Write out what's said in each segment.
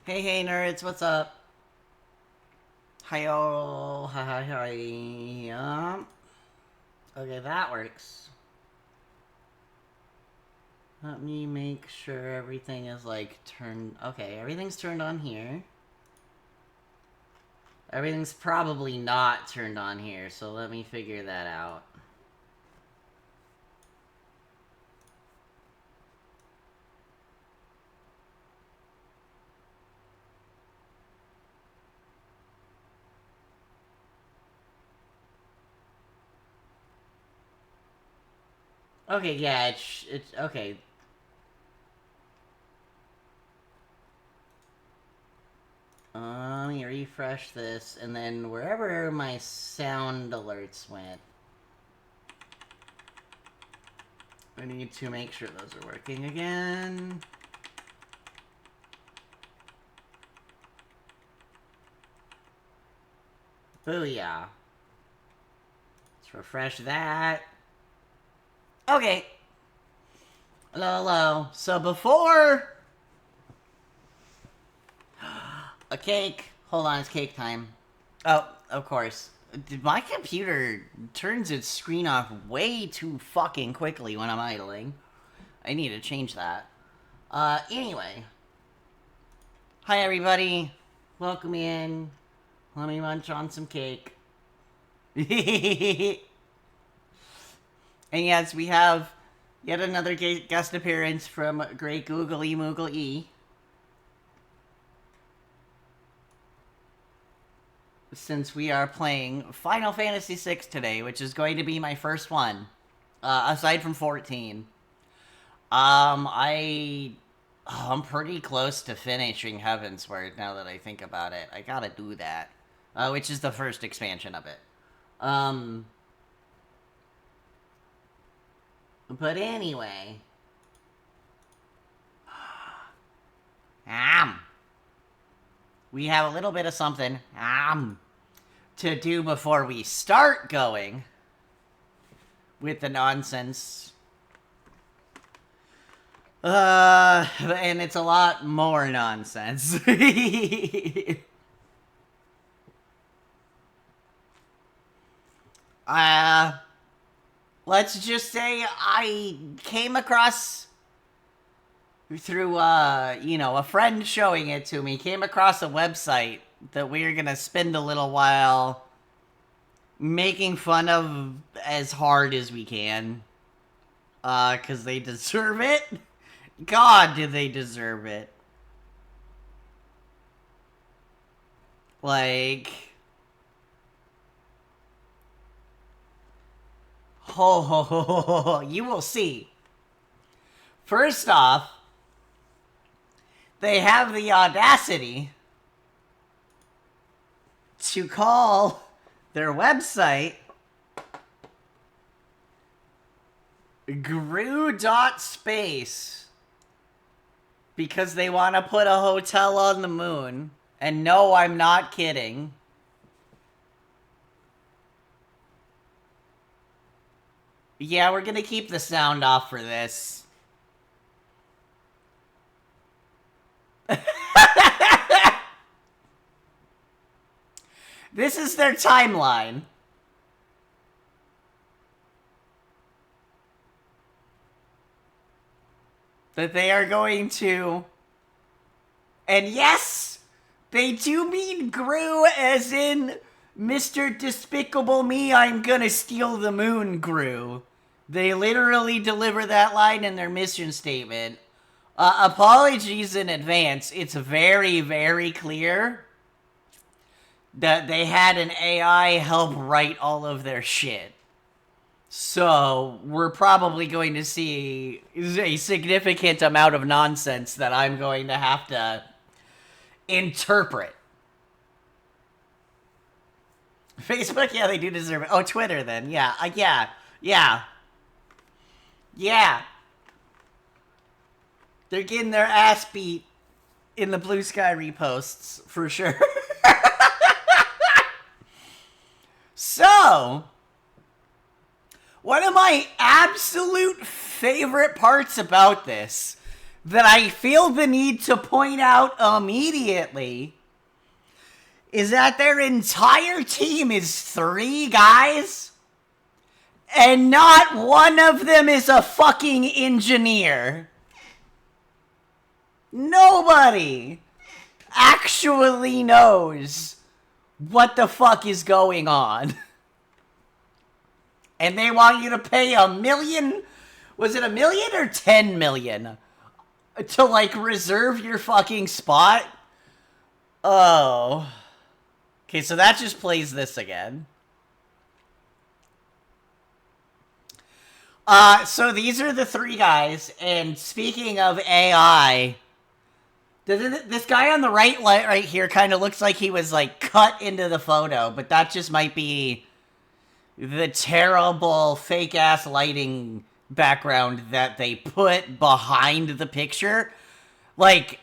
Hey, hey, nerds, what's up? Hi-yo, hi. Okay, that works. Let me make sure everything is, like, turned... Okay, everything's turned on here. Everything's probably not turned on here, so let me figure that out. Okay, yeah, it's okay. Let me refresh this, and then wherever my sound alerts went, I need to make sure those are working again. Booyah. Let's refresh that. Okay. Hello. So before... A cake. Hold on, it's cake time. Oh, of course. My computer turns its screen off way too fucking quickly when I'm idling. I need to change that. Anyway. Hi, everybody. Welcome in. Let me munch on some cake. And yes, we have yet another guest appearance from Great Googly Moogle E. Since we are playing Final Fantasy VI today, which is going to be my first one, aside from 14. I'm pretty close to finishing Heavensward now that I think about it. I gotta do that, which is the first expansion of it. But anyway, we have a little bit of something to do before we start going with the nonsense. And it's a lot more nonsense. Let's just say I came across through, a friend showing it to me, came across a website that we're gonna spend a little while making fun of as hard as we can. Because they deserve it. God, do they deserve it. Like... Ho, you will see. First off, they have the audacity to call their website Gru.space because they want to put a hotel on the moon. And no, I'm not kidding. Yeah, we're gonna keep the sound off for this. This is their timeline. That they are going to... And yes, they do mean Gru as in Mr. Despicable Me, I'm gonna steal the moon, Gru. They literally deliver that line in their mission statement. Apologies in advance. It's very, very clear that they had an AI help write all of their shit. So, we're probably going to see a significant amount of nonsense that I'm going to have to interpret. Facebook, yeah, they do deserve it. Oh, Twitter, then. Yeah. They're getting their ass beat in the Blue Sky reposts, for sure. So, one of my absolute favorite parts about this, that I feel the need to point out immediately is that their entire team is 3 guys, and not one of them is a fucking engineer. Nobody actually knows what the fuck is going on. And they want you to pay $1 million. Was it $1 million or 10 million to like reserve your fucking spot? Oh. Okay, so that just plays this again. So these are the 3 guys, and speaking of AI, this guy on the right here kind of looks like he was like cut into the photo, but that just might be the terrible fake ass lighting background that they put behind the picture. Like,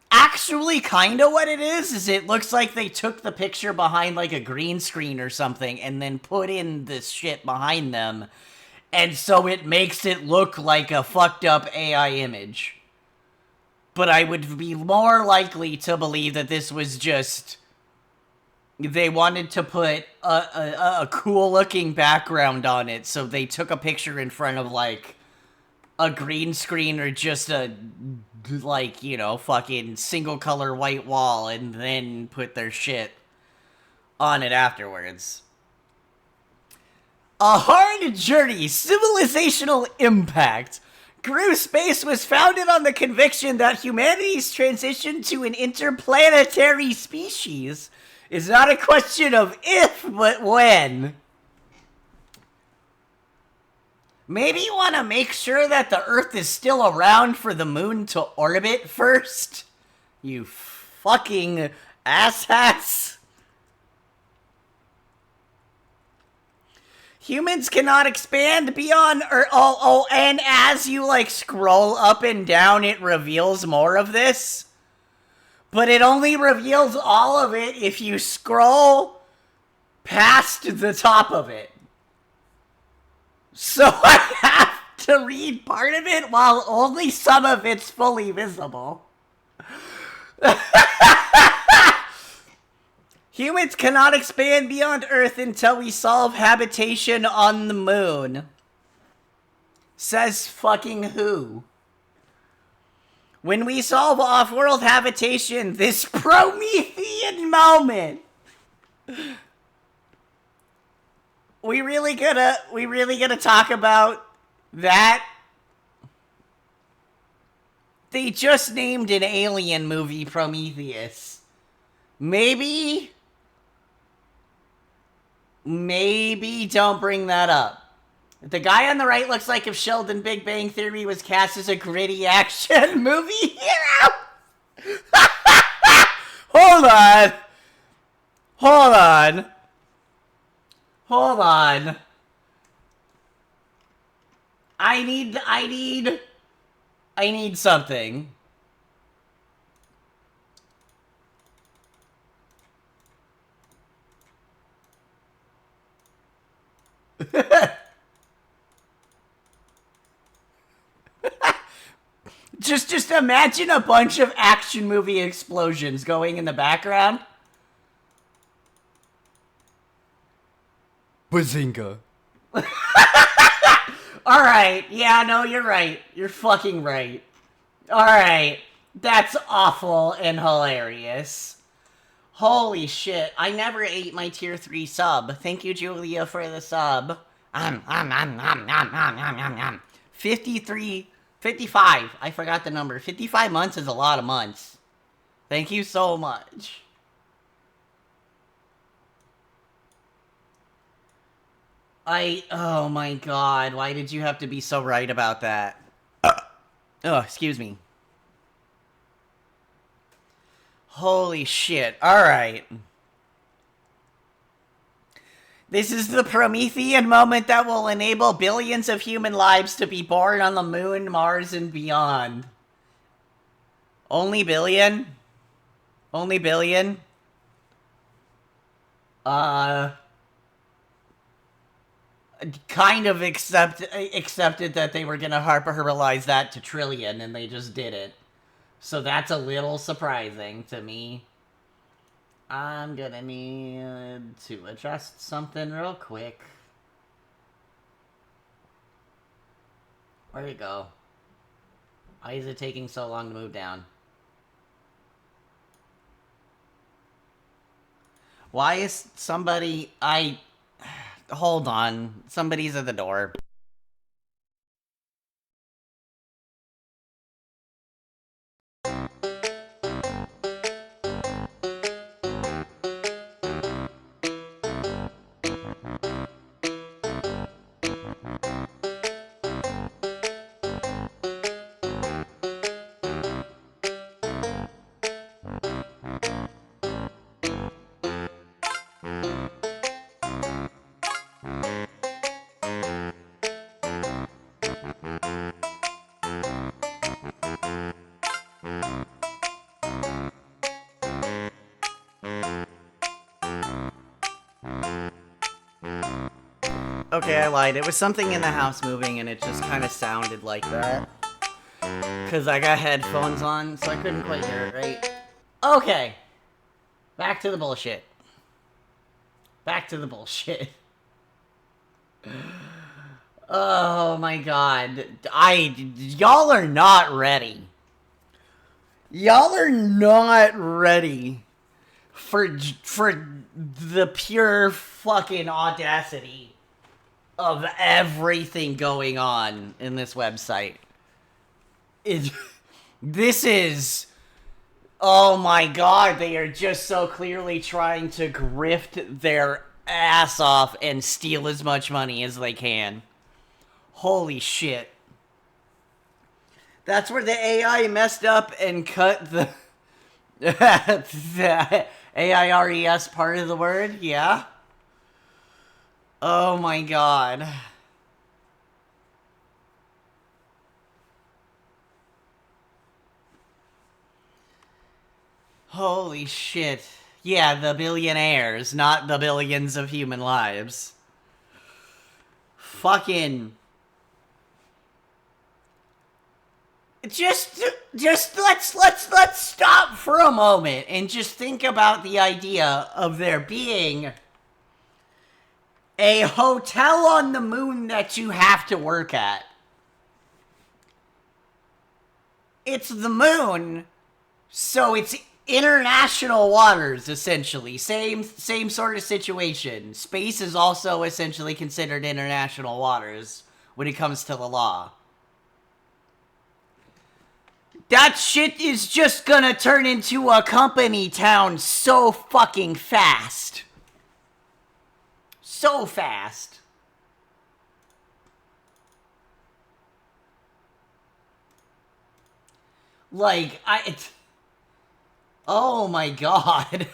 actually kind of what it is it looks like they took the picture behind like a green screen or something and then put in this shit behind them, and so it makes it look like a fucked up AI image. But I would be more likely to believe that this was just, they wanted to put a cool looking background on it, so they took a picture in front of like a green screen or just a, like, you know, fucking single color white wall and then put their shit on it afterwards. A hard journey, civilizational impact. GRU Space was founded on the conviction that humanity's transition to an interplanetary species is not a question of if, but when. Maybe you want to make sure that the Earth is still around for the moon to orbit first? You fucking asshats. Humans cannot expand beyond Earth. And as you like scroll up and down, it reveals more of this. But it only reveals all of it if you scroll past the top of it. So I have to read part of it while only some of it's fully visible. Humans cannot expand beyond Earth until we solve habitation on the moon. Says fucking who? When we solve off-world habitation, this Promethean moment. We really gonna talk about that? They just named an alien movie Prometheus. Maybe don't bring that up. The guy on the right looks like if Sheldon Big Bang Theory was cast as a gritty action movie hero. Hold on. I need something. Just imagine a bunch of action movie explosions going in the background. Bazinga. Alright, yeah, no, you're right. You're fucking right. Alright, that's awful and hilarious. Holy shit, I never ate my tier 3 sub. Thank you, Julia, for the sub. 55. I forgot the number. 55 months is a lot of months. Thank you so much. Oh my god, why did you have to be so right about that? Oh, excuse me. Holy shit, alright. This is the Promethean moment that will enable billions of human lives to be born on the moon, Mars, and beyond. Only billion? Only billion? kind of accepted that they were gonna hyperbolarize that to trillion, and they just did it. So that's a little surprising to me. I'm gonna need to adjust something real quick. Where'd it go? Why is it taking so long to move down? Why is somebody... Hold on. Somebody's at the door. Okay, I lied. It was something in the house moving, and it just kind of sounded like that. Because I got headphones on, so I couldn't quite hear it right. Okay. Back to the bullshit. Back to the bullshit. Oh my god. Y'all are not ready. Y'all are not ready for the pure fucking audacity of everything going on in this website. This is... Oh my god, they are just so clearly trying to grift their ass off and steal as much money as they can. Holy shit. That's where the AI messed up and cut the... the AIRES part of the word, yeah? Oh my god. Holy shit. Yeah, the billionaires, not the billions of human lives. Fucking... Just let's stop for a moment and just think about the idea of there being a hotel on the moon that you have to work at. It's the moon, so it's international waters, essentially. Same sort of situation. Space is also essentially considered international waters when it comes to the law. That shit is just gonna turn into a company town so fucking fast. So fast. Like, oh my god.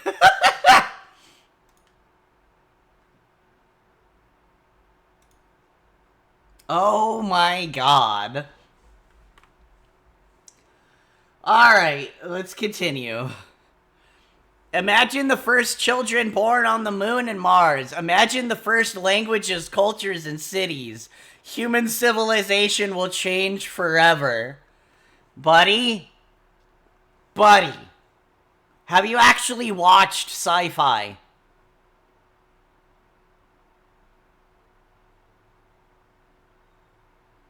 Oh my god. Alright, let's continue. Imagine the first children born on the moon and Mars. Imagine the first languages, cultures, and cities. Human civilization will change forever. Buddy? Buddy. Have you actually watched sci-fi?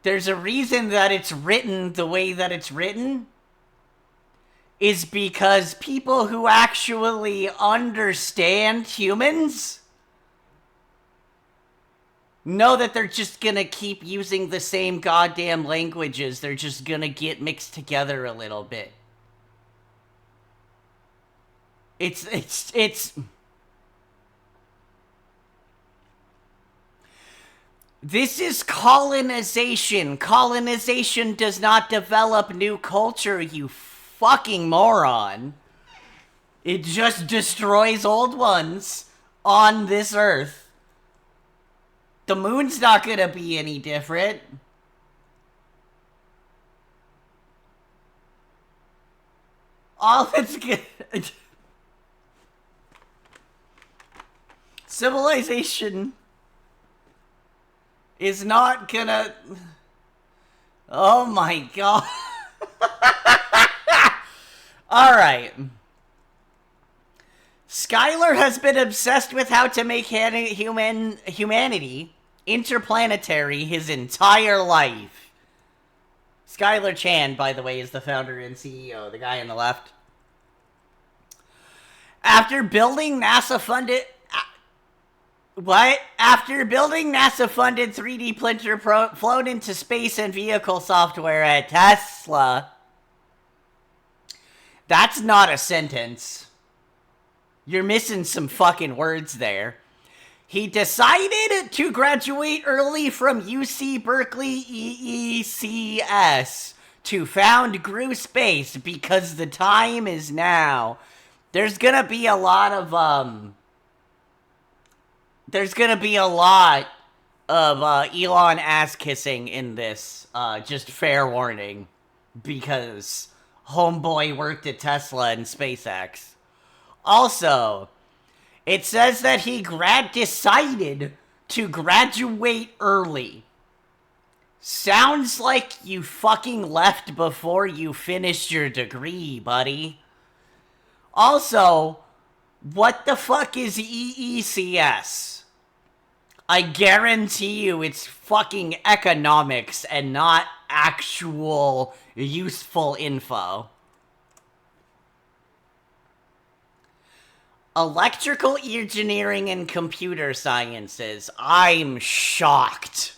There's a reason that it's written the way that it's written. Is because people who actually understand humans know that they're just gonna keep using the same goddamn languages. They're just gonna get mixed together a little bit. It's... This is colonization. Colonization does not develop new culture, you fucking moron. It just destroys old ones on this earth. The moon's not gonna be any different. All it's good. Civilization is not gonna... Oh my god. Alright. Skylar has been obsessed with how to make humanity interplanetary his entire life. Skylar Chan, by the way, is the founder and CEO, the guy on the left. After building NASA-funded 3D printer flown into space and vehicle software at Tesla. That's not a sentence. You're missing some fucking words there. He decided to graduate early from UC Berkeley EECS to found GRU Space because the time is now. There's gonna be a lot of Elon ass kissing in this. Just fair warning, because homeboy worked at Tesla and SpaceX. Also, it says that he decided to graduate early. Sounds like you fucking left before you finished your degree, buddy. Also, what the fuck is EECS? I guarantee you it's fucking economics and not actual useful info. Electrical engineering and computer sciences. I'm shocked.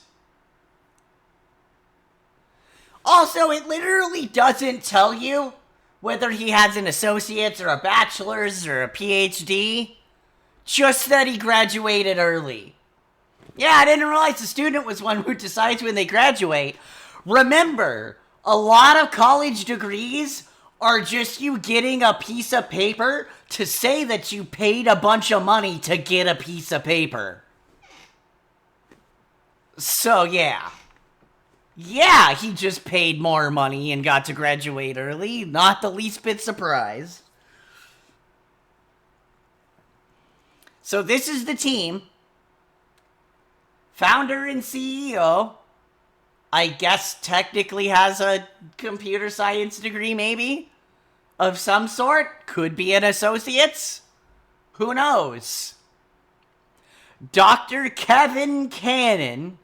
Also, it literally doesn't tell you whether he has an associate's or a bachelor's or a PhD. Just that he graduated early. Yeah, I didn't realize the student was one who decides when they graduate. Remember, a lot of college degrees are just you getting a piece of paper to say that you paid a bunch of money to get a piece of paper. So, yeah. Yeah, he just paid more money and got to graduate early. Not the least bit surprised. So this is the team. Founder and CEO. I guess technically has a computer science degree, maybe? Of some sort? Could be an associate's? Who knows? Dr. Kevin Cannon,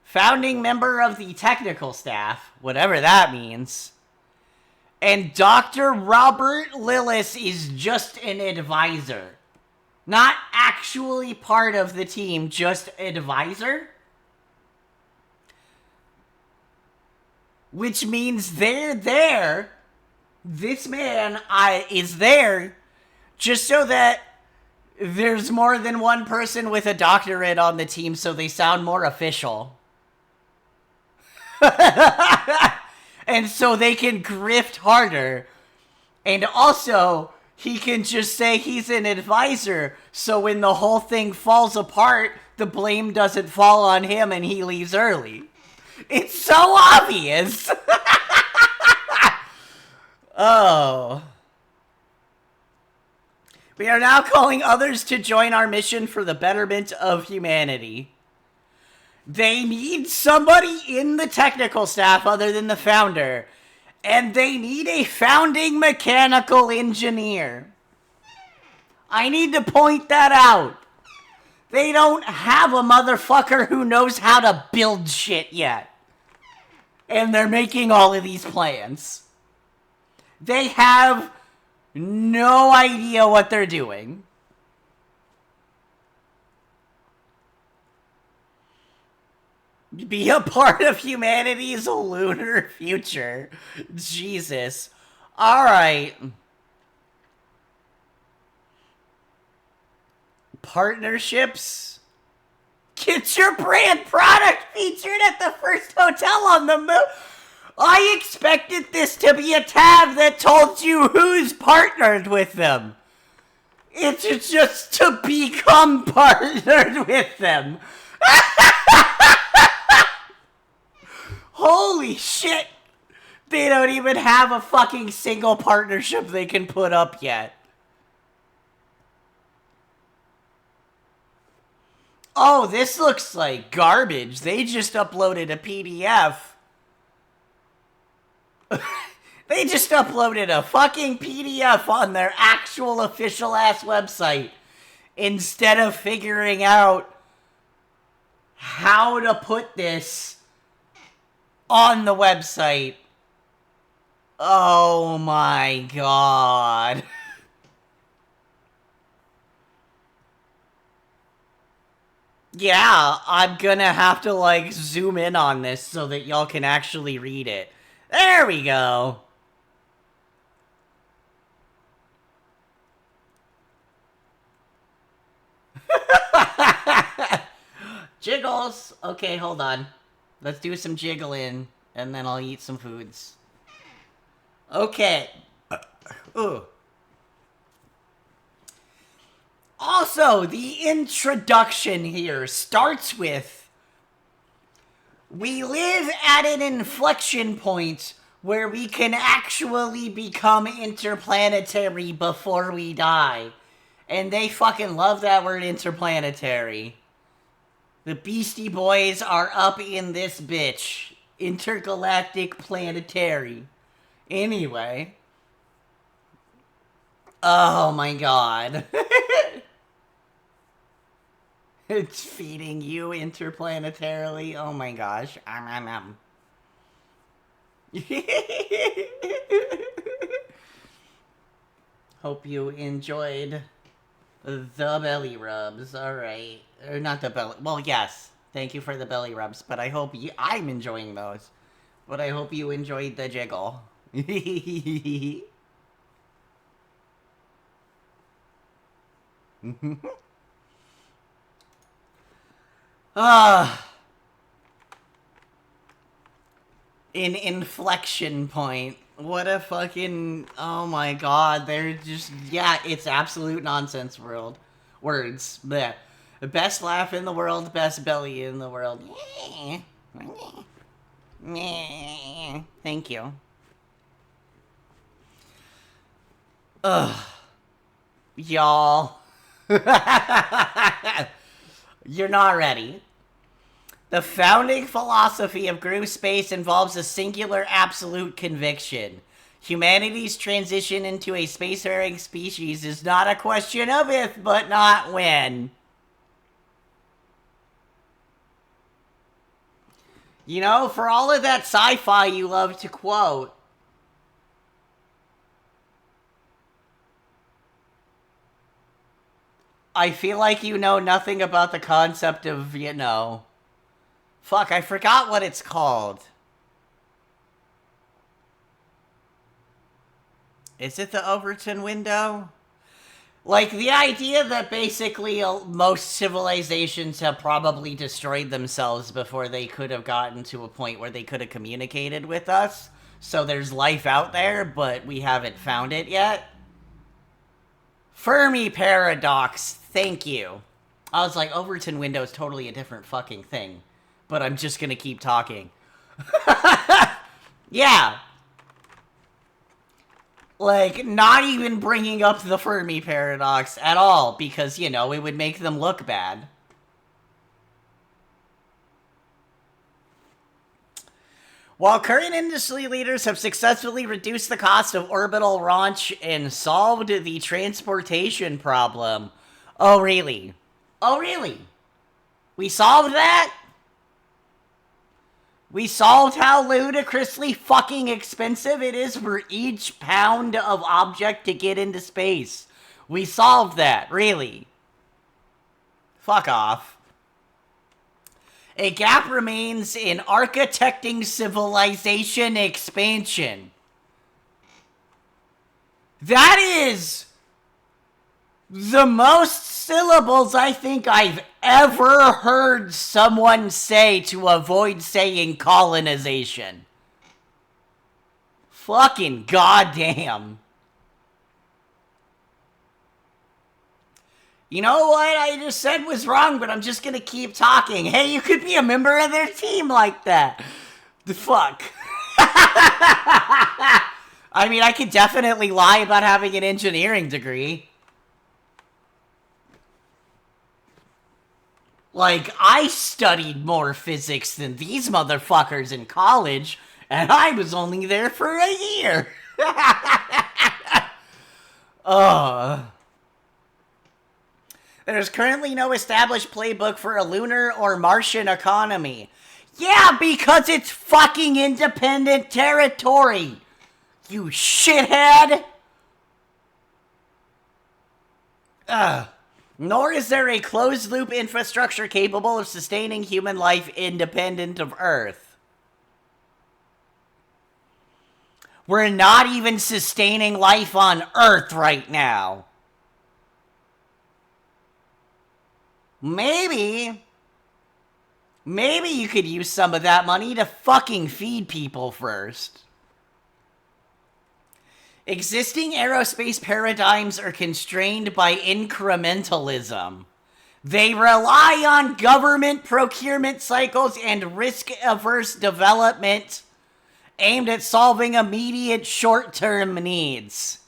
founding member of the technical staff, whatever that means. And Dr. Robert Lillis is just an advisor. Not actually part of the team, just advisor. Which means they're there. This man is there just so that there's more than one person with a doctorate on the team, so they sound more official. And so they can grift harder. And also, he can just say he's an advisor, so when the whole thing falls apart, the blame doesn't fall on him and he leaves early. It's so obvious. Oh. We are now calling others to join our mission for the betterment of humanity. They need somebody in the technical staff other than the founder. And they need a founding mechanical engineer. I need to point that out. They don't have a motherfucker who knows how to build shit yet. And they're making all of these plans. They have no idea what they're doing. Be a part of humanity's lunar future. Jesus. Alright. Partnerships. Get your brand product featured at the first hotel on the moon. I expected this to be a tab that told you who's partnered with them. It's just to become partnered with them. Holy shit! They don't even have a fucking single partnership they can put up yet. Oh, this looks like garbage. They just uploaded a PDF. They just uploaded a fucking PDF on their actual official ass website instead of figuring out how to put this on the website. Oh my god. Yeah, I'm gonna have to like zoom in on this so that y'all can actually read it. There we go. Jiggles. Okay, hold on. Let's do some jiggling, and then I'll eat some foods. Okay. Ooh. Also, the introduction here starts with, we live at an inflection point where we can actually become interplanetary before we die. And they fucking love that word interplanetary. The Beastie Boys are up in this bitch. Intergalactic planetary. Anyway. Oh my god. It's feeding you interplanetarily. Oh my gosh. Hope you enjoyed the belly rubs. Alright. Or not the belly. Well, yes. Thank you for the belly rubs. But I hope you. I'm enjoying those. But I hope you enjoyed the jiggle. Ah. An inflection point. What a fucking... Oh my god, they're just... Yeah, it's absolute nonsense world. Words. Bleh. Best laugh in the world, best belly in the world. Thank you. Ugh. Y'all. You're not ready. The founding philosophy of group space involves a singular absolute conviction. Humanity's transition into a spacefaring species is not a question of if, but not when. You know, for all of that sci-fi you love to quote, I feel like you know nothing about the concept of, you know... Fuck, I forgot what it's called. Is it the Overton window? Like, the idea that basically most civilizations have probably destroyed themselves before they could have gotten to a point where they could have communicated with us. So there's life out there, but we haven't found it yet. Fermi paradox, thank you. I was like, Overton window is totally a different fucking thing. But I'm just gonna keep talking. Yeah. Like, not even bringing up the Fermi paradox at all, because, you know, it would make them look bad. While current industry leaders have successfully reduced the cost of orbital launch and solved the transportation problem. Oh, really? Oh, really? We solved that? We solved how ludicrously fucking expensive it is for each pound of object to get into space. We solved that, really. Fuck off. A gap remains in architecting civilization expansion. That is the most syllables I think I've ever heard someone say to avoid saying colonization. Fucking goddamn. You know what I just said was wrong, but I'm just gonna keep talking. Hey, you could be a member of their team like that. The fuck. I mean, I could definitely lie about having an engineering degree. Like, I studied more physics than these motherfuckers in college, and I was only there for a year. There's currently no established playbook for a lunar or Martian economy. Yeah, because it's fucking independent territory. You shithead. Nor is there a closed-loop infrastructure capable of sustaining human life independent of Earth. We're not even sustaining life on Earth right now. Maybe you could use some of that money to fucking feed people first. Existing aerospace paradigms are constrained by incrementalism. They rely on government procurement cycles and risk-averse development aimed at solving immediate short-term needs.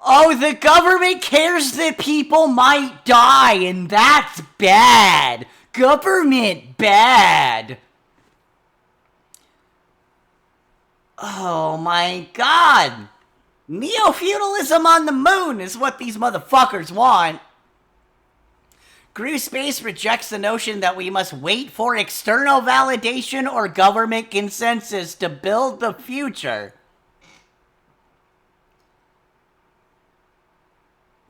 Oh, the government cares that people might die, and that's bad. Government bad. Oh my god. Neo-feudalism on the moon is what these motherfuckers want. GRU Space rejects the notion that we must wait for external validation or government consensus to build the future.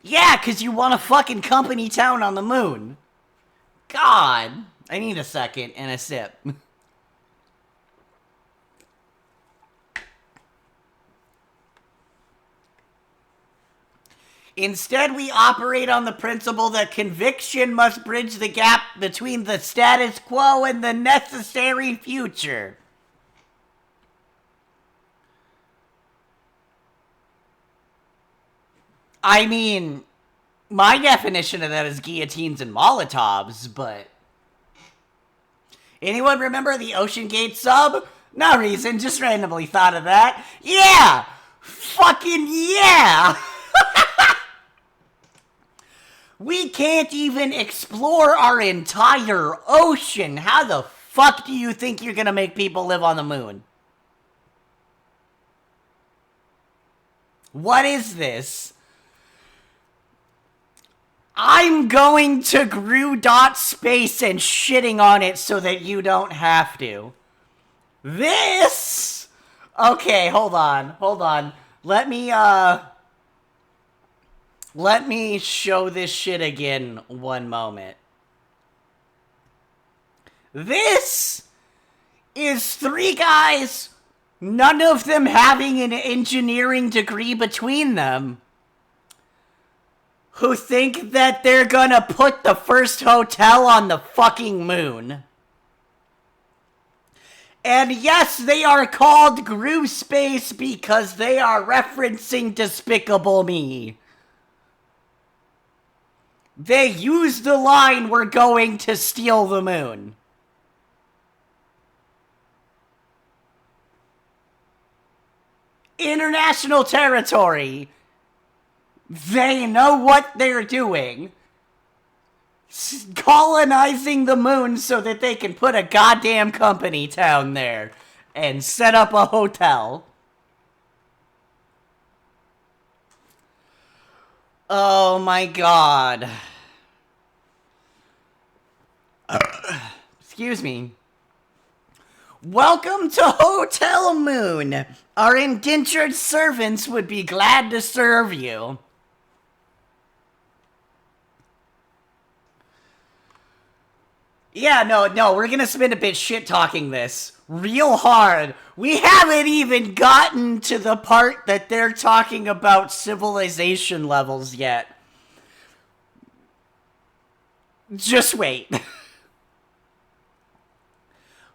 Yeah, because you want a fucking company town on the moon. God. I need a second and a sip. Instead, we operate on the principle that conviction must bridge the gap between the status quo and the necessary future. I mean, my definition of that is guillotines and Molotovs, but... Anyone remember the Ocean Gate sub? No reason, just randomly thought of that. Yeah! Fucking yeah! We can't even explore our entire ocean. How the fuck do you think you're gonna make people live on the moon? What is this? I'm going to GRU.space and shitting on it so that you don't have to. This? Okay, hold on. Let me show this shit again one moment. This is 3 guys, none of them having an engineering degree between them, who think that they're gonna put the first hotel on the fucking moon. And yes, they are called GRU Space because they are referencing Despicable Me. They use the line, "We're going to steal the moon." International territory. They know what they're doing. Colonizing the moon so that they can put a goddamn company town there and set up a hotel. Oh my god. Excuse me. Welcome to Hotel Moon. Our indentured servants would be glad to serve you. Yeah, no, we're gonna spend a bit shit-talking this real hard. We haven't even gotten to the part that they're talking about civilization levels yet. Just wait.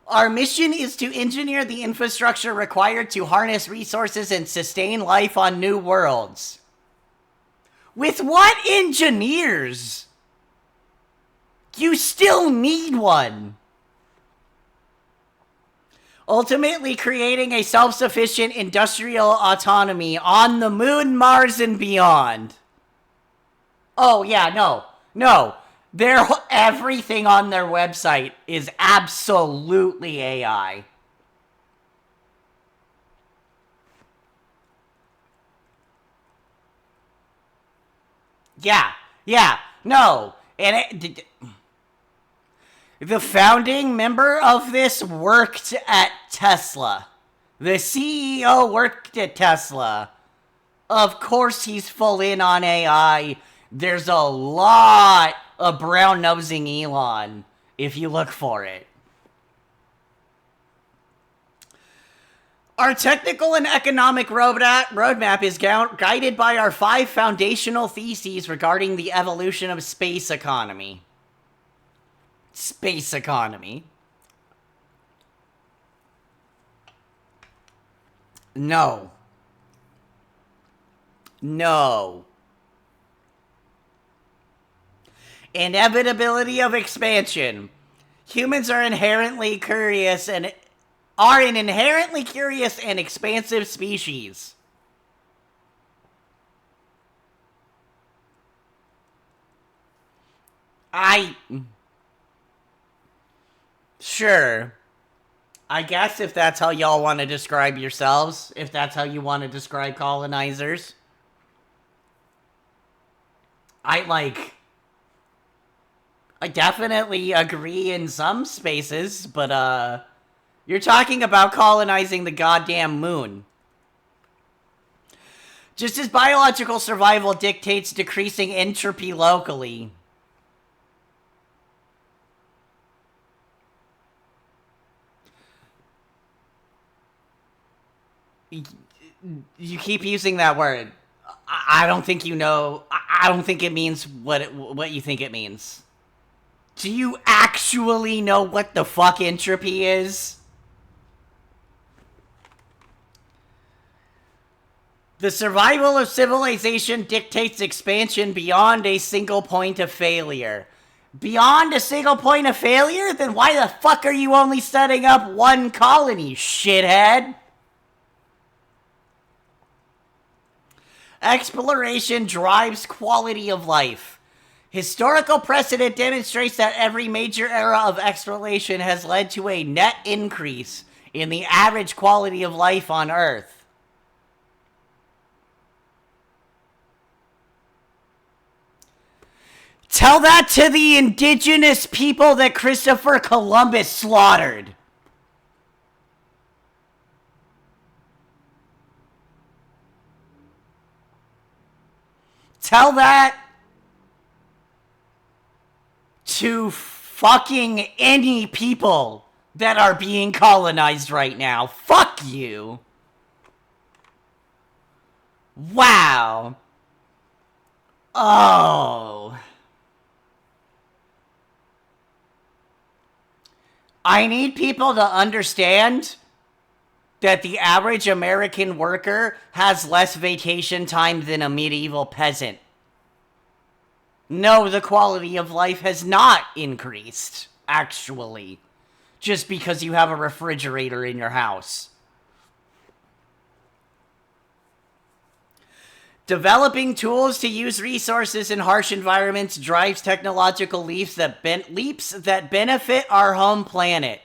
Our mission is to engineer the infrastructure required to harness resources and sustain life on new worlds. With what engineers? You still need one. Ultimately creating a self-sufficient industrial autonomy on the moon, Mars, and beyond. Oh, yeah, no. No. Everything on their website is absolutely AI. Yeah. Yeah. No. The founding member of this worked at Tesla. The CEO worked at Tesla. Of course he's full in on AI. There's a lot of brown nosing Elon if you look for it. Our technical and economic roadmap is guided by our 5 foundational theses regarding the evolution of space economy. Space economy. No. No. Inevitability of expansion. Humans are inherently curious and are an inherently curious and expansive species. Sure. I guess if that's how y'all want to describe yourselves, if that's how you want to describe colonizers. I like. I definitely agree in some spaces, but you're talking about colonizing the goddamn moon. Just as biological survival dictates decreasing entropy locally. You keep using that word. I don't think you know. I don't think it means what you think it means. Do you actually know what the fuck entropy is? The survival of civilization dictates expansion beyond a single point of failure. Beyond a single point of failure? Then why the fuck are you only setting up one colony, shithead? Exploration drives quality of life. Historical precedent demonstrates that every major era of exploration has led to a net increase in the average quality of life on Earth. Tell that to the indigenous people that Christopher Columbus slaughtered. Tell that to fucking any people that are being colonized right now. Fuck you. Wow. Oh. I need people to understand that the average American worker has less vacation time than a medieval peasant. No, the quality of life has not increased, actually, just because you have a refrigerator in your house. Developing tools to use resources in harsh environments drives technological leaps that benefit our home planet.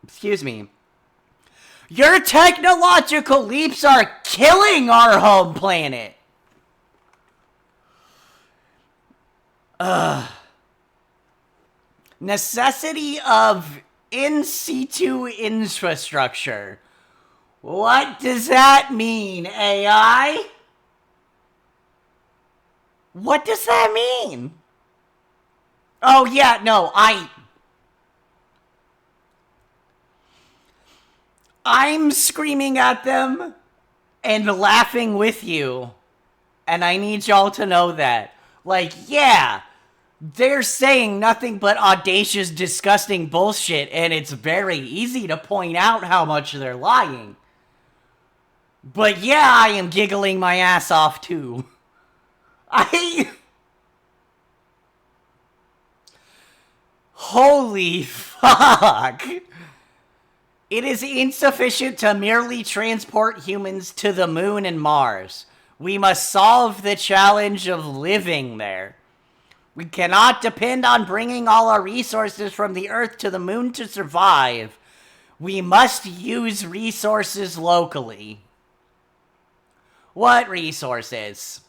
Excuse me. Your technological leaps are killing our home planet. Necessity of in situ infrastructure. What does that mean, AI? What does that mean? Oh, yeah, no, I'm screaming at them and laughing with you. And I need y'all to know that. Like, yeah, they're saying nothing but audacious, disgusting bullshit, and it's very easy to point out how much they're lying. But yeah, I am giggling my ass off too. Holy fuck. It is insufficient to merely transport humans to the moon and Mars. We must solve the challenge of living there. We cannot depend on bringing all our resources from the Earth to the moon to survive. We must use resources locally. What resources?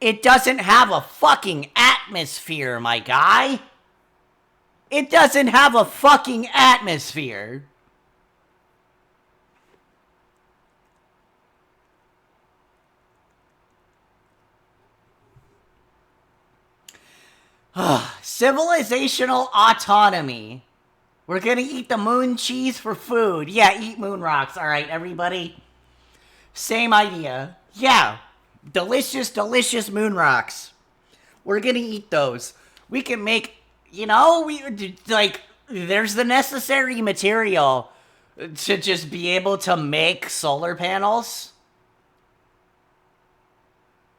It doesn't have a fucking atmosphere, my guy. It doesn't have a fucking atmosphere. Civilizational autonomy. We're gonna eat the moon cheese for food. Yeah, eat moon rocks. All right, everybody. Same idea. Yeah, delicious, delicious moon rocks. We're gonna eat those. We can make, there's the necessary material to just be able to make solar panels.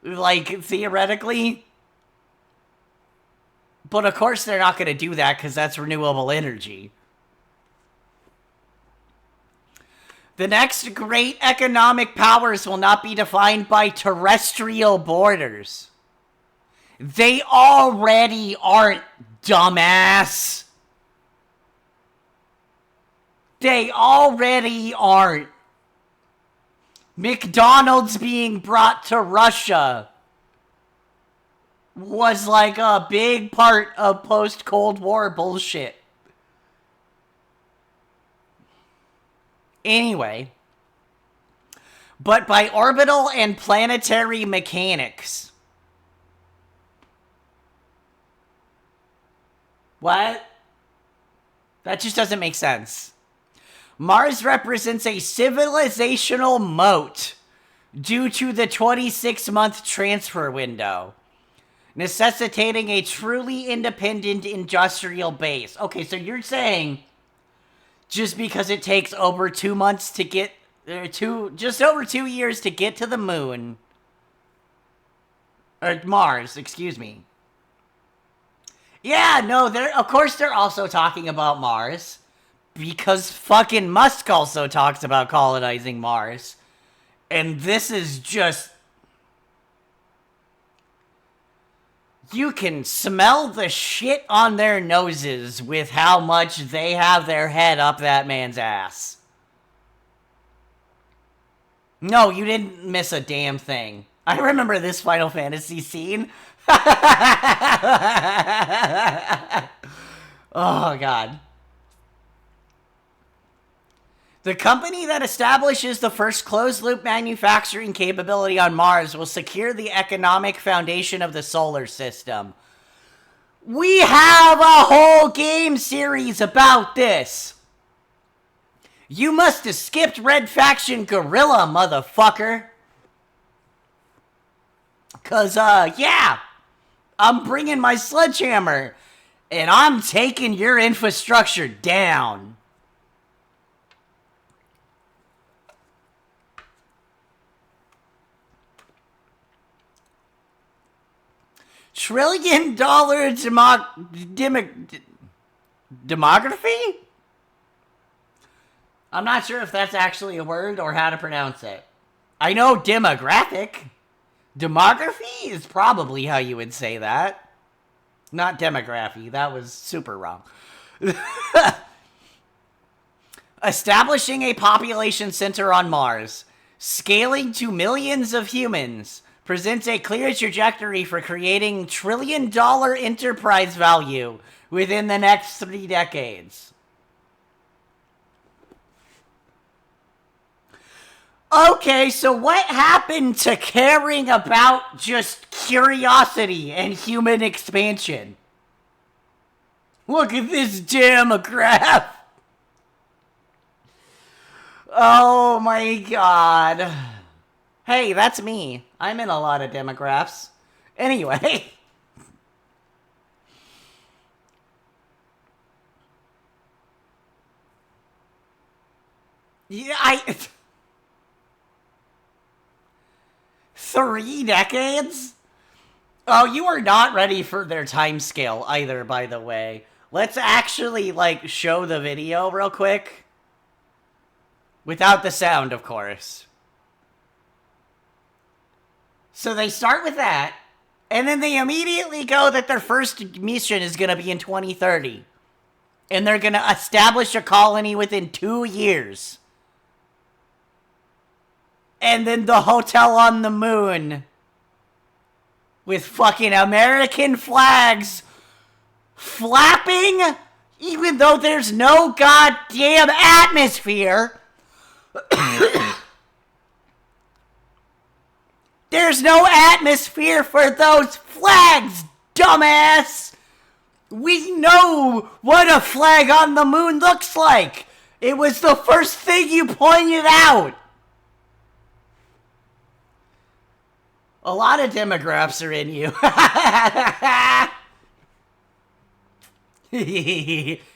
Like, theoretically. But of course they're not going to do that because that's renewable energy. The next great economic powers will not be defined by terrestrial borders. They already aren't, dumbass. They already aren't. McDonald's being brought to Russia was like a big part of post-Cold War bullshit. Anyway, but by orbital and planetary mechanics. What? That just doesn't make sense. Mars represents a civilizational moat due to the 26-month transfer window, necessitating a truly independent industrial base. Okay, so you're saying just because it takes over 2 months to get, just over 2 years to get to the moon, or Mars, excuse me. Yeah, no, of course they're also talking about Mars, because fucking Musk also talks about colonizing Mars. And this is just... You can smell the shit on their noses with how much they have their head up that man's ass. No, you didn't miss a damn thing. I remember this Final Fantasy scene. Oh, God. The company that establishes the first closed-loop manufacturing capability on Mars will secure the economic foundation of the solar system. We have a whole game series about this. You must have skipped Red Faction Guerrilla, motherfucker. 'Cause, yeah, I'm bringing my sledgehammer, and I'm taking your infrastructure down. $1 trillion demography? I'm not sure if that's actually a word or how to pronounce it. I know demographic. Demography is probably how you would say that. Not demography. That was super wrong. Establishing a population center on Mars, scaling to millions of humans, presents a clear trajectory for creating $1 trillion enterprise value within the next 3 decades. Okay, so what happened to caring about just curiosity and human expansion? Look at this demograph. Oh my God. Hey, that's me. I'm in a lot of demographs. Anyway. Yeah, 3 decades? Oh, you are not ready for their time scale either, by the way. Let's actually, show the video real quick. Without the sound, of course. So they start with that, and then they immediately go that their first mission is going to be in 2030. And they're going to establish a colony within 2 years. And then the hotel on the moon with fucking American flags flapping, even though there's no goddamn atmosphere. There's no atmosphere for those flags, dumbass! We know what a flag on the moon looks like! It was the first thing you pointed out! A lot of demographs are in you.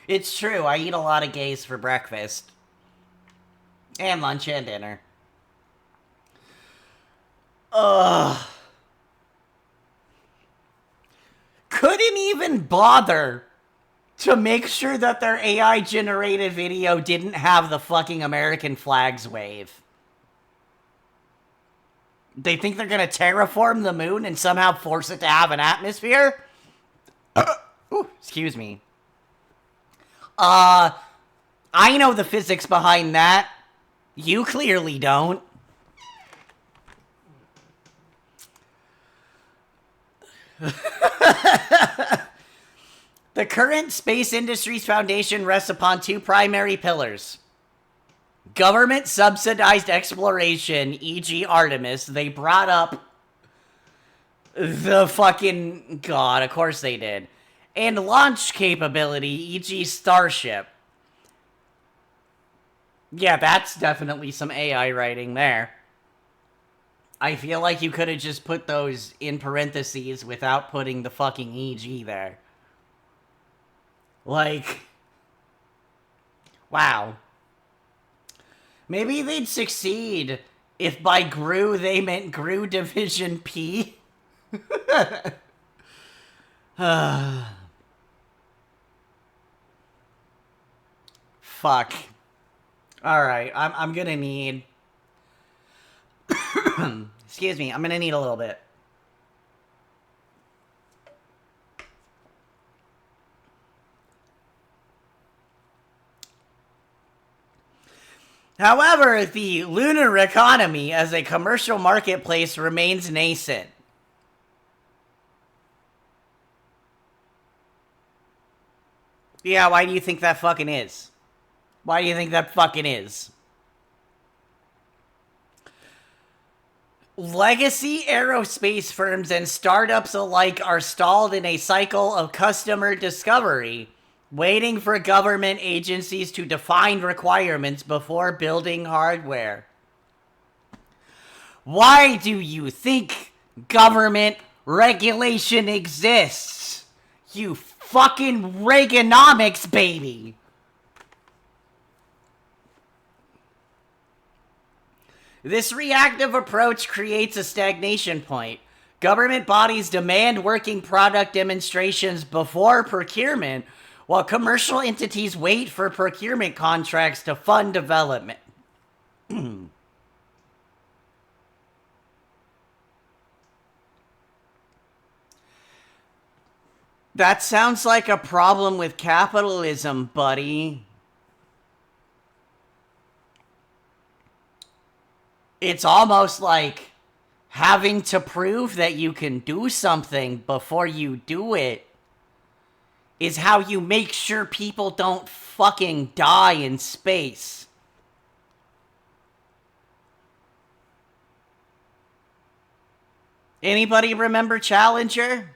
It's true, I eat a lot of gays for breakfast. And lunch and dinner. Ugh. Couldn't even bother to make sure that their AI-generated video didn't have the fucking American flags wave. They think they're gonna terraform the moon and somehow force it to have an atmosphere? Ooh, excuse me. I know the physics behind that. You clearly don't. The current space industry's foundation rests upon two primary pillars. Government subsidized exploration, e.g. Artemis. They brought up the fucking... God, of course they did. And launch capability, e.g. Starship. Yeah, that's definitely some AI writing there. I feel like you could have just put those in parentheses without putting the fucking EG there. Like, wow. Maybe they'd succeed if by GRU they meant GRU Division P. Fuck. Alright, I'm gonna need... Excuse me, I'm gonna need a little bit. However, the lunar economy as a commercial marketplace remains nascent. Yeah, why do you think that fucking is? Why do you think that fucking is? Legacy aerospace firms and startups alike are stalled in a cycle of customer discovery, waiting for government agencies to define requirements before building hardware. Why do you think government regulation exists? You fucking Reaganomics, baby! This reactive approach creates a stagnation point. Government bodies demand working product demonstrations before procurement, while commercial entities wait for procurement contracts to fund development. That sounds like a problem with capitalism, buddy. It's almost like having to prove that you can do something before you do it is how you make sure people don't fucking die in space. Anybody remember Challenger?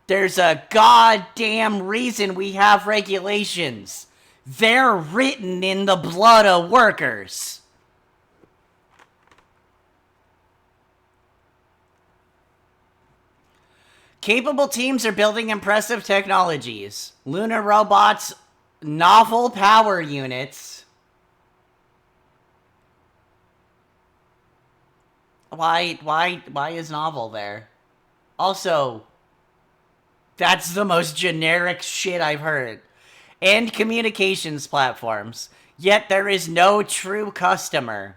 There's a goddamn reason we have regulations. They're written in the blood of workers. Capable teams are building impressive technologies. Lunar robots, novel power units. Why is novel there? Also, that's the most generic shit I've heard. And communications platforms. Yet there is no true customer.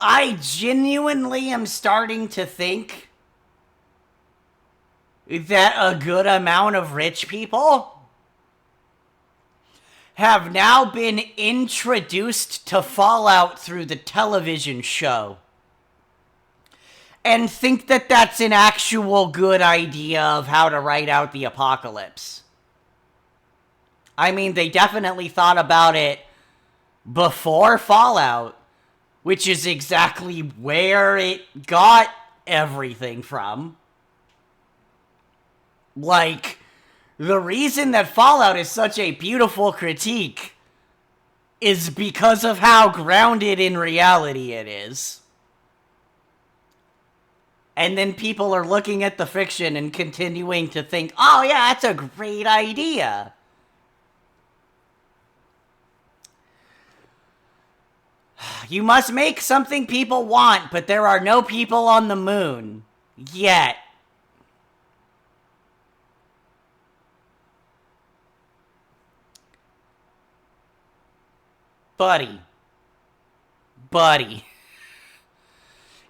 I genuinely am starting to think that a good amount of rich people have now been introduced to Fallout through the television show and think that that's an actual good idea of how to write out the apocalypse. I mean, they definitely thought about it before Fallout, which is exactly where it got everything from. Like, the reason that Fallout is such a beautiful critique is because of how grounded in reality it is. And then people are looking at the fiction and continuing to think, oh yeah, that's a great idea. You must make something people want, but there are no people on the moon. Yet. Buddy.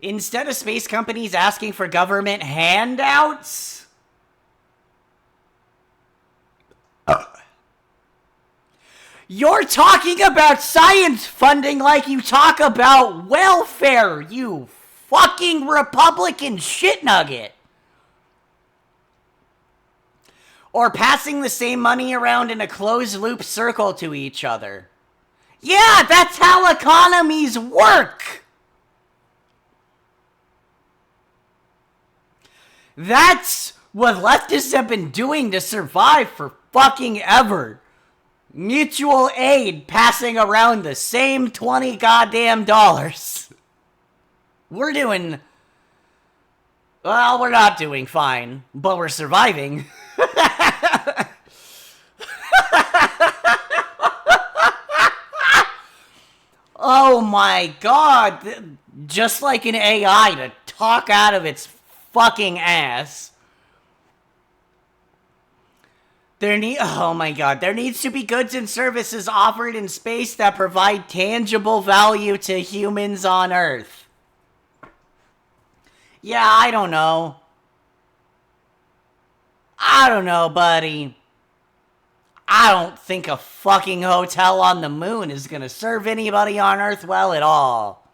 Instead of space companies asking for government handouts, you're talking about science funding like you talk about welfare, you fucking Republican shit nugget. Or passing the same money around in a closed loop circle to each other. Yeah, that's how economies work. That's what leftists have been doing to survive for fucking ever. Mutual aid passing around the same 20 goddamn dollars. We're doing... Well, we're not doing fine, but we're surviving. Oh my god. Just like an AI to talk out of its fucking ass. There needs to be goods and services offered in space that provide tangible value to humans on Earth. Yeah, I don't know, buddy. I don't think a fucking hotel on the moon is gonna serve anybody on Earth well at all.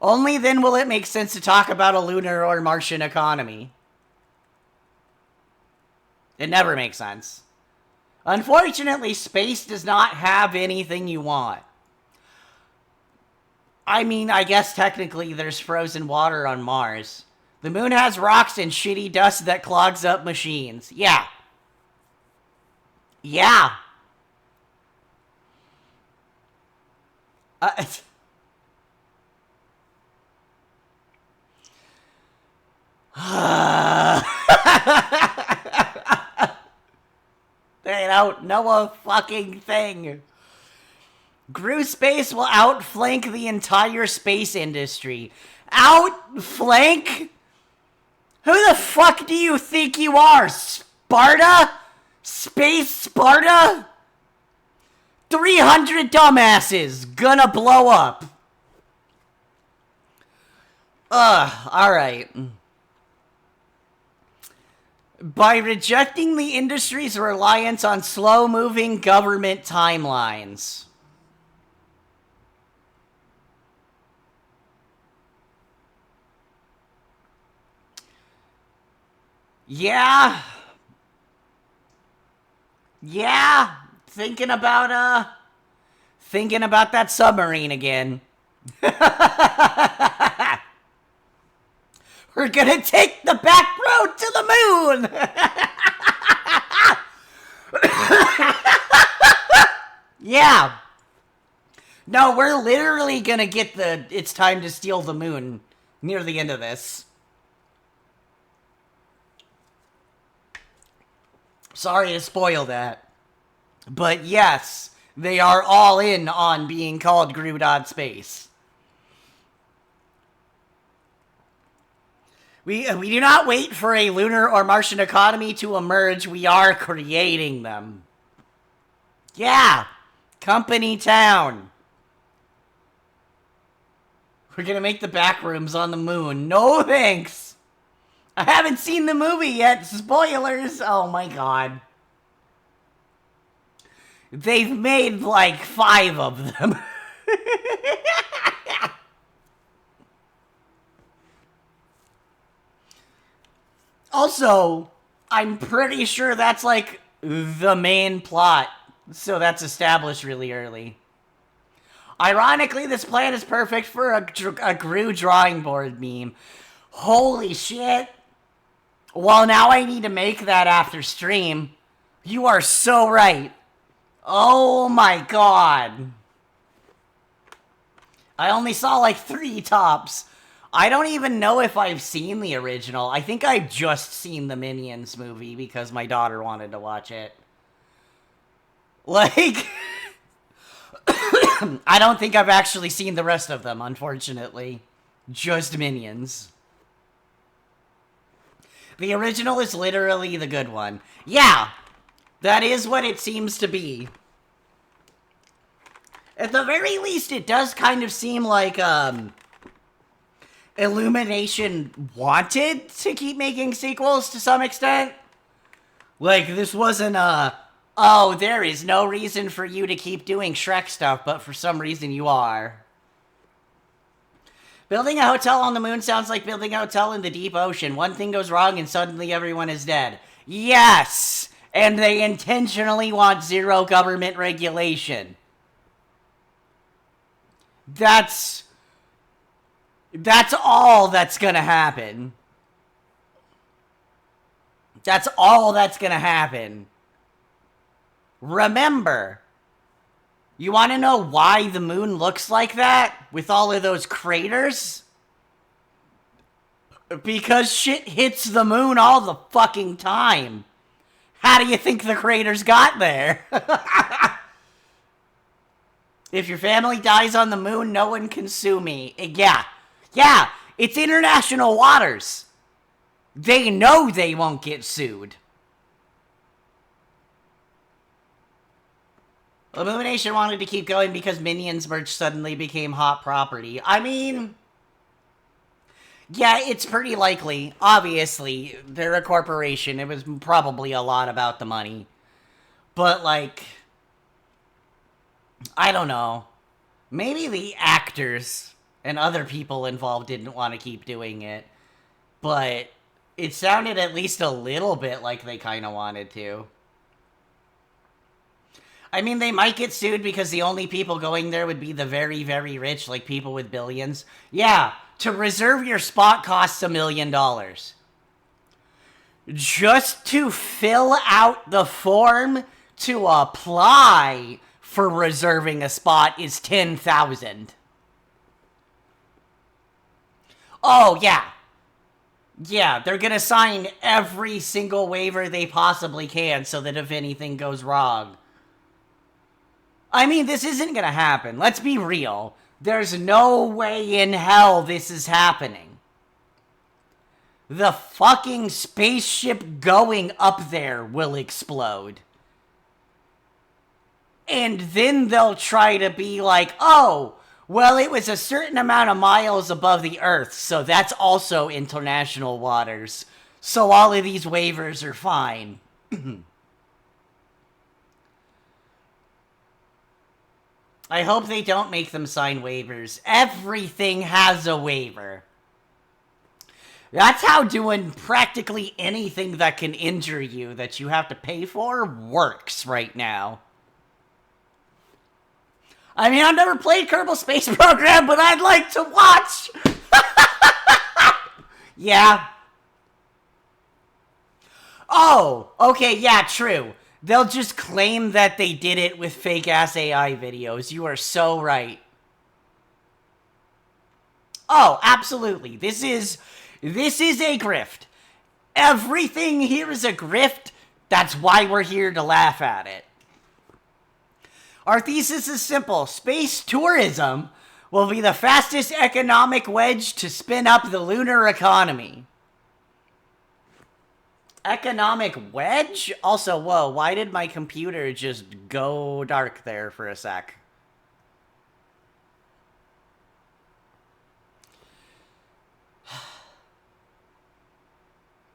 Only then will it make sense to talk about a lunar or Martian economy. It never makes sense. Unfortunately, space does not have anything you want. I mean, I guess technically there's frozen water on Mars. The moon has rocks and shitty dust that clogs up machines. Yeah. They don't know a fucking thing. Grew Space will outflank the entire space industry. Outflank? Who the fuck do you think you are? Sparta? Space Sparta? 300 dumbasses gonna blow up. Alright. By rejecting the industry's reliance on slow-moving government timelines. Yeah. Thinking about that submarine again. We're gonna take the back road to the moon! Yeah. No, we're literally gonna get the "it's time to steal the moon" near the end of this. Sorry to spoil that. But yes, they are all in on being called Groot Space. We do not wait for a lunar or Martian economy to emerge. We are creating them. Yeah. Company Town. We're gonna make the back rooms on the moon. No thanks. I haven't seen the movie yet. Spoilers. Oh my god. They've made like 5 of them. Also, I'm pretty sure that's like the main plot. So that's established really early. Ironically, this plan is perfect for a Gru drawing board meme. Holy shit. Well, now I need to make that after stream. You are so right. Oh my god. I only saw like 3 tops. I don't even know if I've seen the original. I think I've just seen the Minions movie because my daughter wanted to watch it. Like, I don't think I've actually seen the rest of them, unfortunately. Just Minions. The original is literally the good one. Yeah, that is what it seems to be. At the very least, it does kind of seem like, Illumination wanted to keep making sequels to some extent. Like, this wasn't oh, there is no reason for you to keep doing Shrek stuff, but for some reason you are. Building a hotel on the moon sounds like building a hotel in the deep ocean. One thing goes wrong and suddenly everyone is dead. Yes! And they intentionally want 0 government regulation. That's all that's gonna happen. That's all that's gonna happen. Remember, you want to know why the moon looks like that with all of those craters? Because shit hits the moon all the fucking time. How do you think the craters got there? If your family dies on the moon, no one can sue me. Yeah, it's international waters. They know they won't get sued. Illumination wanted to keep going because Minions merch suddenly became hot property. I mean, yeah, it's pretty likely. Obviously, they're a corporation. It was probably a lot about the money. But, like, I don't know. Maybe the actors and other people involved didn't want to keep doing it. But it sounded at least a little bit like they kind of wanted to. I mean, they might get sued because the only people going there would be the very, very rich, like people with billions. Yeah, to reserve your spot costs $1 million. Just to fill out the form to apply for reserving a spot is $10,000. Oh, yeah. Yeah, they're gonna sign every single waiver they possibly can so that if anything goes wrong. I mean, this isn't gonna happen. Let's be real. There's no way in hell this is happening. The fucking spaceship going up there will explode. And then they'll try to be like, oh, well, it was a certain amount of miles above the Earth, so that's also international waters. So all of these waivers are fine. I hope they don't make them sign waivers. Everything has a waiver. That's how doing practically anything that can injure you that you have to pay for works right now. I mean, I've never played Kerbal Space Program, but I'd like to watch! Yeah. Oh, okay, yeah, true. They'll just claim that they did it with fake-ass AI videos. You are so right. Oh, absolutely. This is a grift. Everything here is a grift. That's why we're here to laugh at it. Our thesis is simple. Space tourism will be the fastest economic wedge to spin up the lunar economy. Economic wedge? Also, whoa, why did my computer just go dark there for a sec?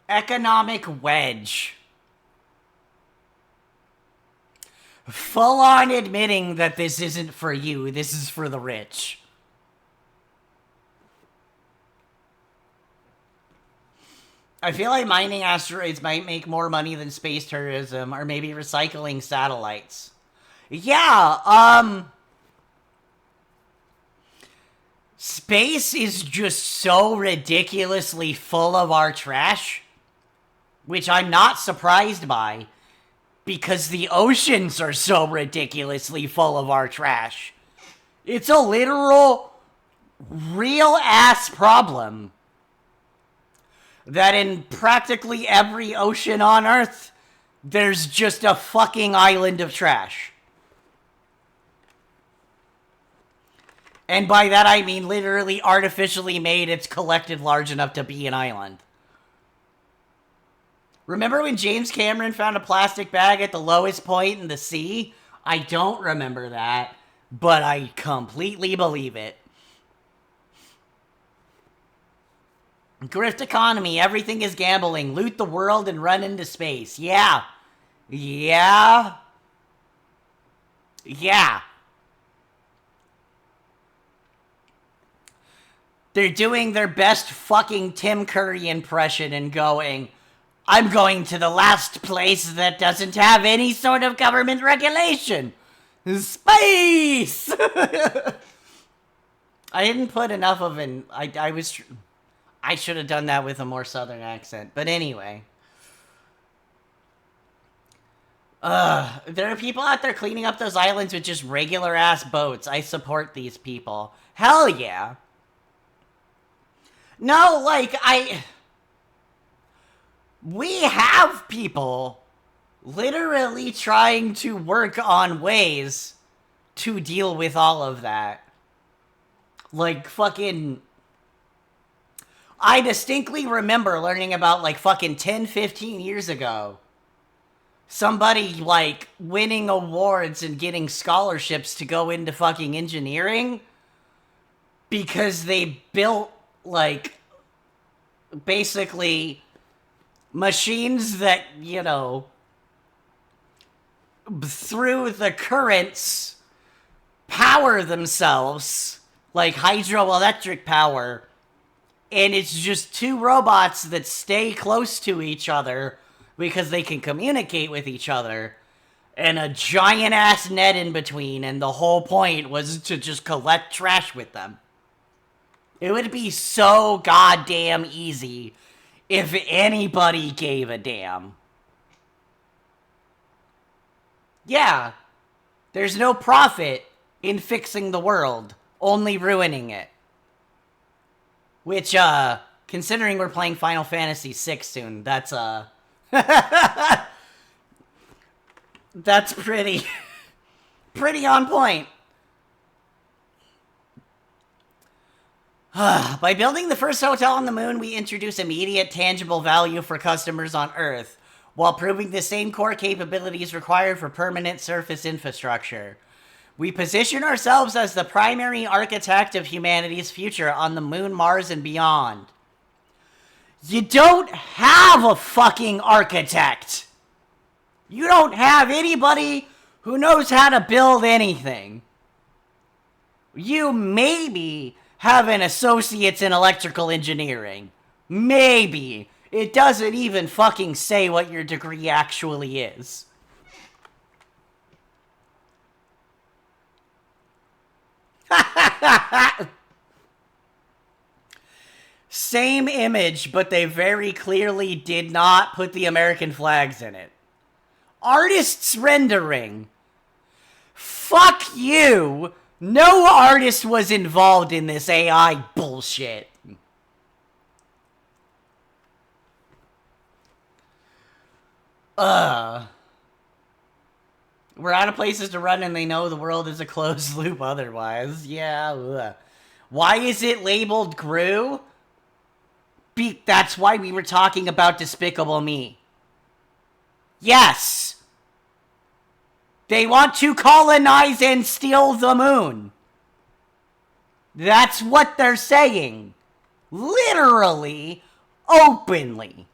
Economic wedge. Full on admitting that this isn't for you, this is for the rich. I feel like mining asteroids might make more money than space tourism, or maybe recycling satellites. Yeah, space is just so ridiculously full of our trash, which I'm not surprised by, because the oceans are so ridiculously full of our trash. It's a literal, real-ass problem that in practically every ocean on Earth, there's just a fucking island of trash. And by that I mean literally artificially made, it's collected large enough to be an island. Remember when James Cameron found a plastic bag at the lowest point in the sea? I don't remember that, but I completely believe it. Grift economy, everything is gambling. Loot the world and run into space. Yeah. Yeah. Yeah. They're doing their best fucking Tim Curry impression and going, I'm going to the last place that doesn't have any sort of government regulation. Space! I didn't put enough of an... I should have done that with a more southern accent. But anyway. There are people out there cleaning up those islands with just regular-ass boats. I support these people. Hell yeah. No, like, we have people literally trying to work on ways to deal with all of that. Like, fucking... I distinctly remember learning about, like, fucking 10, 15 years ago, somebody, like, winning awards and getting scholarships to go into fucking engineering because they built, like, basically machines that, you know, through the currents power themselves, like hydroelectric power. And it's just two robots that stay close to each other because they can communicate with each other. And a giant-ass net in between. And the whole point was to just collect trash with them. It would be so goddamn easy if anybody gave a damn. Yeah. There's no profit in fixing the world. Only ruining it. Which, considering we're playing Final Fantasy VI soon, that's, that's pretty on point. By building the first hotel on the moon, we introduce immediate tangible value for customers on Earth, while proving the same core capabilities required for permanent surface infrastructure. We position ourselves as the primary architect of humanity's future on the moon, Mars, and beyond. You don't have a fucking architect. You don't have anybody who knows how to build anything. You maybe have an associate's in electrical engineering. Maybe. It doesn't even fucking say what your degree actually is. Same image, but they very clearly did not put the American flags in it. Artist's rendering. Fuck you! No artist was involved in this AI bullshit. We're out of places to run and they know the world is a closed loop otherwise. Yeah. Why is it labeled Gru? That's why we were talking about Despicable Me. Yes! They want to colonize and steal the moon. That's what they're saying. Literally, openly.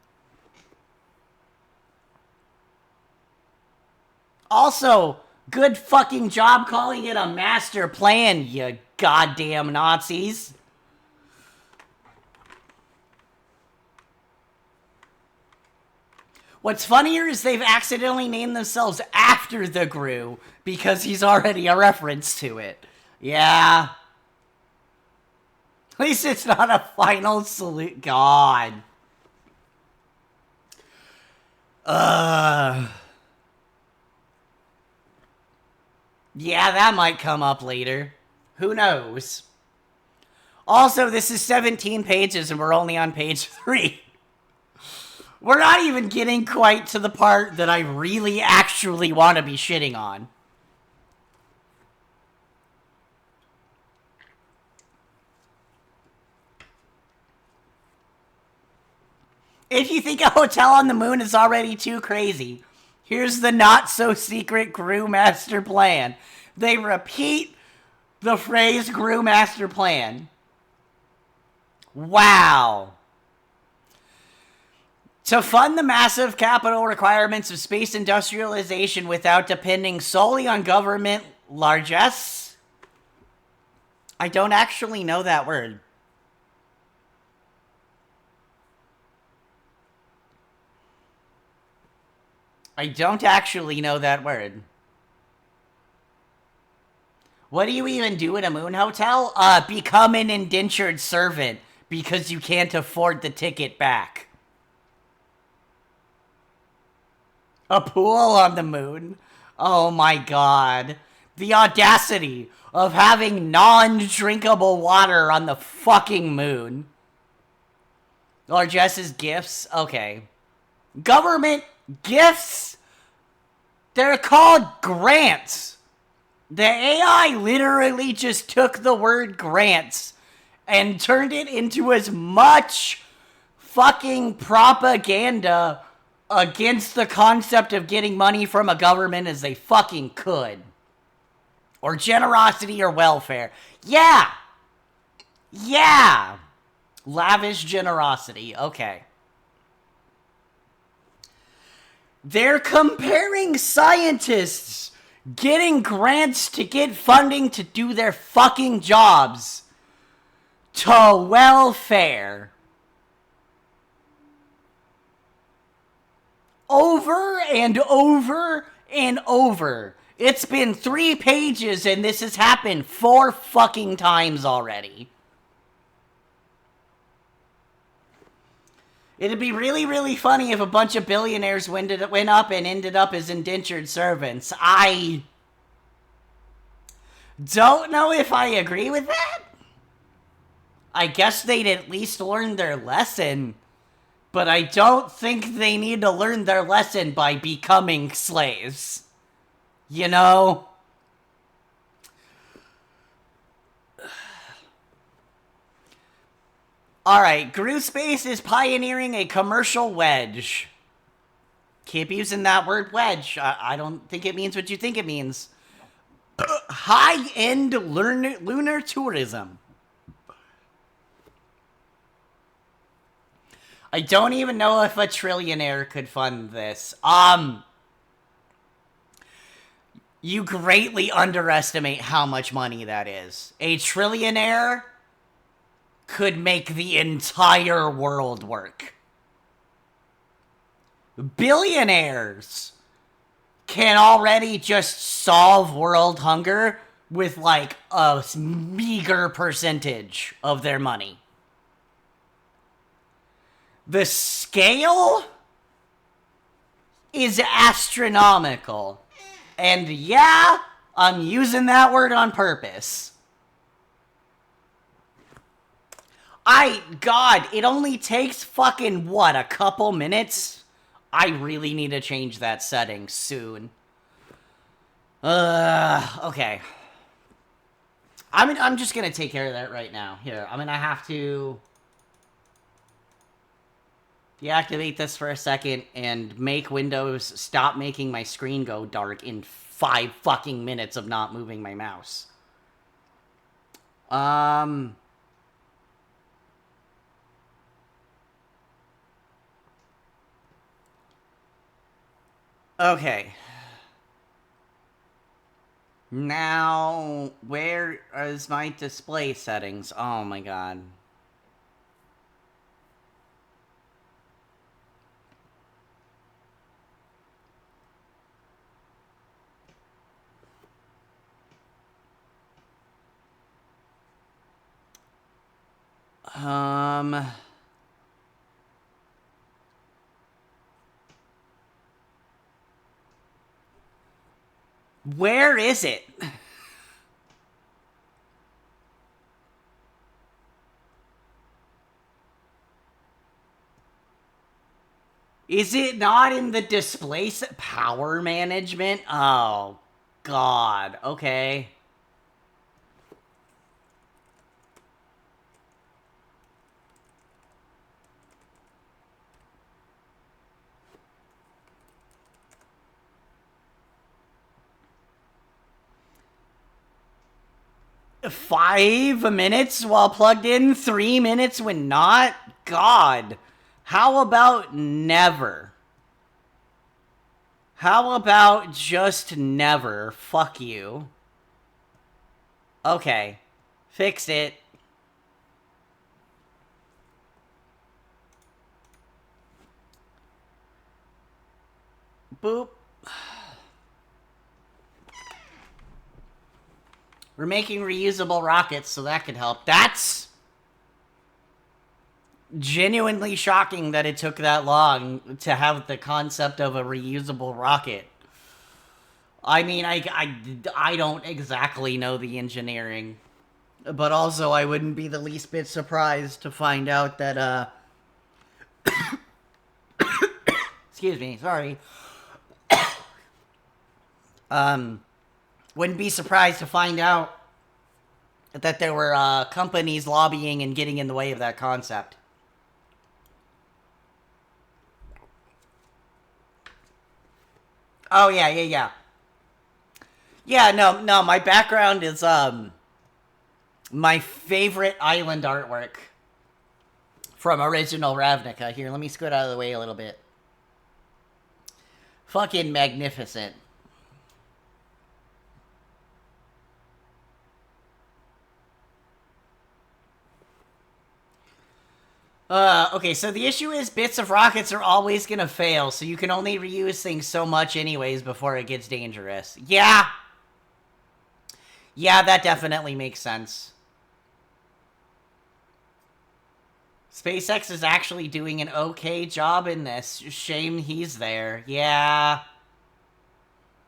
Also, good fucking job calling it a master plan, you goddamn Nazis. What's funnier is they've accidentally named themselves after the Gru because he's already a reference to it. Yeah. At least it's not a final salute. God. Yeah, that might come up later. Who knows? Also, this is 17 pages and we're only on page 3. We're not even getting quite to the part that I really actually want to be shitting on. If you think a hotel on the moon is already too crazy, here's the not-so-secret Gru Master Plan. They repeat the phrase Gru Master Plan. Wow. To fund the massive capital requirements of space industrialization without depending solely on government largesse? I don't actually know that word. I don't actually know that word. What do you even do in a moon hotel? Become an indentured servant because you can't afford the ticket back. A pool on the moon? Oh my god. The audacity of having non-drinkable water on the fucking moon. Largesse's gifts? Okay. Government gifts? They're called grants. The AI literally just took the word grants and turned it into as much fucking propaganda against the concept of getting money from a government as they fucking could. Or generosity or welfare. Yeah. Yeah. Lavish generosity. Okay. They're comparing scientists getting grants to get funding to do their fucking jobs to welfare. Over and over and over. It's been 3 pages and this has happened 4 fucking times already. It'd be really, really funny if a bunch of billionaires went up and ended up as indentured servants. I don't know if I agree with that. I guess they'd at least learn their lesson. But I don't think they need to learn their lesson by becoming slaves. You know? Alright, Gru Space is pioneering a commercial wedge. Keep using that word wedge. I don't think it means what you think it means. High-end lunar tourism. I don't even know if a trillionaire could fund this. You greatly underestimate how much money that is. A trillionaire could make the entire world work. Billionaires can already just solve world hunger with like a meager percentage of their money. The scale is astronomical. And yeah, I'm using that word on purpose. God, it only takes fucking, what, a couple minutes? I really need to change that setting soon. Okay. I'm just gonna take care of that right now. Here, I'm gonna have to deactivate this for a second and make Windows stop making my screen go dark in 5 fucking minutes of not moving my mouse. Okay. Now, where is my display settings? Oh my god. Where is it? Is it not in the display power management? Oh, God. Okay. Five minutes while plugged in, 3 minutes when not? God. How about never? How about just never? Fuck you. Okay. Fixed it. Boop. We're making reusable rockets, so that could help. That's genuinely shocking that it took that long to have the concept of a reusable rocket. I mean, I don't exactly know the engineering, but also I wouldn't be the least bit surprised to find out that, excuse me, sorry. Wouldn't be surprised to find out that there were companies lobbying and getting in the way of that concept. Oh yeah, yeah, yeah. Yeah, no, my background is my favorite island artwork from original Ravnica. Here, let me scoot out of the way a little bit. Fucking magnificent. Okay, so the issue is bits of rockets are always gonna fail, so you can only reuse things so much anyways before it gets dangerous. Yeah! Yeah, that definitely makes sense. SpaceX is actually doing an okay job in this. Shame he's there. Yeah.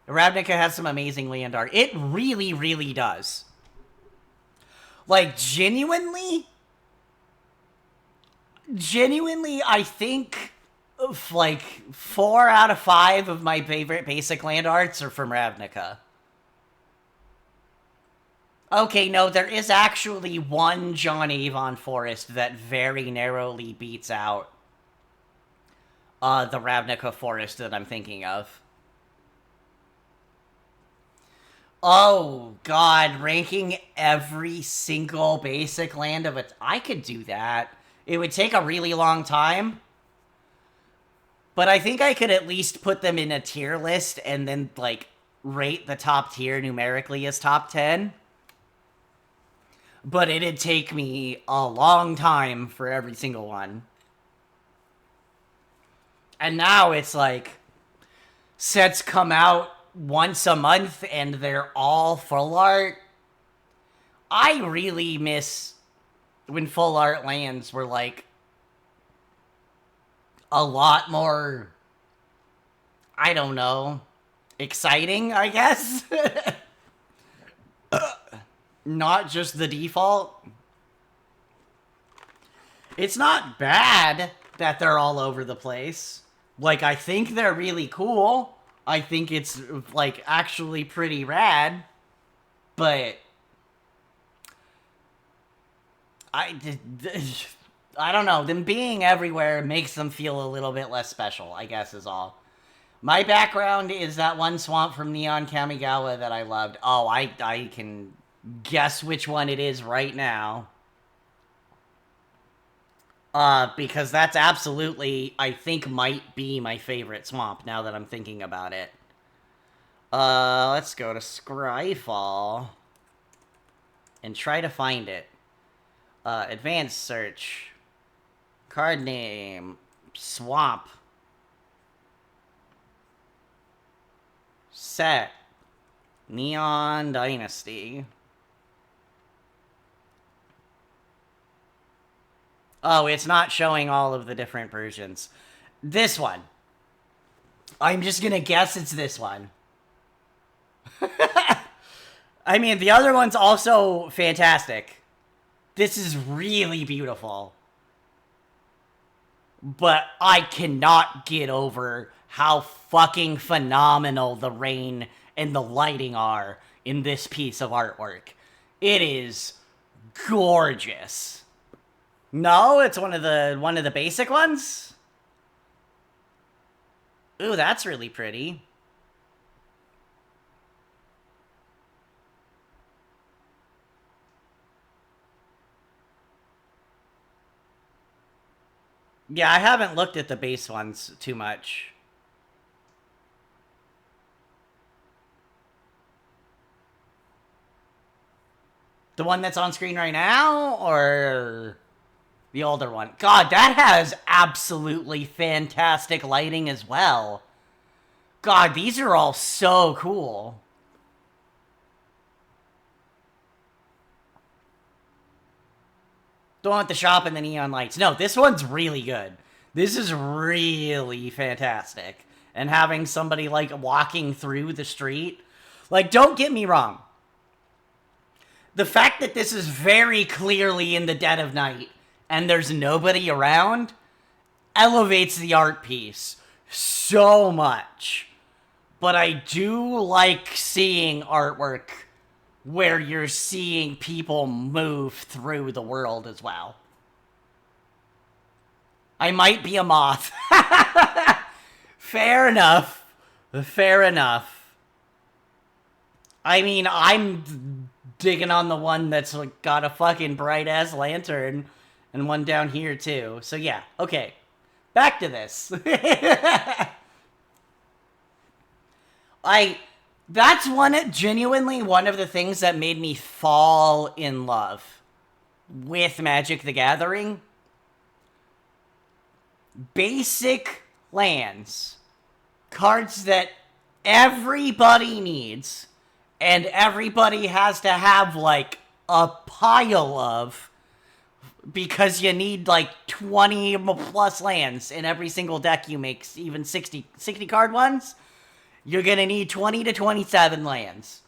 Ravnica has some amazing land art. It really, really does. Like, genuinely, I think like 4 out of 5 of my favorite basic land arts are from Ravnica. Okay, no, there is actually one John Avon forest that very narrowly beats out the Ravnica forest that I'm thinking of. Oh, God, ranking every single basic land of it. I could do that. It would take a really long time. But I think I could at least put them in a tier list and then, like, rate the top tier numerically as top 10. But it'd take me a long time for every single one. And now it's like, sets come out once a month and they're all full art. I really miss when full art lands were like a lot more, I don't know, exciting, I guess. Not just the default. It's not bad that they're all over the place. Like, I think they're really cool. I think it's, like, actually pretty rad. But I, I don't know. Them being everywhere makes them feel a little bit less special, I guess is all. My background is that one swamp from Neon Kamigawa that I loved. Oh, I can guess which one it is right now. Because that's absolutely, I think, might be my favorite swamp now that I'm thinking about it. Let's go to Scryfall and try to find it. Advanced search. Card name. Swamp. Set. Neon Dynasty. Oh, it's not showing all of the different versions. This one. I'm just gonna guess it's this one. I mean, the other one's also fantastic. This is really beautiful. But I cannot get over how fucking phenomenal the rain and the lighting are in this piece of artwork. It is gorgeous. No, it's one of the basic ones. Ooh, that's really pretty. Yeah, I haven't looked at the base ones too much. The one that's on screen right now, or the older one? God, that has absolutely fantastic lighting as well. God, these are all so cool. The one with the shop and the neon lights. No, this one's really good. This is really fantastic. And having somebody, like, walking through the street. Like, don't get me wrong. The fact that this is very clearly in the dead of night and there's nobody around elevates the art piece so much. But I do like seeing artwork where you're seeing people move through the world as well. I might be a moth. Fair enough. Fair enough. I mean, I'm digging on the one that's like got a fucking bright-ass lantern and one down here too. So yeah, okay. Back to this. That's genuinely one of the things that made me fall in love with Magic the Gathering. Basic lands. Cards that everybody needs and everybody has to have, like, a pile of, because you need, like, 20 plus lands in every single deck you make, even 60 card ones. You're going to need 20 to 27 lands.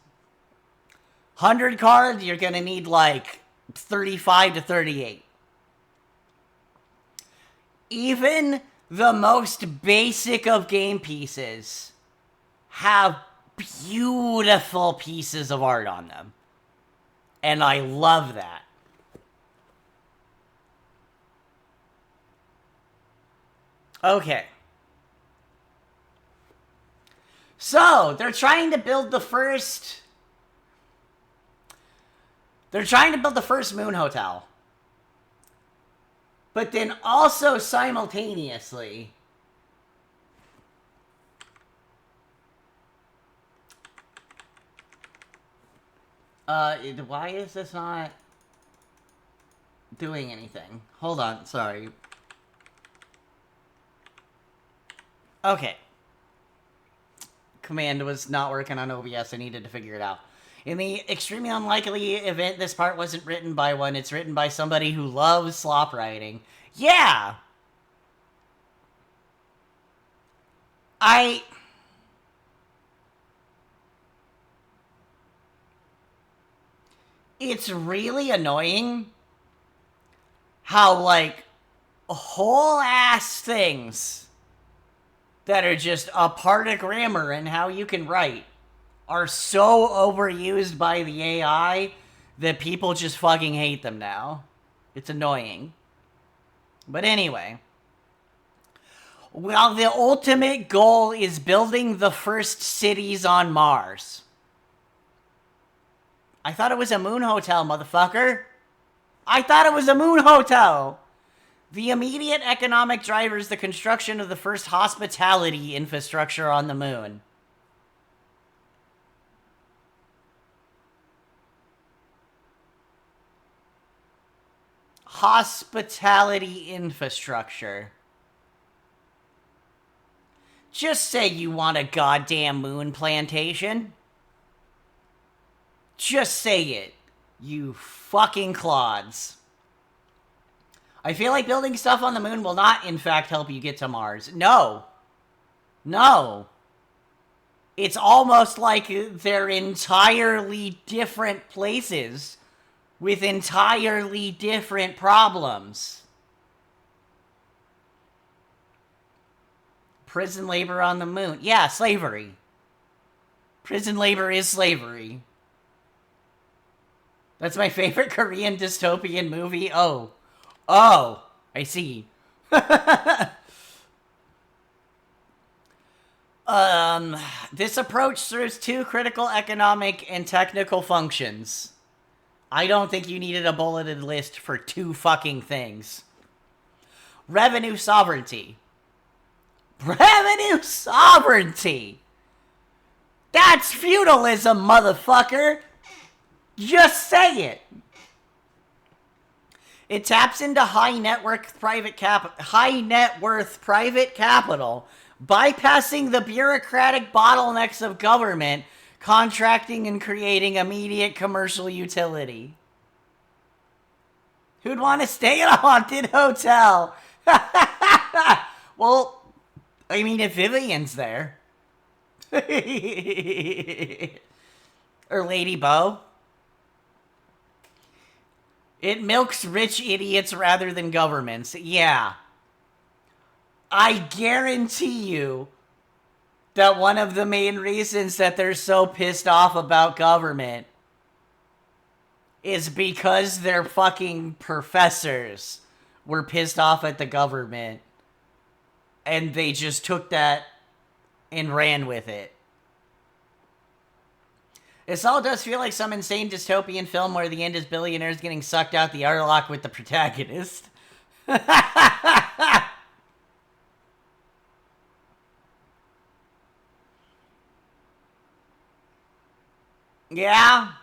100 cards, you're going to need, like, 35 to 38. Even the most basic of game pieces have beautiful pieces of art on them. And I love that. Okay. So, they're trying to build the first Moon Hotel. But then also simultaneously, why is this not doing anything? Hold on, sorry. Okay. Command was not working on OBS. I needed to figure it out. In the extremely unlikely event this part wasn't written by one, it's written by somebody who loves slop writing. Yeah! It's really annoying how, like, whole ass things that are just a part of grammar and how you can write are so overused by the AI that people just fucking hate them now. It's annoying. But anyway. Well, the ultimate goal is building the first cities on Mars. I thought it was a moon hotel, motherfucker. I thought it was a moon hotel. The immediate economic driver is the construction of the first hospitality infrastructure on the moon. hospitality infrastructure. Just say you want a goddamn moon plantation. Just say it, you fucking clods. I feel like building stuff on the moon will not, in fact, help you get to Mars. No. No. It's almost like they're entirely different places with entirely different problems. Prison labor on the moon. Yeah, slavery. Prison labor is slavery. That's my favorite Korean dystopian movie. Oh, I see. This approach serves two critical economic and technical functions. I don't think you needed a bulleted list for two fucking things. Revenue sovereignty. Revenue sovereignty! That's feudalism, motherfucker! Just say it! It taps into high net worth private capital, bypassing the bureaucratic bottlenecks of government, contracting, and creating immediate commercial utility. Who'd want to stay in a haunted hotel? Well, I mean, if Vivian's there. Or Lady Bo. It milks rich idiots rather than governments. Yeah. I guarantee you that one of the main reasons that they're so pissed off about government is because their fucking professors were pissed off at the government. And they just took that and ran with it. This all does feel like some insane dystopian film where the end is billionaires getting sucked out the airlock with the protagonist. Yeah.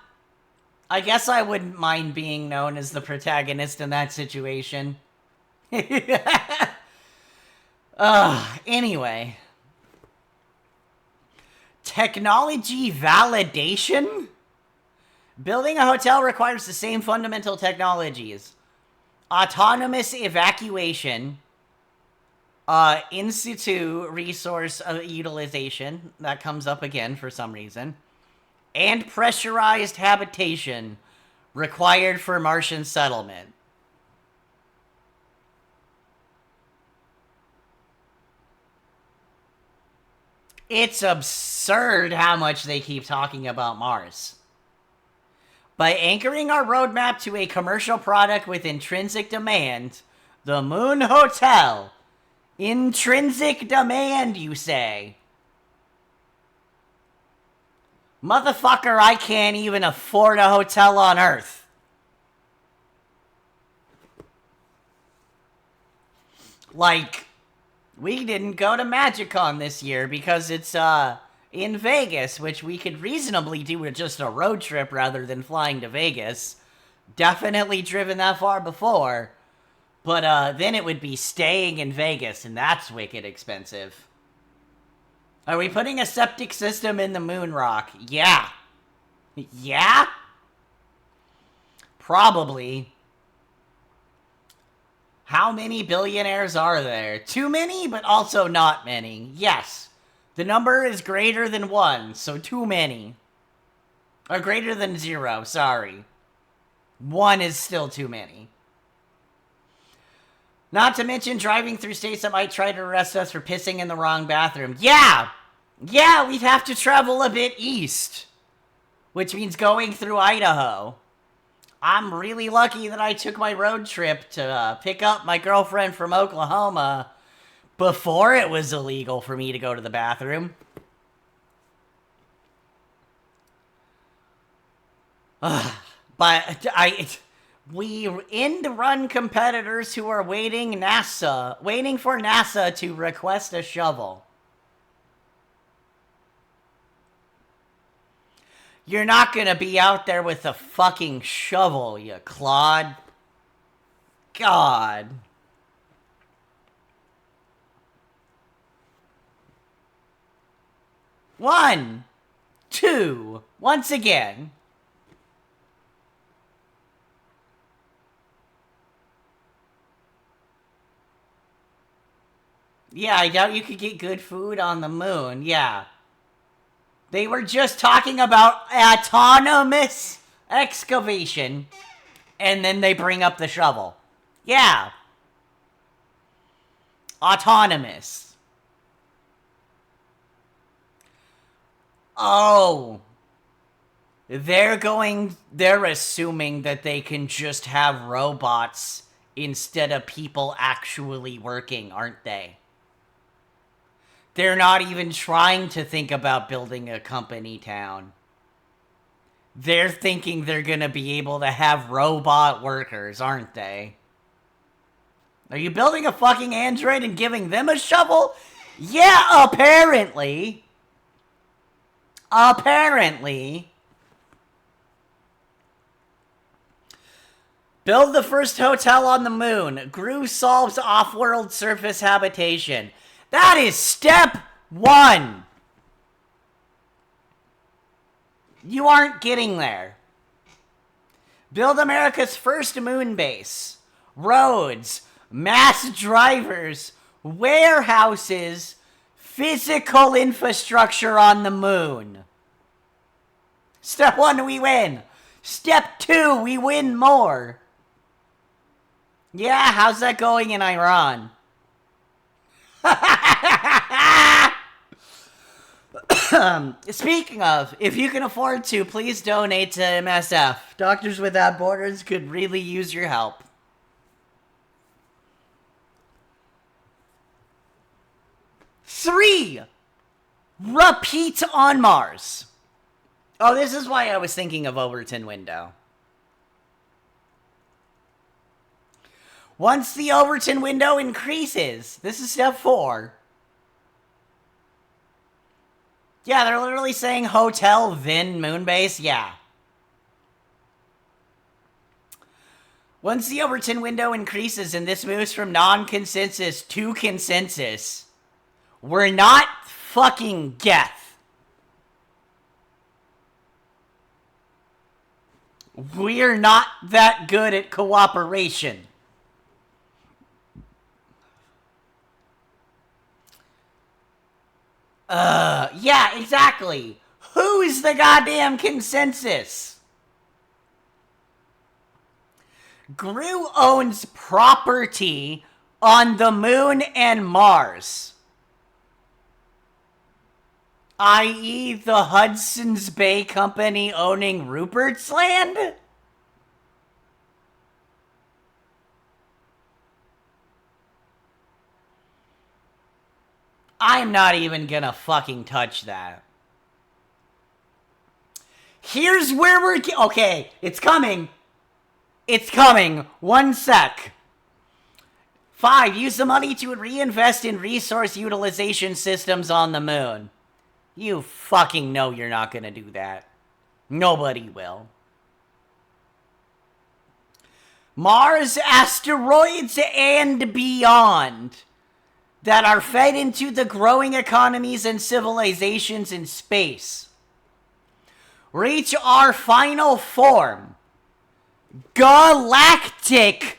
I guess I wouldn't mind being known as the protagonist in that situation. Anyway. Technology validation? Building a hotel requires the same fundamental technologies. Autonomous evacuation. In situ resource utilization. That comes up again for some reason. And pressurized habitation required for Martian settlement. It's absurd how much they keep talking about Mars. By anchoring our roadmap to a commercial product with intrinsic demand, the Moon Hotel. Intrinsic demand, you say? Motherfucker, I can't even afford a hotel on Earth. Like, we didn't go to MagicCon this year because it's in Vegas, which we could reasonably do with just a road trip rather than flying to Vegas. Definitely driven that far before. But then it would be staying in Vegas, and that's wicked expensive. Are we putting a septic system in the moon rock? Yeah. Yeah? Probably. How many billionaires are there? Too many, but also not many. Yes. The number is greater than 1, so too many. Or greater than 0, sorry. 1 is still too many. Not to mention driving through states that might try to arrest us for pissing in the wrong bathroom. Yeah! Yeah, we'd have to travel a bit east. Which means going through Idaho. I'm really lucky that I took my road trip to pick up my girlfriend from Oklahoma before it was illegal for me to go to the bathroom. But we end-run competitors who are waiting for NASA to request a shovel. You're not gonna be out there with a fucking shovel, you clod. God. One, two, once again. Yeah, I doubt you could get good food on the moon. Yeah. They were just talking about autonomous excavation, and then they bring up the shovel. Yeah. Autonomous. Oh. They're assuming that they can just have robots instead of people actually working, aren't they? They're not even trying to think about building a company town. They're thinking they're gonna be able to have robot workers, aren't they? Are you building a fucking android and giving them a shovel? Yeah, apparently. Apparently. Build the first hotel on the moon. Gru solves off-world surface habitation. That is step 1. You aren't getting there. Build America's first moon base. Roads, mass drivers, warehouses, physical infrastructure on the moon. Step 1, we win. Step 2, we win more. Yeah, how's that going in Iran? Speaking of, if you can afford to, please donate to MSF. Doctors Without Borders could really use your help. Three, repeat on Mars. Oh, this is why I was thinking of Overton window. Once the Overton window increases, this is step 4. Yeah, they're literally saying hotel, then moonbase. Yeah. Once the Overton window increases and this moves from non-consensus to consensus, we're not fucking Geth. We're not that good at cooperation. Yeah, exactly. Who's the goddamn consensus? Gru owns property on the moon and Mars. I.e. the Hudson's Bay Company owning Rupert's Land? I'm not even gonna fucking touch that. Here's where we're... Okay, it's coming. It's coming. 1 sec. 5, use the money to reinvest in resource utilization systems on the moon. You fucking know you're not gonna do that. Nobody will. Mars, asteroids, and beyond that are fed into the growing economies and civilizations in space reach our final form: galactic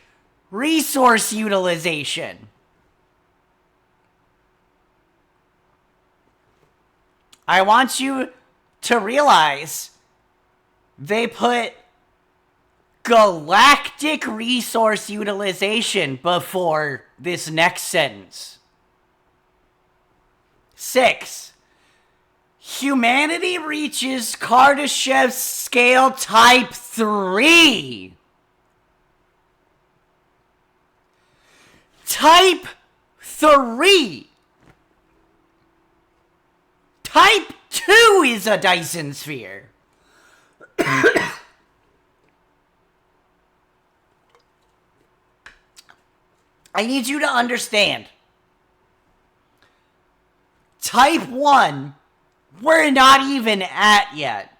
resource utilization. I want you to realize they put galactic resource utilization before this next sentence. 6. Humanity reaches Kardashev's scale type 3. Type 3. Type 2 is a Dyson sphere. I need you to understand. Type 1, we're not even at yet.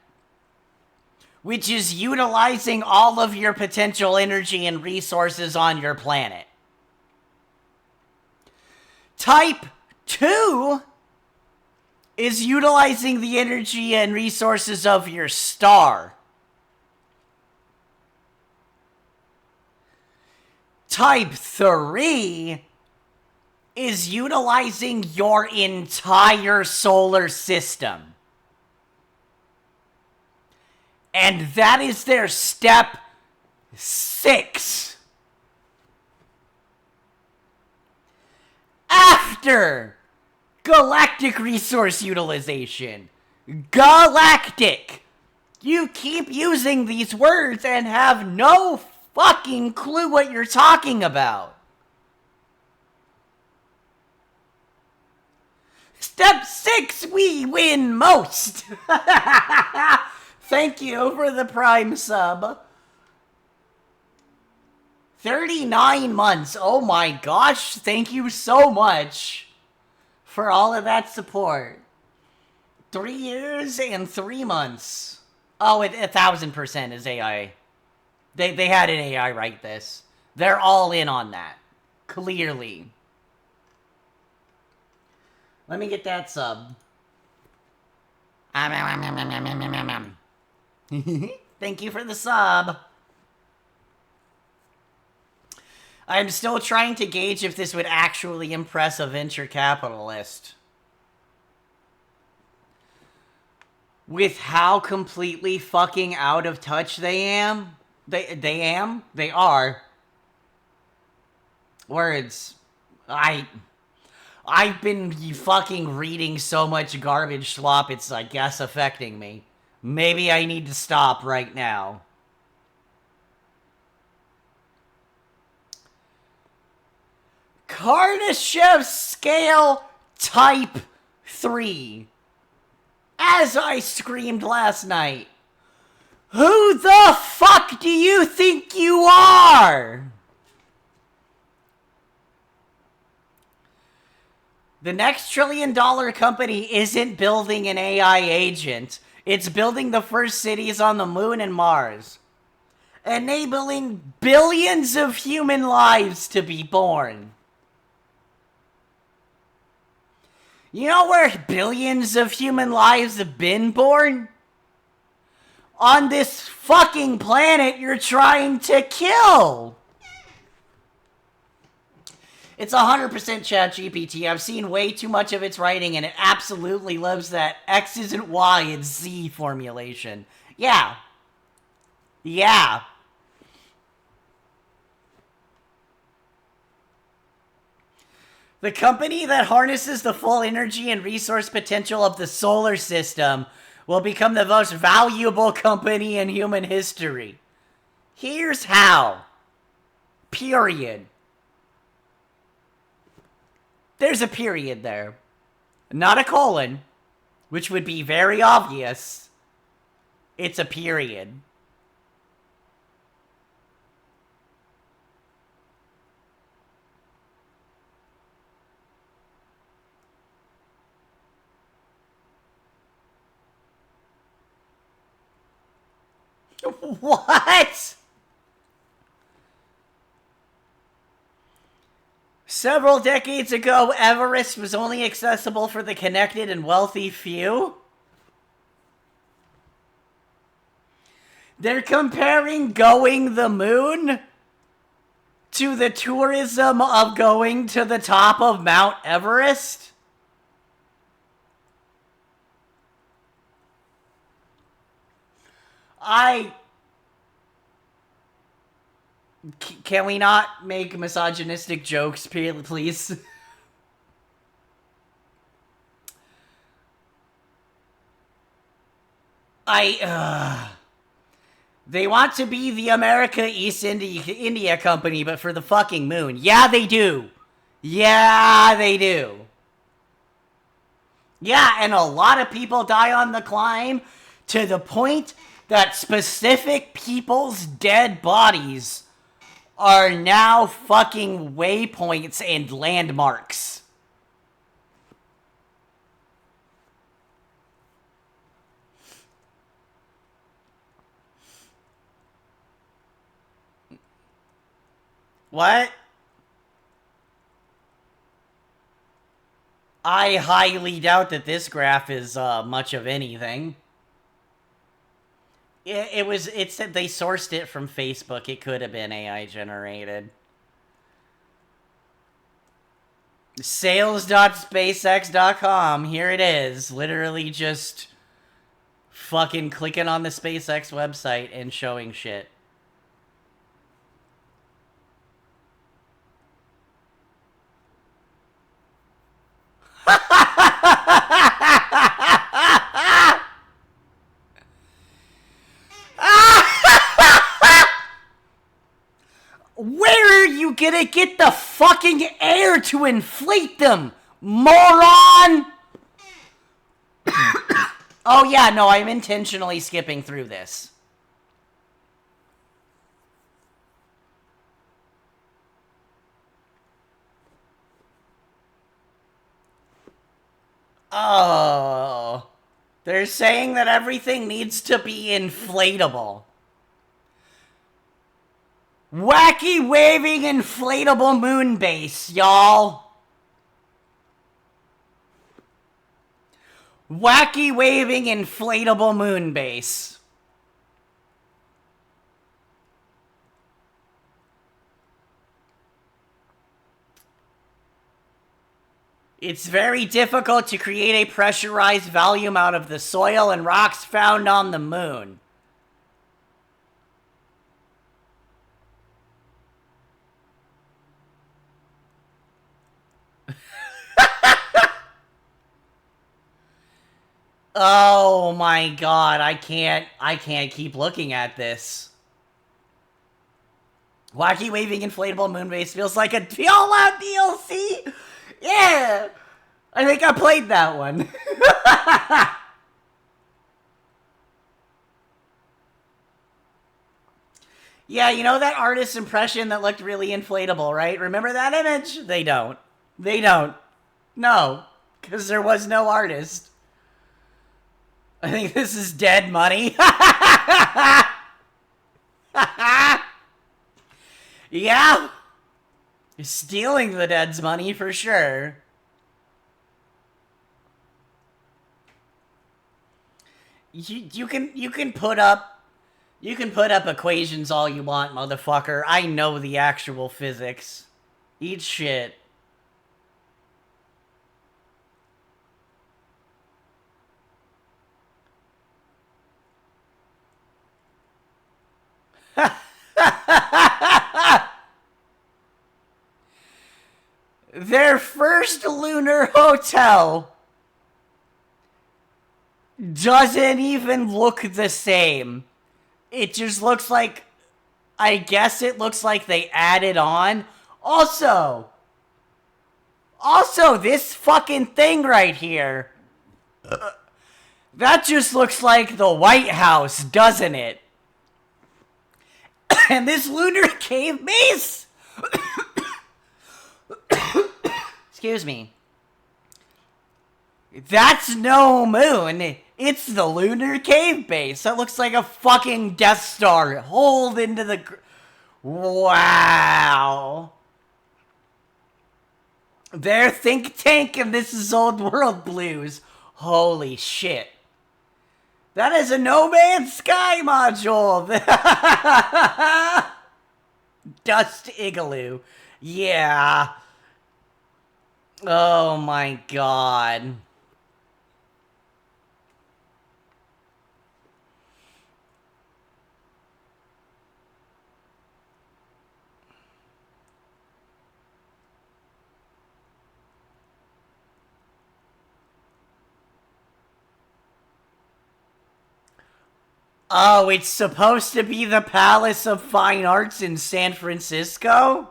which is utilizing all of your potential energy and resources on your planet. Type 2 is utilizing the energy and resources of your star. Type 3 is utilizing your entire solar system. And that is their step 6. After galactic resource utilization. Galactic. You keep using these words and have no fucking clue what you're talking about. Step 6, we win most. Thank you for the Prime sub. 39 months. Oh my gosh. Thank you so much for all of that support. 3 years and 3 months. Oh, 1,000% is AI. They had an AI write this. They're all in on that. Clearly. Let me get that sub. Thank you for the sub. I'm still trying to gauge if this would actually impress a venture capitalist. With how completely fucking out of touch they are. Words. I've been fucking reading so much garbage slop, it's, I guess, affecting me. Maybe I need to stop right now. Kardashev scale type 3. As I screamed last night. Who the fuck do you think you are? The next $1 trillion company isn't building an AI agent. It's building the first cities on the moon and Mars. Enabling billions of human lives to be born. You know where billions of human lives have been born? On this fucking planet you're trying to kill. It's 100% ChatGPT. I've seen way too much of its writing, and it absolutely loves that X isn't Y, it's Z formulation. Yeah. Yeah. The company that harnesses the full energy and resource potential of the solar system will become the most valuable company in human history. Here's how. Period. There's a period there. Not a colon, which would be very obvious. It's a period. What? Several decades ago, Everest was only accessible for the connected and wealthy few. They're comparing going the moon to the tourism of going to the top of Mount Everest. Can we not make misogynistic jokes, please? They want to be the America East India Company, but for the fucking moon. Yeah, they do. Yeah, they do. Yeah, and a lot of people die on the climb to the point that specific people's dead bodies are now fucking waypoints and landmarks. What? I highly doubt that this graph is much of anything. It said they sourced it from Facebook. It could have been AI generated. Sales.spacex.com. Here it is. Literally just fucking clicking on the SpaceX website and showing shit. Where are you gonna get the fucking air to inflate them, moron? Oh yeah, no, I'm intentionally skipping through this. Oh. They're saying that everything needs to be inflatable. Wacky waving inflatable moon base, y'all. Wacky waving inflatable moon base. It's very difficult to create a pressurized volume out of the soil and rocks found on the moon. Oh my god, I can't keep looking at this. Wacky waving inflatable moon base feels like a Fallout DLC? Yeah! I think I played that one. Yeah, you know that artist's impression that looked really inflatable, right? Remember that image? They don't. They don't. No, because there was no artist. I think this is dead money. Yeah. You're stealing the dead's money for sure. You can put up equations all you want, motherfucker. I know the actual physics. Eat shit. Their first lunar hotel doesn't even look the same. It just looks like, I guess it looks like they added on. Also, this fucking thing right here. That just looks like the White House, doesn't it? And this lunar cave base? Excuse me. That's no moon. It's the lunar cave base. That looks like a fucking Death Star holed into the... Wow. Their think tank and this is Old World Blues. Holy shit. That is a No Man's Sky module. Dust Igloo. Yeah. Oh my god. Oh, it's supposed to be the Palace of Fine Arts in San Francisco?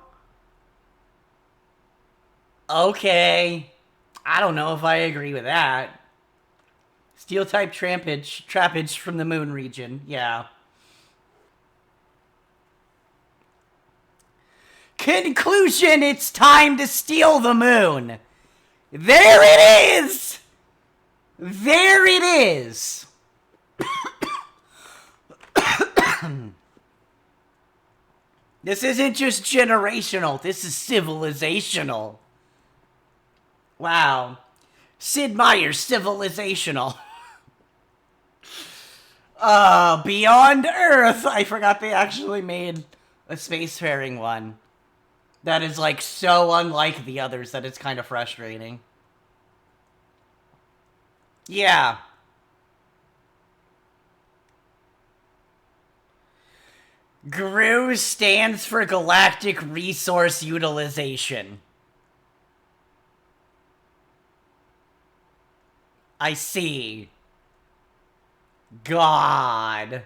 Okay. I don't know if I agree with that. Steel type trappage from the moon region. Yeah. Conclusion, it's time to steal the moon. There it is. There it is. This isn't just generational, this is civilizational. Wow. Sid Meier's civilizational. Beyond Earth. I forgot they actually made a spacefaring one. That is, like, so unlike the others that it's kind of frustrating. Yeah. GRU stands for Galactic Resource Utilization. I see. God.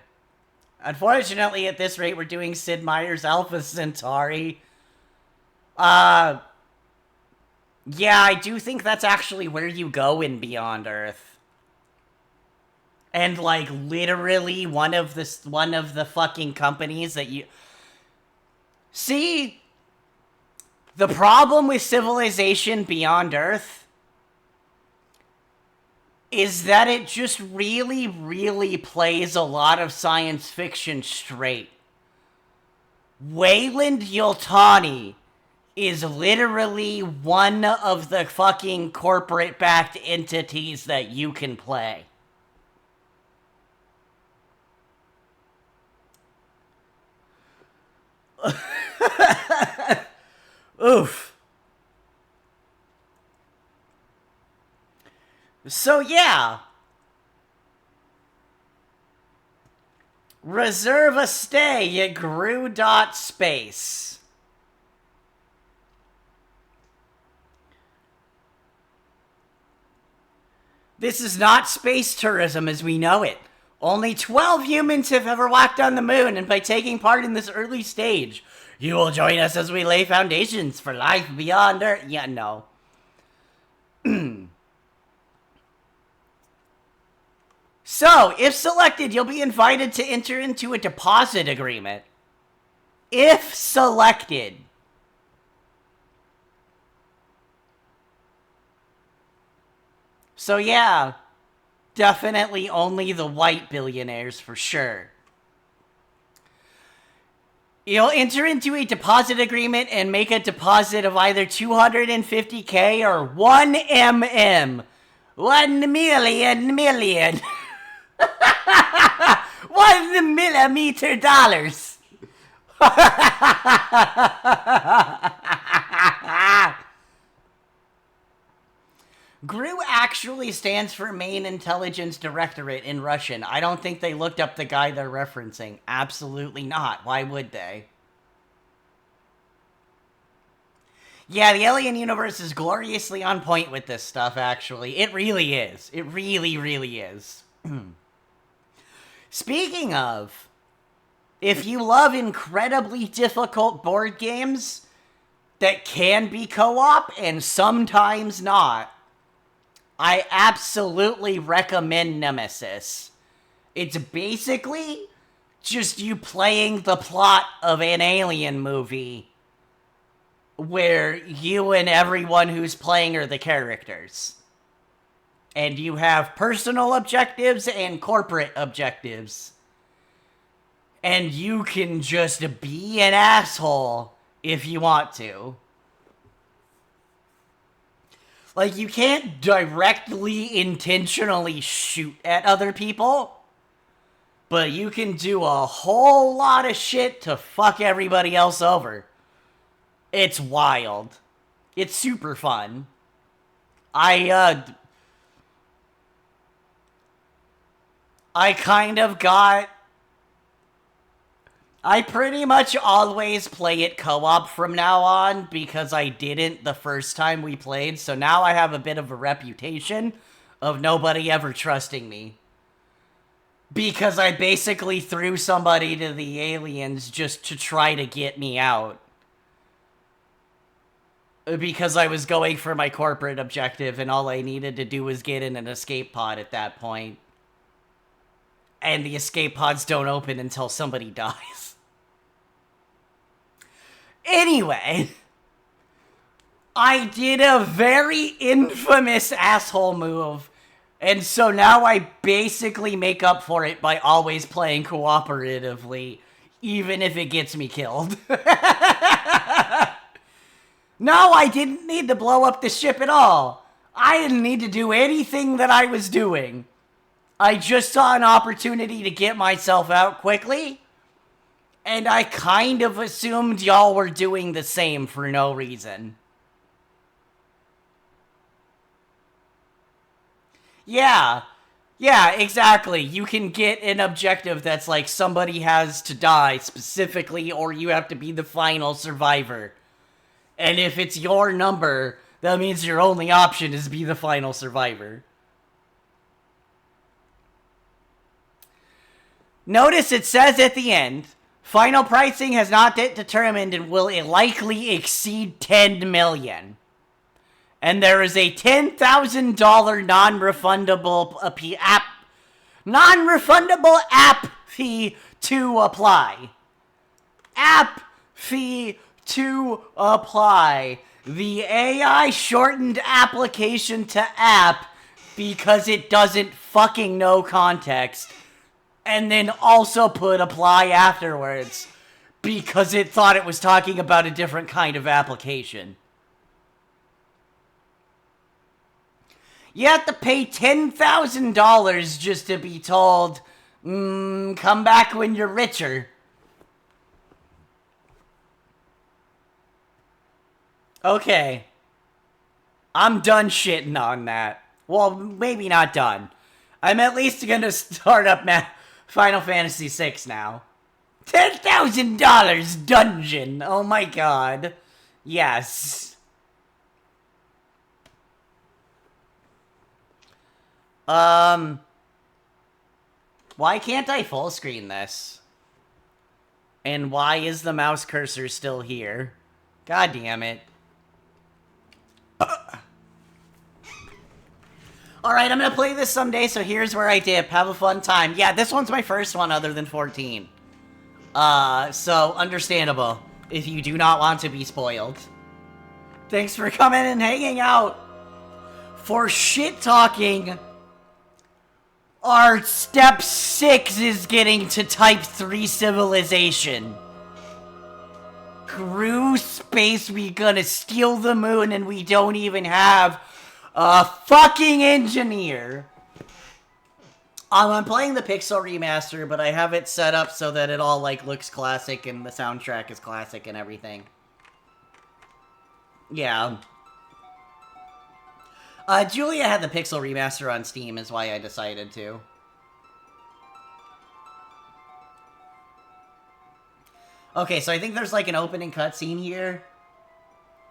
Unfortunately, at this rate, we're doing Sid Meier's Alpha Centauri. Yeah, I do think that's actually where you go in Beyond Earth. And, like, literally one of the fucking companies that you... See? The problem with Civilization Beyond Earth is that it just really, really plays a lot of science fiction straight. Wayland Yultani is literally one of the fucking corporate-backed entities that you can play. Oof. So yeah. Reserve a stay at GRU.space. This is not space tourism as we know it. Only 12 humans have ever walked on the moon, and by taking part in this early stage, you will join us as we lay foundations for life beyond Earth. Yeah, no. So, if selected, you'll be invited to enter into a deposit agreement. If selected. So yeah, definitely only the white billionaires for sure. You'll enter into a deposit agreement and make a deposit of either 250K or 1 mm. 1 million. 1 millimeter dollars. GRU actually stands for Main Intelligence Directorate in Russian. I don't think they looked up the guy they're referencing. Absolutely not. Why would they? Yeah, the alien universe is gloriously on point with this stuff, actually. It really is. It really, really is. Speaking of, if you love incredibly difficult board games that can be co-op and sometimes not, I absolutely recommend Nemesis. It's basically just you playing the plot of an alien movie where you and everyone who's playing are the characters. And you have personal objectives and corporate objectives. And you can just be an asshole if you want to. Like, you can't directly, intentionally shoot at other people, but you can do a whole lot of shit to fuck everybody else over. It's wild. It's super fun. I kind of got... I pretty much always play it co-op from now on because I didn't the first time we played, so now I have a bit of a reputation of nobody ever trusting me. Because I basically threw somebody to the aliens just to try to get me out. Because I was going for my corporate objective and all I needed to do was get in an escape pod at that point. And the escape pods don't open until somebody dies. Anyway, I did a very infamous asshole move, and so now I basically make up for it by always playing cooperatively, even if it gets me killed. No, I didn't need to blow up the ship at all. I didn't need to do anything that I was doing. I just saw an opportunity to get myself out quickly, and I kind of assumed y'all were doing the same for no reason. Yeah. Yeah, exactly. You can get an objective that's like somebody has to die specifically, or you have to be the final survivor. And if it's your number, that means your only option is be the final survivor. Notice it says at the end, final pricing has not yet determined and will likely exceed $10 million. And there is a $10,000 non-refundable app fee to apply. App fee to apply. The AI shortened application to app because it doesn't fucking know context. And then also put apply afterwards because it thought it was talking about a different kind of application. You have to pay $10,000 just to be told, come back when you're richer. Okay. I'm done shitting on that. Well, maybe not done. I'm at least gonna start up Final Fantasy VI now. $10,000 dungeon! Oh my god. Yes. Why can't I full screen this? And why is the mouse cursor still here? God damn it. Alright, I'm gonna play this someday, so here's where I dip. Have a fun time. Yeah, this one's my first one other than 14. So, understandable if you do not want to be spoiled. Thanks for coming and hanging out. For shit-talking, our step 6 is getting to type 3 civilization. Crew space, we gonna steal the moon and we don't even have a fucking engineer. I'm playing the Pixel remaster, but I have it set up so that it all like looks classic and the soundtrack is classic and everything. Yeah. Julia had the Pixel remaster on Steam is why I decided to. Okay, so I think there's like an opening cutscene here.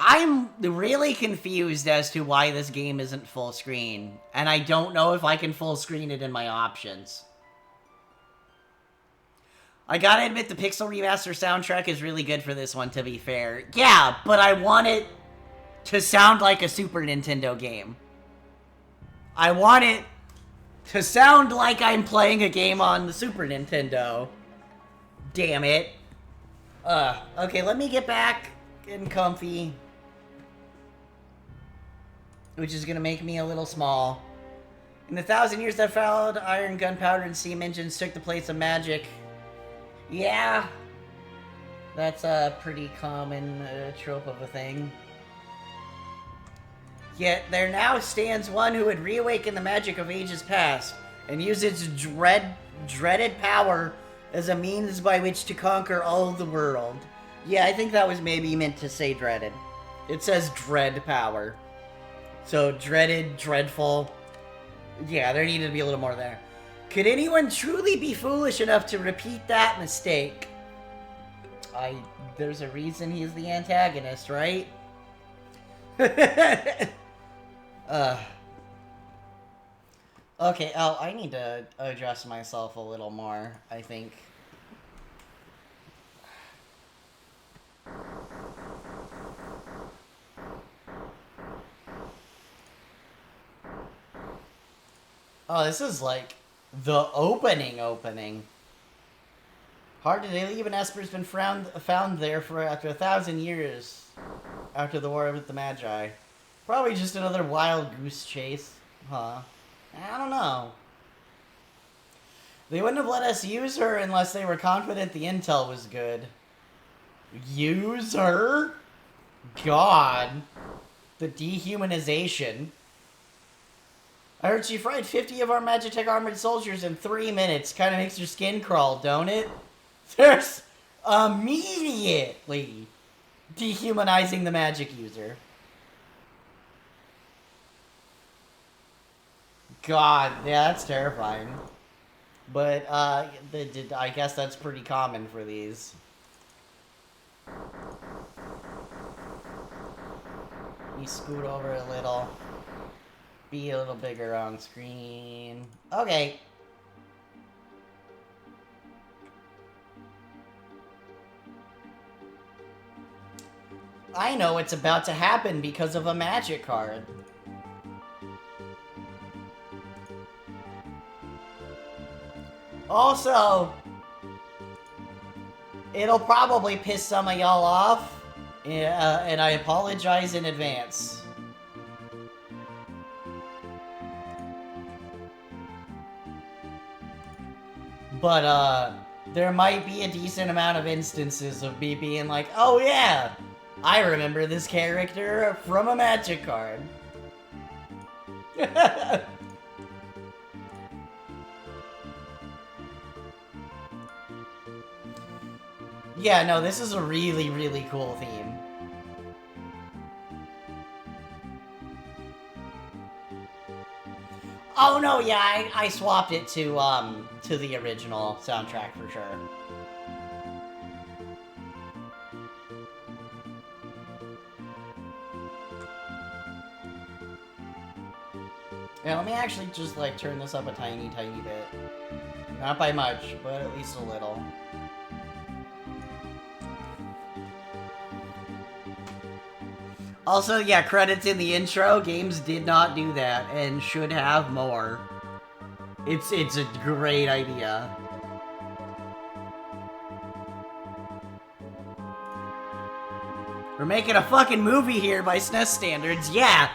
I'm really confused as to why this game isn't full screen, and I don't know if I can full screen it in my options. I gotta admit, the Pixel Remaster soundtrack is really good for this one, to be fair. Yeah, but I want it to sound like a Super Nintendo game. I want it to sound like I'm playing a game on the Super Nintendo. Damn it. Okay, let me get back and comfy. Which is gonna make me a little small. In the 1,000 years that followed, iron, gunpowder, and steam engines took the place of magic. Yeah. That's a pretty common trope of a thing. Yet there now stands one who would reawaken the magic of ages past, and use its dreaded power as a means by which to conquer all of the world. Yeah, I think that was maybe meant to say dreaded. It says dread power. So, dreaded, dreadful. Yeah, there needed to be a little more there. Could anyone truly be foolish enough to repeat that mistake? There's a reason he's the antagonist, right? Okay, I need to adjust myself a little more, I think. Oh, this is like the opening. Hard to believe an Esper's been found there for after 1,000 years after the war with the Magi. Probably just another wild goose chase, huh? I don't know. They wouldn't have let us use her unless they were confident the intel was good. Use her? God. The dehumanization. I heard she fried 50 of our Magitech armored soldiers in 3 minutes. Kind of makes your skin crawl, don't it? There's immediately dehumanizing the magic user. God, yeah, that's terrifying. But, I guess that's pretty common for these. Let me scoot over a little. Be a little bigger on screen. Okay. I know it's about to happen because of a magic card. Also, it'll probably piss some of y'all off, and I apologize in advance. But, there might be a decent amount of instances of me being like, oh yeah, I remember this character from a magic card. Yeah, no, this is a really, really cool theme. Oh no, yeah, I swapped it to the original soundtrack for sure. Yeah, let me actually just, like, turn this up a tiny, tiny bit. Not by much, but at least a little. Also, yeah, credits in the intro. Games did not do that, and should have more. It's a great idea. We're making a fucking movie here by SNES standards. Yeah.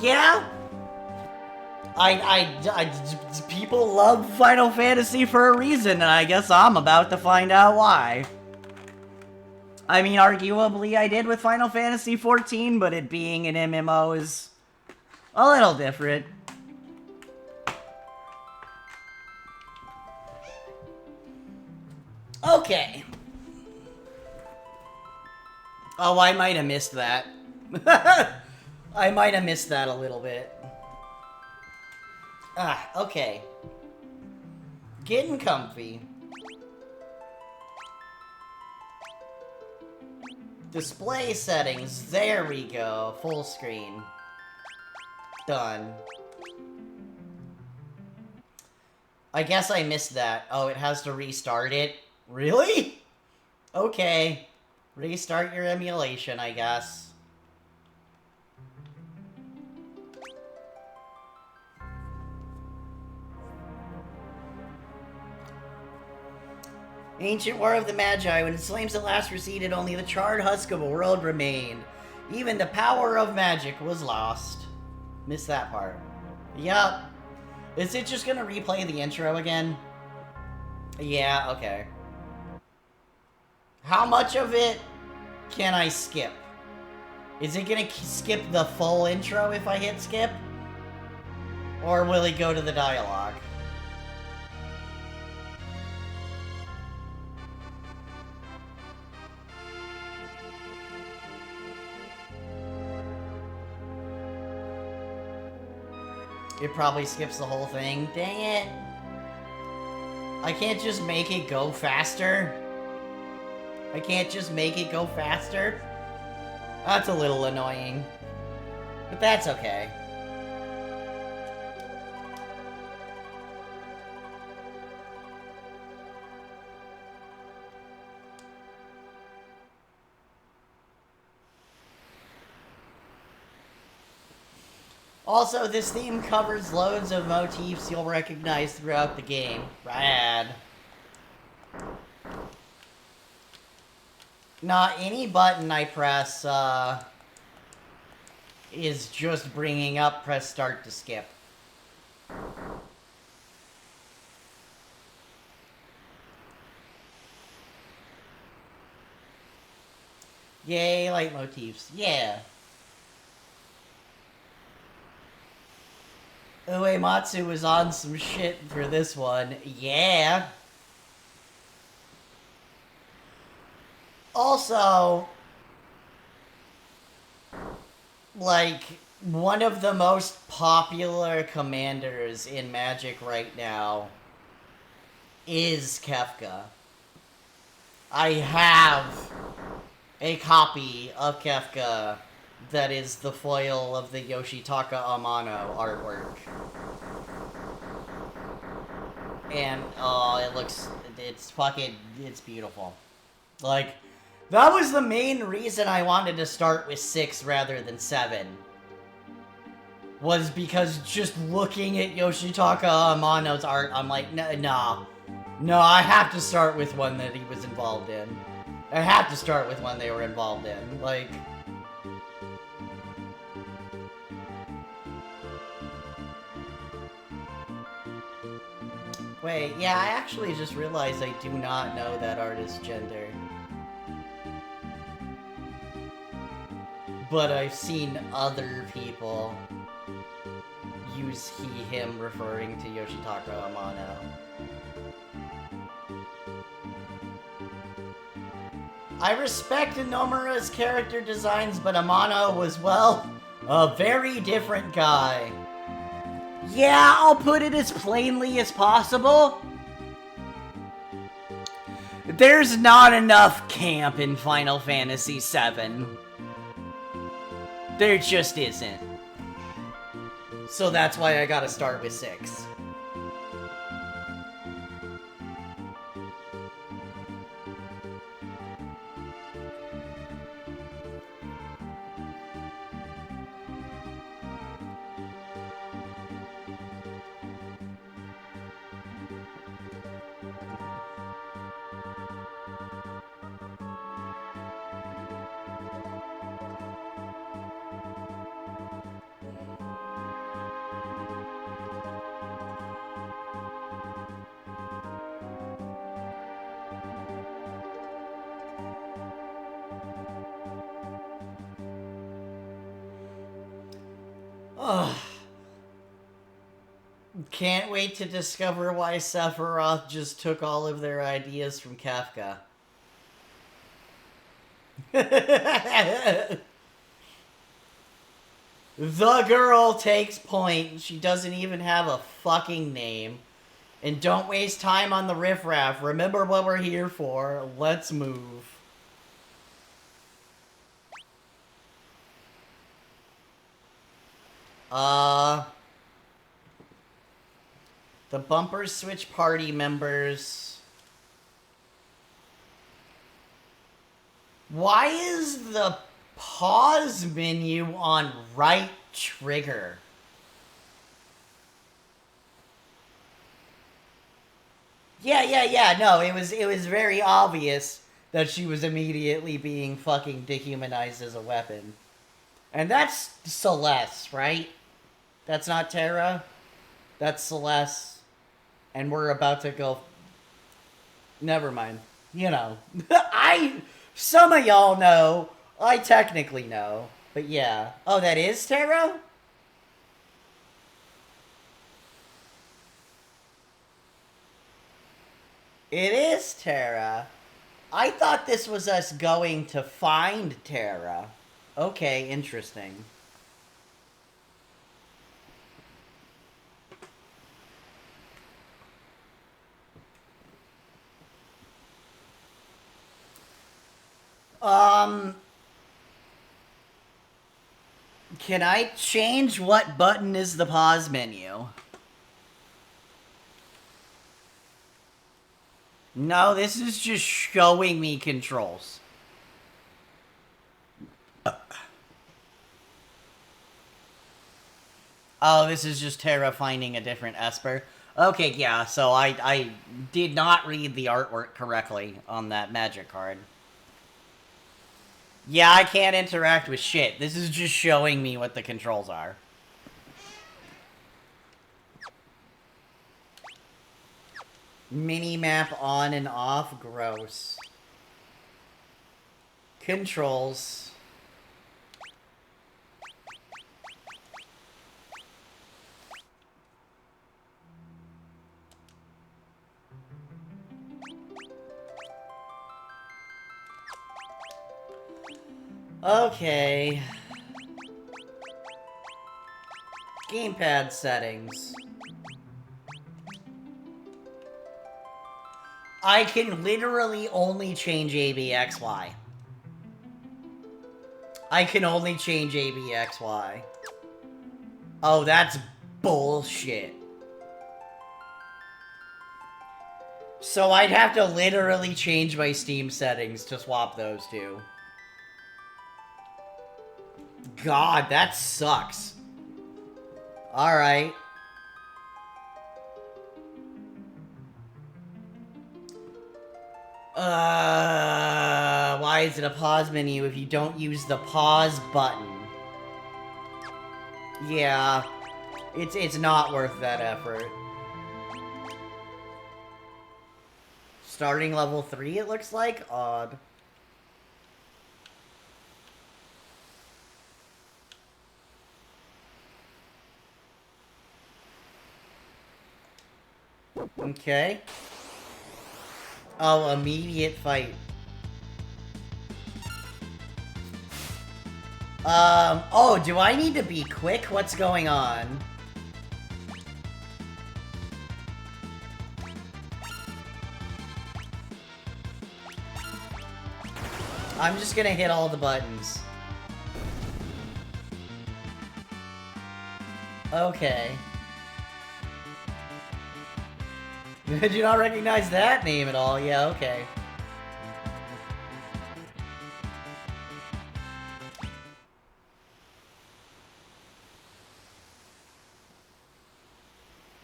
Yeah? People love Final Fantasy for a reason, and I guess I'm about to find out why. I mean, arguably I did with Final Fantasy XIV, but it being an MMO is a little different. Okay. Oh, I might have missed that. I might have missed that a little bit. Ah, okay. Getting comfy. Display settings. There we go. Full screen. Done. I guess I missed that. Oh, it has to restart it? Really? Okay. Restart your emulation, I guess. Ancient War of the Magi. When its flames at last receded, only the charred husk of a world remained. Even the power of magic was lost. Missed that part. Yup. Is it just gonna replay the intro again? Yeah, okay. How much of it can I skip? Is it gonna skip the full intro if I hit skip? Or will it go to the dialogue? It probably skips the whole thing. Dang it. I can't just make it go faster. I can't just make it go faster. That's a little annoying. But that's okay. Also, this theme covers loads of motifs you'll recognize throughout the game. Rad. Not any button I press, is just bringing up press start to skip. Yay, leitmotifs. Yeah. Uematsu was on some shit for this one. Yeah. Also, like, one of the most popular commanders in Magic right now is Kefka. I have a copy of Kefka that is the foil of the Yoshitaka Amano artwork. And, it's beautiful. Like, that was the main reason I wanted to start with 6 rather than 7. Was because just looking at Yoshitaka Amano's art, I'm like, no, I have to start with one that he was involved in. I have to start with one they were involved in. Like... Wait, yeah, I actually just realized I do not know that artist's gender. But I've seen other people use he, him, referring to Yoshitaka Amano. I respect Nomura's character designs, but Amano was, well, a very different guy. Yeah, I'll put it as plainly as possible. There's not enough camp in Final Fantasy VII. There just isn't. So that's why I gotta start with 6. Ugh. Can't wait to discover why Sephiroth just took all of their ideas from Kefka. The girl takes point. She doesn't even have a fucking name. And don't waste time on the riffraff. Remember what we're here for. Let's move. The bumpers switch party members. Why is the pause menu on right trigger? Yeah, no, it was very obvious that she was immediately being fucking dehumanized as a weapon. And that's Celeste, right? That's not Terra? That's Celeste. And we're about to go... Never mind. You know. Some of y'all know. I technically know. But yeah. Oh, that is Terra? It is Terra. I thought this was us going to find Terra. Okay, interesting. Can I change what button is the pause menu? No, this is just showing me controls. Oh, this is just Terra finding a different Esper. Okay, yeah, so I did not read the artwork correctly on that magic card. Yeah, I can't interact with shit. This is just showing me what the controls are. Mini-map on and off? Gross. Controls. Okay. Gamepad settings. I can literally only change ABXY. I can only change ABXY. Oh, that's bullshit. So I'd have to literally change my Steam settings to swap those two. God, that sucks. Alright. Why is it a pause menu if you don't use the pause button? Yeah, it's not worth that effort. Starting level 3, it looks like? Odd. Okay. Oh, immediate fight. Oh, do I need to be quick? What's going on? I'm just gonna hit all the buttons. Okay. Did you not recognize that name at all? Yeah, okay.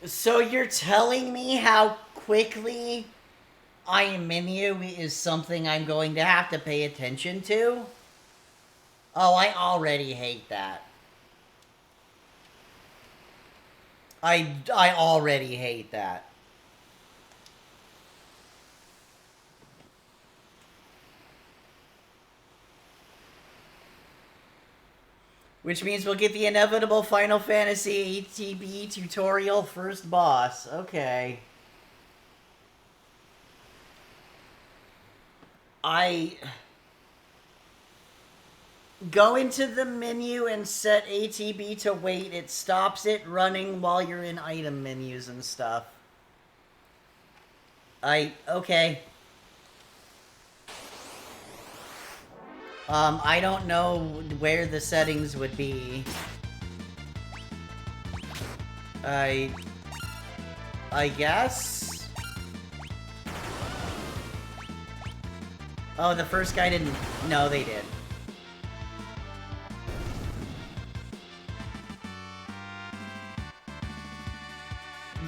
So you're telling me how quickly menu is something I'm going to have to pay attention to? Oh, I already hate that. I already hate that. Which means we'll get the inevitable Final Fantasy ATB tutorial first boss. Okay. I go into the menu and set ATB to wait. It stops it running while you're in item menus and stuff. Okay. I don't know where the settings would be. I guess? Oh, the first guy didn't... No, they did.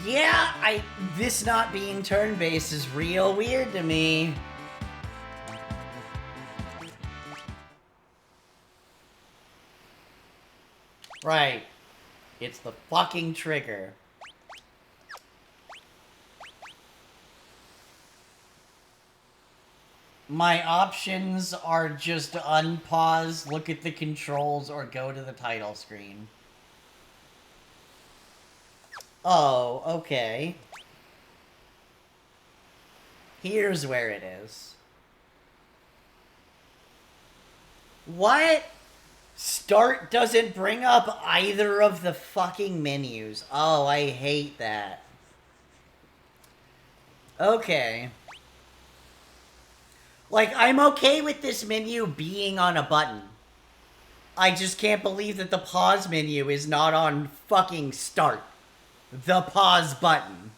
Yeah, this not being turn-based is real weird to me. Right. It's the fucking trigger. My options are just unpause, look at the controls, or go to the title screen. Oh, okay. Here's where it is. What? Start doesn't bring up either of the fucking menus. Oh, I hate that. Okay. Like, I'm okay with this menu being on a button. I just can't believe that the pause menu is not on fucking start. The pause button.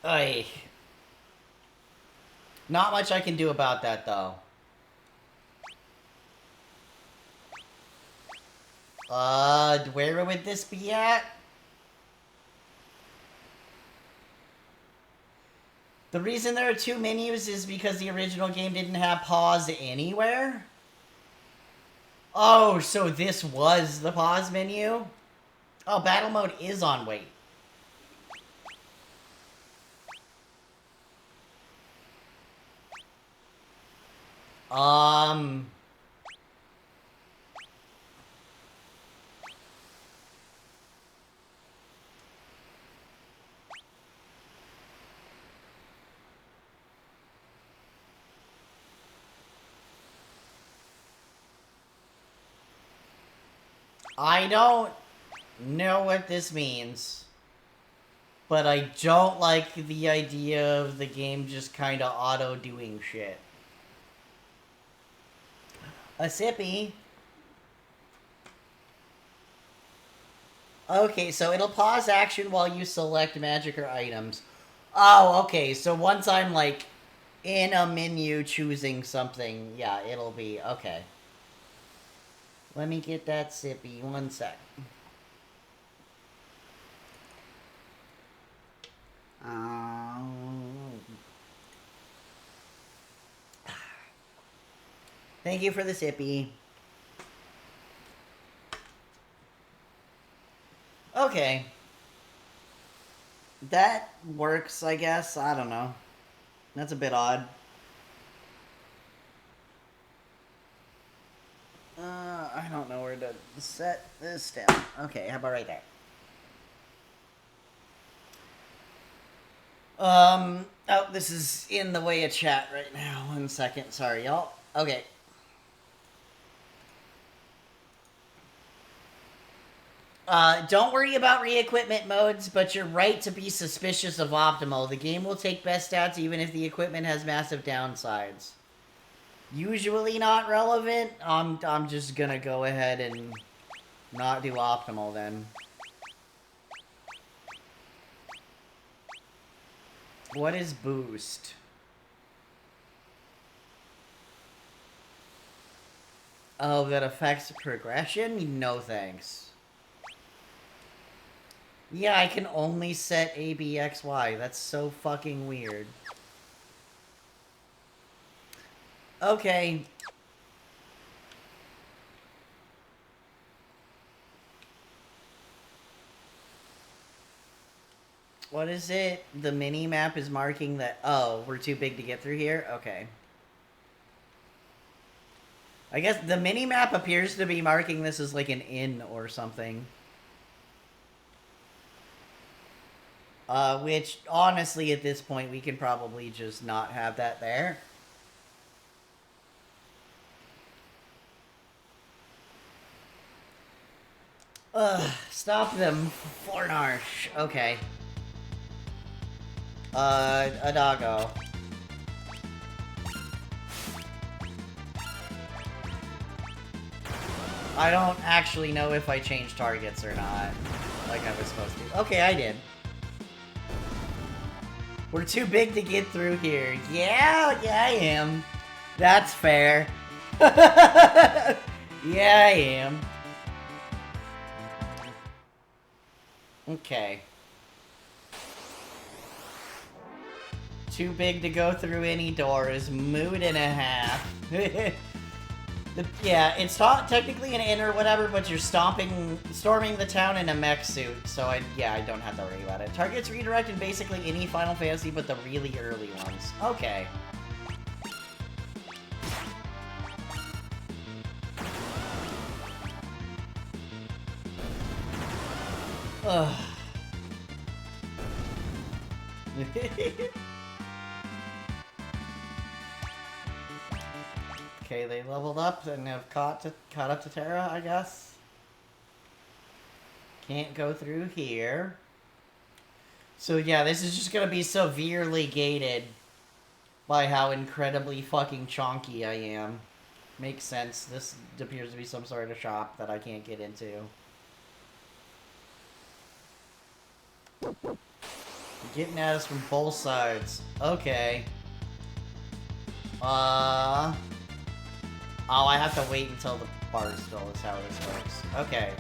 Ay. Not much I can do about that, though. Where would this be at? The reason there are two menus is because the original game didn't have pause anywhere? Oh, so this was the pause menu? Oh, battle mode is on wait. I don't know what this means, but I don't like the idea of the game just kind of auto-doing shit. A sippy. Okay, so it'll pause action while you select magic or items. Oh, okay, so once I'm, like, in a menu choosing something, yeah, it'll be, okay. Let me get that sippy, 1 sec. Thank you for the sippy. Okay. That works, I guess. I don't know. That's a bit odd. I don't know where to set this down. Okay, how about right there? Oh, this is in the way of chat right now. 1 second. Sorry, y'all. Okay. Don't worry about re-equipment modes, but you're right to be suspicious of optimal. The game will take best stats even if the equipment has massive downsides. Usually not relevant. I'm just gonna go ahead and not do optimal then. What is boost? Oh, that affects progression? No thanks. Yeah, I can only set A, B, X, Y. That's so fucking weird. Okay. What is it? The mini-map is marking that... Oh, we're too big to get through here? Okay. I guess the mini-map appears to be marking this as like an inn or something. Which, honestly, at this point, we can probably just not have that there. Stop them, Fornarsh. Okay. A doggo. I don't actually know if I changed targets or not, like I was supposed to. Okay, I did. We're too big to get through here. Yeah, I am. That's fair. Yeah, I am. Okay. Too big to go through any door is mood and a half. Yeah, it's technically an inn or whatever, but you're storming the town in a mech suit, so I don't have to worry about it. Targets redirect in basically any Final Fantasy but the really early ones. Okay. Ugh. Okay, they leveled up and have caught up to Terra, I guess. Can't go through here. So yeah, this is just gonna be severely gated by how incredibly fucking chonky I am. Makes sense. This appears to be some sort of shop that I can't get into. Getting at us from both sides. Okay. Oh, I have to wait until the bar is full is how this works. Okay,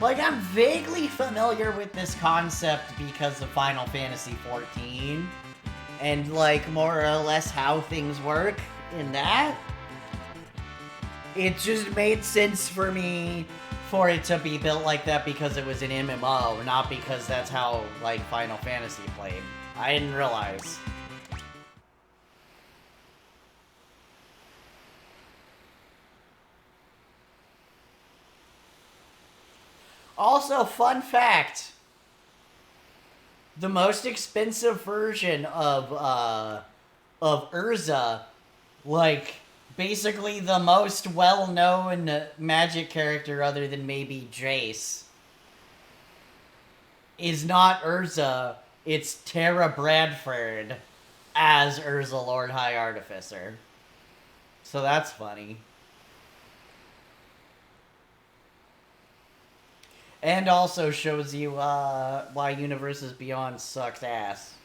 like, I'm vaguely familiar with this concept because of Final Fantasy XIV, and, like, more or less how things work. in that. It just made sense for me for it to be built like that because it was an MMO, not because that's how, like, Final Fantasy played. I didn't realize. Also, fun fact. The most expensive version of Urza, like, basically the most well-known magic character other than maybe Jace, is not Urza, it's Tara Bradford as Urza Lord High Artificer. So that's funny. And also shows you why Universes Beyond sucks ass.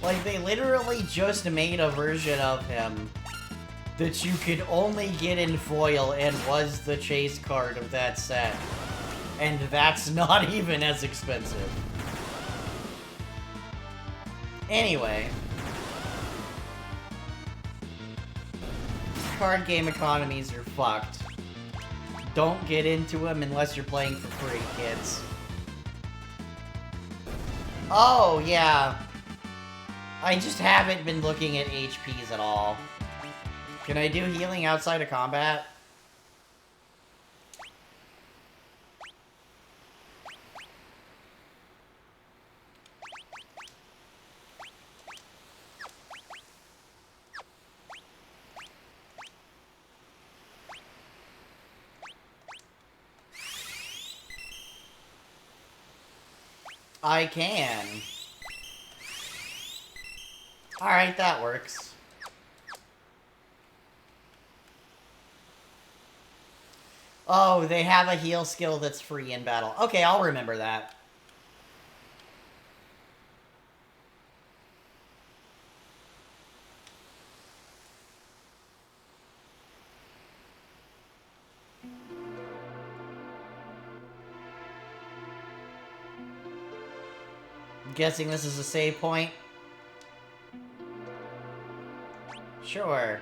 Like, they literally just made a version of him that you could only get in foil and was the chase card of that set. And that's not even as expensive. Anyway. Card game economies are fucked. Don't get into them unless you're playing for free, kids. Oh, yeah. I just haven't been looking at HPs at all. Can I do healing outside of combat? I can. Alright, that works. Oh, they have a heal skill that's free in battle. Okay, I'll remember that. I'm guessing this is a save point. Sure.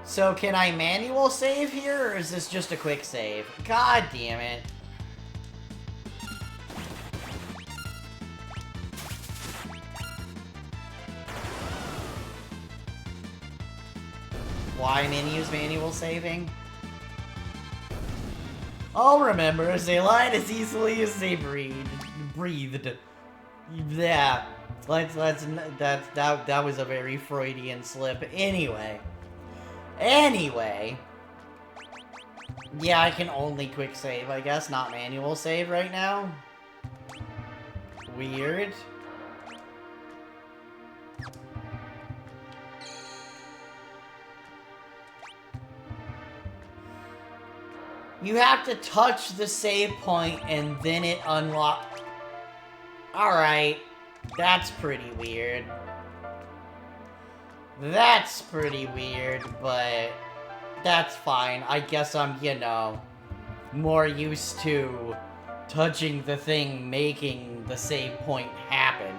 So can I manual save here, or is this just a quick save? God damn it. Why menus manual saving? I'll remember, as they lied as easily as they breathed. Yeah, that was a very Freudian slip. Anyway, yeah, I can only quick save, I guess, not manual save right now. Weird. You have to touch the save point and then it unlocks. Alright, that's pretty weird. That's pretty weird, but that's fine. I guess I'm, you know, more used to touching the thing making the save point happen.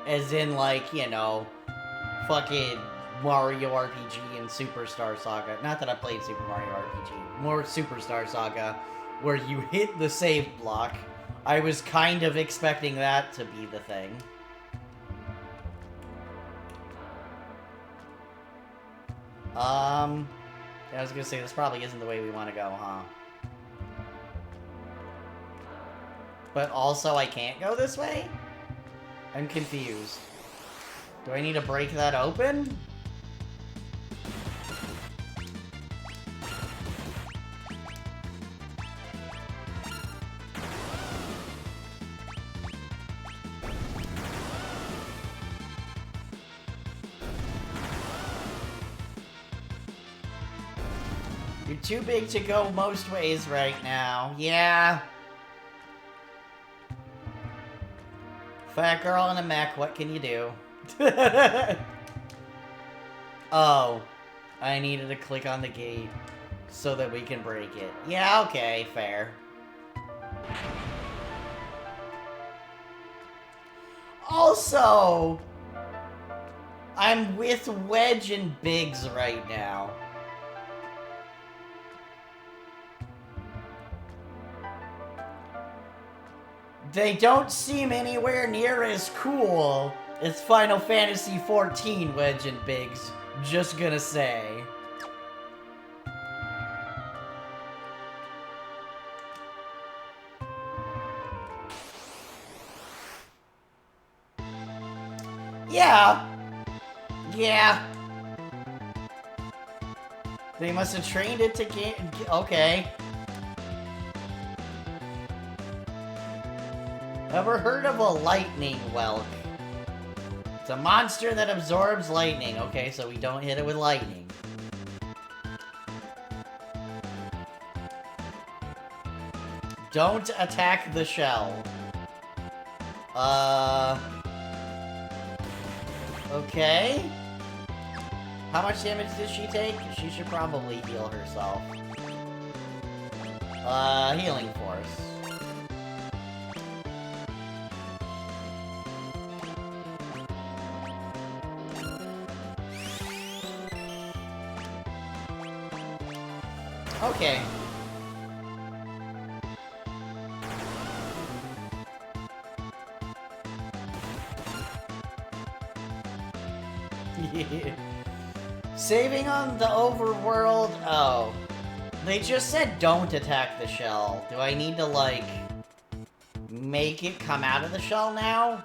As in, like, you know, fucking Mario RPG and Superstar Saga. Not that I played Super Mario RPG. More Superstar Saga, where you hit the save block. I was kind of expecting that to be the thing. Yeah, I was gonna say, this probably isn't the way we want to go, huh? But also, I can't go this way? I'm confused. Do I need to break that open? You're too big to go most ways right now. Yeah. Fat girl in a mech, what can you do? Oh. I needed to click on the gate so that we can break it. Yeah, okay, fair. Also, I'm with Wedge and Biggs right now. They don't seem anywhere near as cool as Final Fantasy XIV, Wedge and Biggs. Just gonna say. Yeah. Yeah. They must have trained it to get... Okay. Ever heard of a lightning whelk? It's a monster that absorbs lightning. Okay, so we don't hit it with lightning. Don't attack the shell. Okay. How much damage did she take? She should probably heal herself. Healing force. Okay. Saving on the overworld? Oh. They just said don't attack the shell. Do I need to, like, make it come out of the shell now?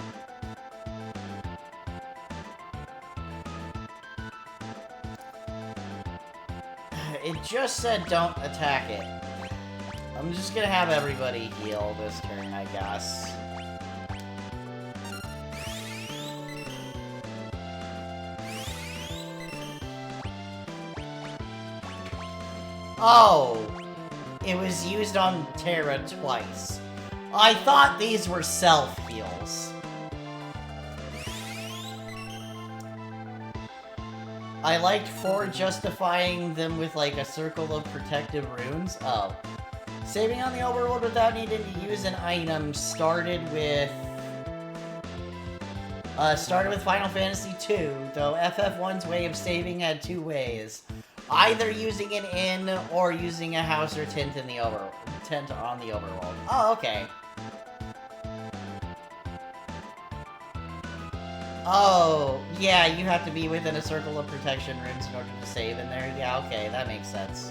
It just said don't attack it. I'm just gonna have everybody heal this turn, I guess. Oh! It was used on Terra twice. I thought these were self-heals. I liked 4 justifying them with, like, a circle of protective runes. Oh. Saving on the overworld without needing to use an item started with Final Fantasy II, though FF1's way of saving had 2 ways. Either using an inn or using a house or tent on the overworld. Oh, okay. Oh, yeah, you have to be within a circle of protection runes in order to save in there. Yeah, okay, that makes sense.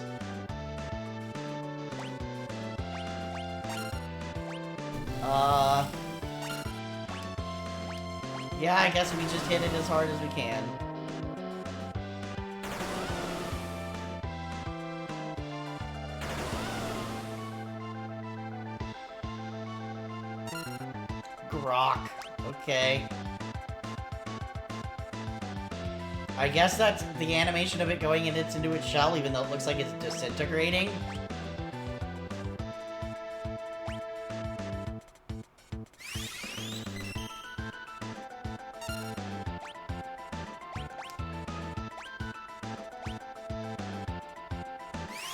Yeah, I guess we just hit it as hard as we can. Grok. Okay. I guess that's the animation of it going into its shell, even though it looks like it's disintegrating.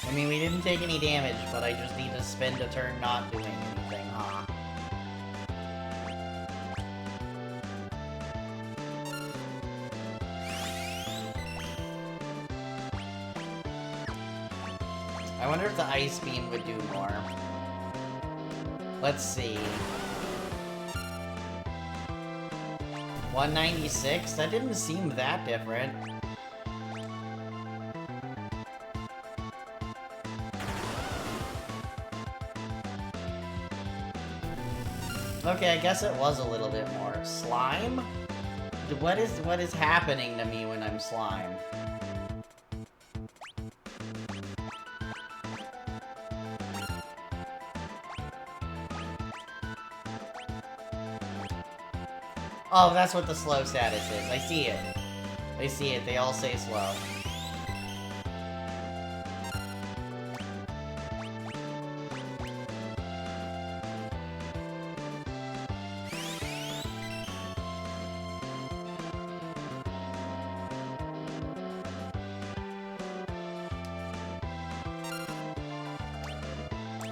I mean, we didn't take any damage, but I just need to spend a turn not doing anything, huh? I wonder if the Ice Beam would do more. Let's see. 196? That didn't seem that different. Okay, I guess it was a little bit more. Slime? What is happening to me when I'm slime? Oh, that's what the slow status is. I see it. I see it. They all say slow.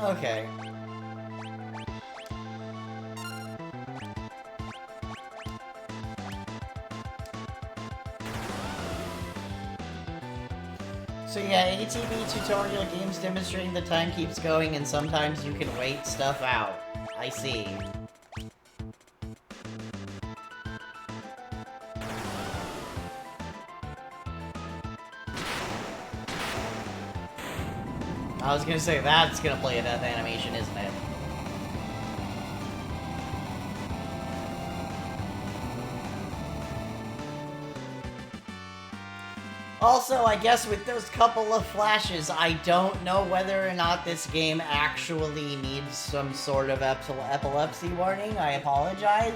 Okay. So yeah, ATV tutorial games demonstrating the time keeps going and sometimes you can wait stuff out. I see. I was gonna say, that's gonna play a death animation, isn't it? Also, I guess with those couple of flashes, I don't know whether or not this game actually needs some sort of epilepsy warning. I apologize.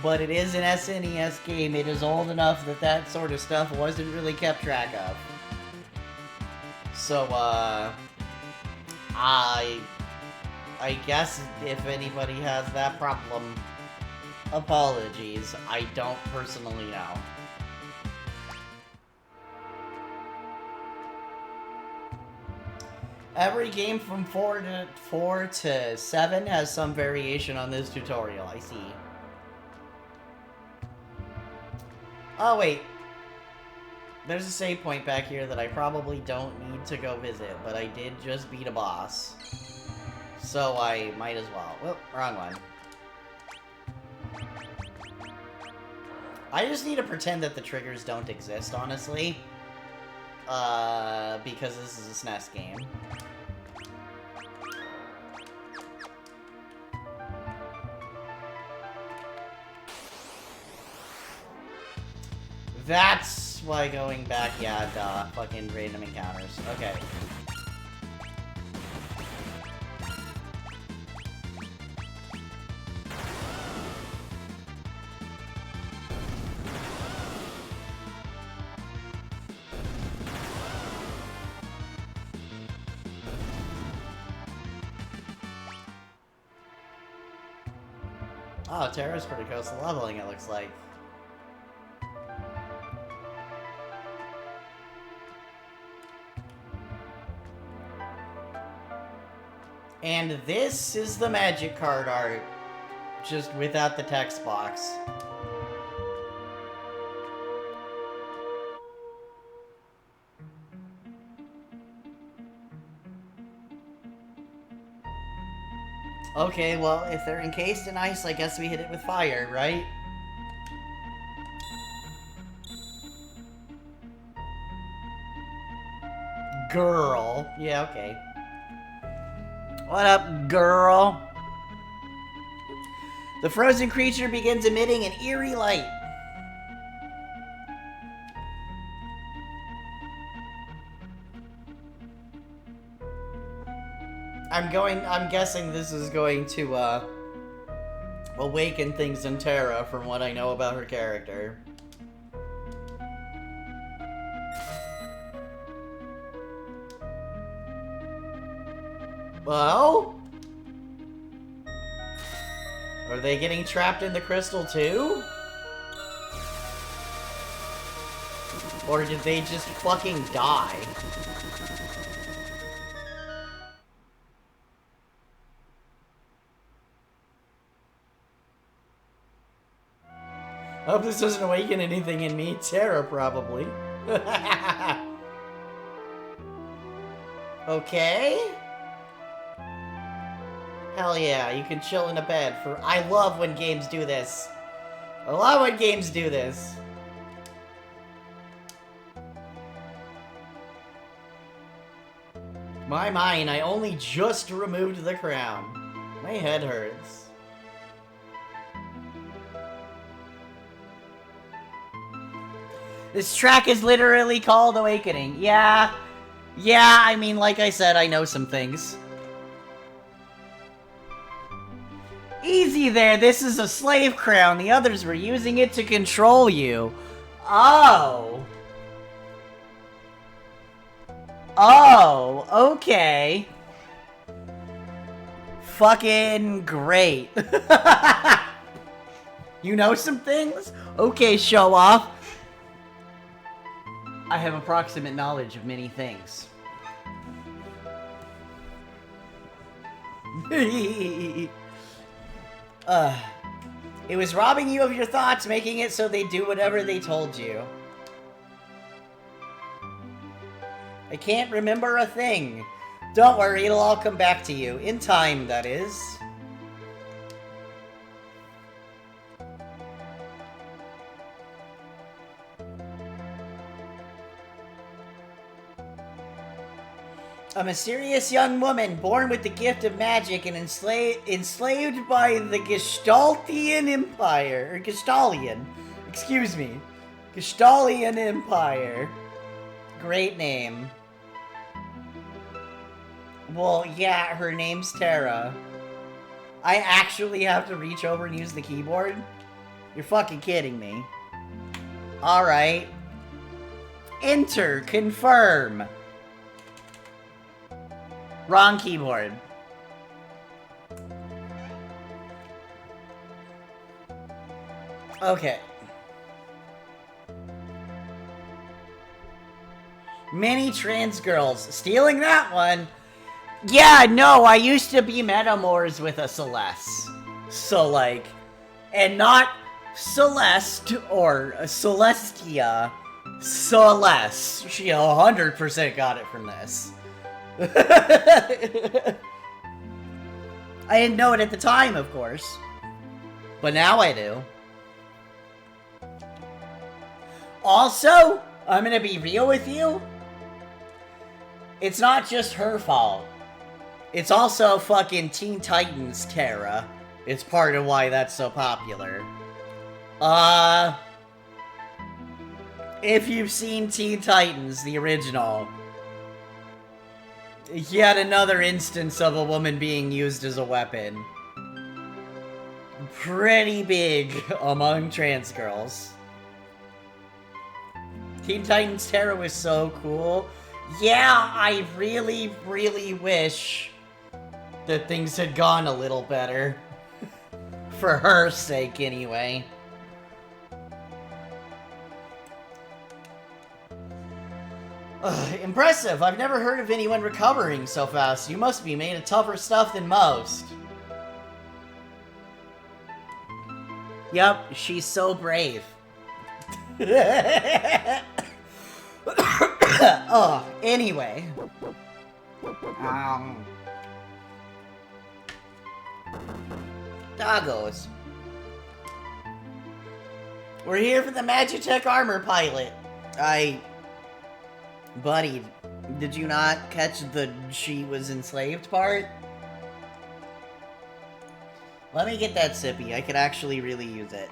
But it is an SNES game. It is old enough that that sort of stuff wasn't really kept track of. So, I guess if anybody has that problem, apologies. I don't personally know. Every game from 4 to 7 has some variation on this tutorial, I see. Oh, wait. There's a save point back here that I probably don't need to go visit, but I did just beat a boss. So I might as well. Whoop, wrong one. I just need to pretend that the triggers don't exist, honestly. Because this is a SNES game. That's why going back, yeah, duh. Fucking random encounters. Okay. Oh, Terra's pretty close to leveling, it looks like. And this is the magic card art, just without the text box. Okay, well, if they're encased in ice, I guess we hit it with fire, right? Girl. Yeah, okay. What up, girl? The frozen creature begins emitting an eerie light. I'm guessing this is going to, awaken things in Terra from what I know about her character. Well? Are they getting trapped in the crystal too? Or did they just fucking die? I hope this doesn't awaken anything in me. Terra, probably. Okay. Hell yeah, you can chill in a bed for... I love when games do this. I love when games do this. My mind, I only just removed the crown. My head hurts. This track is literally called Awakening. Yeah, I mean, like I said, I know some things. Easy there, this is a slave crown. The others were using it to control you. Oh. Oh, okay. Fucking great. You know some things? Okay, show off. I have approximate knowledge of many things. It was robbing you of your thoughts, making it so they do whatever they told you. I can't remember a thing. Don't worry, it'll all come back to you. In time, that is. A mysterious young woman born with the gift of magic and enslaved by the Gestaltian Empire. Or Gestalian. Excuse me. Gestalian Empire. Great name. Well, yeah, her name's Tara. I actually have to reach over and use the keyboard? You're fucking kidding me. Alright. Enter. Confirm. Wrong keyboard. Okay. Many trans girls. Stealing that one. Yeah, no, I used to be Metamors with a Celeste. So, like, and not Celeste or Celestia. Celeste. She 100% got it from this. I didn't know it at the time, of course. But now I do. Also, I'm gonna be real with you. It's not just her fault. It's also fucking Teen Titans Tara. It's part of why that's so popular. If you've seen Teen Titans, the original, yet another instance of a woman being used as a weapon. Pretty big among trans girls. Teen Titans Terror was so cool. Yeah, I really, really wish that things had gone a little better. For her sake, anyway. Impressive. I've never heard of anyone recovering so fast. You must be made of tougher stuff than most. Yep, she's so brave. Oh, anyway. Doggos. We're here for the Magitech armor pilot. Buddy, did you not catch the she was enslaved part? Let me get that sippy. I could actually really use it.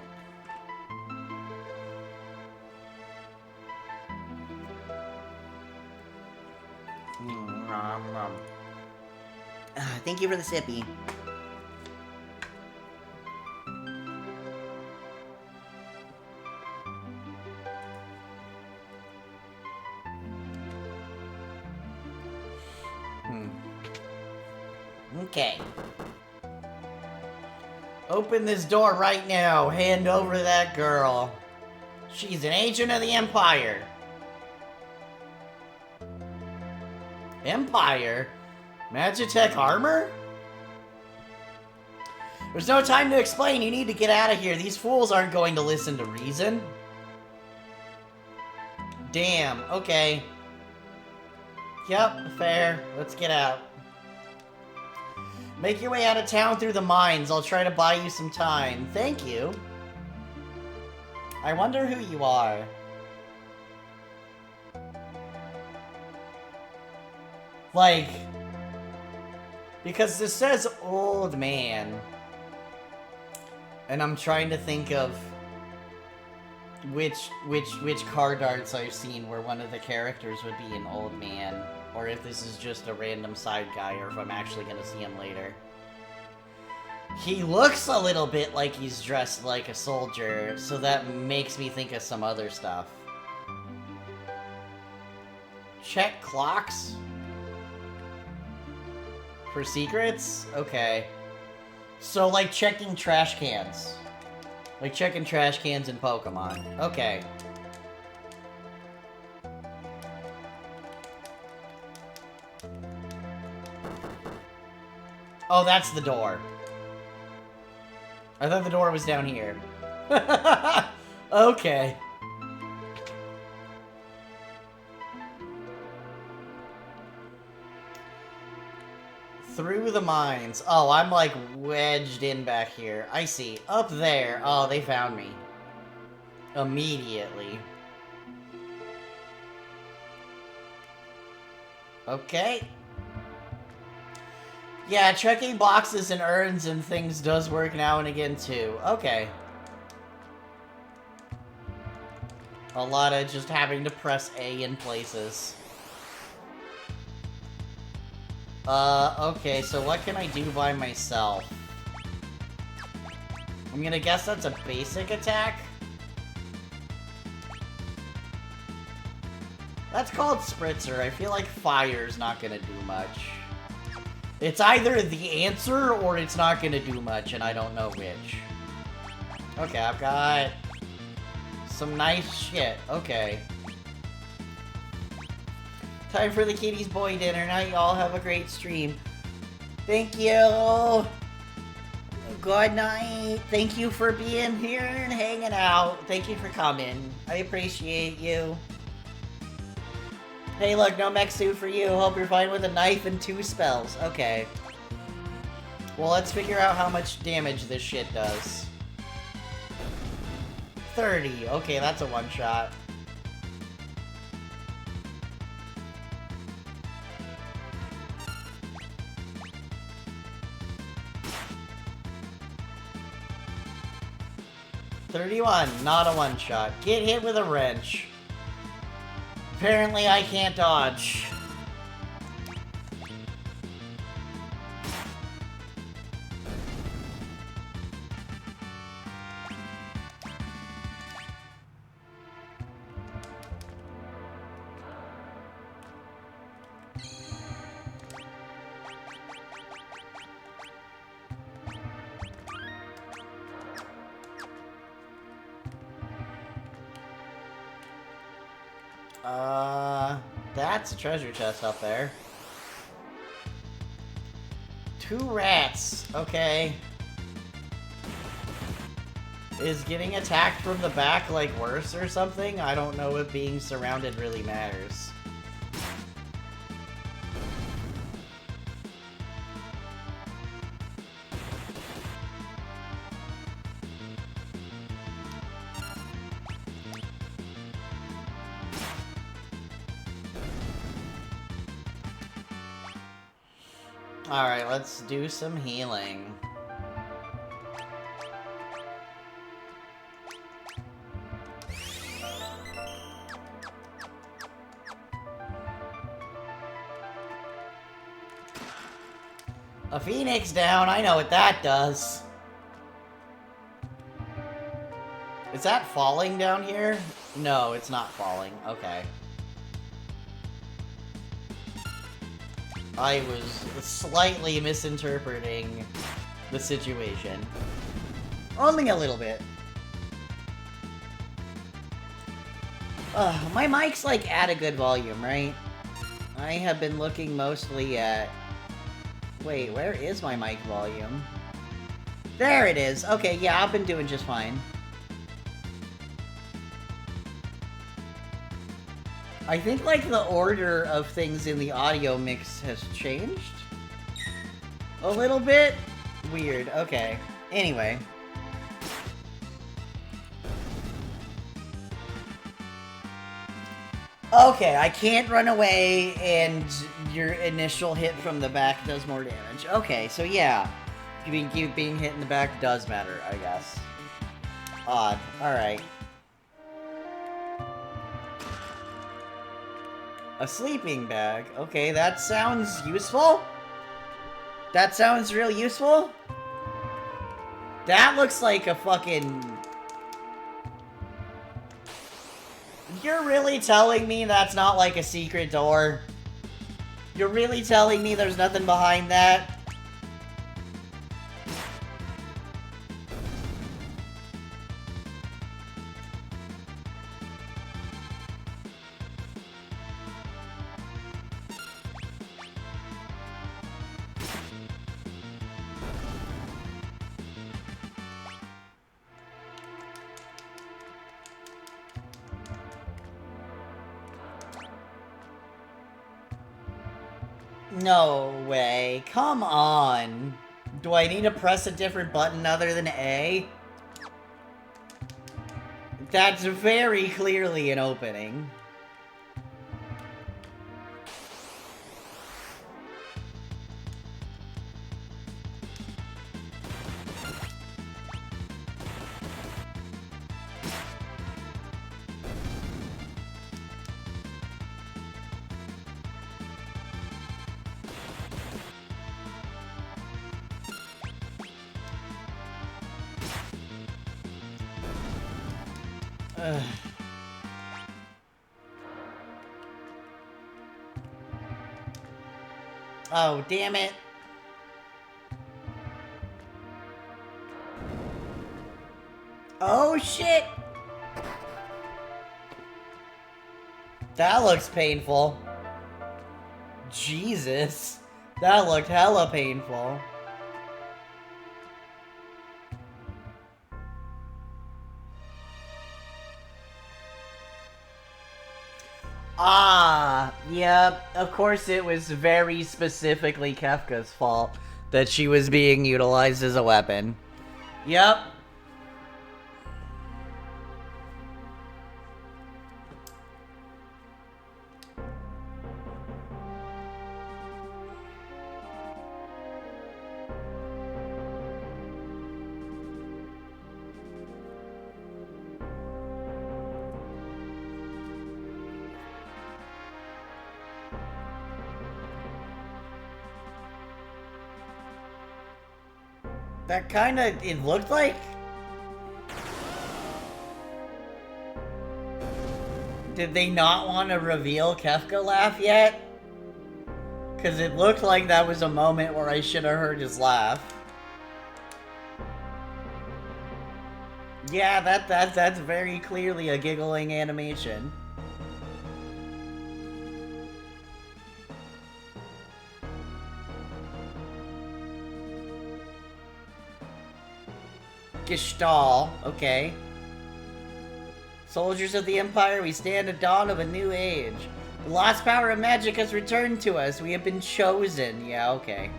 Thank you for the sippy. Okay. Open this door right now. Hand over that girl. She's an agent of the Empire. Empire? Magitech armor? There's no time to explain. You need to get out of here. These fools aren't going to listen to reason. Damn. Okay. Yep, fair. Let's get out. Make your way out of town through the mines. I'll try to buy you some time. Thank you. I wonder who you are. Like, because this says old man. And I'm trying to think of which card arts I've seen where one of the characters would be an old man. Or if this is just a random side guy, or if I'm actually gonna see him later. He looks a little bit like he's dressed like a soldier, so that makes me think of some other stuff. Check clocks? For secrets? Okay. So, like checking trash cans. Like checking trash cans in Pokemon. Okay. Oh, that's the door. I thought the door was down here. Okay. Through the mines. Oh, I'm like wedged in back here. I see. Up there. Oh, they found me. Immediately. Okay. Yeah, checking boxes and urns and things does work now and again too. Okay. A lot of just having to press A in places. Okay, so what can I do by myself? I'm gonna guess that's a basic attack? That's called Spritzer. I feel like fire's not gonna do much. It's either the answer or it's not gonna do much, and I don't know which. Okay, I've got some nice shit. Okay. Time for the kitties boy dinner. Now y'all have a great stream. Thank you. Good night. Thank you for being here and hanging out. Thank you for coming. I appreciate you. Hey, look, no mech suit for you. Hope you're fine with a knife and 2 spells. Okay. Well, let's figure out how much damage this shit does. 30. Okay, that's a one-shot. $31, not a one-shot. Get hit with a wrench. Apparently I can't dodge. That's a treasure chest up there. 2 rats. Okay. Is getting attacked from the back, like, worse or something? I don't know if being surrounded really matters. Alright, let's do some healing. A phoenix down, I know what that does. Is that falling down here? No, it's not falling. Okay. I was slightly misinterpreting the situation. Only a little bit. My mic's like at a good volume, right? I have been looking mostly at... Wait, where is my mic volume? There it is. Okay, yeah, I've been doing just fine. I think, like, the order of things in the audio mix has changed? A little bit? Weird. Okay. Anyway. Okay, I can't run away, and your initial hit from the back does more damage. Okay, so yeah. Being hit in the back does matter, I guess. Odd. Alright. A sleeping bag. Okay, that sounds useful. That sounds real useful. That looks like a fucking... You're really telling me that's not like a secret door? You're really telling me there's nothing behind that? No way. Come on. Do I need to press a different button other than A? That's very clearly an opening. Ugh. Oh, damn it. Oh, shit! That looks painful. Jesus. That looked hella painful. Ah, yep. Of course it was very specifically Kefka's fault that she was being utilized as a weapon. Yep. That kinda, it looked like. Did they not want to reveal Kefka laugh yet? Because it looked like that was a moment where I should have heard his laugh. Yeah, that's very clearly a giggling animation. Gestalt, okay. Soldiers of the Empire, we stand at dawn of a new age. The lost power of magic has returned to us. We have been chosen. Yeah, okay.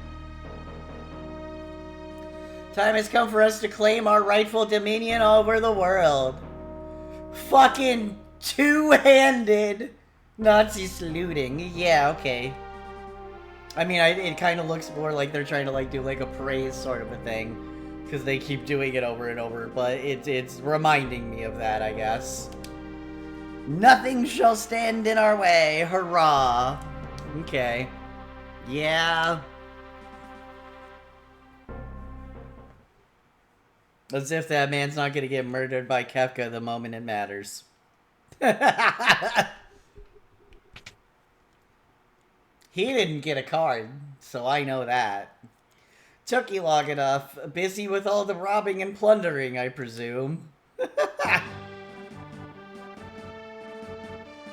Time has come for us to claim our rightful dominion over the world. Fucking two-handed Nazi saluting. Yeah, okay. I mean, it kind of looks more like they're trying to, like, do, like, a praise sort of a thing. Because they keep doing it over and over, but it's reminding me of that, I guess. Nothing shall stand in our way, hurrah. Okay. Yeah. As if that man's not gonna get murdered by Kefka the moment it matters. He didn't get a card, so I know that. Took you long enough. Busy with all the robbing and plundering, I presume.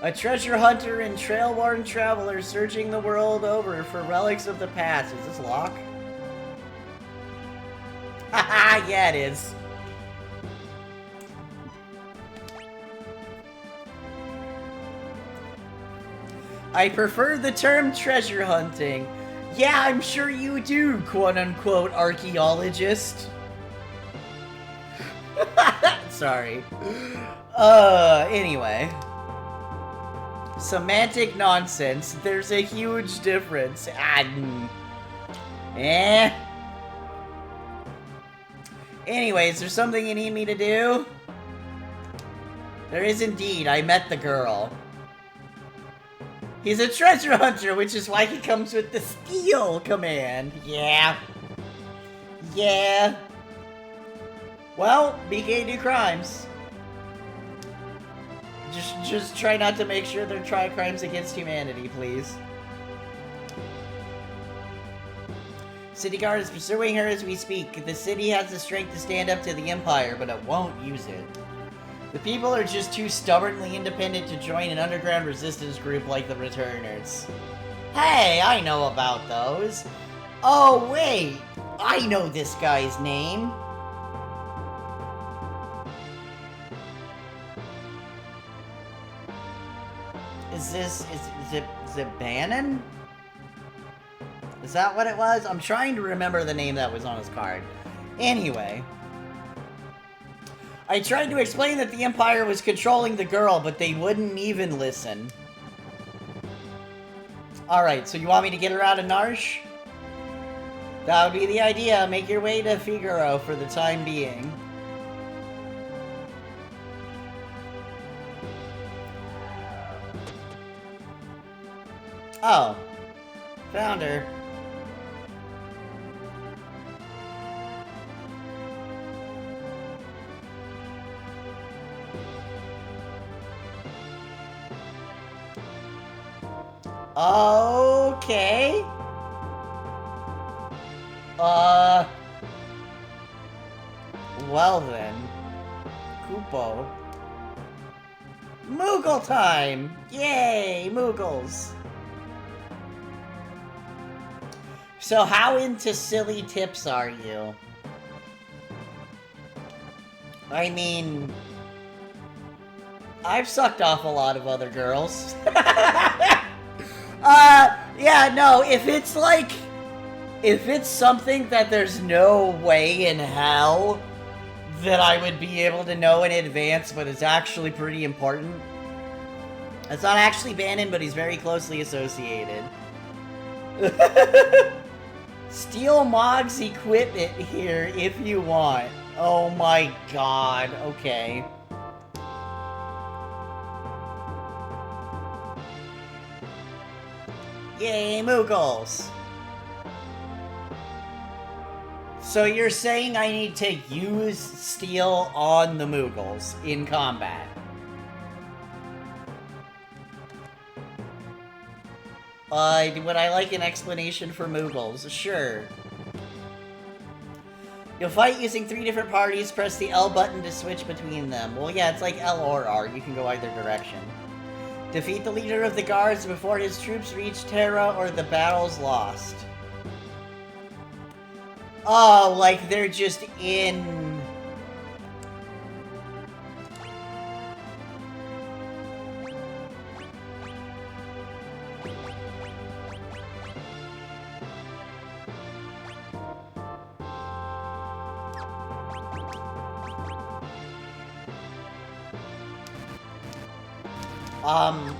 A treasure hunter and trail-worn traveler searching the world over for relics of the past. Is this Locke? Haha, yeah it is. I prefer the term treasure hunting. Yeah, I'm sure you do, quote-unquote archaeologist. Sorry. Anyway. Semantic nonsense. There's a huge difference. Anyways, there's something you need me to do? There is indeed. I met the girl. He's a treasure hunter, which is why he comes with the steal command. Yeah. Yeah. Well, BK do crimes. Just try not to make sure they're crimes against humanity, please. City Guard is pursuing her as we speak. The city has the strength to stand up to the Empire, but it won't use it. The people are just too stubbornly independent to join an underground resistance group like the Returners. Hey, I know about those. Oh, wait. I know this guy's name. Is it Bannon? Is that what it was? I'm trying to remember the name that was on his card. Anyway. I tried to explain that the Empire was controlling the girl, but they wouldn't even listen. Alright, so you want me to get her out of Narsh? That would be the idea. Make your way to Figaro for the time being. Oh. Found her. Okay. Well then. Kupo. Moogle time! Yay, Moogles! So how into silly tips are you? I mean... I've sucked off a lot of other girls. Yeah, no, if it's like... If it's something that there's no way in hell that I would be able to know in advance, but it's actually pretty important. It's not actually Bannon, but he's very closely associated. Steal Mog's equipment here if you want. Oh my god, okay. Yay, Moogles! So you're saying I need to use Steel on the Moogles in combat? Would I like an explanation for Moogles? Sure. You'll fight using 3 different parties, press the L button to switch between them. Well, yeah, it's like L or R, you can go either direction. Defeat the leader of the guards before his troops reach Terra or the battle's lost. Oh, like they're just in...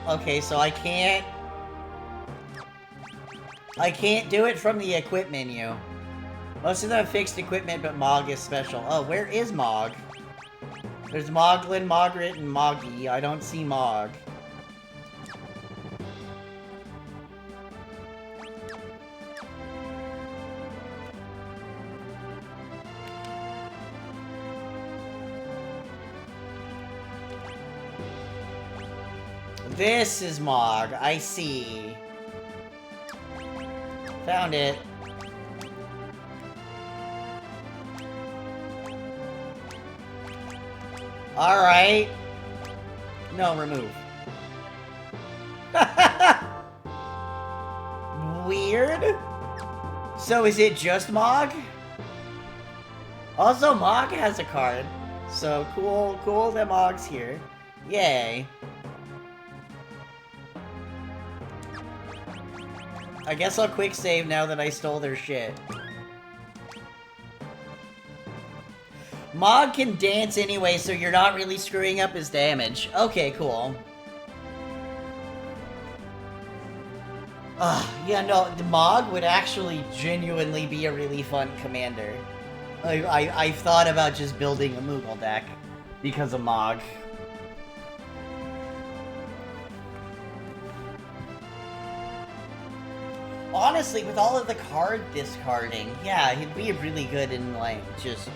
Okay, so I can't do it from the equip menu. Most of them have fixed equipment, but Mog is special. Oh, where is Mog? There's Moglin, Mogrit, and Moggy. I don't see Mog. This is Mog. I see. Found it. Alright. No, remove. Weird. So is it just Mog? Also, Mog has a card. So cool that Mog's here. Yay. I guess I'll quick save now that I stole their shit. Mog can dance anyway, so you're not really screwing up his damage. Okay, cool. Yeah, no, the Mog would actually genuinely be a really fun commander. I've thought about just building a Moogle deck because of Mog. Honestly, with all of the card discarding, yeah, he'd be really good in, like, just...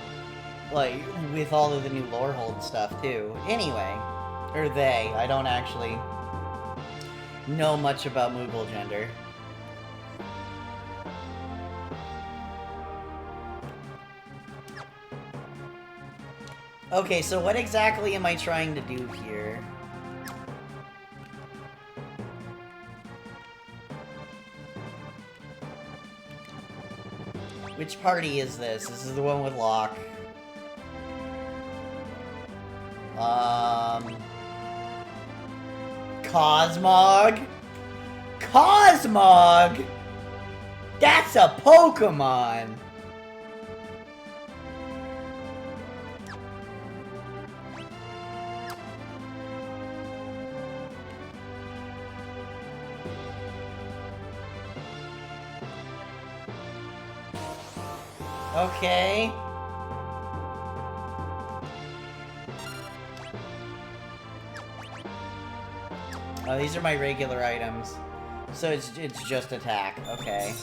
like, with all of the new Lorehold stuff, too. Anyway. Or they. I don't actually know much about Moogle gender. Okay, so what exactly am I trying to do here? Which party is this? This is the one with Locke. Cosmog? Cosmog! That's a Pokemon! Okay. Oh, these are my regular items. So it's just attack. Okay.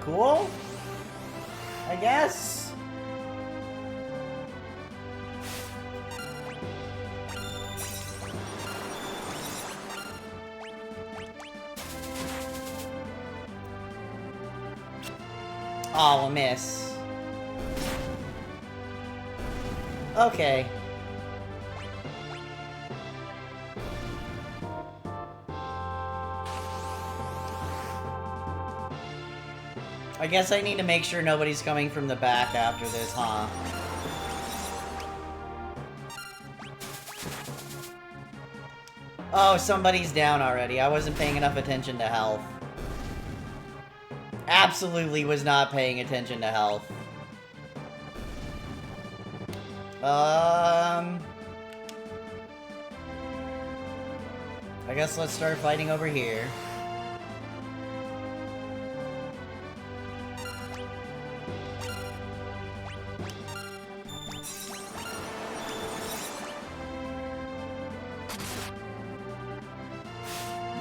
Cool? I guess? Oh, miss. Okay. I guess I need to make sure nobody's coming from the back after this, huh? Oh, somebody's down already. I wasn't paying enough attention to health. Absolutely was not paying attention to health. I guess let's start fighting over here.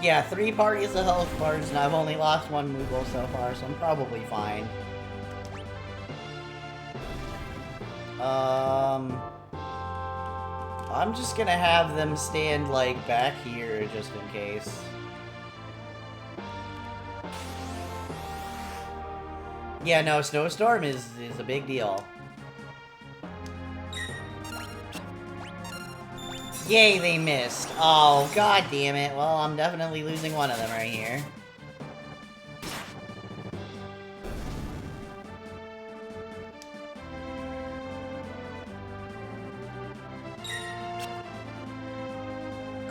Yeah, 3 parties of health bars, and I've only lost 1 Moogle so far, so I'm probably fine. I'm just gonna have them stand, like, back here, just in case. Yeah, no, Snowstorm is a big deal. Yay, they missed. Oh, god damn it. Well, I'm definitely losing one of them right here.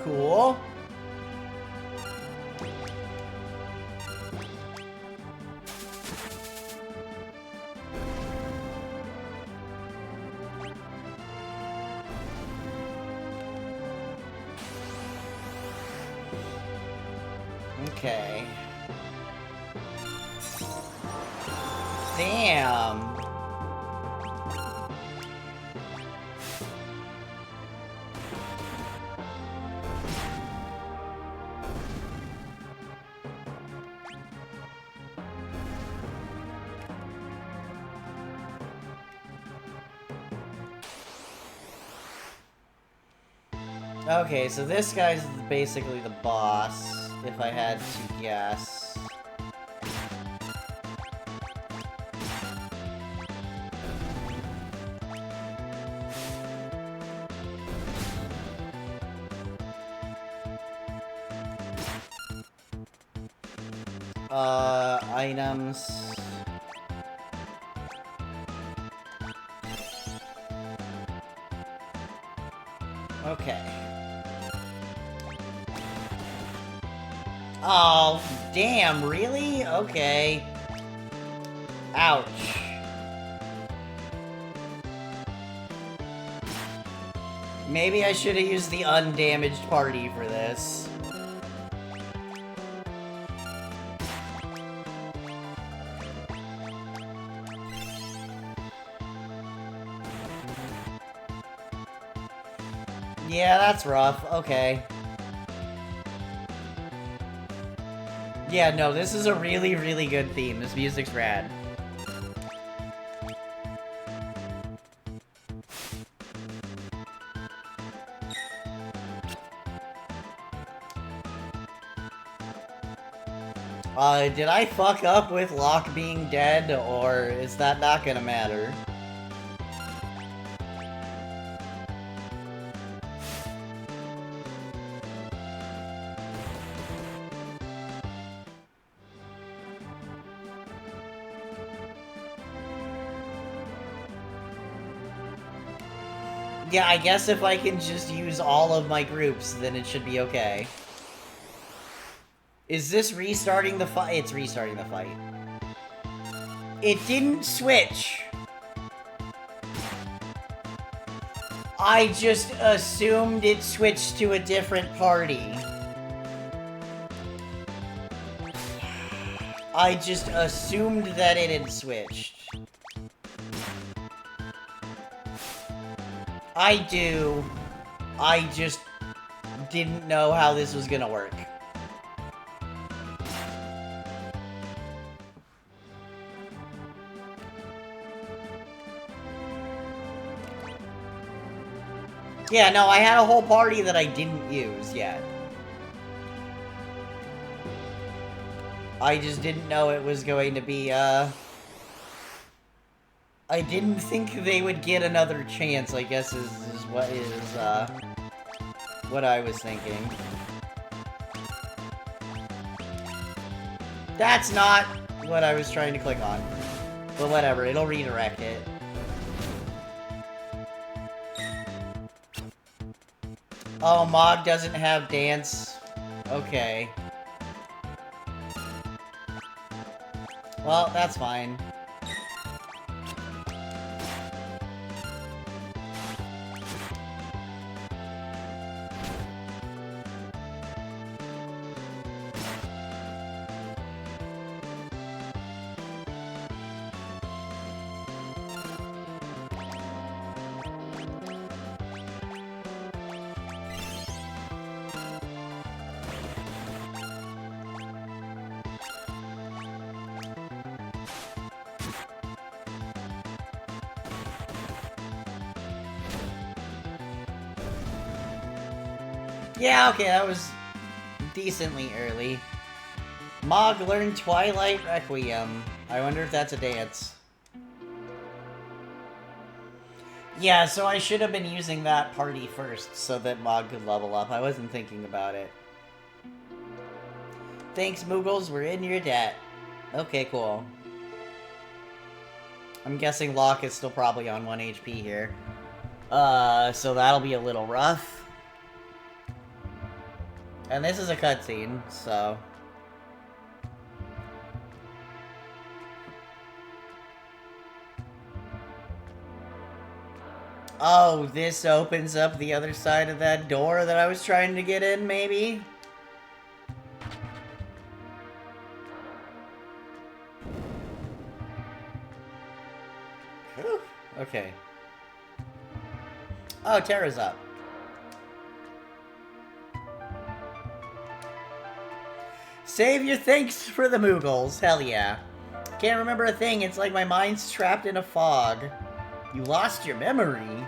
Cool. Okay. Damn. Okay, so this guy's basically the boss, if I had to guess. Items. Okay. Oh, damn, really? Okay. Ouch. Maybe I should have used the undamaged party for this. Yeah, that's rough. Okay. Yeah, no, this is a really, really good theme. This music's rad. Did I fuck up with Locke being dead, or is that not gonna matter? Yeah, I guess if I can just use all of my groups, then it should be okay. Is this restarting the fight? It's restarting the fight. It didn't switch. I just assumed it switched to a different party. I just assumed that it had switched. I just didn't know how this was gonna work. Yeah, no, I had a whole party that I didn't use yet. I just didn't know it was going to be, I didn't think they would get another chance, I guess is what I was thinking. That's not what I was trying to click on. But whatever, it'll redirect it. Oh, Mog doesn't have dance. Okay. Well, that's fine. Yeah, okay, that was decently early. Mog learned Twilight Requiem. I wonder if that's a dance. Yeah, so I should have been using that party first so that Mog could level up. I wasn't thinking about it. Thanks, Moogles. We're in your debt. Okay, cool. I'm guessing Locke is still probably on 1 HP here. So that'll be a little rough. And this is a cutscene, so... Oh, this opens up the other side of that door that I was trying to get in, maybe? Whew. Okay. Oh, Terra's up. Save your thanks for the Moogles. Hell yeah. Can't remember a thing. It's like my mind's trapped in a fog. You lost your memory?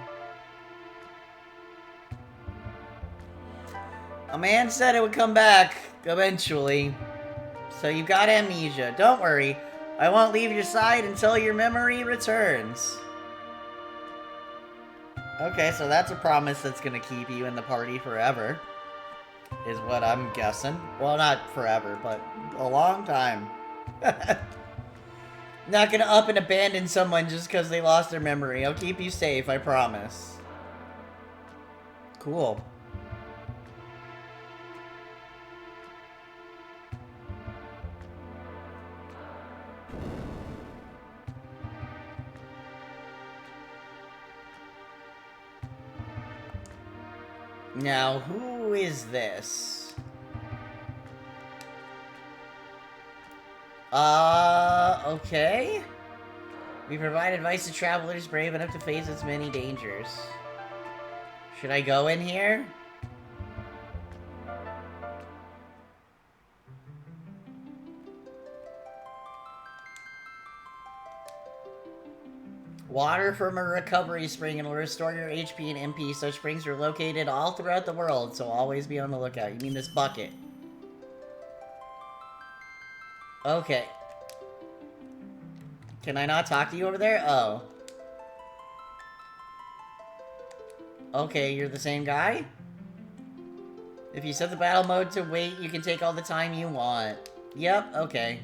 A man said it would come back eventually. So you've got amnesia. Don't worry. I won't leave your side until your memory returns. Okay, so that's a promise that's gonna keep you in the party forever. Is what I'm guessing. Well, not forever, but a long time. Not gonna up and abandon someone just because they lost their memory. I'll keep you safe, I promise. Cool. Now, who is this? Okay. We provide advice to travelers brave enough to face its many dangers. Should I go in here? Water from a recovery spring and will restore your HP and MP. Such springs are located all throughout the world, so always be on the lookout. You mean this bucket? Okay. Can I not talk to you over there? Oh. Okay, you're the same guy? If you set the battle mode to wait, you can take all the time you want. Yep, okay.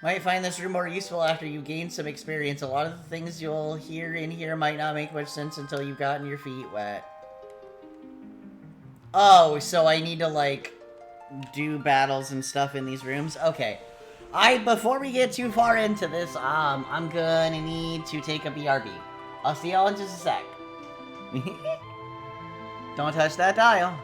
Might find this room more useful after you gain some experience. A lot of the things you'll hear in here might not make much sense until you've gotten your feet wet. Oh, so I need to, like, do battles and stuff in these rooms? Okay. Before we get too far into this, I'm gonna need to take a BRB. I'll see y'all in just a sec. Don't touch that dial.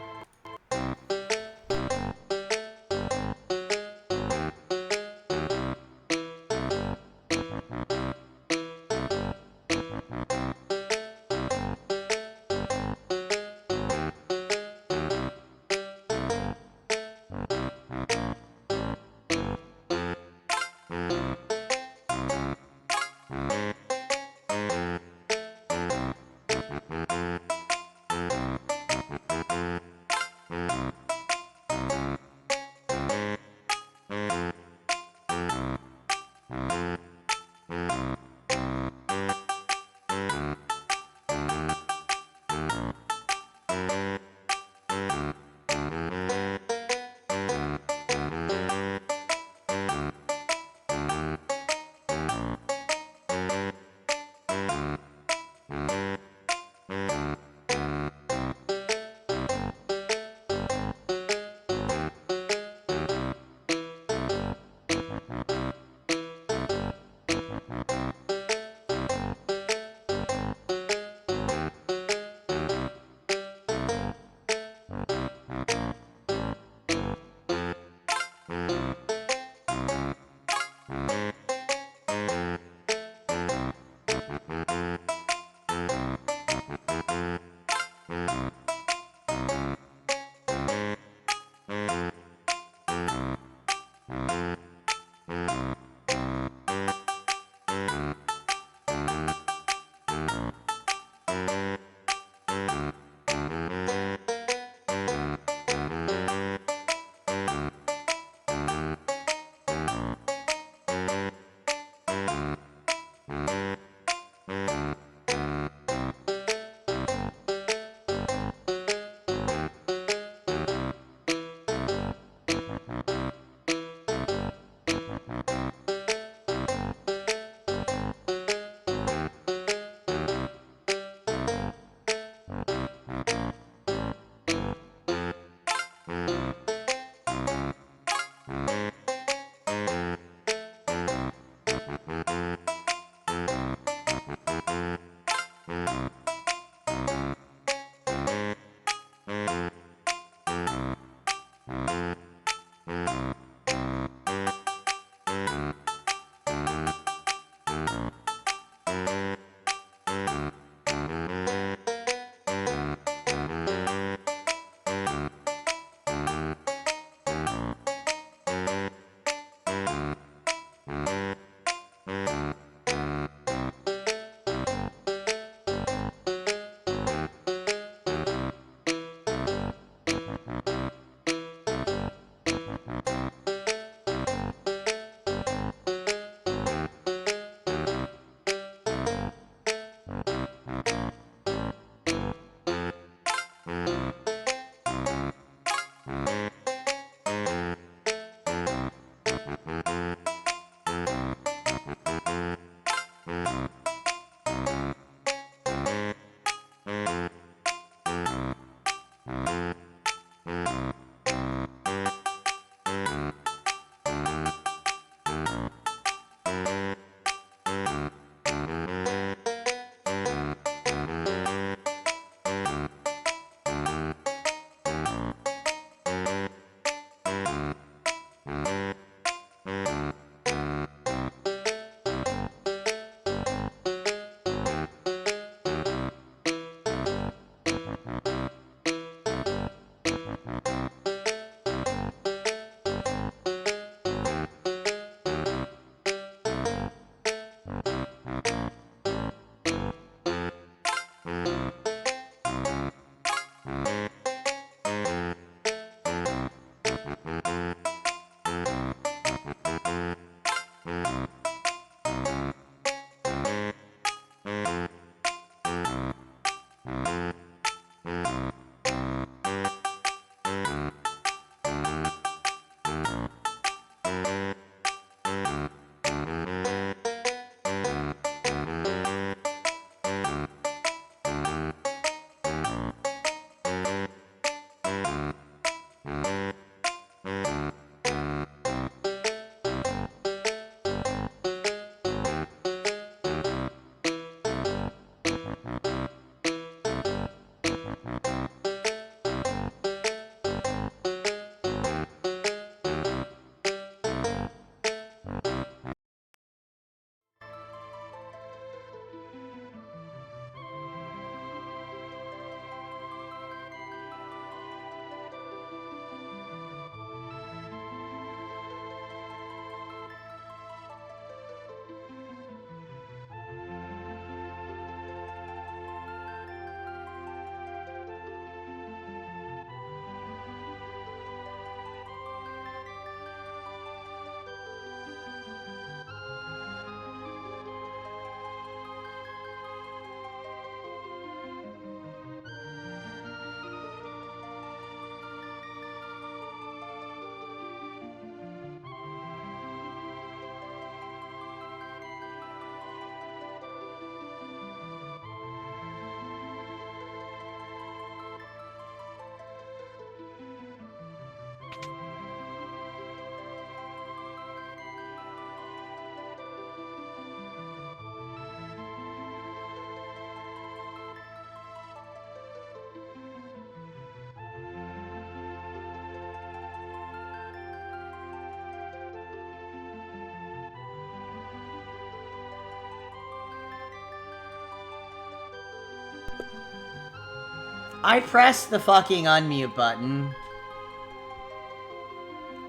I pressed the fucking unmute button.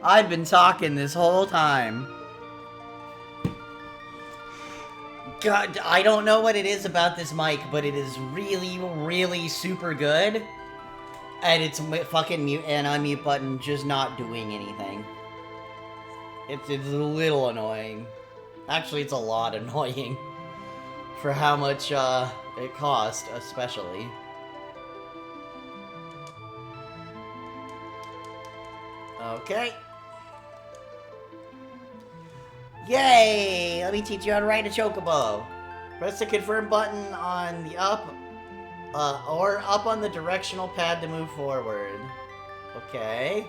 I've been talking this whole time. God, I don't know what it is about this mic, but it is really, really super good. And it's fucking mute and unmute button just not doing anything. It's a little annoying. Actually, it's a lot annoying. For how much it cost, especially. Okay. Yay! Let me teach you how to ride a chocobo. Press the confirm button on the up, or up on the directional pad to move forward. Okay.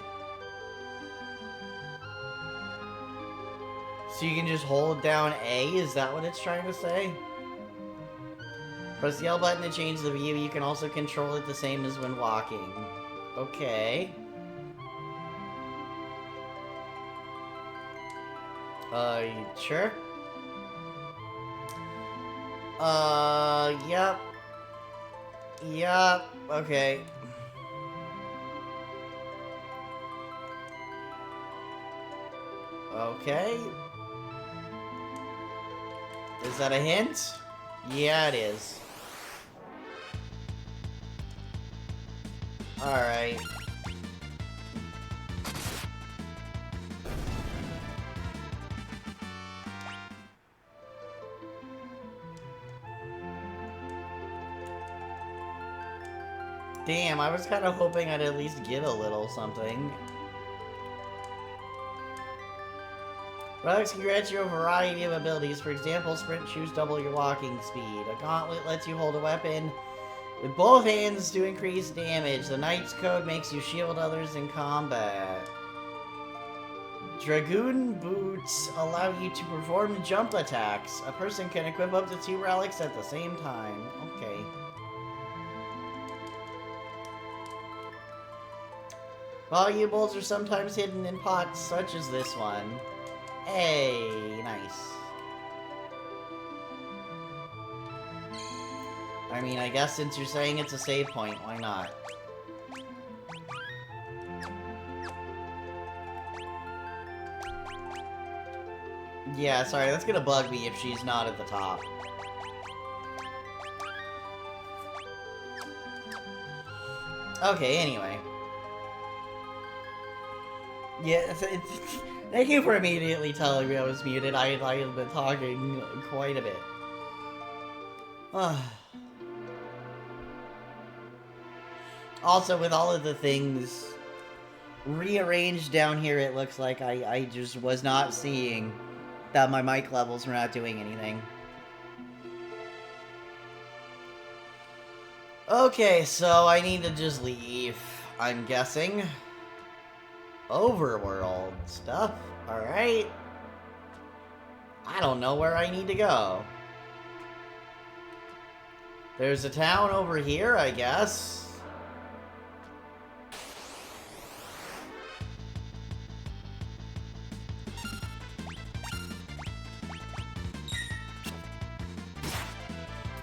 So you can just hold down A, is that what it's trying to say? Press the L button to change the view. You can also control it the same as when walking. Okay. Sure? Yep. Yep, okay. Okay. Is that a hint? Yeah, it is. Alright. Damn, I was kind of hoping I'd at least get a little something. Relics can grant you a variety of abilities. For example, sprint shoes double your walking speed. A gauntlet lets you hold a weapon with both hands to increase damage. The Knight's Code makes you shield others in combat. Dragoon boots allow you to perform jump attacks. A person can equip up to 2 relics at the same time. Okay. Valuables are sometimes hidden in pots, such as this one. Hey, nice. I mean, I guess since you're saying it's a save point, why not? Yeah, sorry, that's gonna bug me if she's not at the top. Okay, anyway. Yeah, thank you for immediately telling me I was muted. I have been talking quite a bit. Also, with all of the things rearranged down here, it looks like I just was not seeing that my mic levels were not doing anything. Okay, so I need to just leave, I'm guessing. Overworld stuff, alright. I don't know where I need to go. There's a town over here, I guess.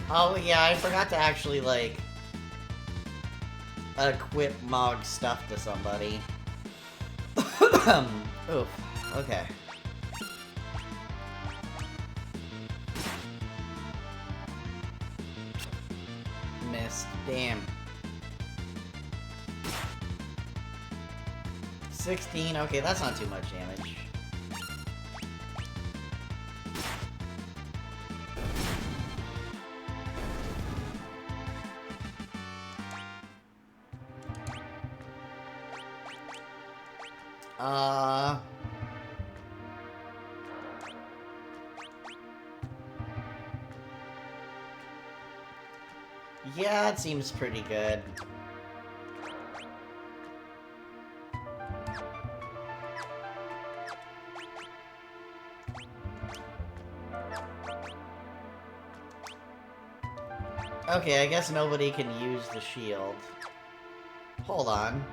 Oh yeah, I forgot to actually, like, equip Mog stuff to somebody. Oof, okay. Missed, damn. 16, okay, that's not too much damage. Yeah, it seems pretty good. Okay, I guess nobody can use the shield. Hold on.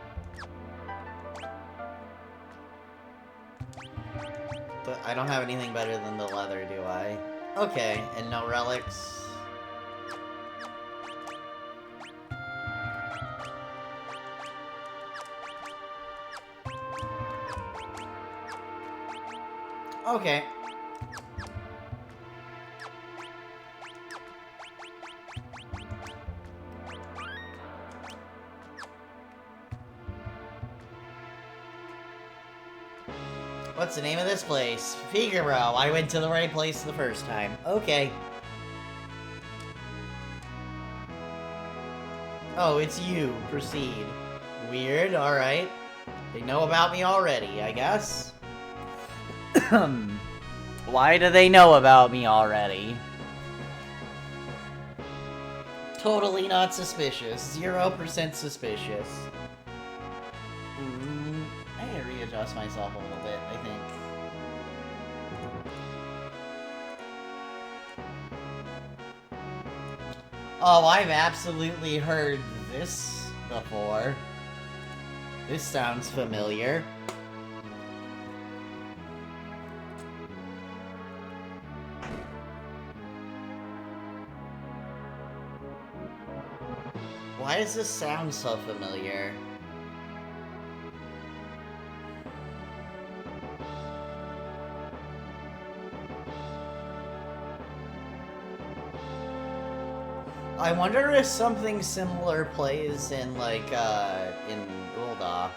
I don't have anything better than the leather, do I? Okay, and no relics. Okay. What's the name of this place? Figaro. I went to the right place the first time. Okay. Oh, it's you. Proceed. Weird, alright. They know about me already, I guess. Why do they know about me already? Totally not suspicious. 0% suspicious. I gotta readjust myself a little bit, I think. Oh, I've absolutely heard this before. This sounds familiar. Why does this sound so familiar? I wonder if something similar plays in, like, in Gulda.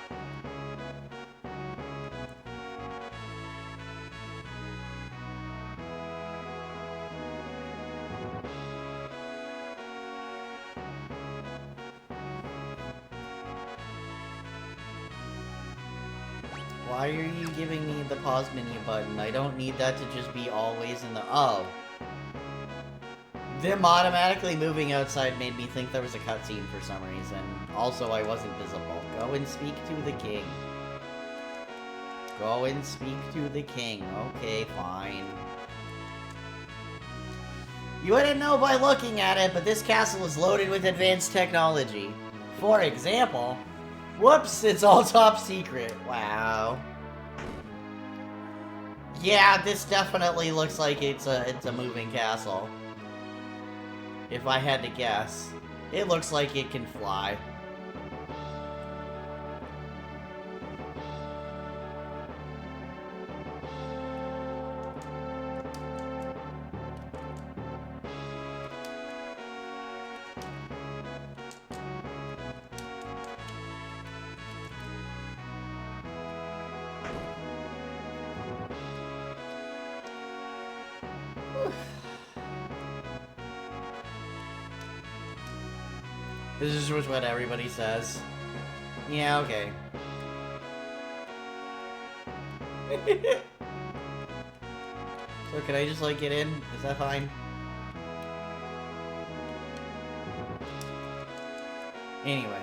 Why are you giving me the pause menu button? I don't need that to just be always in the... Oh. Them automatically moving outside made me think there was a cutscene for some reason. Also, I wasn't visible. Go and speak to the king. Go and speak to the king. Okay, fine. You wouldn't know by looking at it, but this castle is loaded with advanced technology. For example... Whoops, it's all top secret. Wow. Yeah, this definitely looks like it's a moving castle. If I had to guess. It looks like it can fly. This is just what everybody says. Yeah, okay. So can I just, like, get in? Is that fine? Anyway.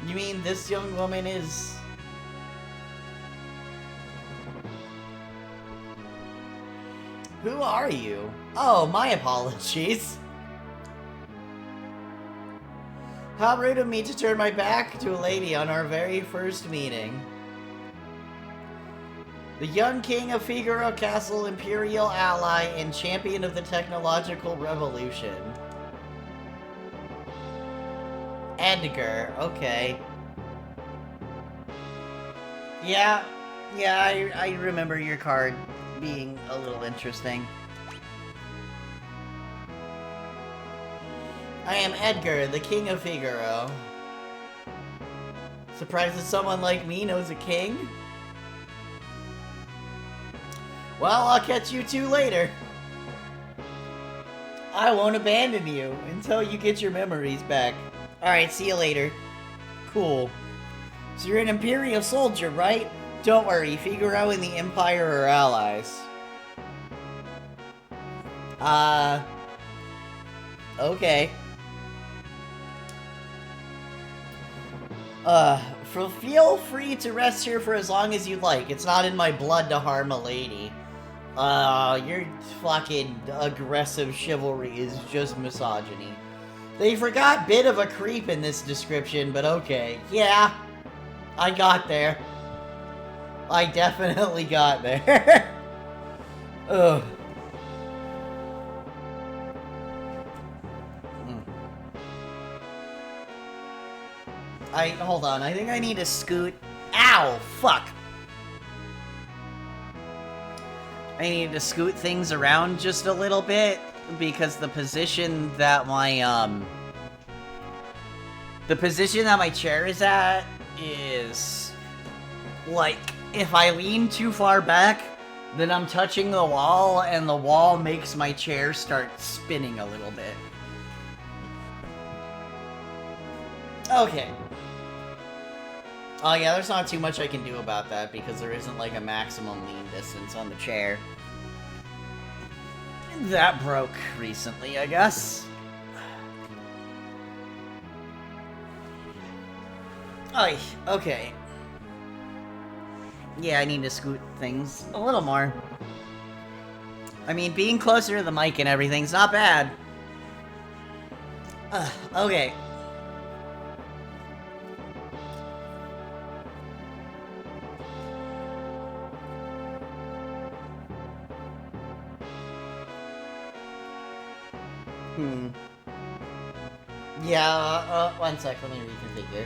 You mean this young woman is... Who are you? Oh, my apologies. How rude of me to turn my back to a lady on our very first meeting. The young king of Figaro Castle, imperial ally, and champion of the technological revolution. Edgar, okay. Yeah, I remember your card being a little interesting. I am Edgar, the king of Figaro. Surprised that someone like me knows a king? Well, I'll catch you two later. I won't abandon you until you get your memories back. Alright, see you later. Cool. So you're an Imperial soldier, right? Don't worry, Figaro and the Empire are allies. Okay. Feel free to rest here for as long as you'd like. It's not in my blood to harm a lady. Your fucking aggressive chivalry is just misogyny. They forgot bit of a creep in this description, but okay. Yeah, I got there. I definitely got there. Ugh. Hold on, I think I need to scoot Ow! Fuck! I need to scoot things around just a little bit, because the position that my, the position that my chair is at is, like, if I lean too far back, then I'm touching the wall, and the wall makes my chair start spinning a little bit. Okay. Oh yeah, there's not too much I can do about that, because there isn't, like, a maximum lean distance on the chair. That broke recently, I guess. Oy, okay. Yeah, I need to scoot things a little more. I mean, being closer to the mic and everything's not bad. Okay. Yeah, one sec, let me reconfigure.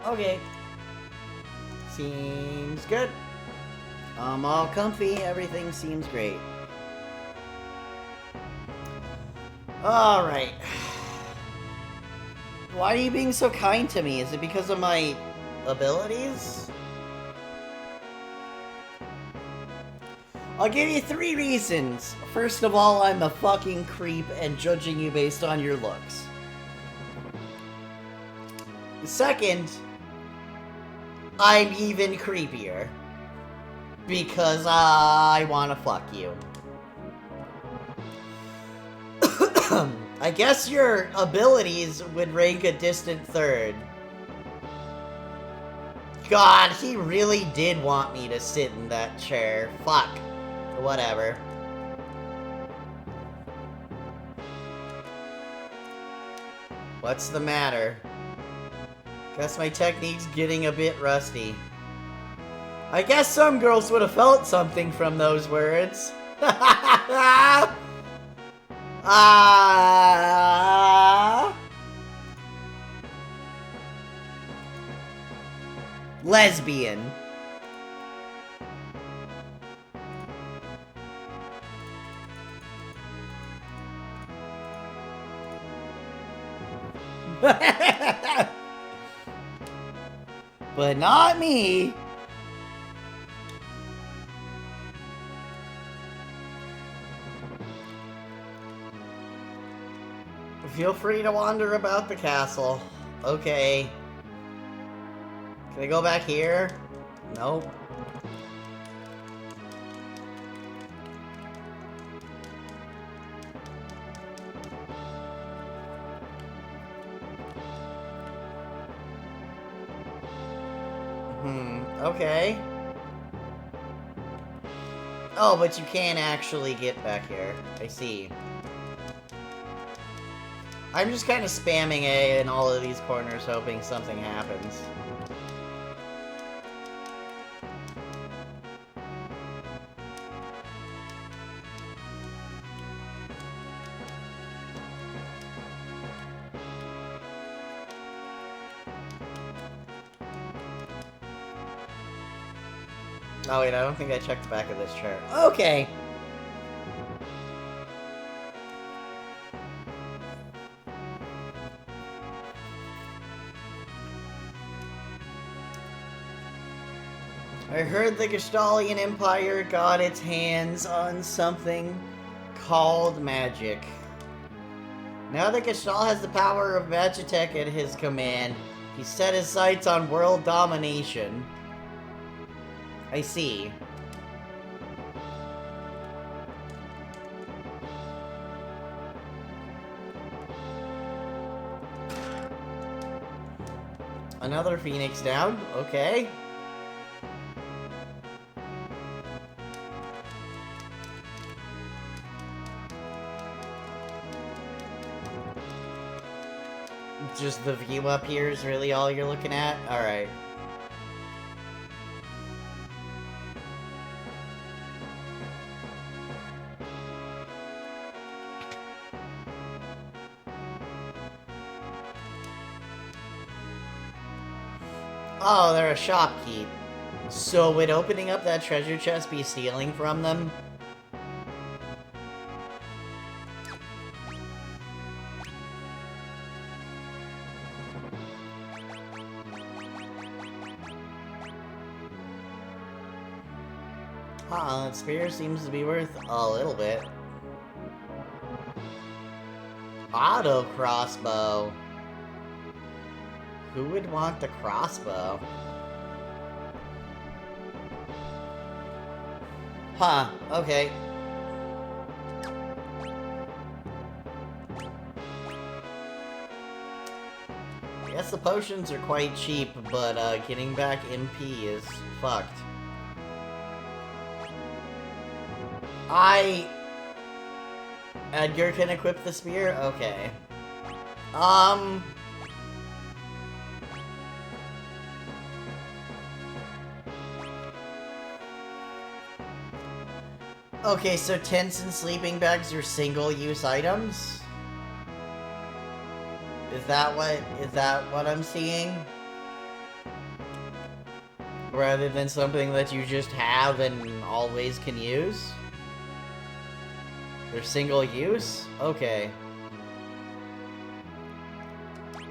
Okay. Seems good. I'm all comfy, everything seems great. Alright. Why are you being so kind to me? Is it because of my abilities? I'll give you 3 reasons. First of all, I'm a fucking creep and judging you based on your looks. Second, I'm even creepier. Because I wanna fuck you. I guess your abilities would rank a distant third. God, he really did want me to sit in that chair. Fuck. Whatever. What's the matter? Guess my technique's getting a bit rusty. I guess some girls would have felt something from those words. Lesbian. But not me. Feel free to wander about the castle. Okay. Can I go back here? Nope. Okay. Oh, but you can't actually get back here. I see. I'm just kind of spamming A in all of these corners, hoping something happens. Oh wait, I don't think I checked the back of this chair. Okay! I heard the Gestalian Empire got its hands on something called magic. Now that Gestalt has the power of Magitech at his command, he set his sights on world domination. I see. Another Phoenix down, okay. Just the view up here is really all you're looking at? Alright. Oh, they're a shopkeep. So would opening up that treasure chest be stealing from them? Huh, that spear seems to be worth a little bit. Auto crossbow. Who would want the crossbow? Huh, okay. I guess the potions are quite cheap, but getting back MP is fucked. Edgar can equip the spear? Okay. Okay, so tents and sleeping bags are single-use items? Is that what I'm seeing? Rather than something that you just have and always can use? They're single use? Okay.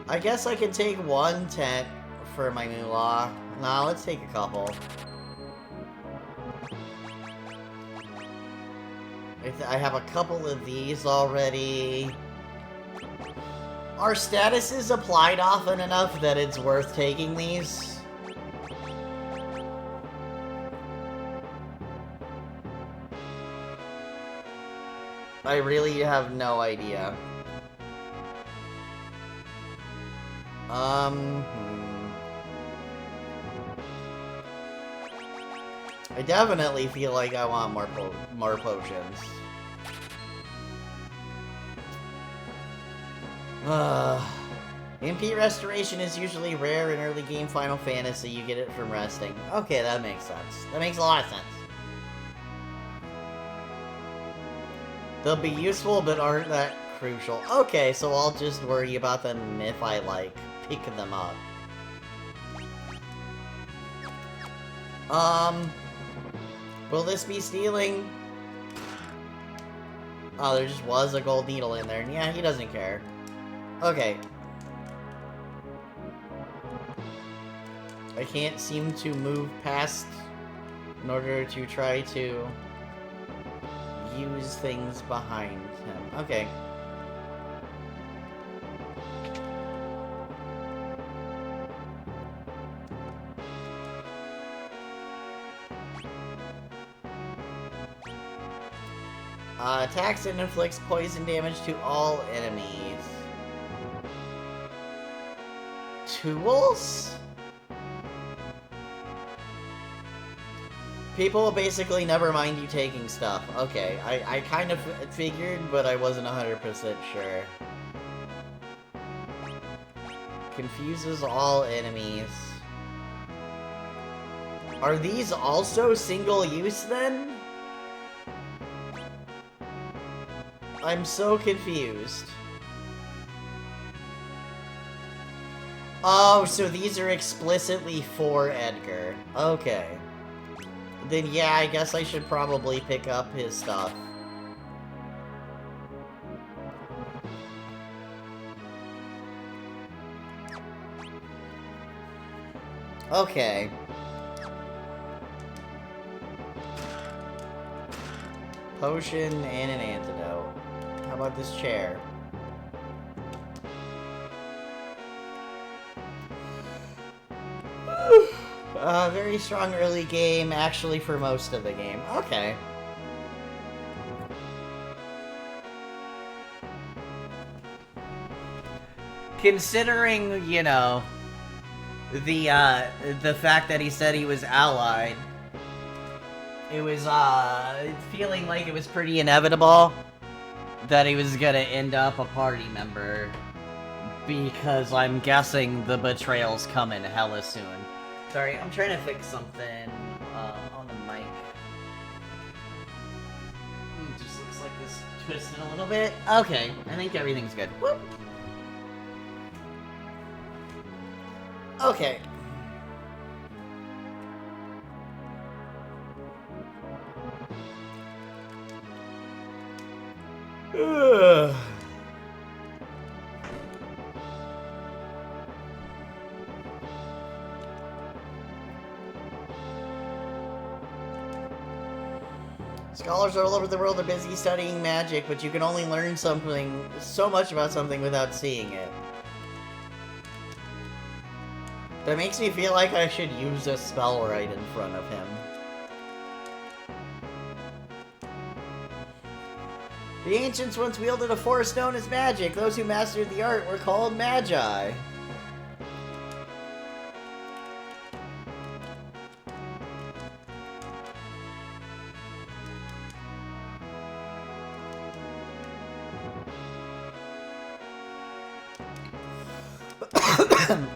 I guess I can take one tent for my moolah. Nah, let's take a couple. I have a couple of these already. Our status is applied often enough that it's worth taking these. I really have no idea. I definitely feel like I want more potions. MP restoration is usually rare in early game Final Fantasy. You get it from resting. Okay, that makes sense. That makes a lot of sense. They'll be useful, but aren't that crucial. Okay, so I'll just worry about them if I, like, pick them up. Will this be stealing? Oh, there just was a gold needle in there. Yeah, he doesn't care. Okay. I can't seem to move past in order to try to use things behind him. Okay. Attacks and inflicts poison damage to all enemies. Tools? People will basically never mind you taking stuff. Okay, I kind of figured, but I wasn't 100% sure. Confuses all enemies. Are these also single-use, then? I'm so confused. Oh, so these are explicitly for Edgar. Okay. Then yeah, I guess I should probably pick up his stuff. Okay. Potion and an antidote. How about this chair? Very strong early game, actually, for most of the game. Okay. Considering, you know, the fact that he said he was allied, it was, feeling like it was pretty inevitable that he was gonna end up a party member, because I'm guessing the betrayal's coming hella soon. Sorry, I'm trying to fix something on the mic. It just looks like this twisted a little bit. Okay, I think everything's good. Whoop. Okay. Ugh. Scholars all over the world are busy studying magic, but you can only learn something, so much about something without seeing it. That makes me feel like I should use a spell right in front of him. The ancients once wielded a force known as magic. Those who mastered the art were called magi.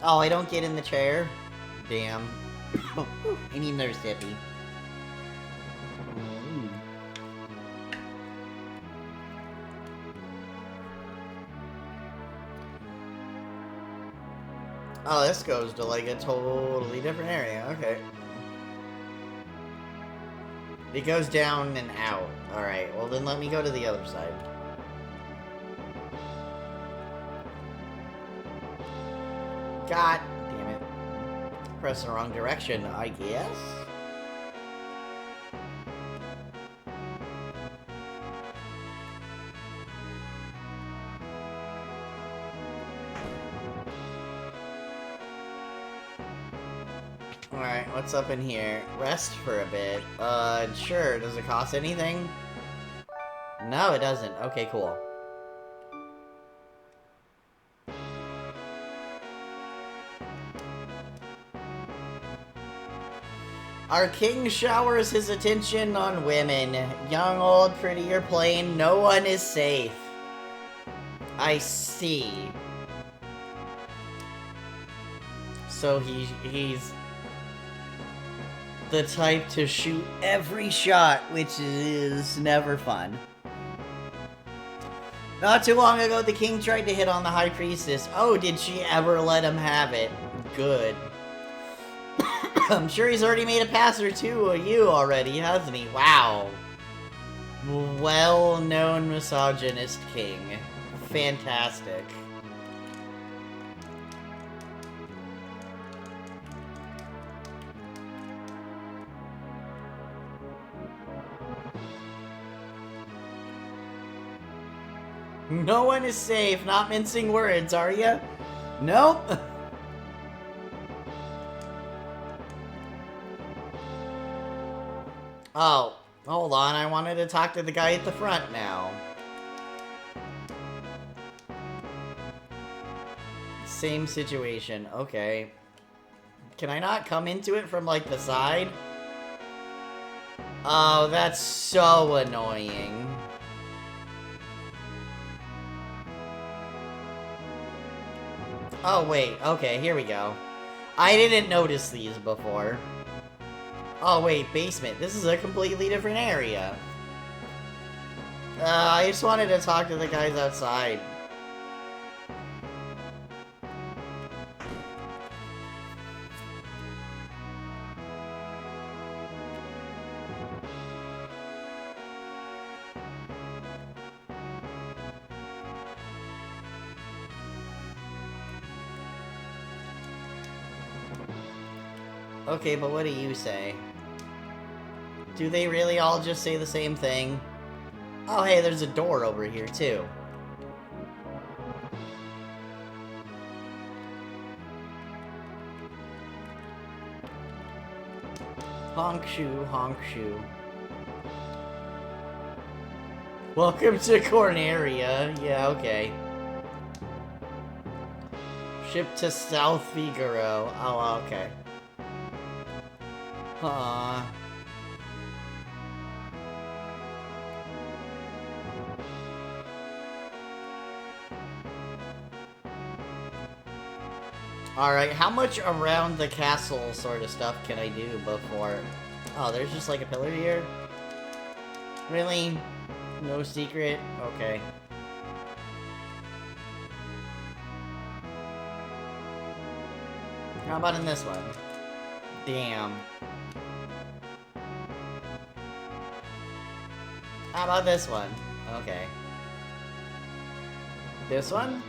Oh, I don't get in the chair? Damn. I need another sippy. Oh, this goes to like a totally different area. Okay. It goes down and out. Alright, well then let me go to the other side. God damn it. Press the wrong direction, I guess? Alright, what's up in here? Rest for a bit. Sure. Does it cost anything? No, it doesn't. Okay, cool. Our king showers his attention on women. Young, old, pretty, or plain, no one is safe. I see. So he's the type to shoot every shot, which is never fun. Not too long ago, the king tried to hit on the high priestess. Oh, did she ever let him have it? Good. I'm sure he's already made a pass or two of you already, hasn't he? Wow. Well-known misogynist king. Fantastic. No one is safe. Not mincing words, are ya? Nope. Oh, hold on. I wanted to talk to the guy at the front now. Same situation. Okay. Can I not come into it from, like, the side? Oh, that's so annoying. Oh, wait. Okay, here we go. I didn't notice these before. Oh, wait. Basement. This is a completely different area. I just wanted to talk to the guys outside. Okay, but what do you say? Do they really all just say the same thing? Oh, hey, there's a door over here, too. Honk shoe, honk shoe. Welcome to Corneria. Yeah, okay. Ship to South Figaro. Oh, okay. Aww. Alright, how much around the castle sort of stuff can I do before... Oh, there's just like a pillar here? Really? No secret? Okay. How about in this one? Damn. How about this one? Okay. This one?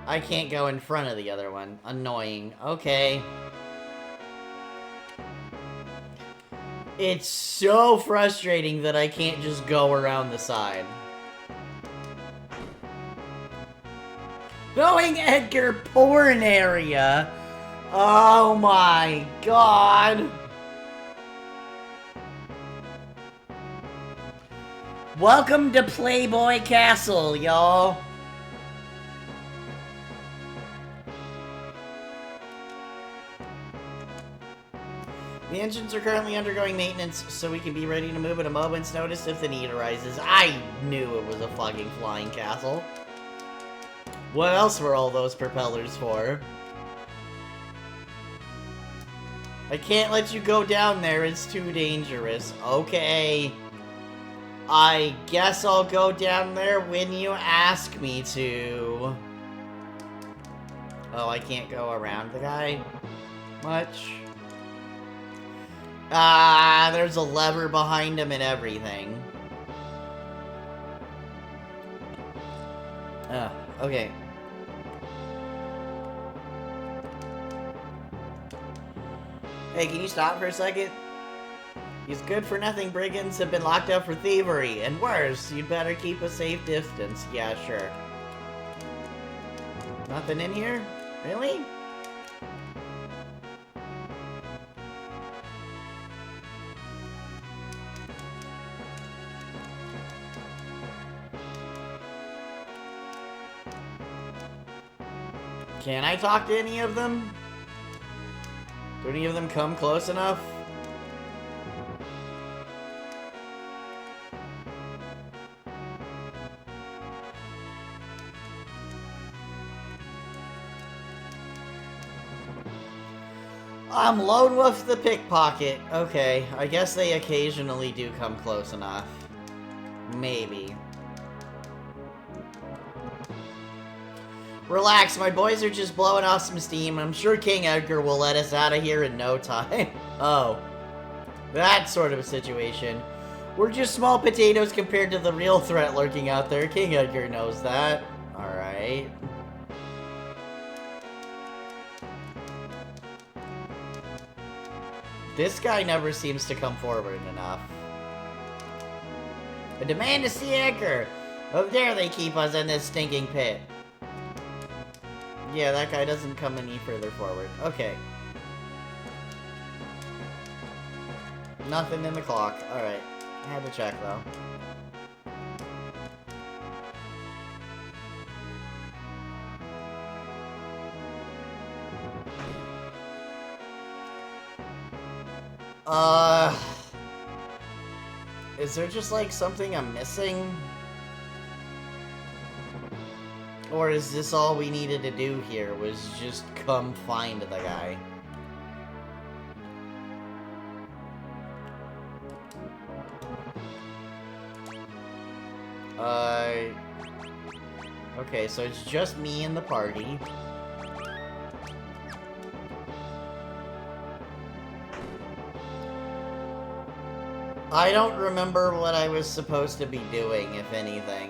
I can't go in front of the other one. Annoying. Okay. It's so frustrating that I can't just go around the side. Going Edgar porn area. Oh my god. Welcome to Playboy Castle, y'all. The engines are currently undergoing maintenance, so we can be ready to move at a moment's notice if the need arises. I knew it was a fucking flying castle. What else were all those propellers for? I can't let you go down there, it's too dangerous. Okay. I guess I'll go down there when you ask me to. Oh, I can't go around the guy much. Ah, there's a lever behind him and everything. Okay. Hey, can you stop for a second? These good-for-nothing brigands have been locked up for thievery, and worse, you'd better keep a safe distance. Yeah, sure. Nothing in here? Really? Can I talk to any of them? Do any of them come close enough? I'm Lone Wolf the Pickpocket. Okay, I guess they occasionally do come close enough. Maybe. Relax, my boys are just blowing off some steam. I'm sure King Edgar will let us out of here in no time. Oh. That sort of a situation. We're just small potatoes compared to the real threat lurking out there. King Edgar knows that. Alright. This guy never seems to come forward enough. I demand to see Edgar! How dare they keep us in this stinking pit? Yeah, that guy doesn't come any further forward. Okay. Nothing in the clock. Alright. I had to check, though. Is there just, like, something I'm missing? Or is this all we needed to do here, was just come find the guy? Okay, so it's just me and the party. I don't remember what I was supposed to be doing, if anything.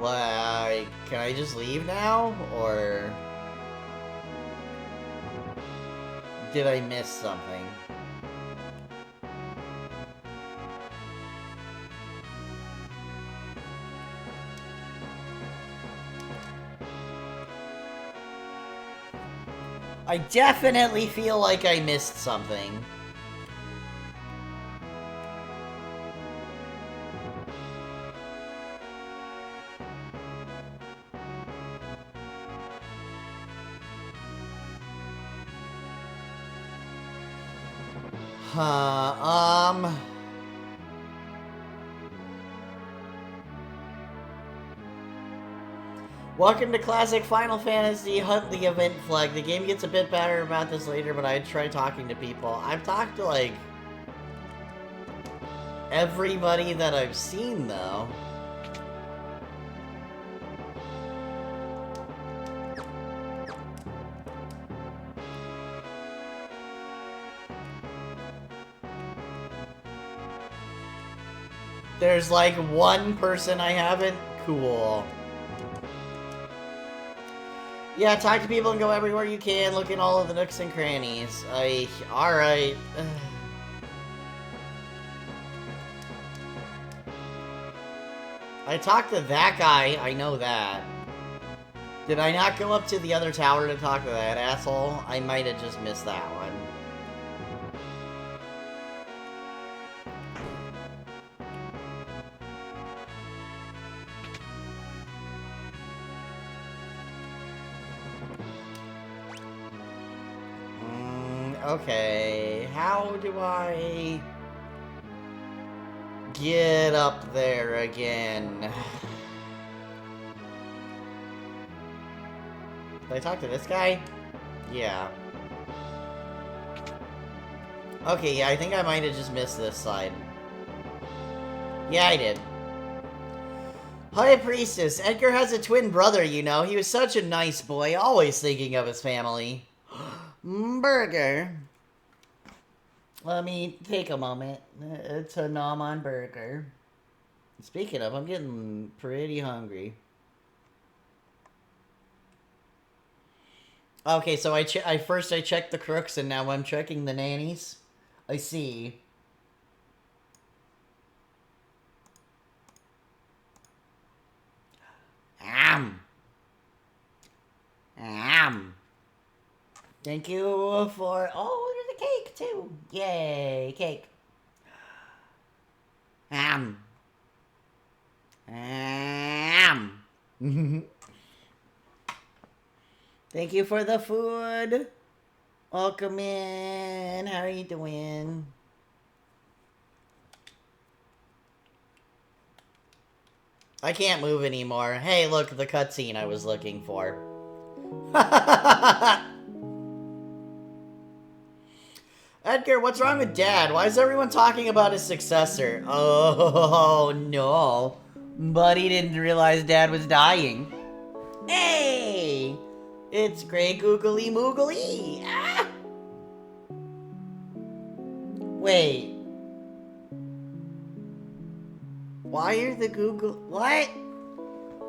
Like, can I just leave now, or did I miss something? I definitely feel like I missed something. Welcome to Classic Final Fantasy Hunt the Event Flag. The game gets a bit better about this later, but I'd try talking to people. I've talked to, like, everybody that I've seen, though. There's like one person I haven't? Cool. Yeah, talk to people and go everywhere you can. Look in all of the nooks and crannies. Alright. I talked to that guy, I know that. Did I not go up to the other tower to talk to that asshole? I might have just missed that one. Okay, how do I get up there again? Did I talk to this guy? Yeah. Okay, yeah, I think I might have just missed this side. Yeah, I did. High Priestess, Edgar has a twin brother, you know. He was such a nice boy, always thinking of his family. Burger. Let me take a moment to nom on burger. Speaking of, I'm getting pretty hungry. Okay, so I first checked the crooks and now I'm checking the nannies. I see. Thank you for... Oh, there's a cake, too. Yay, cake. Thank you for the food. Welcome in. How are you doing? I can't move anymore. Hey, look, the cutscene I was looking for. Edgar, what's wrong with Dad? Why is everyone talking about his successor? Oh, no. But he didn't realize Dad was dying. Hey! It's Grey Googly Moogly! Ah! Wait. Why are the Google... What?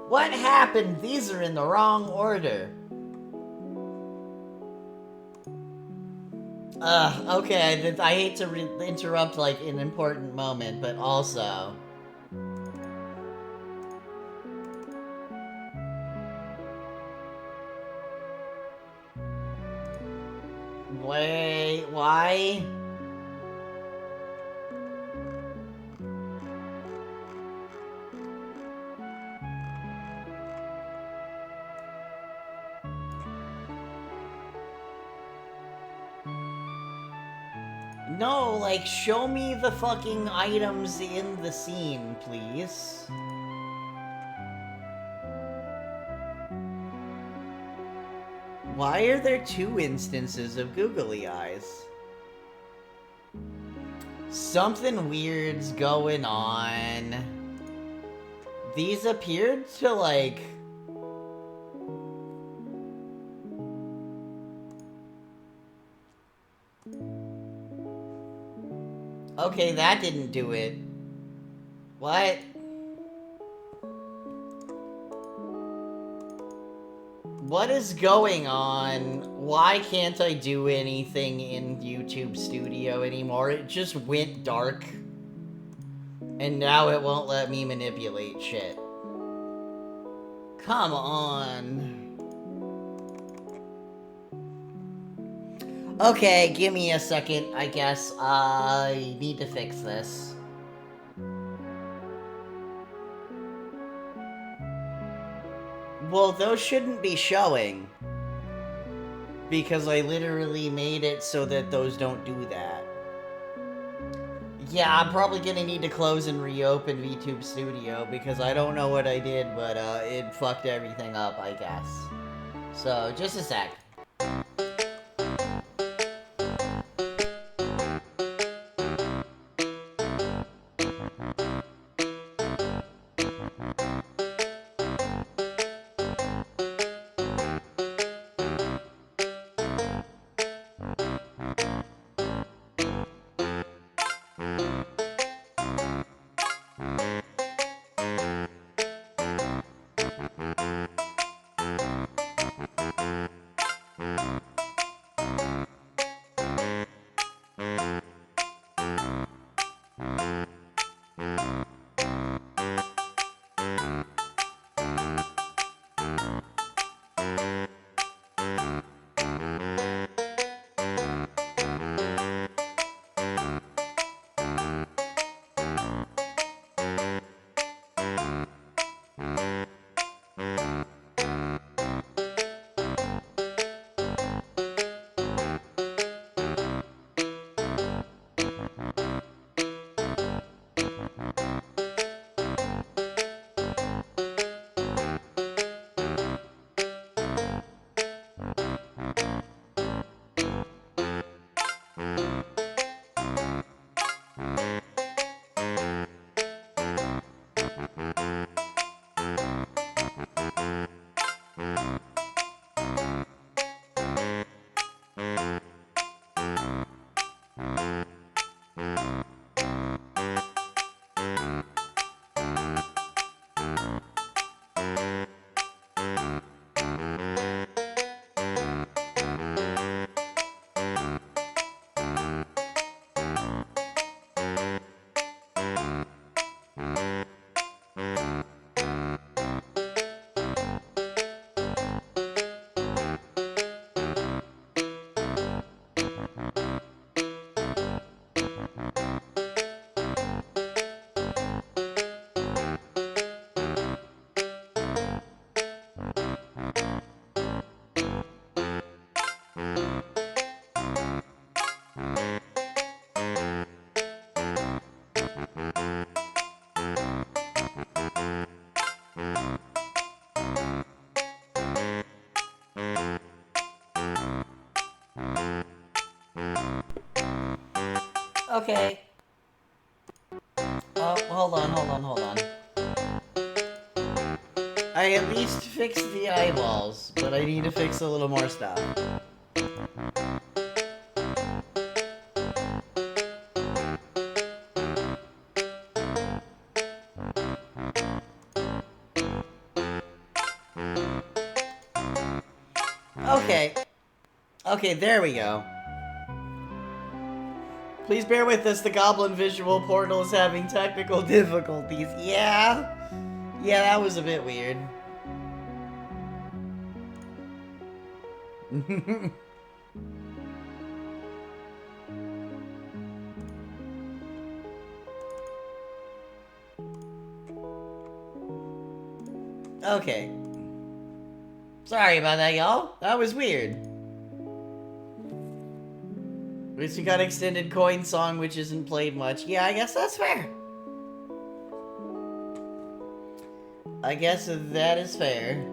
What happened? These are in the wrong order. Okay, I hate to interrupt, like, an important moment, but also... Wait, why? No, like, show me the fucking items in the scene, please. Why are there 2 instances of googly eyes? Something weird's going on. These appeared to, like... Okay, that didn't do it. What? What is going on? Why can't I do anything in YouTube Studio anymore? It just went dark. And now it won't let me manipulate shit. Come on. Okay, give me a second, I guess. I need to fix this. Well, those shouldn't be showing. Because I literally made it so that those don't do that. Yeah, I'm probably gonna need to close and reopen VTube Studio because I don't know what I did, but it fucked everything up, I guess. So, just a sec. Okay. Oh, hold on. I at least fixed the eyeballs, but I need to fix a little more stuff. Okay. Okay, there we go. Please bear with us, the Goblin Visual Portal is having technical difficulties. Yeah? Yeah, that was a bit weird. Okay. Sorry about that, y'all. That was weird. At least we got extended coin song, which isn't played much. Yeah, I guess that's fair. I guess that is fair.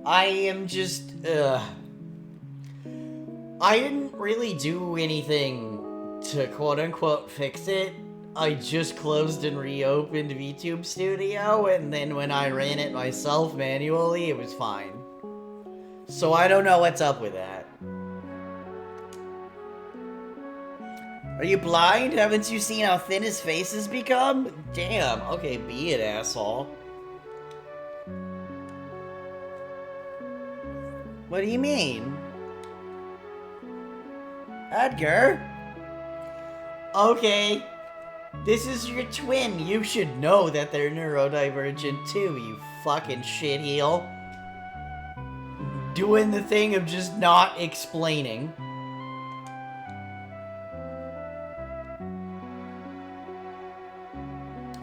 I am just, I didn't really do anything to quote-unquote fix it. I just closed and reopened VTube Studio, and then when I ran it myself manually, it was fine. So I don't know what's up with that. Are you blind? Haven't you seen how thin his face has become? Damn, okay, be it, asshole. What do you mean? Edgar? Okay. This is your twin. You should know that they're neurodivergent too, you fucking shitheel. Doing the thing of just not explaining.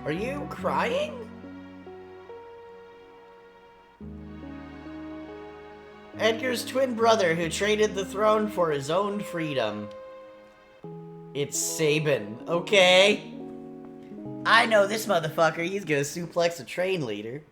Are you crying? Edgar's twin brother who traded the throne for his own freedom. It's Sabin, okay? I know this motherfucker, he's gonna suplex a train leader.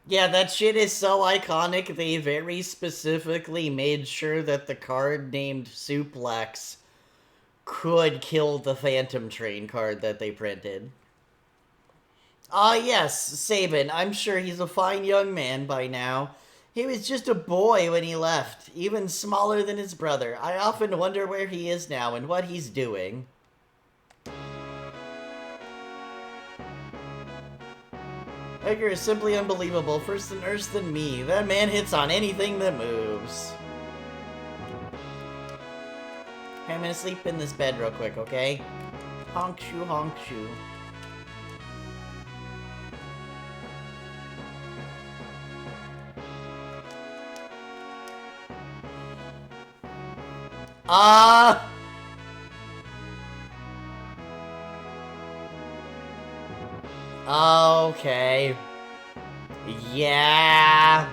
Yeah, that shit is so iconic, they very specifically made sure that the card named Suplex could kill the Phantom Train card that they printed. Ah, yes, Sabin. I'm sure he's a fine young man by now. He was just a boy when he left, even smaller than his brother. I often wonder where he is now and what he's doing. Edgar is simply unbelievable. First a nurse, then me. That man hits on anything that moves. Hey, I'm gonna sleep in this bed real quick, okay? Honk shoe, honk shoe. Okay. Yeah.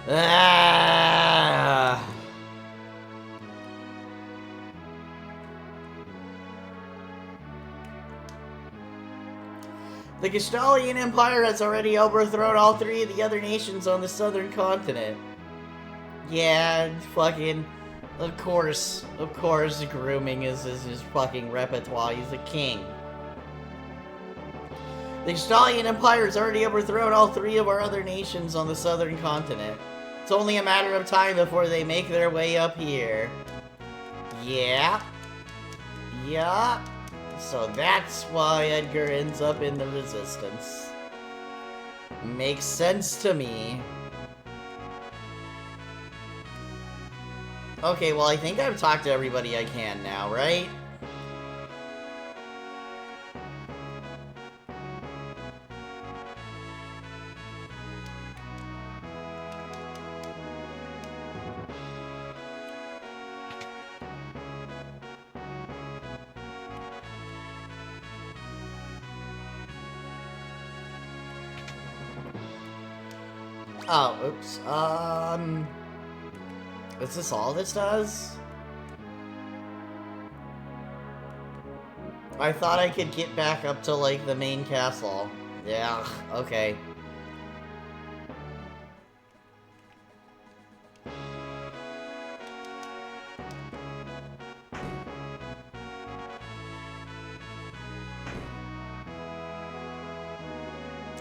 Ah. The Gestalian Empire has already overthrown all three of the other nations on the southern continent. Yeah, fucking... Of course, grooming is his fucking repertoire. He's a king. The Gestalian Empire has already overthrown all three of our other nations on the southern continent. It's only a matter of time before they make their way up here. Yeah. Yeah. So that's why Edgar ends up in the Resistance. Makes sense to me. Okay, well, I think I've talked to everybody I can now, right? Oh, oops. Is this all this does? I thought I could get back up to, like, the main castle. Yeah, okay.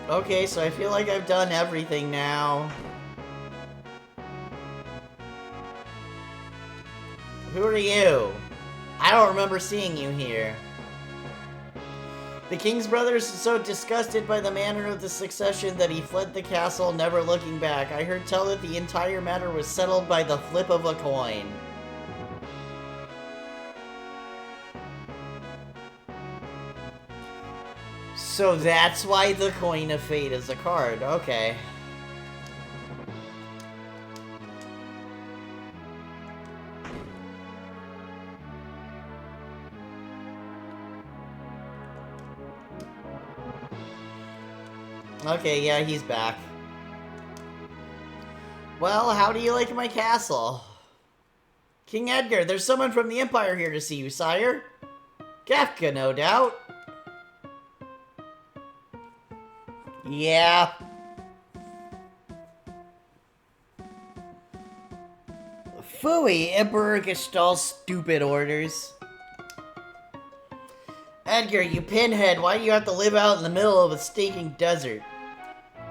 Okay, so I feel like I've done everything now. Who are you? I don't remember seeing you here. The king's brother is so disgusted by the manner of the succession that he fled the castle, never looking back. I heard tell that the entire matter was settled by the flip of a coin. So that's why the Coin of Fate is a card. Okay. Okay, yeah, he's back. Well, how do you like my castle? King Edgar, there's someone from the Empire here to see you, sire. Kefka, no doubt. Yeah. Phooey, Emperor Gestalt's stupid orders. Edgar, you pinhead, why do you have to live out in the middle of a stinking desert?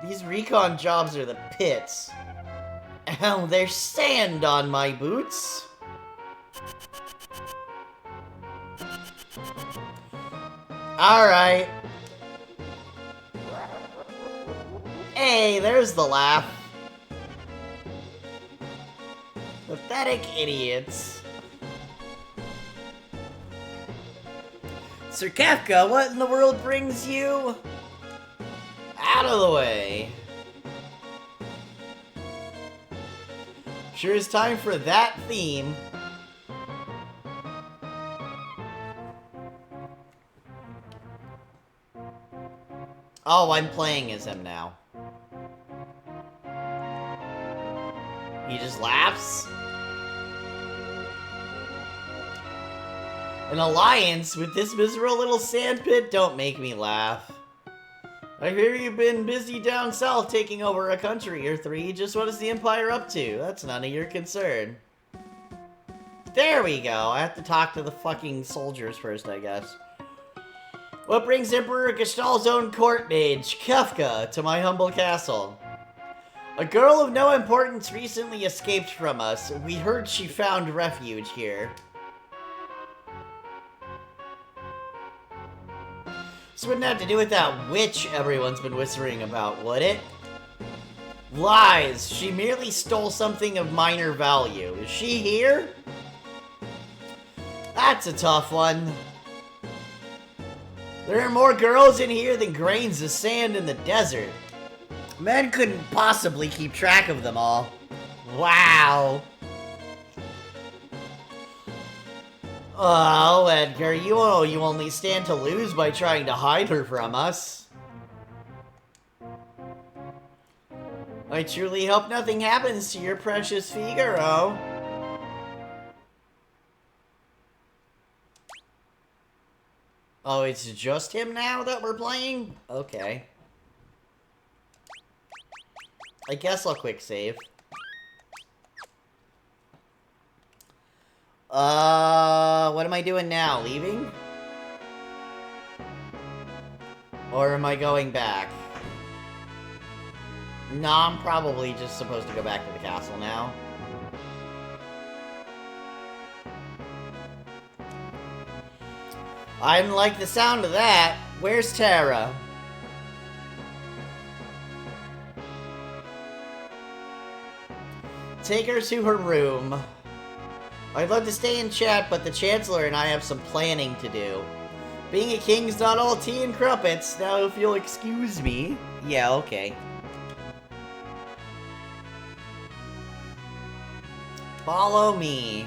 These recon jobs are the pits. Ow, there's sand on my boots. Alright. Hey, there's the laugh. Pathetic idiots. Sir Kefka, what in the world brings you? Out of the way. Sure is time for that theme. Oh, I'm playing as him now. He just laughs. An alliance with this miserable little sandpit? Don't make me laugh. I hear you've been busy down south taking over a country or three. Just what is the Empire up to? That's none of your concern. There we go. I have to talk to the fucking soldiers first, I guess. What brings Emperor Gestalt's own court mage, Kefka, to my humble castle? A girl of no importance recently escaped from us. We heard she found refuge here. This wouldn't have to do with that witch everyone's been whispering about, would it? Lies. She merely stole something of minor value. Is she here? That's a tough one. There are more girls in here than grains of sand in the desert. Men couldn't possibly keep track of them all. Wow. Oh, Edgar, you know you only stand to lose by trying to hide her from us. I truly hope nothing happens to your precious Figaro. Oh, it's just him now that we're playing? Okay. I guess I'll quick save. What am I doing now? Leaving? Or am I going back? No, I'm probably just supposed to go back to the castle now. I didn't like the sound of that. Where's Tara? Take her to her room. I'd love to stay and chat, but the Chancellor and I have some planning to do. Being a king's not all tea and crumpets. Now, if you'll excuse me. Yeah, okay. Follow me.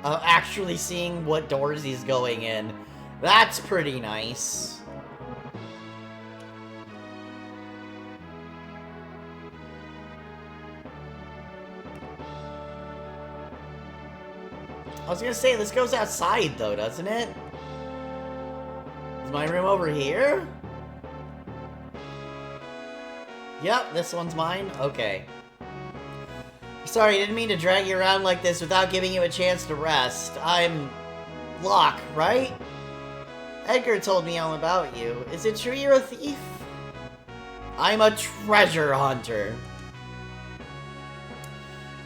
Actually seeing what doors he's going in. That's pretty nice. I was gonna say, this goes outside though, doesn't it? Is my room over here? Yep, this one's mine. Okay. Sorry, didn't mean to drag you around like this without giving you a chance to rest. I'm... Locke, right? Edgar told me all about you. Is it true you're a thief? I'm a treasure hunter.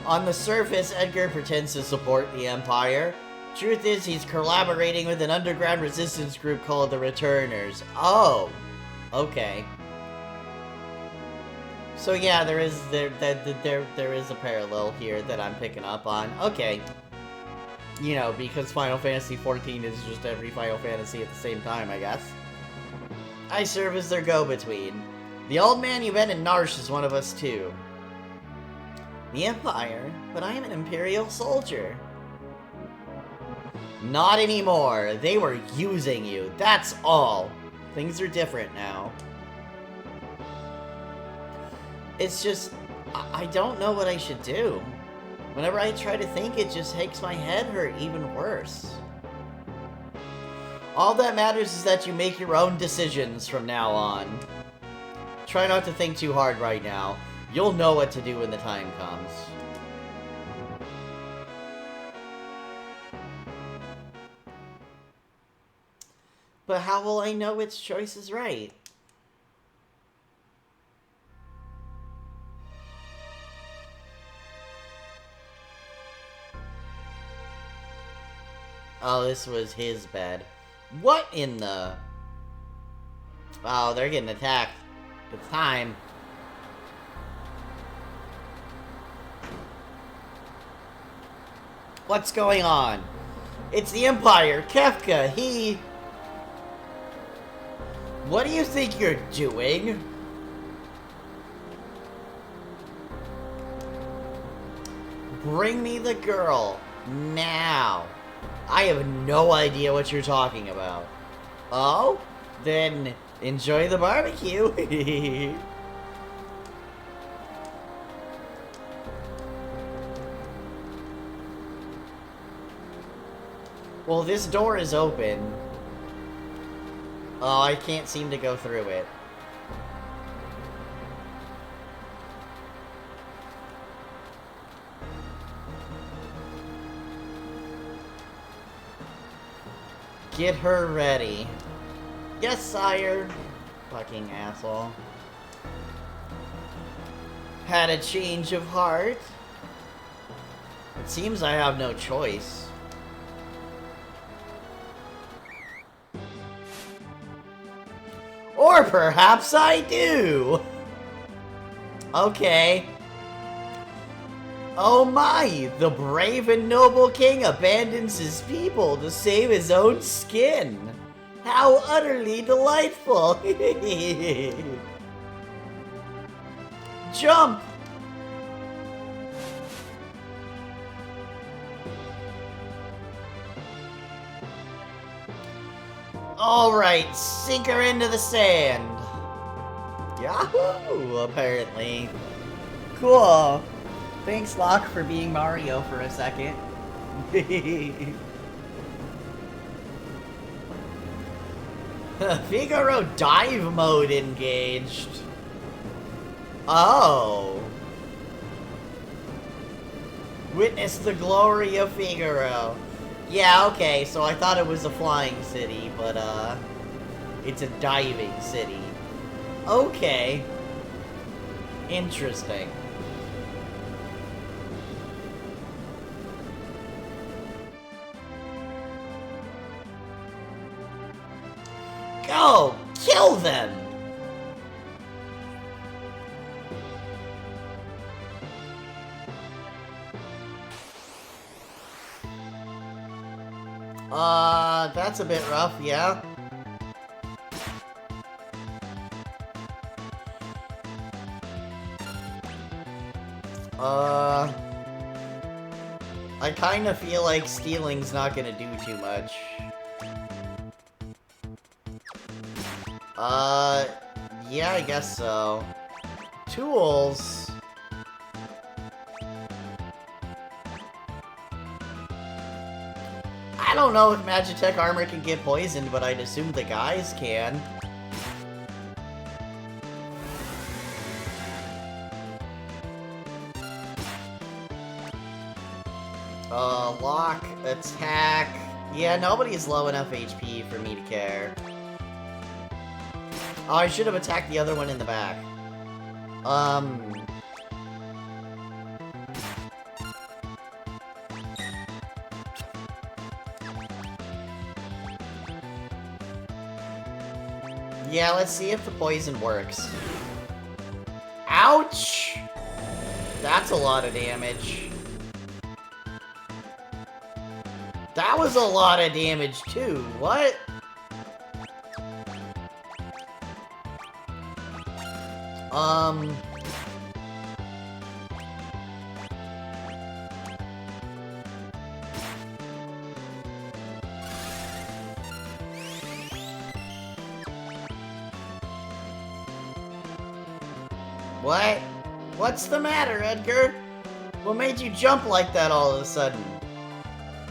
On the surface, Edgar pretends to support the Empire. Truth is, he's collaborating with an underground resistance group called the Returners. Oh. Okay. So yeah, there is a parallel here that I'm picking up on. Okay. You know, because Final Fantasy XIV is just every Final Fantasy at the same time, I guess. I serve as their go-between. The old man you met in Narsh is one of us too. The Empire? But I am an Imperial soldier. Not anymore. They were using you. That's all. Things are different now. It's just, I don't know what I should do. Whenever I try to think, it just makes my head hurt even worse. All that matters is that you make your own decisions from now on. Try not to think too hard right now. You'll know what to do when the time comes. But how will I know which choice is right? Oh, this was his bed. What in the... Oh, they're getting attacked. It's time. What's going on? It's the Empire. Kefka, he... What do you think you're doing? Bring me the girl. Now. I have no idea what you're talking about. Oh? Then enjoy the barbecue. Well, this door is open. Oh, I can't seem to go through it. Get her ready. Yes, sire. Fucking asshole. Had a change of heart. It seems I have no choice. Or perhaps I do! Okay. Oh my! The brave and noble king abandons his people to save his own skin! How utterly delightful! Jump! Alright, sink her into the sand. Yahoo! Apparently. Cool. Thanks, Locke, for being Mario for a second. Figaro dive mode engaged. Oh. Witness the glory of Figaro. Yeah, okay, so I thought it was a flying city, but, it's a diving city. Okay. Interesting. Go! Kill them! That's a bit rough, yeah. I kinda feel like stealing's not gonna do too much. Yeah, I guess so. Tools. I don't know if Magitech armor can get poisoned, but I'd assume the guys can. Lock, attack. Yeah, nobody's low enough HP for me to care. Oh, I should have attacked the other one in the back. Yeah, let's see if the poison works. Ouch! That's a lot of damage. That was a lot of damage, too. What? What? What's the matter, Edgar? What made you jump like that all of a sudden?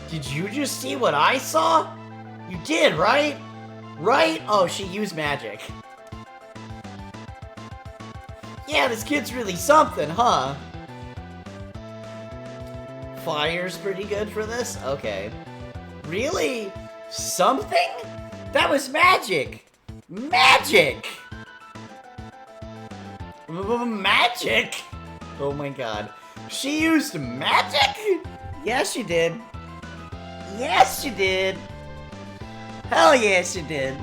Did you just see what I saw? You did, right? Right? Oh, she used magic. Yeah, this kid's really something, huh? Fire's pretty good for this? Okay. Really? Something? That was magic! Magic! Magic? Oh my god. She used magic? Yes, she did. Yes, she did. Hell yes, she did.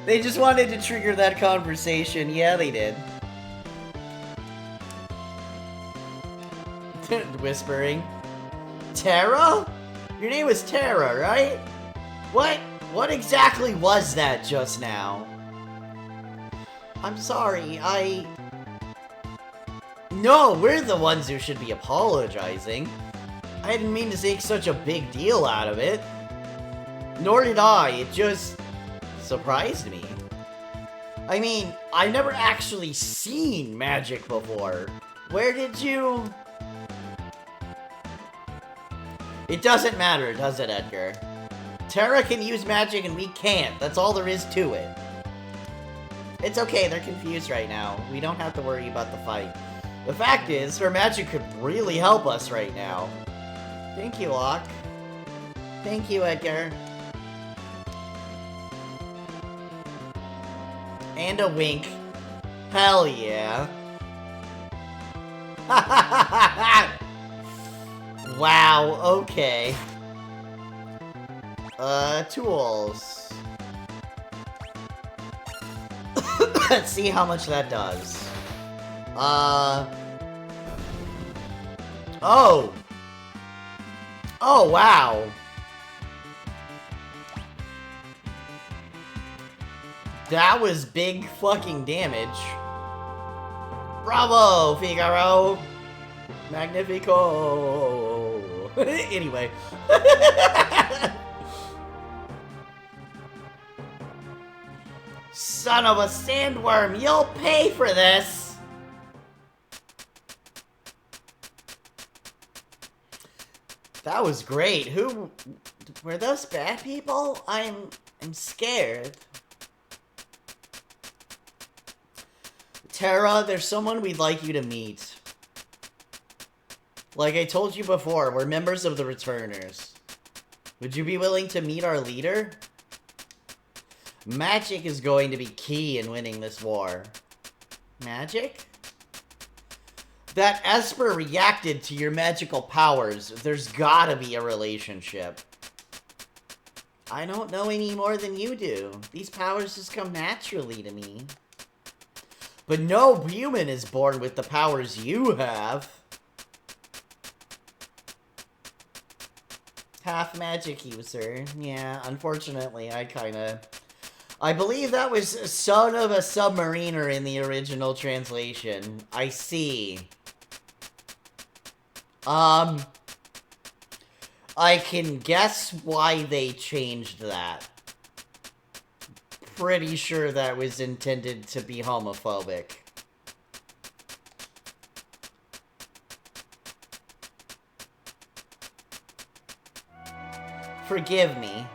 They just wanted to trigger that conversation. Yeah, they did. Whispering. Tara? Your name was Tara, right? What exactly was that just now? I'm sorry, No, we're the ones who should be apologizing. I didn't mean to make such a big deal out of it. Nor did I, it just surprised me. I mean, I've never actually seen magic before. Where did you... It doesn't matter, does it, Edgar? Tara can use magic and we can't. That's all there is to it. It's okay, they're confused right now. We don't have to worry about the fight. The fact is, her magic could really help us right now. Thank you, Locke. Thank you, Edgar. And a wink. Hell yeah. Wow, okay. Tools. Let's see how much that does. Oh! Oh, wow! That was big fucking damage. Bravo, Figaro! Magnifico! Anyway. Son of a sandworm, you'll pay for this! That was great. Who... Were those bad people? I'm scared. Terra, there's someone we'd like you to meet. Like I told you before, we're members of the Returners. Would you be willing to meet our leader? Magic is going to be key in winning this war. Magic? That Esper reacted to your magical powers. There's gotta be a relationship. I don't know any more than you do. These powers just come naturally to me. But no human is born with the powers you have. Half magic user. Yeah, unfortunately, I believe that was son of a submariner in the original translation. I see. I can guess why they changed that. Pretty sure that was intended to be homophobic. Forgive me.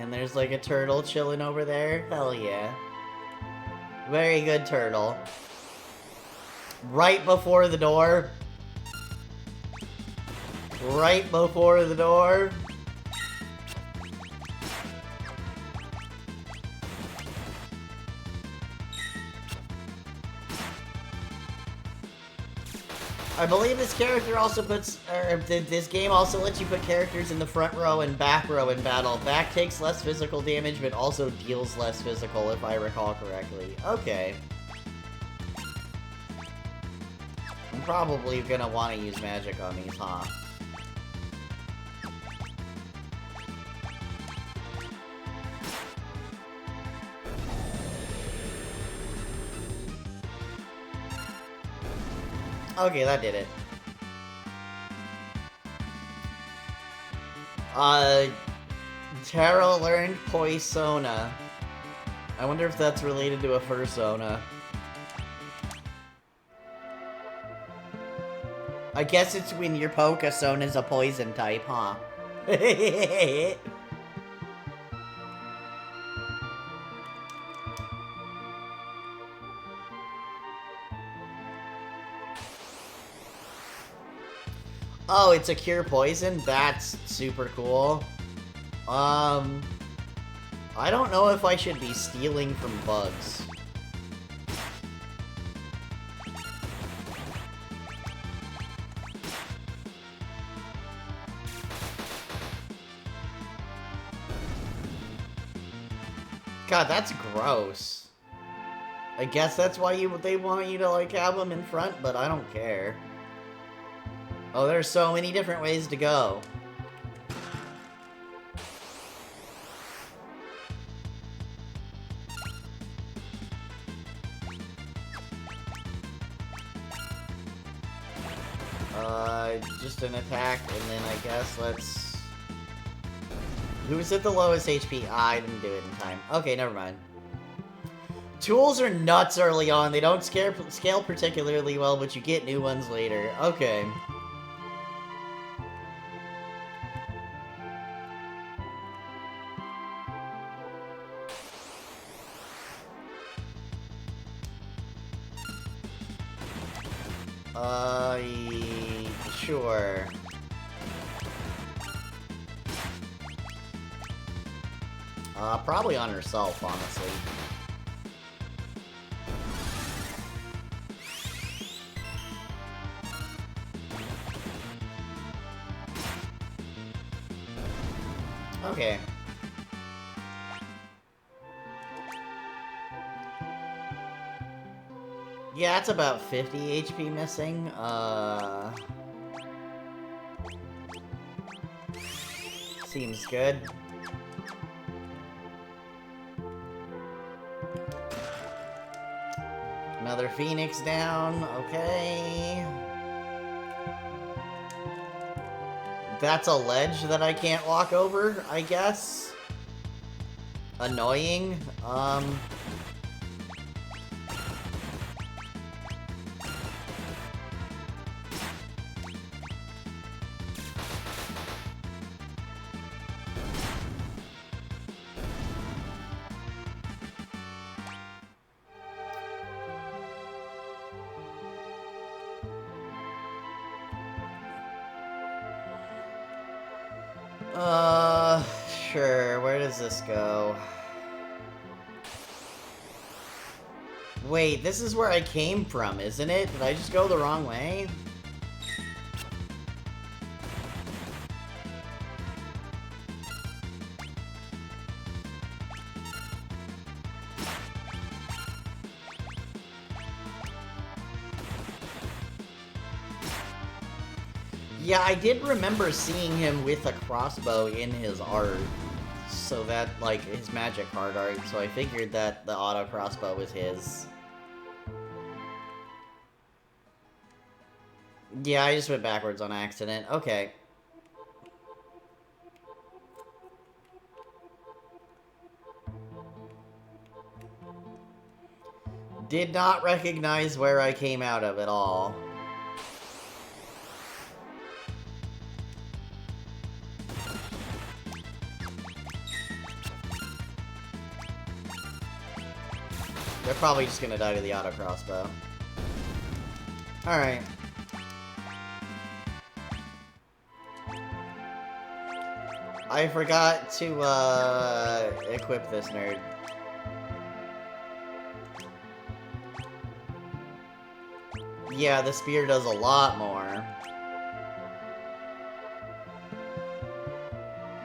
And there's like a turtle chilling over there. Hell yeah. Very good turtle. Right before the door. Right before the door. I believe this character also puts, or this game also lets you put characters in the front row and back row in battle. Back takes less physical damage, but also deals less physical, if I recall correctly. Okay. I'm probably gonna want to use magic on these, huh? Okay, that did it. Taro learned Poisona. I wonder if that's related to a fursona. I guess it's when your Pokesona's a poison type, huh? Oh, it's a cure poison? That's super cool. I don't know if I should be stealing from bugs. God, that's gross. I guess that's why they want you to, like, have them in front, but I don't care. Oh, there's so many different ways to go. Just an attack, and then I guess let's... Who's at the lowest HP? I didn't do it in time. Okay, never mind. Tools are nuts early on. They don't scale particularly well, but you get new ones later. Okay. Sure. Probably on herself, honestly. Okay. Yeah, it's about 50 HP missing. Seems good. Another Phoenix down, okay. That's a ledge that I can't walk over, I guess. Annoying. Sure, where does this go? Wait, this is where I came from, isn't it? Did I just go the wrong way? Yeah, I did remember seeing him with a crossbow in his art. So that, like, his magic card art, so I figured that the auto crossbow was his. Yeah, I just went backwards on accident. Okay. Did not recognize where I came out of at all. They're probably just gonna die to the auto crossbow. Alright. I forgot to, equip this nerd. Yeah, the spear does a lot more.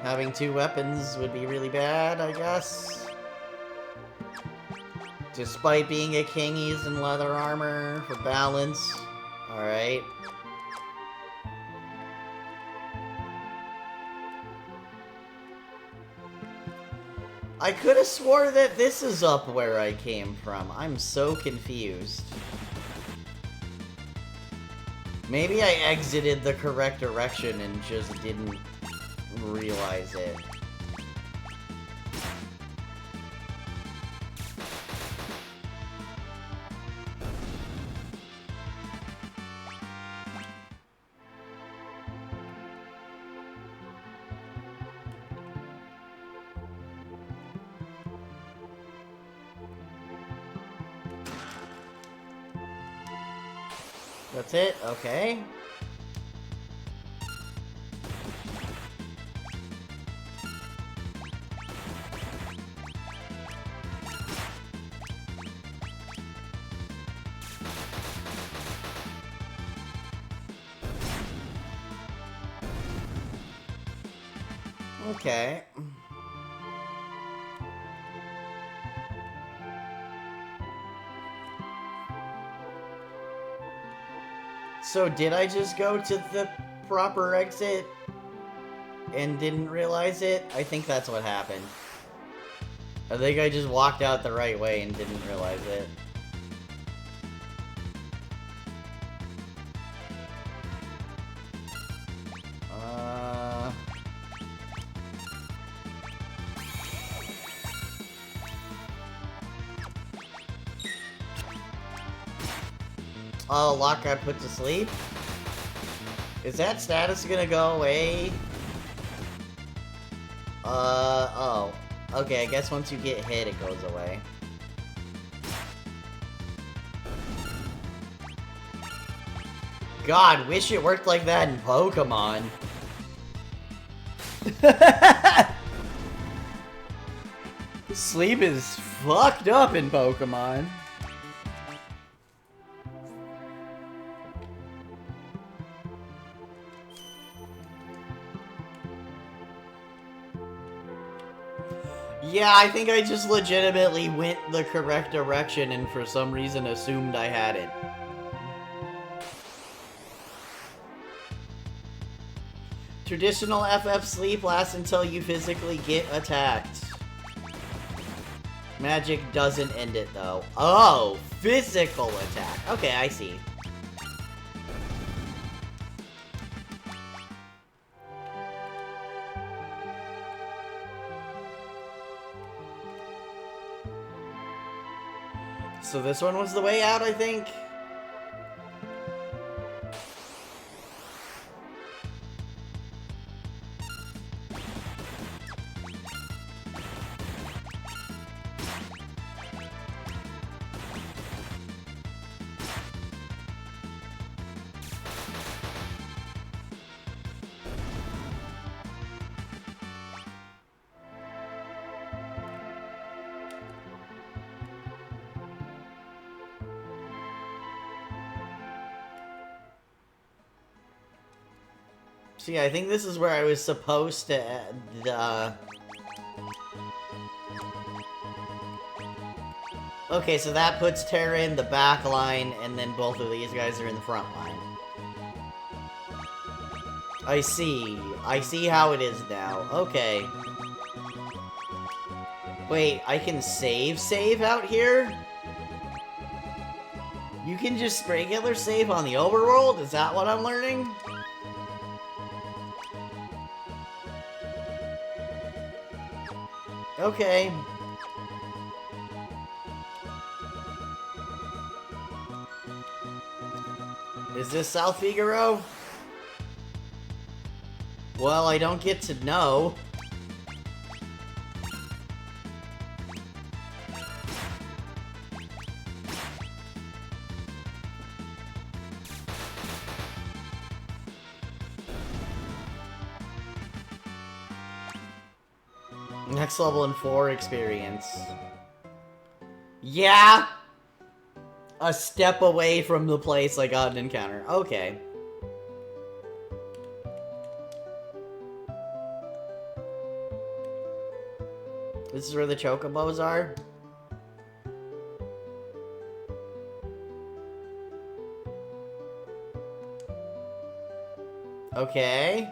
Having 2 weapons would be really bad, I guess. Despite being a king, he's in leather armor for balance. Alright. I could have swore that this is up where I came from. I'm so confused. Maybe I exited the correct direction and just didn't realize it. That's it? Okay. Okay. So did I just go to the proper exit and didn't realize it? I think that's what happened. I think I just walked out the right way and didn't realize it. Oh, lock got put to sleep? Is that status gonna go away? Oh. Okay, I guess once you get hit, it goes away. God, wish it worked like that in Pokemon. Sleep is fucked up in Pokemon. Yeah, I think I just legitimately went the correct direction and for some reason assumed I had it. Traditional FF sleep lasts until you physically get attacked. Magic doesn't end it though. Oh, physical attack. Okay, I see. So this one was the way out, I think? See, I think this is where I was supposed to end, Okay, so that puts Terra in the back line, and then both of these guys are in the front line. I see. I see how it is now. Okay. Wait, I can save out here? You can just regular save on the overworld? Is that what I'm learning? Okay. Is this South Figaro? Well, I don't get to know. Next level in 4 experience. Yeah! A step away from the place I got an encounter. Okay. This is where the chocobos are? Okay.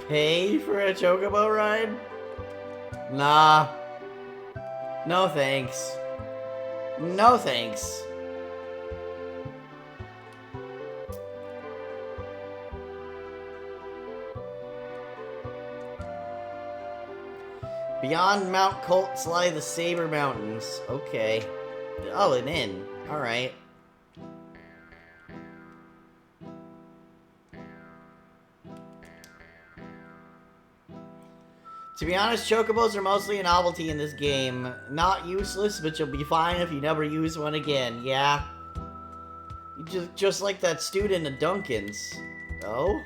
Pay for a chocobo ride? Nah. No thanks. No thanks. Beyond Mount Colts lie the Saber Mountains. Okay. Oh, an inn. Alright. To be honest, chocobos are mostly a novelty in this game. Not useless, but you'll be fine if you never use one again. Yeah. Just like that student at Duncan's. Oh?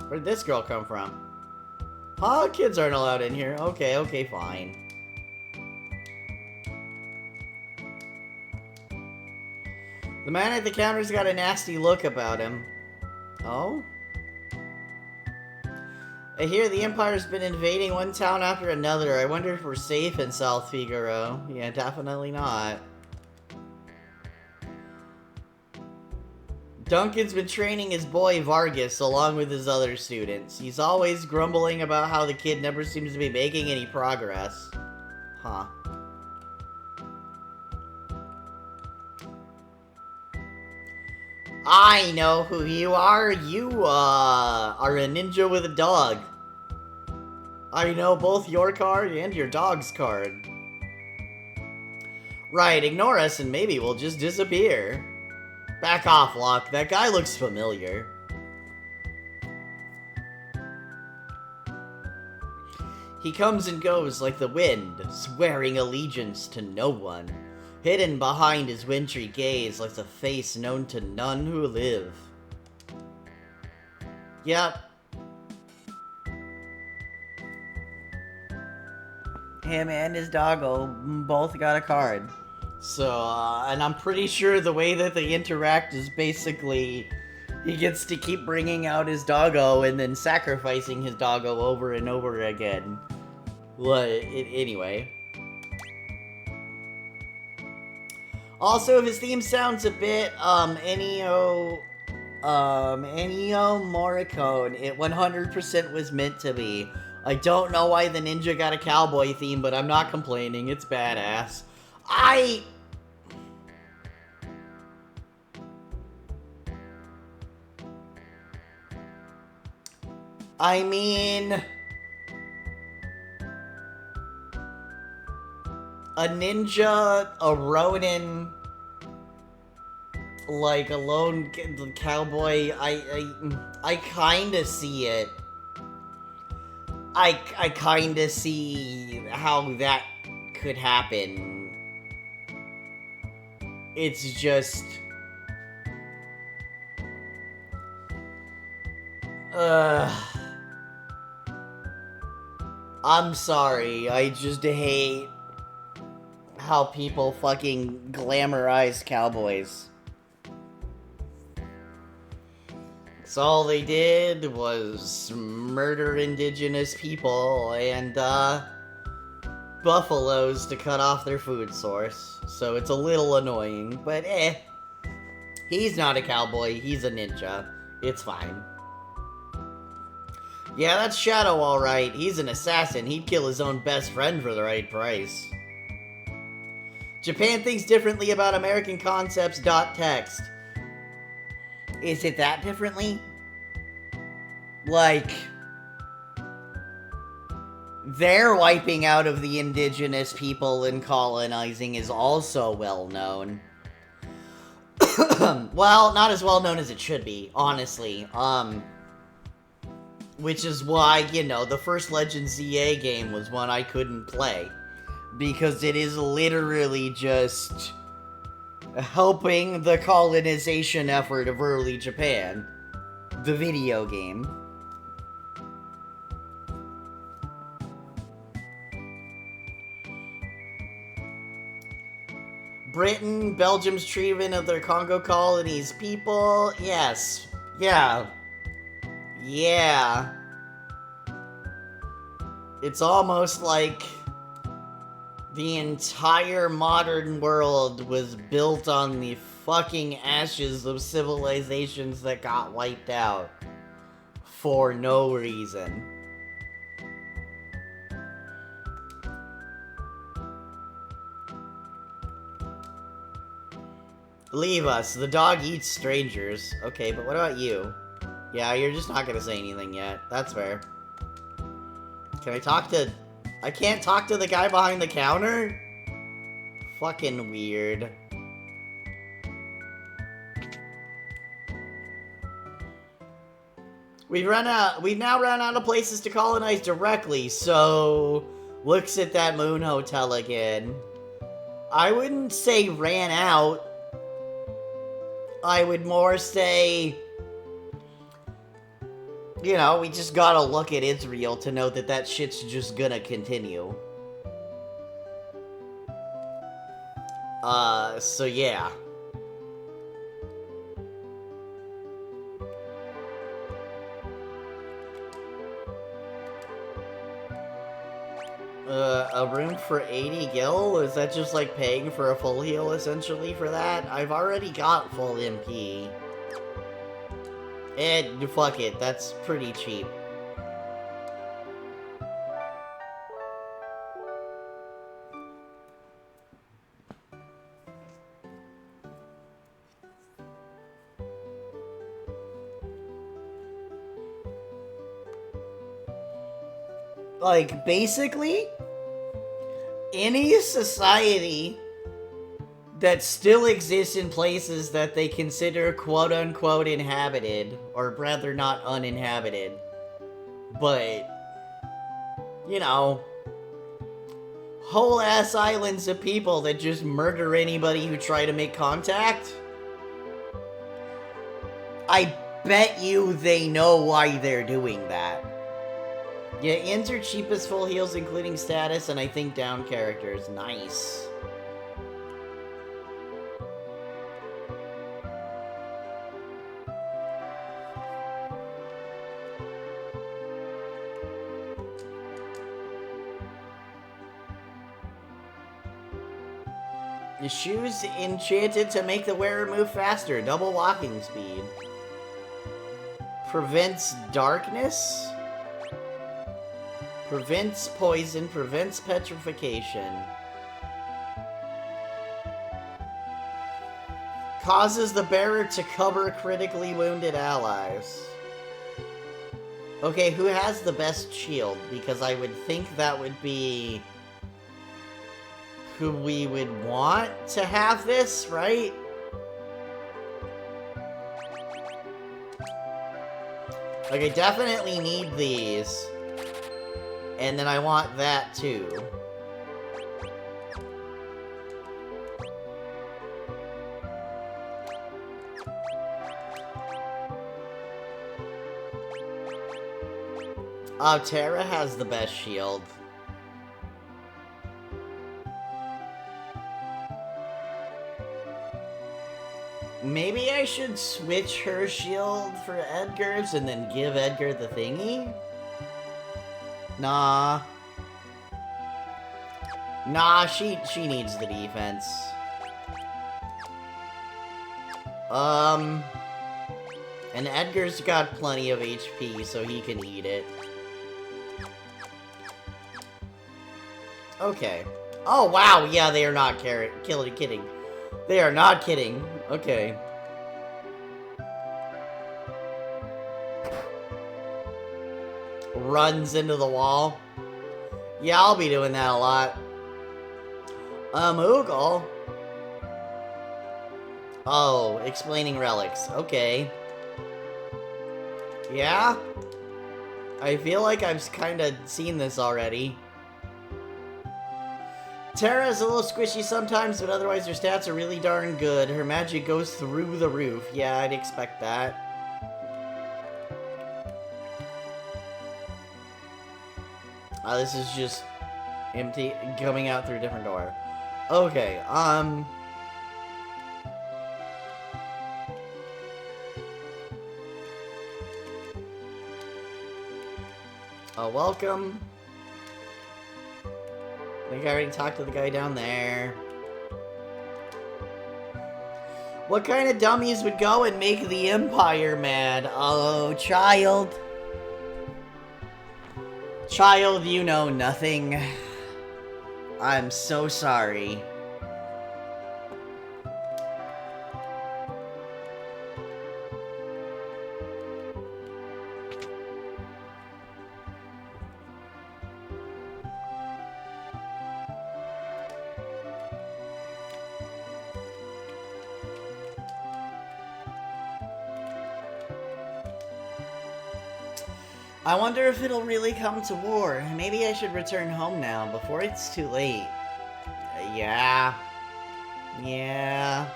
Where'd this girl come from? Huh? Kids aren't allowed in here. Okay, okay, fine. The man at the counter's got a nasty look about him. Oh? I hear the Empire's been invading one town after another. I wonder if we're safe in South Figaro. Yeah, definitely not. Duncan's been training his boy Vargas along with his other students. He's always grumbling about how the kid never seems to be making any progress. Huh. I know who you are. You, are a ninja with a dog. I know both your card and your dog's card. Right, ignore us and maybe we'll just disappear. Back off, Locke. That guy looks familiar. He comes and goes like the wind, swearing allegiance to no one. Hidden behind his wintry gaze like the face known to none who live. Yep. Him and his doggo both got a card. So, and I'm pretty sure the way that they interact is basically he gets to keep bringing out his doggo and then sacrificing his doggo over and over again. Anyway. Also, his theme sounds a bit, Ennio Morricone. It 100% was meant to be. I don't know why the ninja got a cowboy theme, but I'm not complaining. It's badass. I mean, a ninja, a ronin, like a lone cowboy, I kinda see it. I kinda see how that could happen. It's just... I'm sorry, I just hate how people fucking glamorize cowboys. So all they did was murder indigenous people and, buffaloes to cut off their food source. So it's a little annoying, but he's not a cowboy, he's a ninja. It's fine. Yeah, that's Shadow alright. He's an assassin. He'd kill his own best friend for the right price. Japan thinks differently about American concepts. Text. Is it that differently? Like, their wiping out of the indigenous people and colonizing is also well known. Well, not as well known as it should be, honestly. Which is why, you know, the first Legend ZA game was one I couldn't play. Because it is literally just helping the colonization effort of early Japan. The video game. Britain, Belgium's treatment of their Congo colonies. People, yes. Yeah. Yeah. It's almost like the entire modern world was built on the fucking ashes of civilizations that got wiped out. For no reason. Leave us. The dog eats strangers. Okay, but what about you? Yeah, you're just not gonna say anything yet. That's fair. Can I talk to... I can't talk to the guy behind the counter? Fucking weird. We've now run out of places to colonize directly, so... Looks at that moon hotel again. I wouldn't say ran out. I would more say... You know, we just gotta look at Israel to know that that shit's just gonna continue. So yeah. A room for 80 gil? Is that just like paying for a full heal essentially for that? I've already got full MP. And fuck it, that's pretty cheap. Like, basically, any society that still exists in places that they consider quote-unquote inhabited, or rather not uninhabited, but, you know, whole-ass islands of people that just murder anybody who try to make contact, I bet you they know why they're doing that. Yeah, ends are cheapest full heals, including status, and I think down characters. Nice. The shoes enchanted to make the wearer move faster. Double walking speed. Prevents darkness. Prevents poison. Prevents petrification. Causes the bearer to cover critically wounded allies. Okay, who has the best shield? Because I would think that would be... who we would want to have this, right? Like, I definitely need these. And then I want that, too. Oh, Terra has the best shield. Maybe I should switch her shield for Edgar's and then give Edgar the thingy? Nah. Nah, she needs the defense. And Edgar's got plenty of HP, so he can eat it. Okay. Oh, wow, yeah, they are not kidding. They are not kidding. Okay. Runs into the wall. Yeah, I'll be doing that a lot. Oogle. Oh, explaining relics. Okay. Yeah? I feel like I've kind of seen this already. Terra's a little squishy sometimes, but otherwise her stats are really darn good. Her magic goes through the roof. Yeah, I'd expect that. This is just empty, coming out through a different door. Okay, welcome. I think I already talked to the guy down there. What kind of dummies would go and make the Empire mad? Oh, child. Child, you know nothing. I'm so sorry. I wonder if it'll really come to war. Maybe I should return home now, before it's too late. Yeah. Yeah.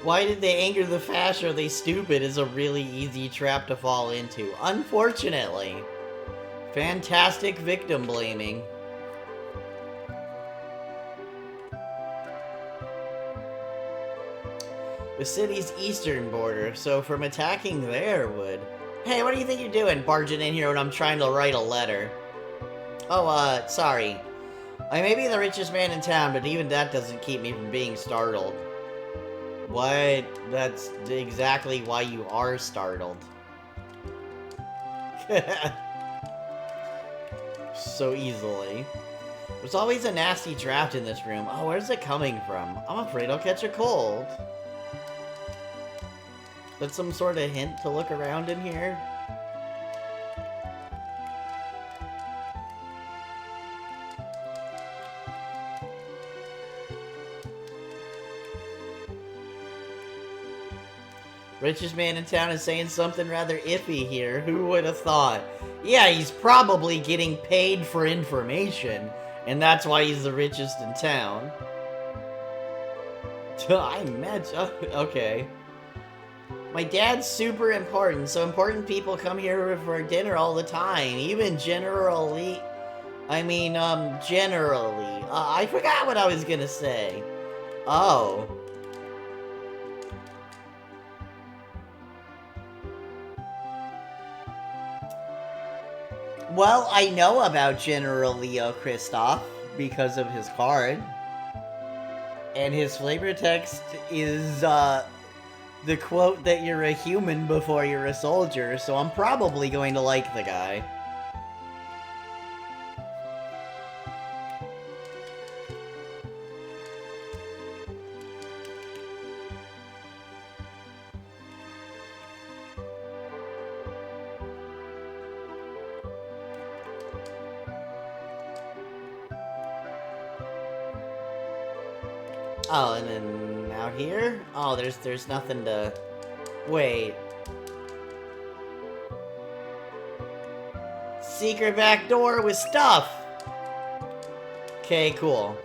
Why did they anger the Fash? Are they stupid? Is a really easy trap to fall into. Unfortunately. Fantastic victim blaming. The city's eastern border, so from attacking there would... Hey, what do you think you're doing, barging in here when I'm trying to write a letter? Oh, sorry. I may be the richest man in town, but even that doesn't keep me from being startled. What? That's exactly why you are startled. So easily. There's always a nasty draft in this room. Oh, where's it coming from? I'm afraid I'll catch a cold. That's some sort of hint to look around in here? Richest man in town is saying something rather iffy here. Who would have thought? Yeah, he's probably getting paid for information, and that's why he's the richest in town. I imagine. Okay. My dad's super important, so important people come here for dinner all the time. Even generally... generally. I forgot what I was gonna say. Oh. Well, I know about General Leo Kristoff because of his card. And his flavor text is, the quote that you're a human before you're a soldier, so I'm probably going to like the guy. Oh, and then out here? Oh, there's nothing to... Wait. Secret back door with stuff! Okay, cool.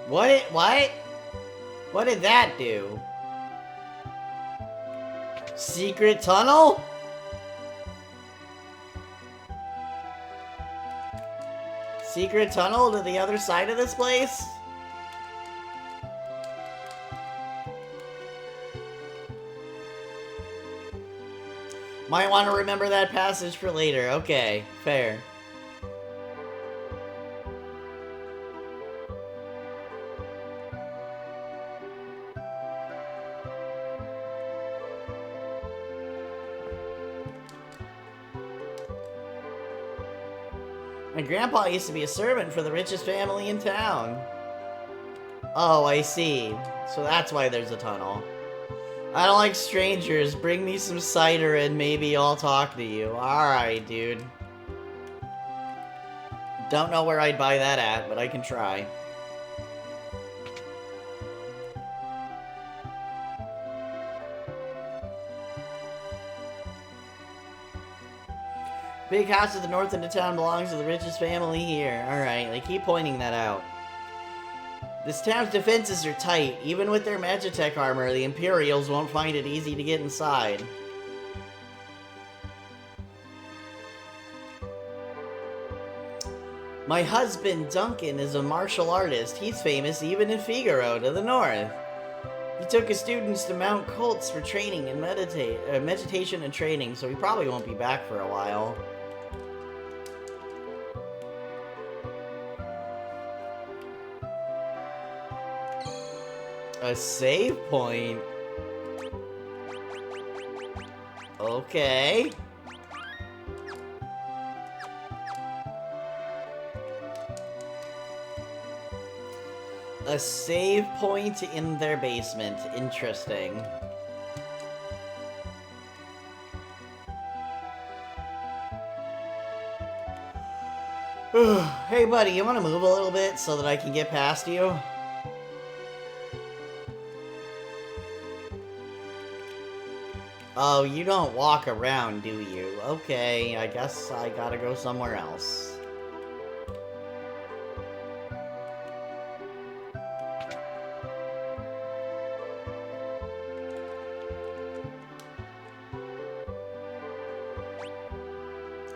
What? What did that do? Secret tunnel? Secret tunnel to the other side of this place? Might want to remember that passage for later. Okay, fair. My grandpa used to be a servant for the richest family in town. Oh, I see. So that's why there's a tunnel. I don't like strangers. Bring me some cider and maybe I'll talk to you. Alright, dude. Don't know where I'd buy that at, but I can try. Big house to the north end of town belongs to the richest family here. Alright, they keep pointing that out. This town's defenses are tight. Even with their Magitech armor, the Imperials won't find it easy to get inside. My husband, Duncan, is a martial artist. He's famous even in Figaro, to the north. He took his students to Mount Colts for training and meditation and training, so he probably won't be back for a while. A save point? Okay. A save point in their basement. Interesting. Hey buddy, you want to move a little bit so that I can get past you? Oh, you don't walk around, do you? Okay, I guess I gotta go somewhere else.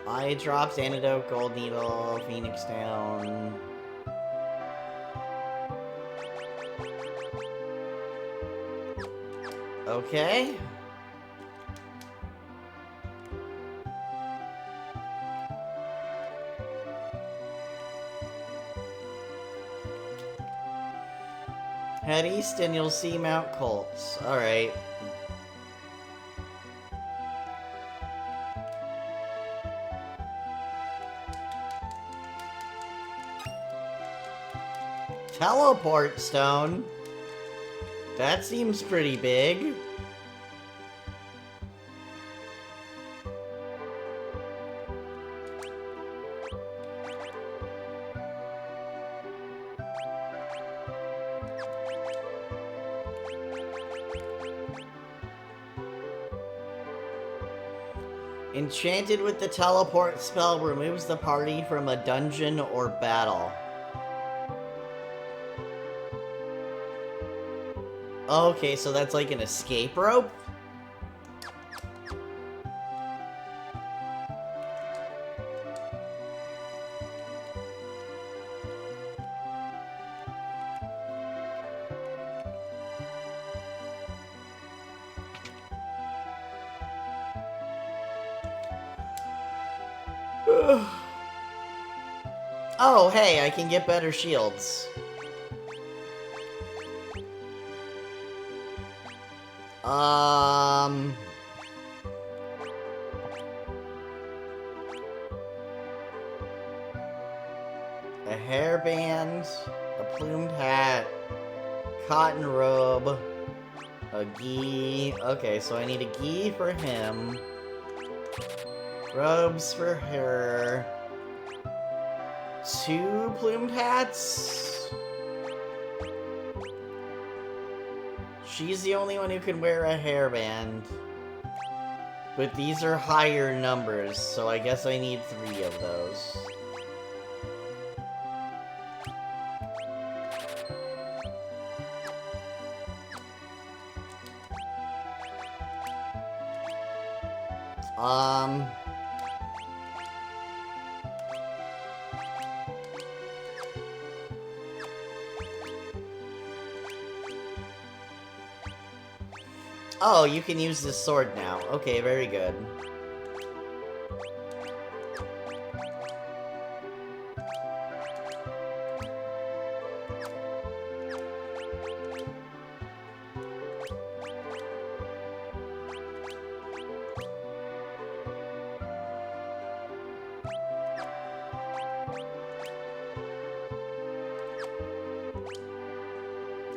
Eye drops, antidote, gold needle, phoenix down. Okay. Head east and you'll see Mount Colts. Alright. Teleport stone? That seems pretty big. Enchanted with the teleport spell removes the party from a dungeon or battle. Okay, so that's like an escape rope? Oh, hey, I can get better shields. A hairband, a plumed hat, cotton robe, a gi. Okay, so I need a gi for him. Robes for her. 2 plumed hats? She's the only one who can wear a hairband. But these are higher numbers, so I guess I need 3 of those. Oh, you can use this sword now. Okay, very good.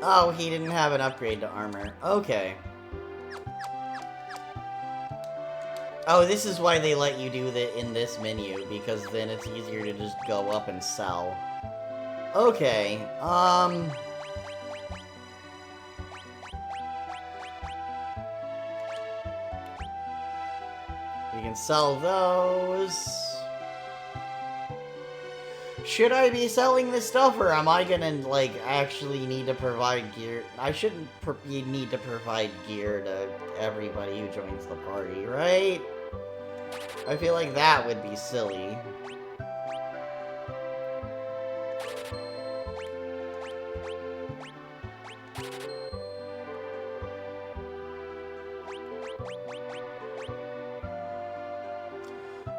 Oh, he didn't have an upgrade to armor. Okay. Oh, this is why they let you do that in this menu, because then it's easier to just go up and sell. Okay, We can sell those. Should I be selling this stuff, or am I gonna, like, actually need to provide gear? I shouldn't need to provide gear to everybody who joins the party, right? I feel like that would be silly.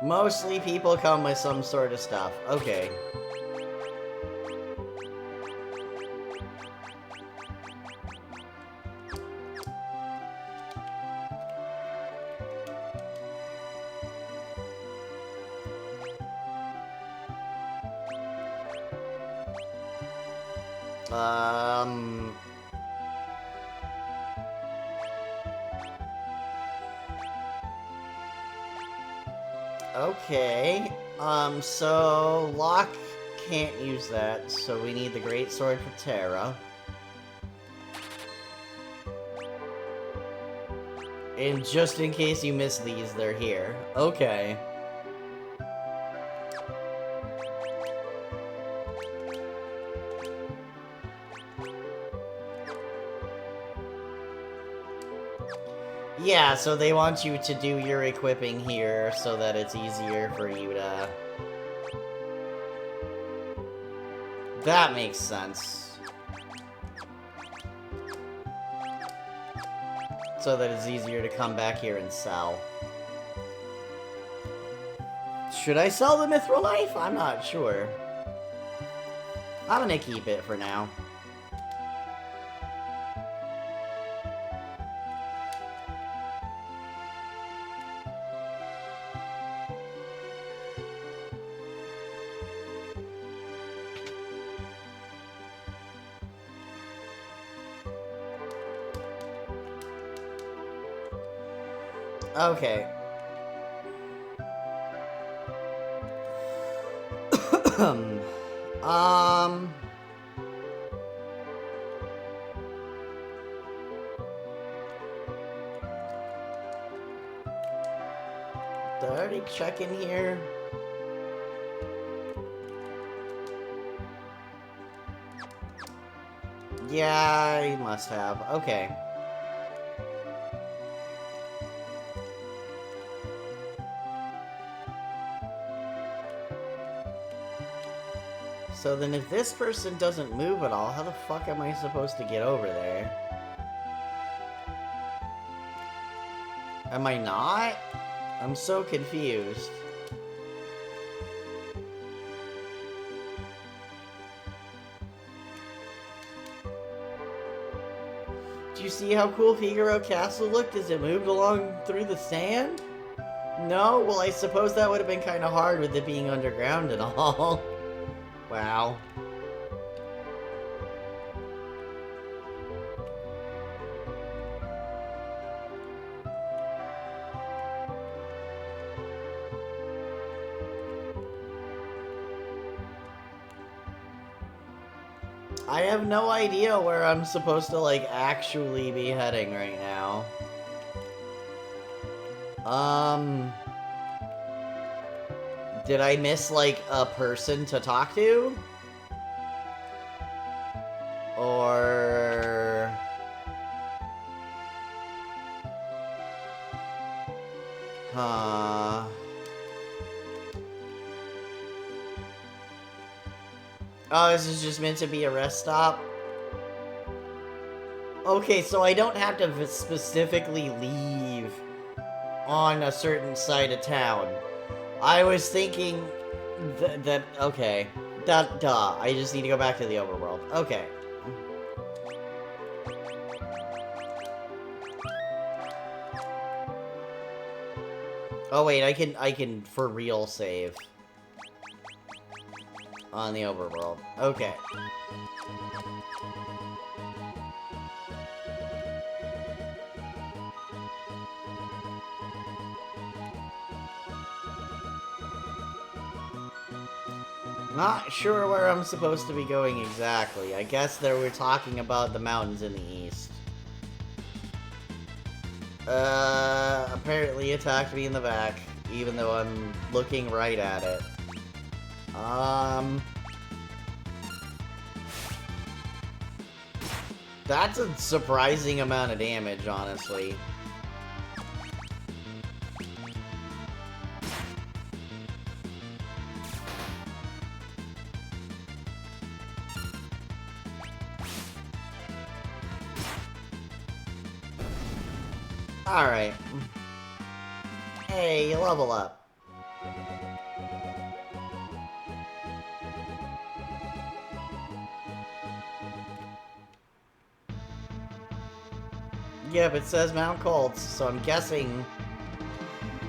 Mostly people come with some sort of stuff. Okay. Okay. So Locke can't use that, so we need the Great Sword for Terra. And just in case you miss these, they're here. Okay. Yeah, so they want you to do your equipping here so that it's easier for you to... That makes sense. So that it's easier to come back here and sell. Should I sell the Mithril Knife? I'm not sure. I'm gonna keep it for now. Okay. Did I already check in here? Yeah, I must have. Okay. So then if this person doesn't move at all, how the fuck am I supposed to get over there? Am I not? I'm so confused. Do you see how cool Figaro Castle looked as it moved along through the sand? No? Well, I suppose that would have been kind of hard with it being underground and all. Wow. I have no idea where I'm supposed to, like, actually be heading right now. Did I miss, like, a person to talk to? Or... Huh... Oh, this is just meant to be a rest stop? Okay, so I don't have to specifically leave on a certain side of town. I was thinking that okay. Duh. I just need to go back to the overworld. Okay. Oh wait, I can for real save on the overworld. Okay. Not sure where I'm supposed to be going exactly. I guess we're talking about the mountains in the east. Apparently attacked me in the back, even though I'm looking right at it. That's a surprising amount of damage, honestly. Alright. Hey, you level up. Yep, it says Mount Colts, so I'm guessing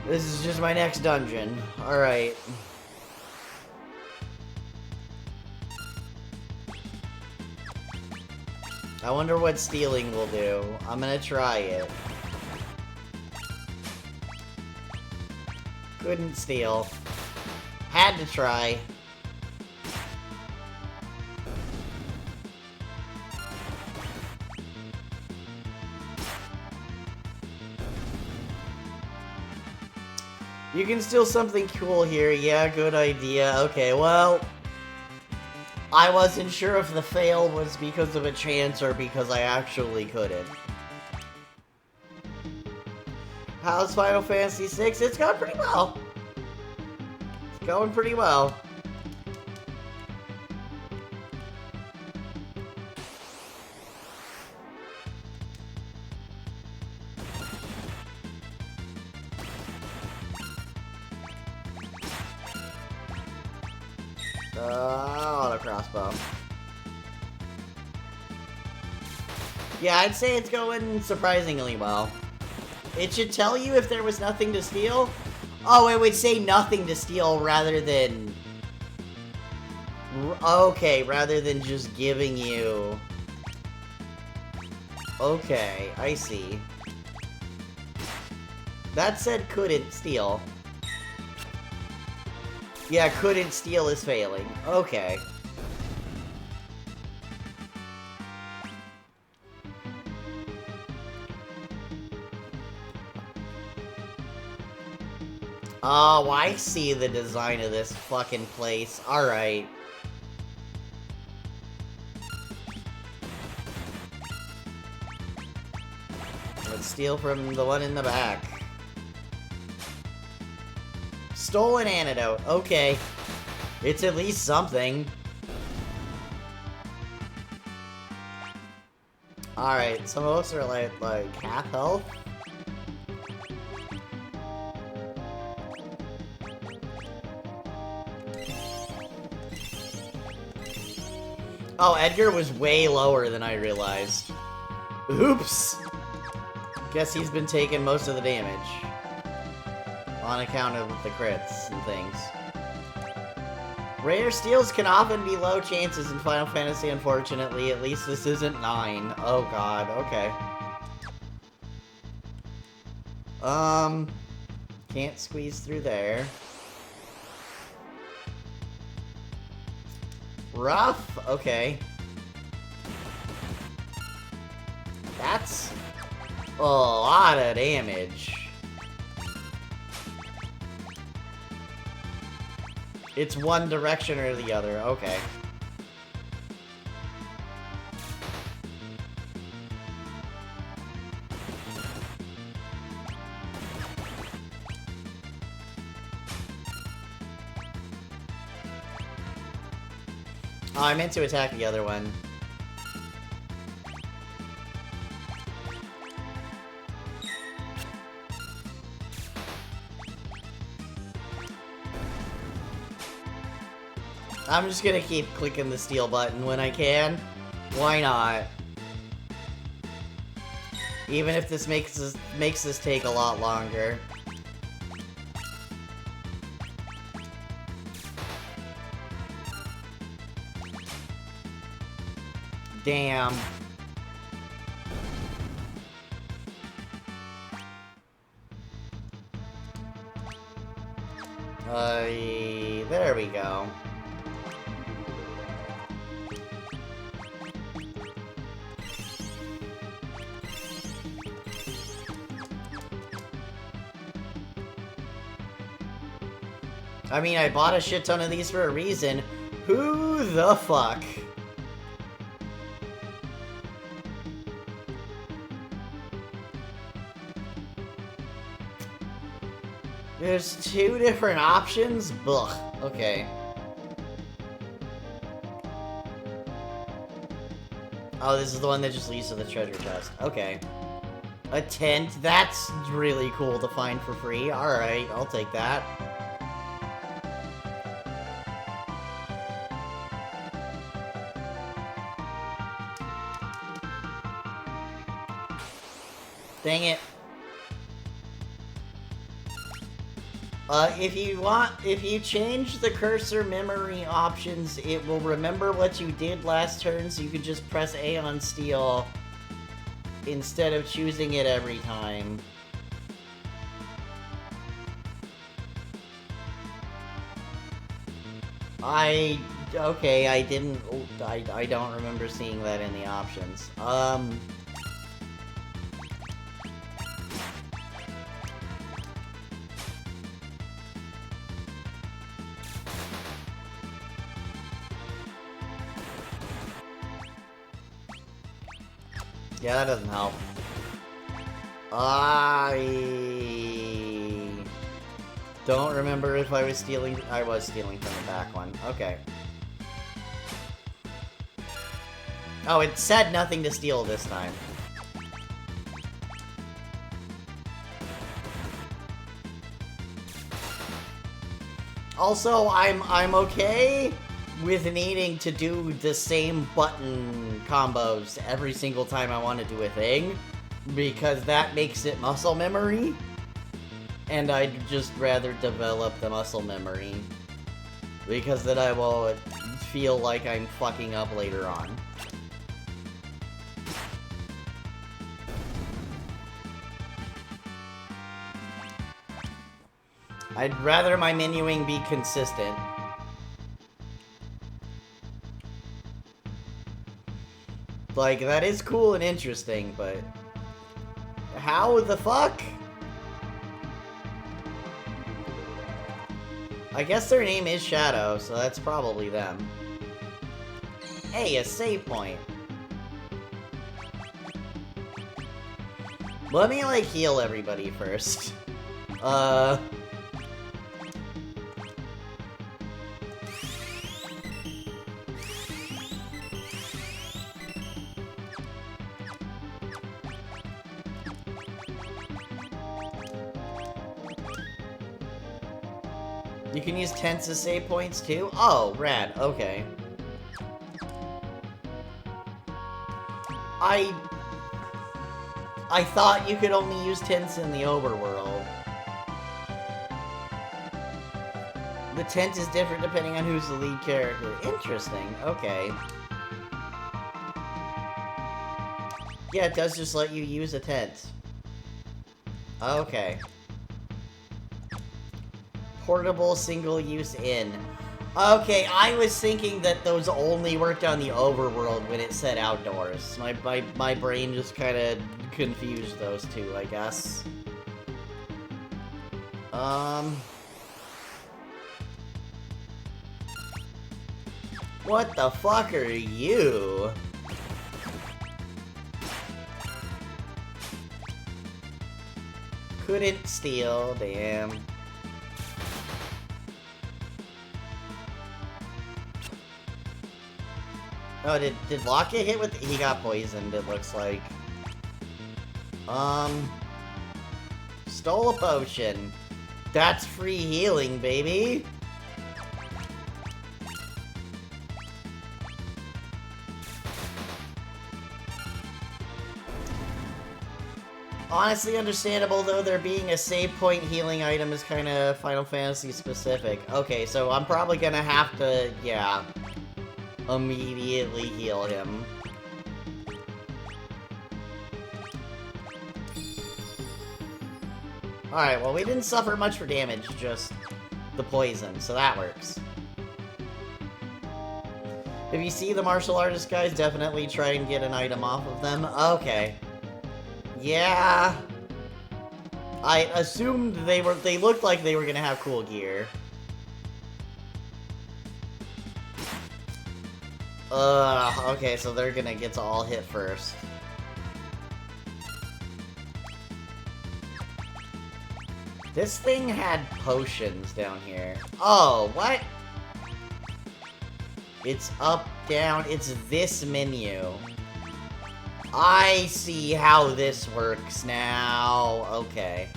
this is just my next dungeon. Alright. I wonder what stealing will do. I'm gonna try it. Couldn't steal. Had to try. You can steal something cool here. Yeah, good idea. Okay, well, I wasn't sure if the fail was because of a chance or because I actually couldn't. How's Final Fantasy VI? It's going pretty well. It's going pretty well. Auto crossbow. Yeah, I'd say it's going surprisingly well. It should tell you if there was nothing to steal. Oh, it would say nothing to steal rather than... Okay, rather than just giving you... Okay, I see. That said couldn't steal. Yeah, couldn't steal is failing. Okay. Oh, I see the design of this fucking place. Alright. Let's steal from the one in the back. Stolen antidote. Okay. It's at least something. Alright, some of us are like half health. Oh, Edgar was way lower than I realized. Oops! Guess he's been taking most of the damage. On account of the crits and things. Rare steals can often be low chances in Final Fantasy, unfortunately. At least this isn't 9. Oh god, okay. Can't squeeze through there. Rough? Okay. That's a lot of damage. It's one direction or the other. Okay. Oh, I meant to attack the other one. I'm just gonna keep clicking the steal button when I can. Why not? Even if this makes this take a lot longer. Damn. There we go. I mean, I bought a shit ton of these for a reason. Who the fuck? There's 2 different options? Blech. Okay. Oh, this is the one that just leads to the treasure chest. Okay. A tent? That's really cool to find for free. Alright, I'll take that. Dang it. If you change the cursor memory options, it will remember what you did last turn, so you can just press A on steel instead of choosing it every time. Okay, I don't remember seeing that in the options. Yeah, that doesn't help. I don't remember if I was stealing. I was stealing from the back one. Okay. Oh, it said nothing to steal this time. Also, I'm okay with needing to do the same button combos every single time I want to do a thing, because that makes it muscle memory, and I'd just rather develop the muscle memory, because then I will feel like I'm fucking up later on. I'd rather my menuing be consistent. Like, that is cool and interesting, but how the fuck? I guess their name is Shadow, so that's probably them. Hey, a save point. Let me, like, heal everybody first. You can use tents as save points too? Oh, rad. Okay. I thought you could only use tents in the overworld. The tent is different depending on who's the lead character. Interesting. Okay. Yeah, it does just let you use a tent. Okay. Portable single-use inn. Okay, I was thinking that those only worked on the overworld when it said outdoors. My brain just kind of confused those two, I guess. What the fuck are you? Couldn't steal, damn. Oh, did Locke get hit with... He got poisoned, it looks like. Stole a potion. That's free healing, baby! Honestly understandable, though there being a save point healing item is kind of Final Fantasy specific. Okay, so I'm probably gonna have to, yeah, immediately heal him. Alright, well we didn't suffer much for damage, just the poison, so that works. If you see the martial artist guys, definitely try and get an item off of them. Okay. Yeah. I assumed they looked like they were gonna have cool gear. Okay, so they're gonna get to all hit first. This thing had potions down here. Oh, what? It's up, down, it's this menu. I see how this works now. Okay.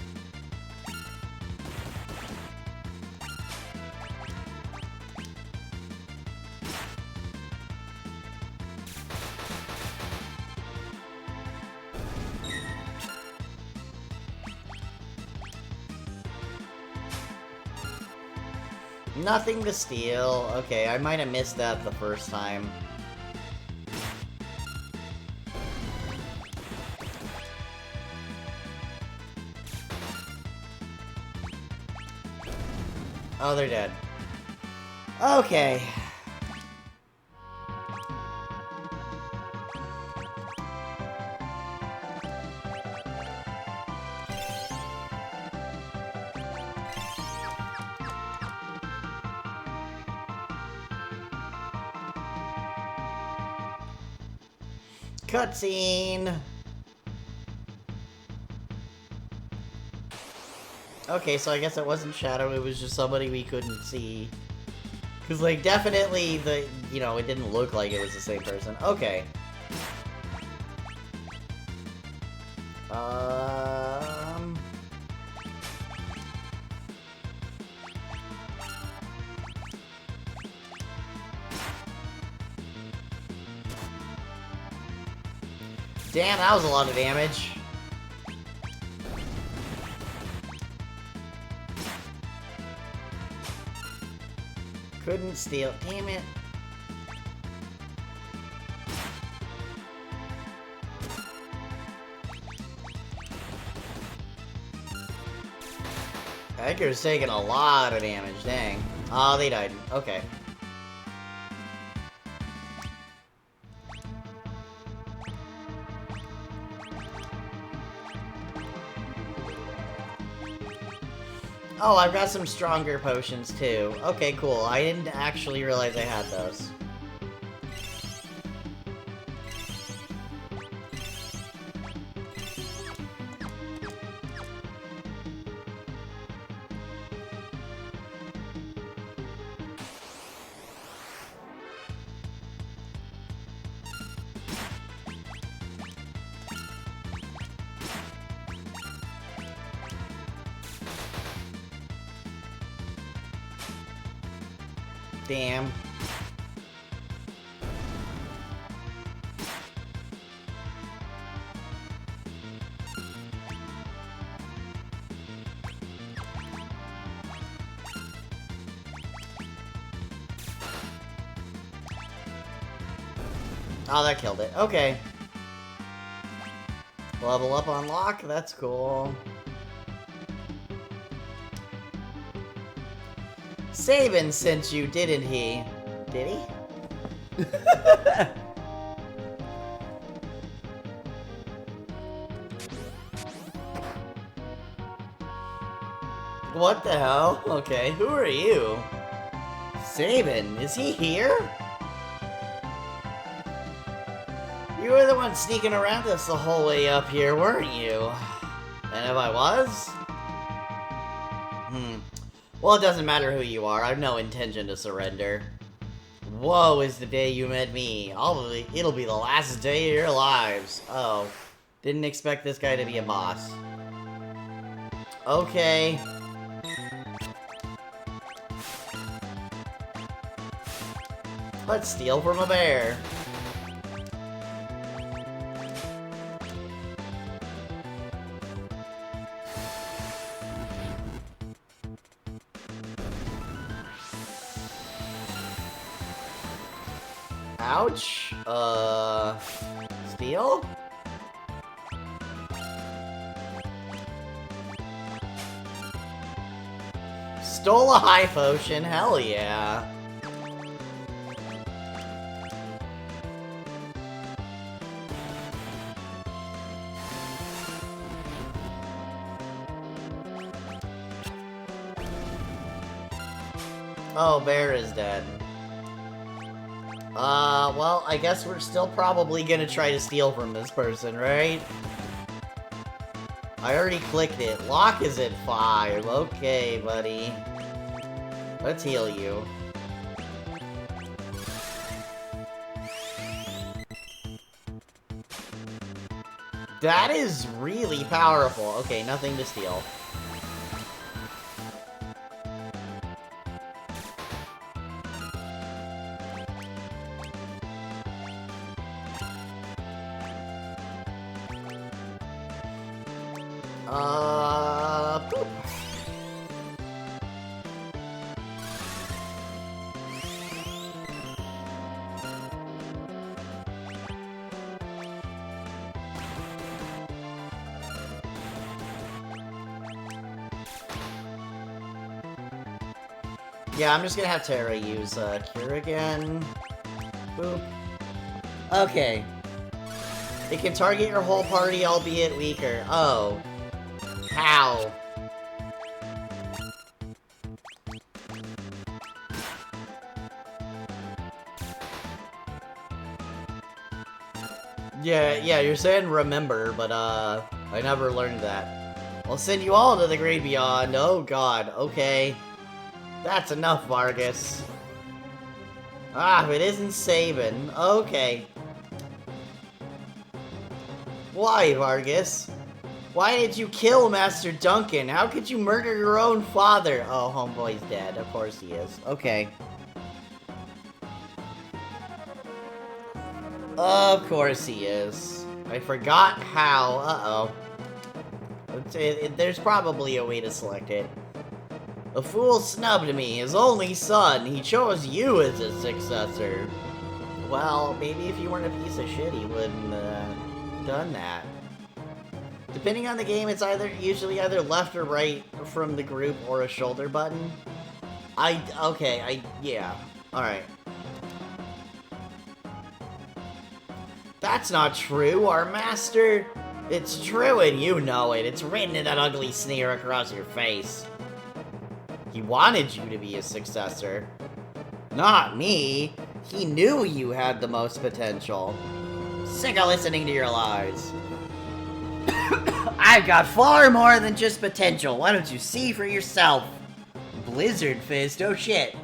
Nothing to steal. Okay, I might have missed that the first time. Oh, they're dead. Okay. Cutscene! Okay, so I guess it wasn't Shadow, it was just somebody we couldn't see. Because, like, definitely the, you know, it didn't look like it was the same person. Okay. Damn, that was a lot of damage. Couldn't steal. Damn it. Edgar's taking a lot of damage, dang. Oh, they died. Okay. Oh, I've got some stronger potions too. Okay, cool. I didn't actually realize I had those. Damn. Oh, that killed it. Okay. Level up on lock, that's cool. Sabin sent you, didn't he? Did he? What the hell? Okay, who are you? Sabin, is he here? You were the one sneaking around us the whole way up here, weren't you? And if I was? Well, it doesn't matter who you are. I have no intention to surrender. Woe is the day you met me. It'll be the last day of your lives. Oh. Didn't expect this guy to be a boss. Okay. Let's steal from a bear. Ouch. Steal? Stole a high potion, hell yeah. Oh, bear is dead. Well, I guess we're still probably gonna try to steal from this person, right? I already clicked it. Lock is at 5. Okay, buddy. Let's heal you. That is really powerful. Okay, nothing to steal. Boop. Yeah, I'm just gonna have Terra use Cure again. Boop. Okay. It can target your whole party, albeit weaker. Oh. How? Yeah, you're saying remember, but I never learned that. I'll send you all to the great beyond. Oh god, okay. That's enough, Vargas. Ah, it isn't Sabin. Okay. Why, Vargas? Why did you kill Master Duncan? How could you murder your own father? Oh, homeboy's dead. Of course he is. Okay. Of course he is. I forgot how. Uh-oh. There's probably a way to select it. A fool snubbed me, his only son. He chose you as his successor. Well, maybe if you weren't a piece of shit, he wouldn't done that. Depending on the game, it's usually either left or right from the group or a shoulder button. Yeah. Alright. That's not true, our master. It's true and you know it. It's written in that ugly sneer across your face. He wanted you to be his successor. Not me. He knew you had the most potential. Sick of listening to your lies. I've got far more than just potential. Why don't you see for yourself? Blizzard Fist, oh shit.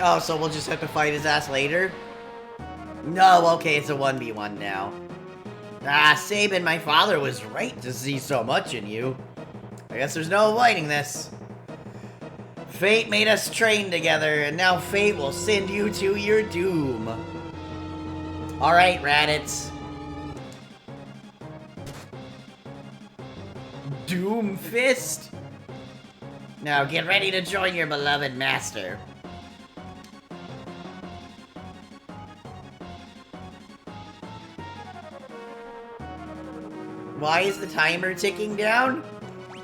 Oh, so we'll just have to fight his ass later? No, okay, it's a 1v1 now. Ah, Sabin, my father was right to see so much in you. I guess there's no avoiding this. Fate made us train together, and now fate will send you to your doom. Alright, Raditz. Doom Fist? Now get ready to join your beloved master. Why is the timer ticking down?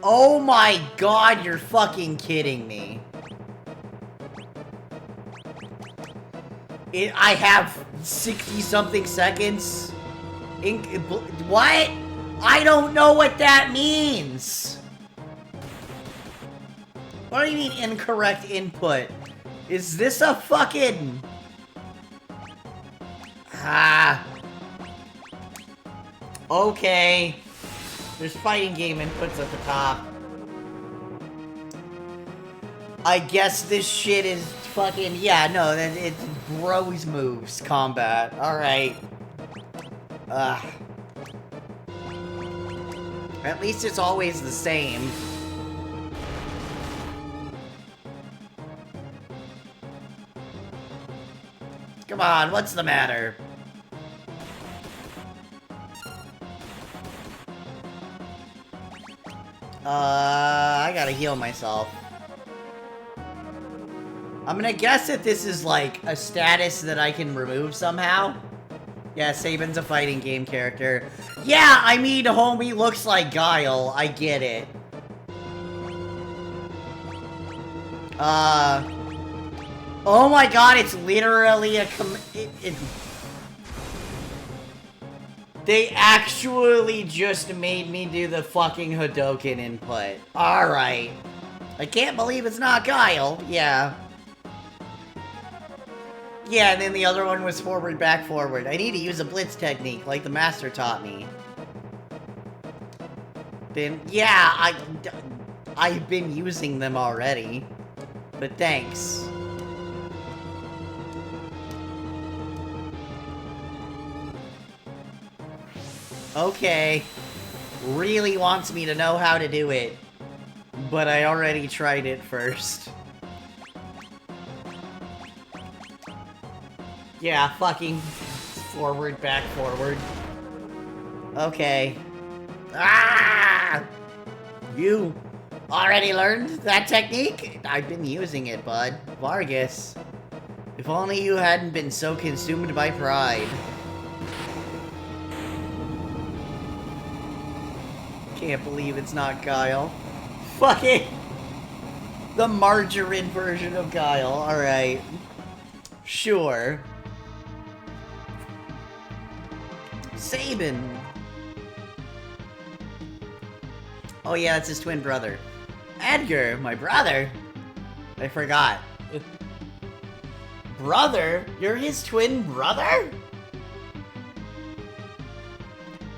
Oh my god, you're fucking kidding me. I have 60-something seconds. What? I don't know what that means. What do you mean incorrect input? Is this a fucking... Ah. Okay. There's fighting game inputs at the top. I guess this shit is fucking... Yeah, no, it's bros moves combat. Alright. Ugh. At least it's always the same. Come on, what's the matter? I gotta heal myself. I'm gonna guess that this is like a status that I can remove somehow. Yeah, Sabin's a fighting game character. Yeah, I mean, homie looks like Guile. I get it. Oh my god, it's literally a They actually just made me do the fucking Hadoken input. Alright. I can't believe it's not Guile. Yeah. Yeah, and then the other one was forward, back, forward. I need to use a blitz technique like the master taught me. Then, yeah, I've been using them already. But thanks. Okay. Really wants me to know how to do it. But I already tried it first. Yeah, fucking forward, back, forward. Okay. Ah! You already learned that technique? I've been using it, bud. Vargas. If only you hadn't been so consumed by pride. Can't believe it's not Guile. Fuck it! The margarine version of Guile. Alright. Sure. Sabin. Oh yeah, that's his twin brother. Edgar, my brother? I forgot. Brother? You're his twin brother?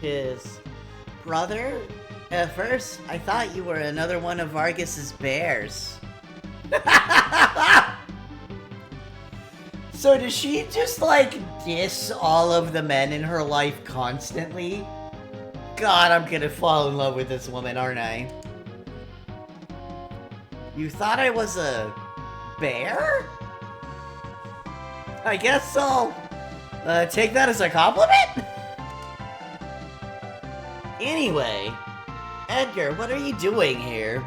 His brother? At first, I thought you were another one of Vargas's bears. So does she just, like, diss all of the men in her life constantly? God, I'm gonna fall in love with this woman, aren't I? You thought I was a bear? I guess I'll take that as a compliment? Anyway, Edgar, what are you doing here?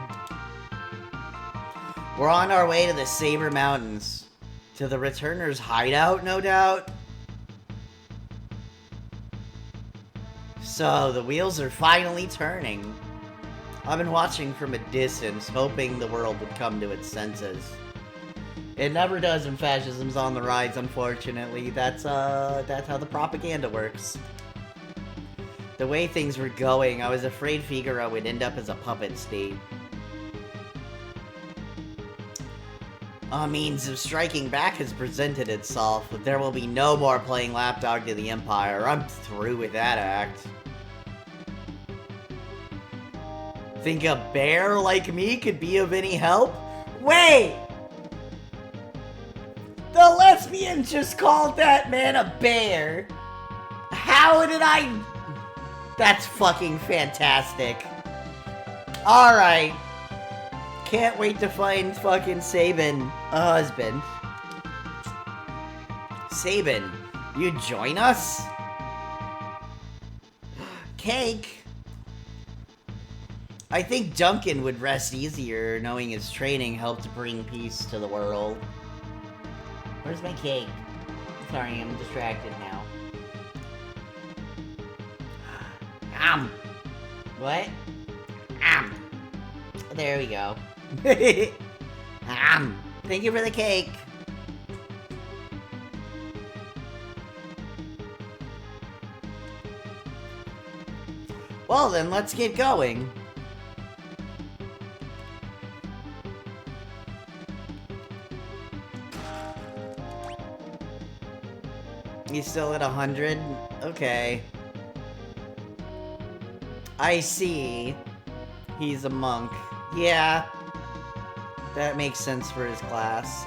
We're on our way to the Saber Mountains. To the Returner's hideout, no doubt? So, the wheels are finally turning. I've been watching from a distance, hoping the world would come to its senses. It never does when fascism's on the rise, unfortunately. That's how the propaganda works. The way things were going, I was afraid Figaro would end up as a puppet state. A means of striking back has presented itself, but there will be no more playing lapdog to the Empire. I'm through with that act. Think a bear like me could be of any help? Wait! The lesbian just called that man a bear! How did I... That's fucking fantastic. Alright. Can't wait to find fucking Sabin a husband. Sabin, you join us? Cake? I think Duncan would rest easier knowing his training helped bring peace to the world. Where's my cake? Sorry, I'm distracted now. What? There we go. Thank you for the cake. Well then, let's get going. He's still at 100? Okay. I see. He's a monk. Yeah. That makes sense for his class.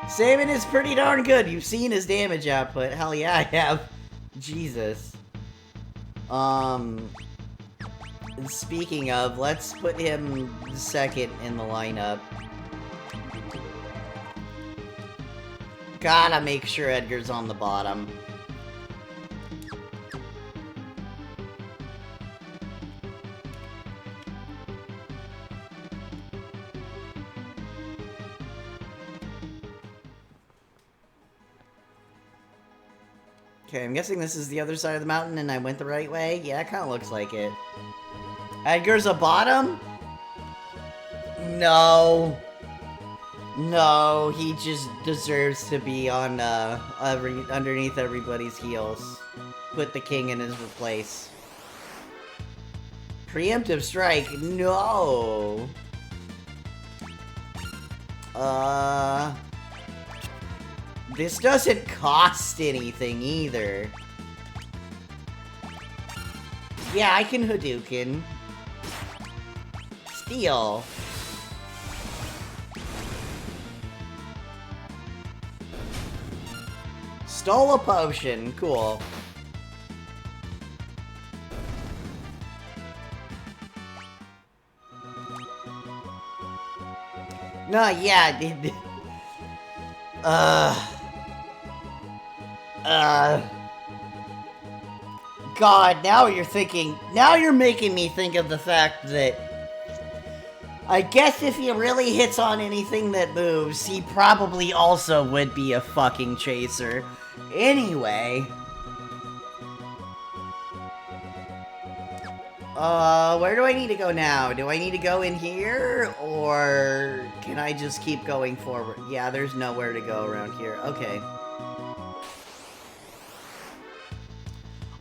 Sabin is pretty darn good. You've seen his damage output. Hell yeah, I have. Jesus. Speaking of, let's put him second in the lineup. Gotta make sure Edgar's on the bottom. Okay, I'm guessing this is the other side of the mountain and I went the right way? Yeah, it kinda looks like it. Edgar's a bottom? No. No, he just deserves to be on, underneath everybody's heels. Put the king in his place. Preemptive strike? No! This doesn't cost anything either. Yeah, I can Hadouken. Steal. Stole a potion. Cool. No, yeah. God, now you're making me think of the fact that I guess if he really hits on anything that moves, he probably also would be a fucking chaser. Anyway. Where do I need to go now? Do I need to go in here? Or can I just keep going forward? Yeah, there's nowhere to go around here. Okay.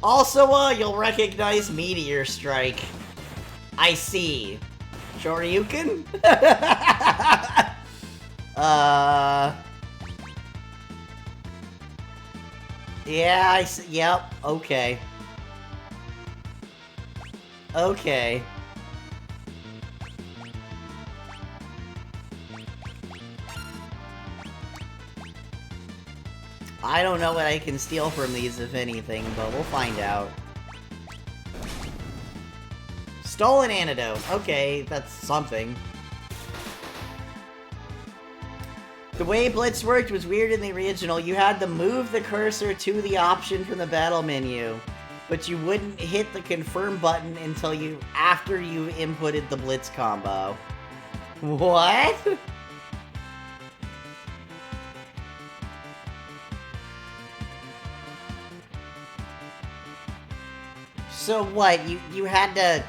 Also, you'll recognize Meteor Strike. I see. Shoryuken? Yeah, I see. Yep, okay. Okay. I don't know what I can steal from these, if anything, but we'll find out. Stolen antidote. Okay, that's something. The way Blitz worked was weird in the original. You had to move the cursor to the option from the battle menu, but you wouldn't hit the confirm button until after you inputted the Blitz combo. What? So what, you had to...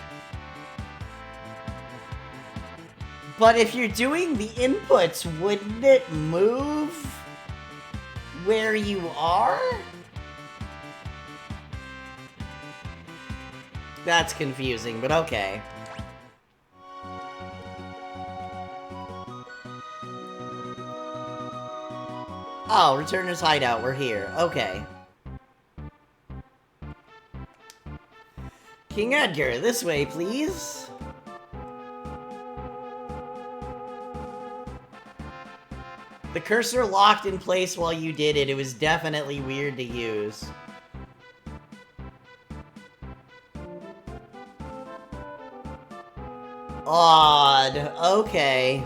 But if you're doing the inputs, wouldn't it move where you are? That's confusing, but okay. Oh, Returner's Hideout, we're here. Okay. King Edgar, this way, please. The cursor locked in place while you did it. It was definitely weird to use. Odd. Okay.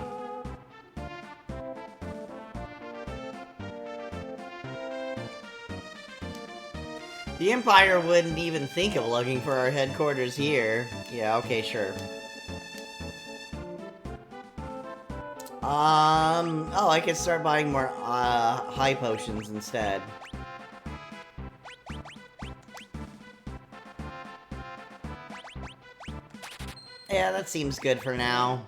The Empire wouldn't even think of looking for our headquarters here. Yeah, okay, sure. Oh, I could start buying more, high potions instead. Yeah, that seems good for now.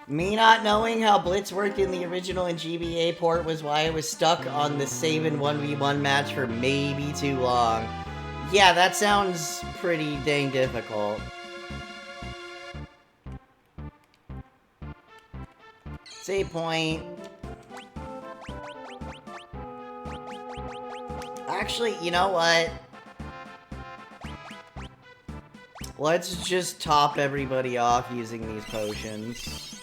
Me not knowing how Blitz worked in the original and GBA port was why I was stuck on the save in 1v1 match for maybe too long. Yeah, that sounds pretty dang difficult. Save point. Actually, you know what? Let's just top everybody off using these potions.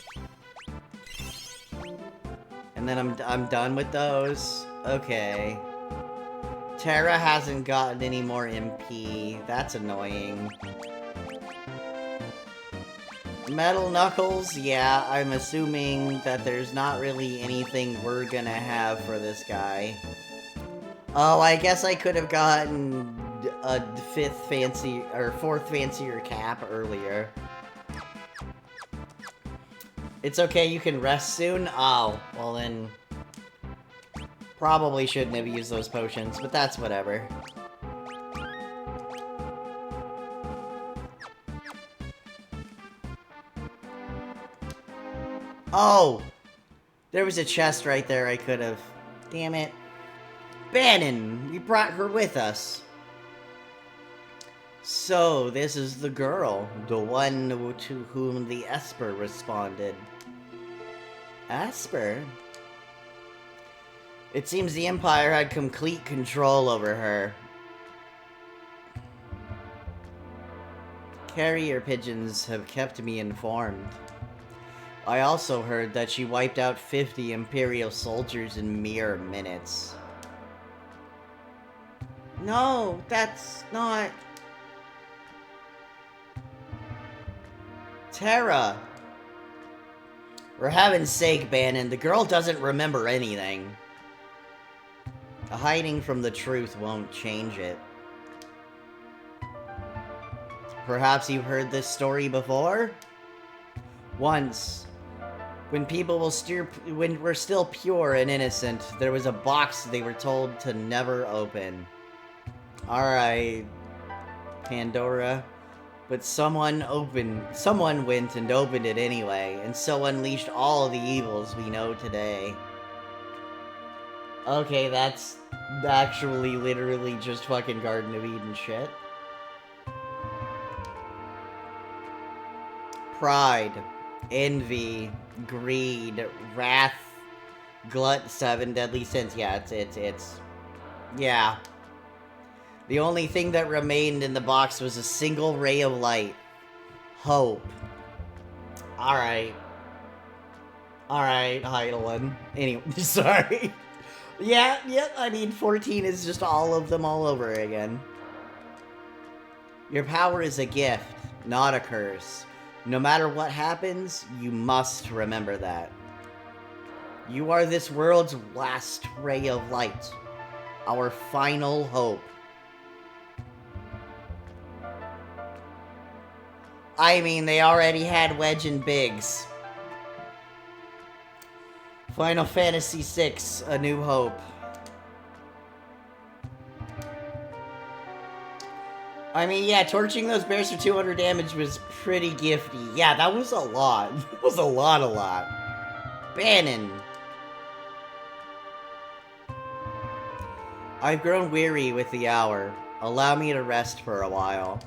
And then I'm done with those. Okay. Terra hasn't gotten any more MP. That's annoying. Metal Knuckles, yeah, I'm assuming that there's not really anything we're gonna have for this guy. Oh, I guess I could have gotten a fourth fancier cap earlier. It's okay, you can rest soon? Oh, well then... Probably shouldn't have used those potions, but that's whatever. Oh! There was a chest right there I could have. Damn it. Bannon! We brought her with us. So, this is the girl. The one to whom the Esper responded. Esper? It seems the Empire had complete control over her. Carrier pigeons have kept me informed. I also heard that she wiped out 50 Imperial soldiers in mere minutes. No, that's not... Terra! For heaven's sake, Bannon, the girl doesn't remember anything. Hiding from the truth won't change it. Perhaps you've heard this story before? Once, when we're still pure and innocent, there was a box they were told to never open. Alright, Pandora. But someone went and opened it anyway, and so unleashed all the evils we know today. Okay, that's actually literally just fucking Garden of Eden shit. Pride, envy, greed, wrath, glut, 7 deadly sins. Yeah, it's... Yeah. The only thing that remained in the box was a single ray of light. Hope. Alright. Alright, Heidelin. Anyway, sorry. Yeah, I mean, 14 is just all of them all over again. Your power is a gift, not a curse. No matter what happens, you must remember that. You are this world's last ray of light. Our final hope. I mean, they already had Wedge and Biggs. Final Fantasy VI, A New Hope. I mean, yeah, torching those bears for 200 damage was pretty gifty. Yeah, that was a lot. That was a lot. Bannon. I've grown weary with the hour. Allow me to rest for a while.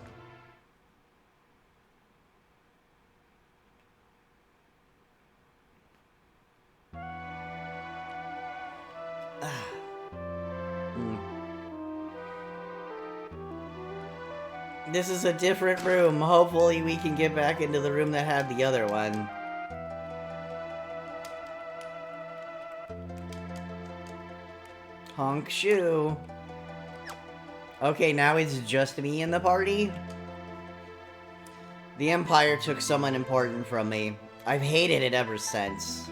This is a different room. Hopefully we can get back into the room that had the other one. Honk shoe. Okay, now it's just me in the party? The Empire took someone important from me. I've hated it ever since.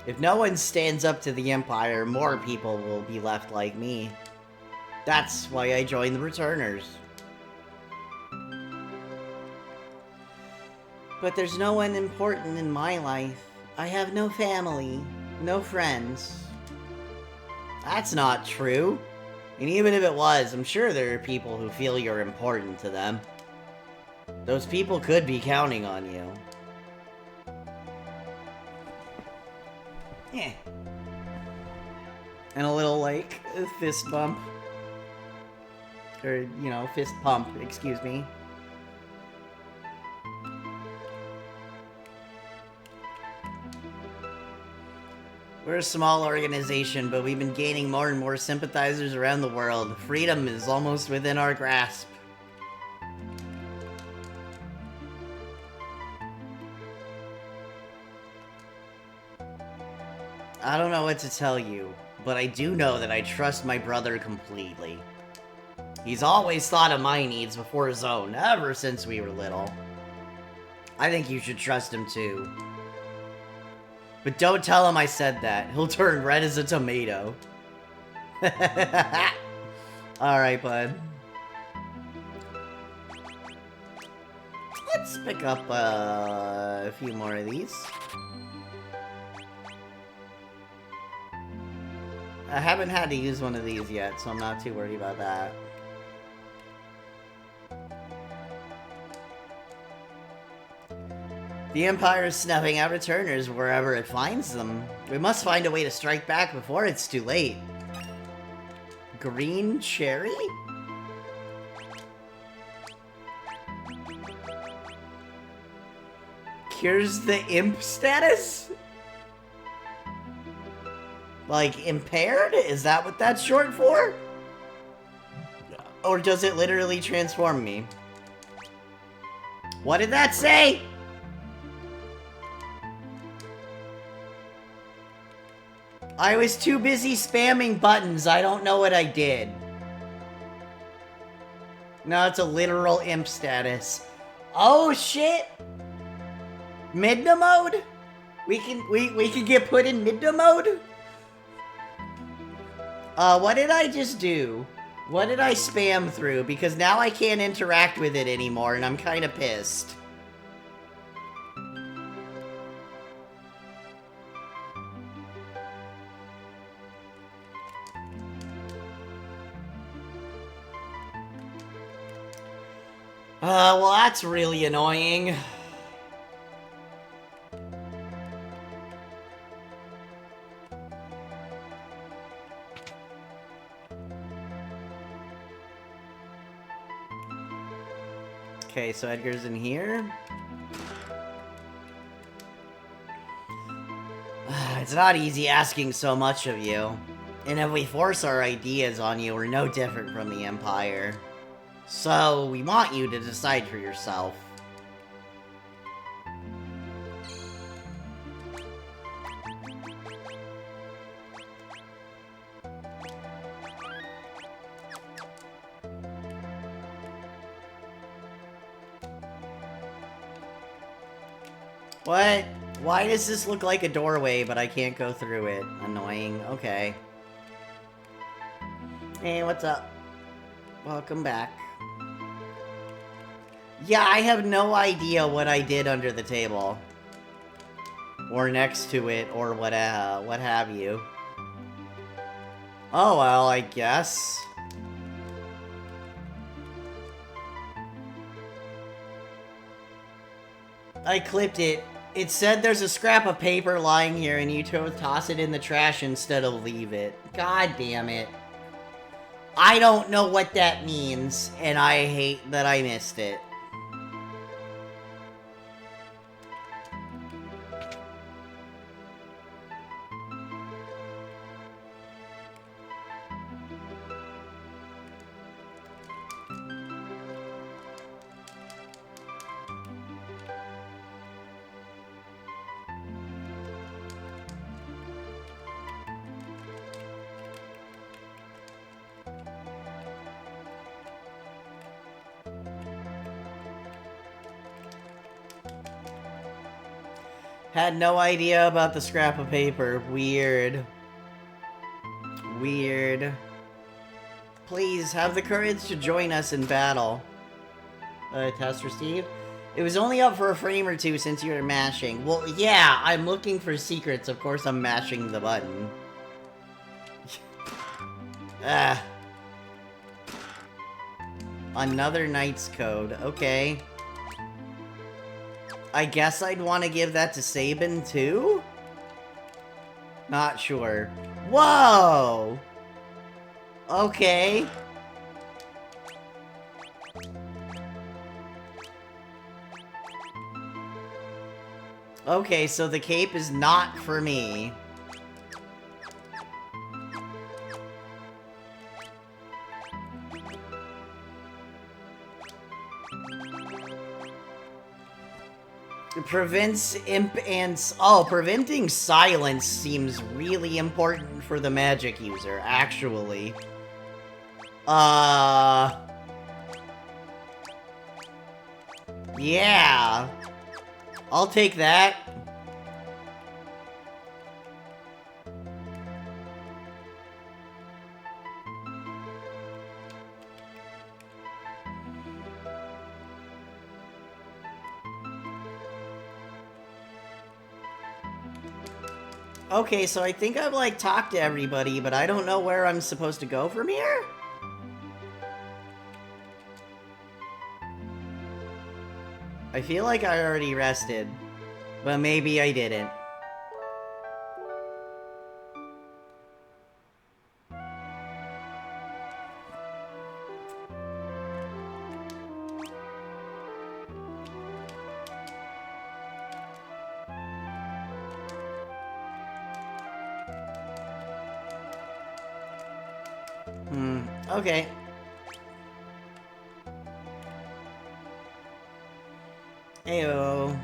If no one stands up to the Empire, more people will be left like me. That's why I joined the Returners. But there's no one important in my life. I have no family, no friends. That's not true. And even if it was, I'm sure there are people who feel you're important to them. Those people could be counting on you. Yeah. And a little, like, fist bump. Or, you know, fist pump, excuse me. We're a small organization, but we've been gaining more and more sympathizers around the world. Freedom is almost within our grasp. I don't know what to tell you, but I do know that I trust my brother completely. He's always thought of my needs before his own, ever since we were little. I think you should trust him too. But don't tell him I said that. He'll turn red as a tomato. Alright, bud. Let's pick up a few more of these. I haven't had to use one of these yet, so I'm not too worried about that. The Empire is snuffing out returners wherever it finds them. We must find a way to strike back before it's too late. Green cherry? Cures the imp status? Like, impaired? Is that what that's short for? Or does it literally transform me? What did that say? I was too busy spamming buttons. I don't know what I did. No, it's a literal imp status. Oh shit! Midna mode? We can get put in Midna mode? What did I just do? What did I spam through? Because now I can't interact with it anymore, and I'm kind of pissed. Well, that's really annoying. Okay, so Edgar's in here. It's not easy asking so much of you. And if we force our ideas on you, we're no different from the Empire. So, we want you to decide for yourself. What? Why does this look like a doorway, but I can't go through it? Annoying. Okay. Hey, what's up? Welcome back. Yeah, I have no idea what I did under the table. Or next to it, or what have you. Oh, well, I guess. I clipped it. It said there's a scrap of paper lying here and you toss it in the trash instead of leave it. God damn it. I don't know what that means, and I hate that I missed it. Had no idea about the scrap of paper. Weird. Weird. Please, have the courage to join us in battle. Test received? It was only up for a frame or two since you were mashing. Well, yeah, I'm looking for secrets. Of course I'm mashing the button. Ah. Another Knight's Code. Okay. I guess I'd want to give that to Sabin, too? Not sure. Whoa! Okay. Okay, so the cape is not for me. It prevents imp and... Oh, preventing silence seems really important for the magic user, actually. Yeah. I'll take that. Okay, so I think I've, like, talked to everybody, but I don't know where I'm supposed to go from here? I feel like I already rested. But maybe I didn't. Okay. Ayo.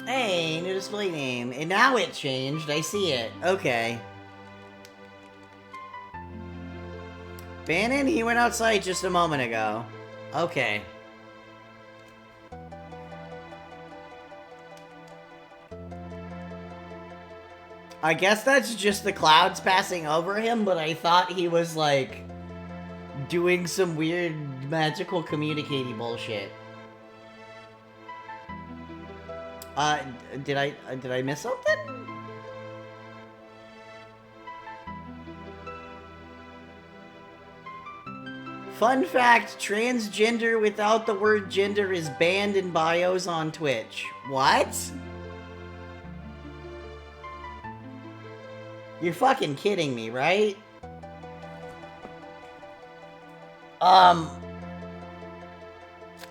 Hey, new display name. And now it changed. I see it. Okay. Bannon, he went outside just a moment ago. Okay. I guess that's just the clouds passing over him, but I thought he was, like, doing some weird magical communicating bullshit. Did I miss something? Fun fact, transgender without the word gender is banned in bios on Twitch. What? You're fucking kidding me, right? Hold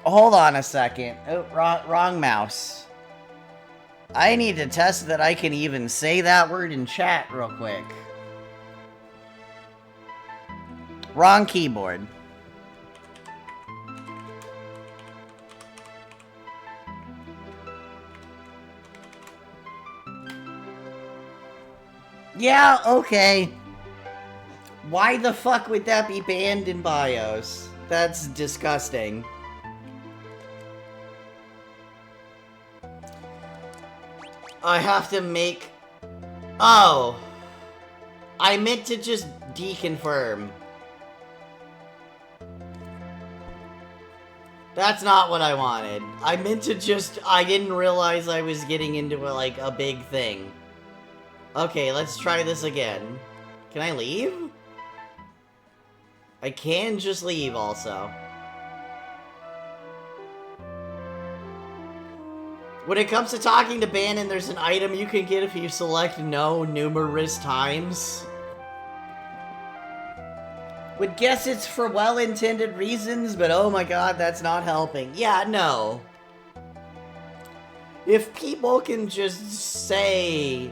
on a second. Oh, wrong mouse. I need to test that I can even say that word in chat real quick. Wrong keyboard. Yeah, okay. Why the fuck would that be banned in BIOS? That's disgusting. I have to make... Oh. I meant to just deconfirm. That's not what I wanted. I meant to just... I didn't realize I was getting into, like, a big thing. Okay, let's try this again. Can I leave? I can just leave, also. When it comes to talking to Bannon, there's an item you can get if you select no numerous times. Would guess it's for well-intended reasons, but oh my god, that's not helping. Yeah, no. If people can just say...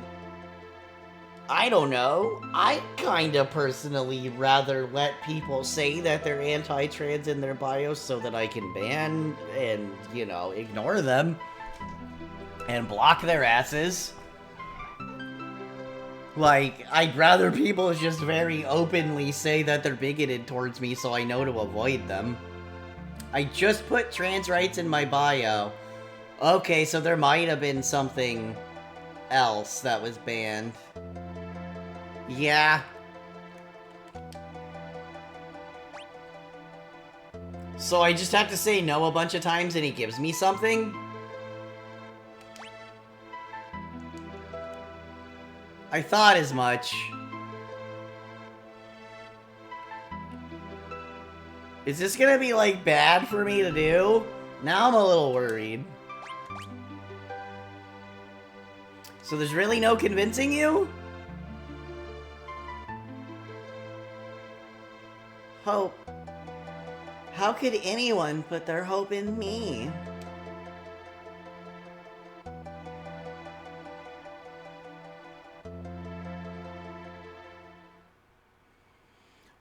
I don't know. I kinda personally rather let people say that they're anti-trans in their bios so that I can ban and, you know, ignore them. And block their asses. Like, I'd rather people just very openly say that they're bigoted towards me so I know to avoid them. I just put trans rights in my bio. Okay, so there might have been something else that was banned. Yeah. So I just have to say no a bunch of times and he gives me something? I thought as much. Is this gonna be, like, bad for me to do? Now I'm a little worried. So there's really no convincing you? Hope. How could anyone put their hope in me?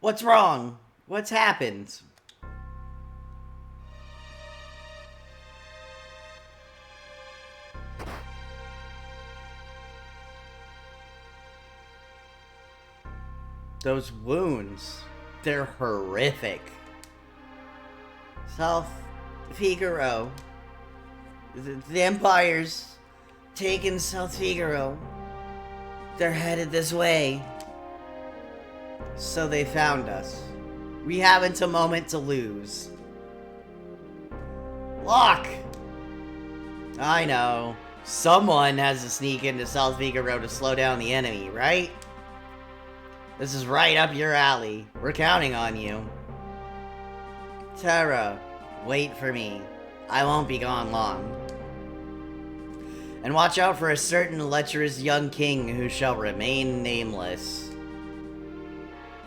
What's wrong? What's happened? Those wounds, they're horrific. South Figaro. The Empire's taken South Figaro. They're headed this way. So they found us. We haven't a moment to lose. Lock! I know. Someone has to sneak into South Figaro to slow down the enemy, right? This is right up your alley. We're counting on you. Terra, wait for me. I won't be gone long. And watch out for a certain lecherous young king who shall remain nameless.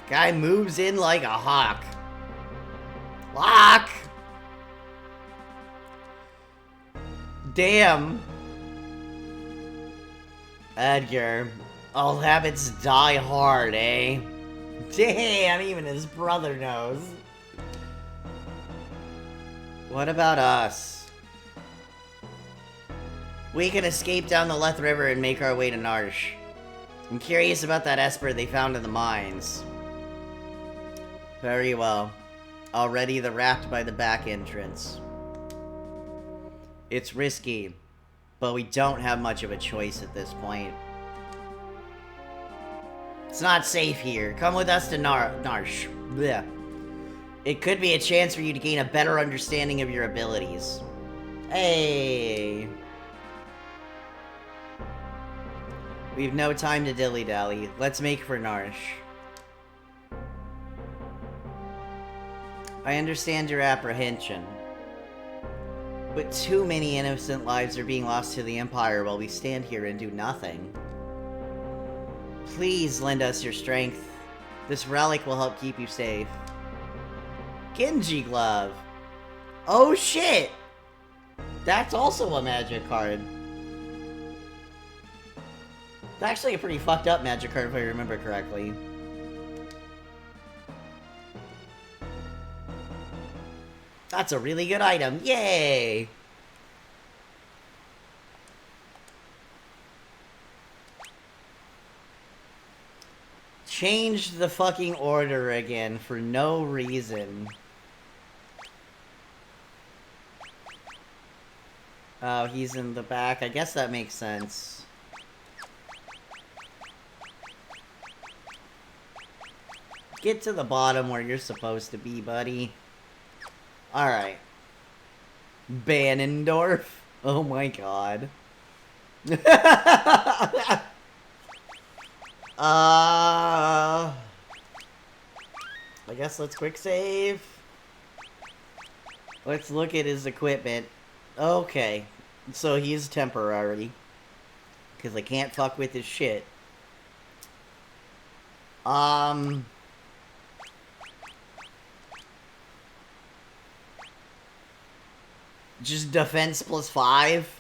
Guy moves in like a hawk. Lock! Damn. Edgar, all habits die hard, eh? Damn, even his brother knows. What about us? We can escape down the Leth River and make our way to Narsh. I'm curious about that Esper they found in the mines. Very well. I'll ready the raft by the back entrance. It's risky, but we don't have much of a choice at this point. It's not safe here. Come with us to Narsh. Blech. It could be a chance for you to gain a better understanding of your abilities. Hey! We've no time to dilly-dally. Let's make for Narsh. I understand your apprehension. But too many innocent lives are being lost to the Empire while we stand here and do nothing. Please lend us your strength. This relic will help keep you safe. Genji Glove. Oh shit! That's also a magic card. It's actually a pretty fucked up magic card if I remember correctly. That's a really good item. Yay! Changed the fucking order again for no reason. Oh, he's in the back. I guess that makes sense. Get to the bottom where you're supposed to be, buddy. Alright. Banendorf? Oh my god. I guess let's quick save. Let's look at his equipment. Okay. So he's temporary. Because I can't fuck with his shit. Just defense plus 5?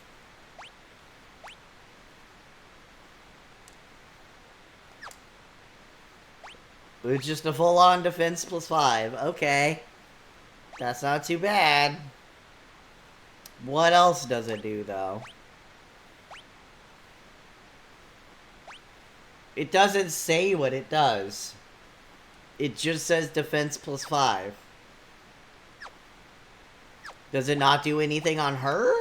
It's just a full-on defense plus 5. Okay. That's not too bad. What else does it do, though? It doesn't say what it does. It just says defense plus 5. Does it not do anything on her?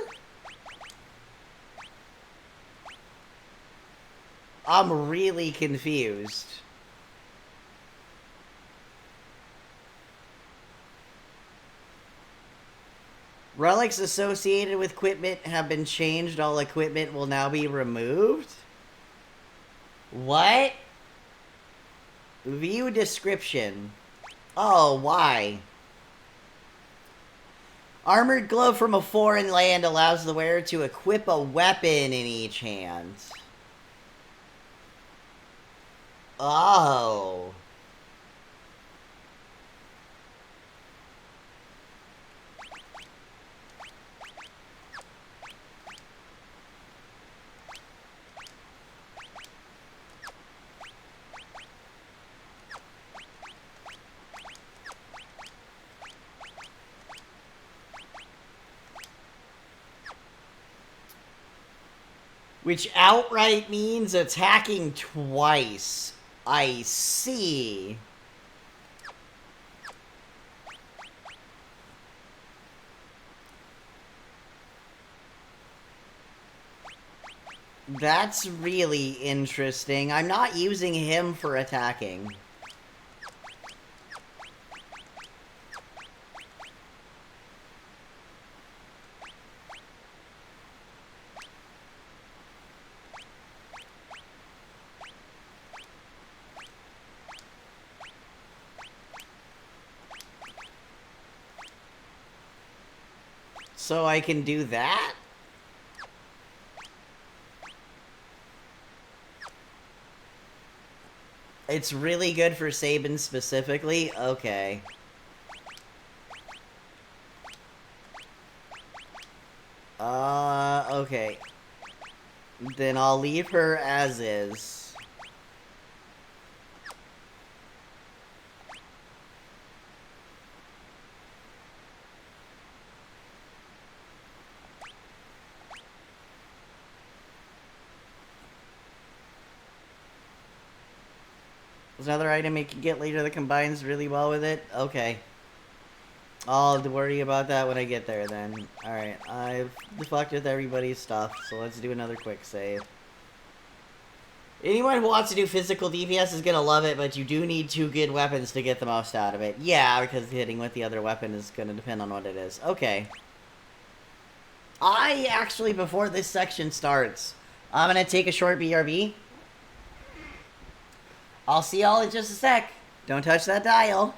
I'm really confused. Relics associated with equipment have been changed. All equipment will now be removed? What? View description. Oh, why? Armored glove from a foreign land allows the wearer to equip a weapon in each hand. Oh. Which outright means attacking twice. I see. That's really interesting. I'm not using him for attacking. So I can do that? It's really good for Sabin specifically? Okay. Okay. Then I'll leave her as is. There's another item you can get later that combines really well with it? Okay. I'll worry about that when I get there then. Alright, I've deflected everybody's stuff, so let's do another quick save. Anyone who wants to do physical DPS is gonna love it, but you do need 2 good weapons to get the most out of it. Yeah, because hitting with the other weapon is gonna depend on what it is. Okay. I actually, before this section starts, I'm gonna take a short BRB. I'll see y'all in just a sec. Don't touch that dial.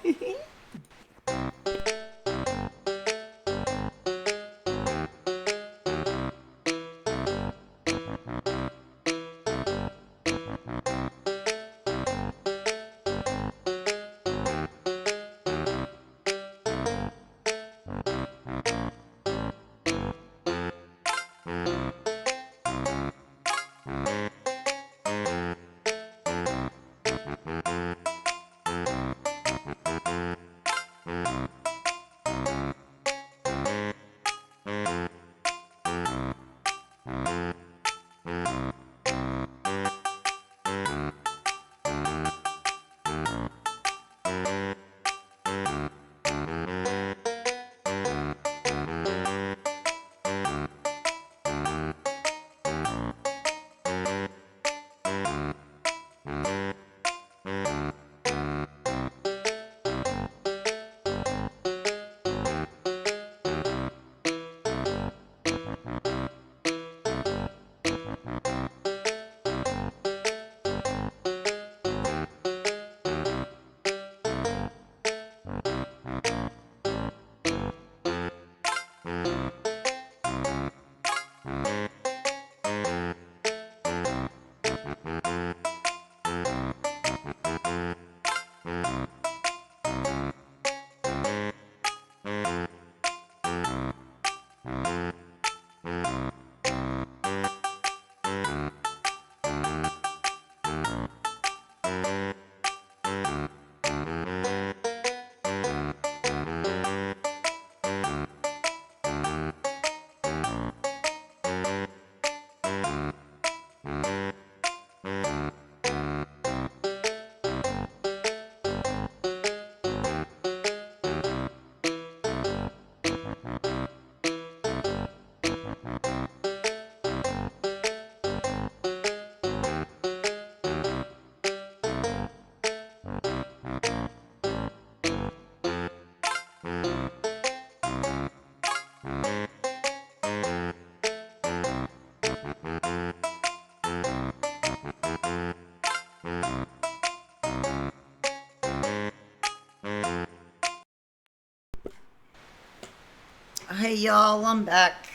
Hey y'all, I'm back.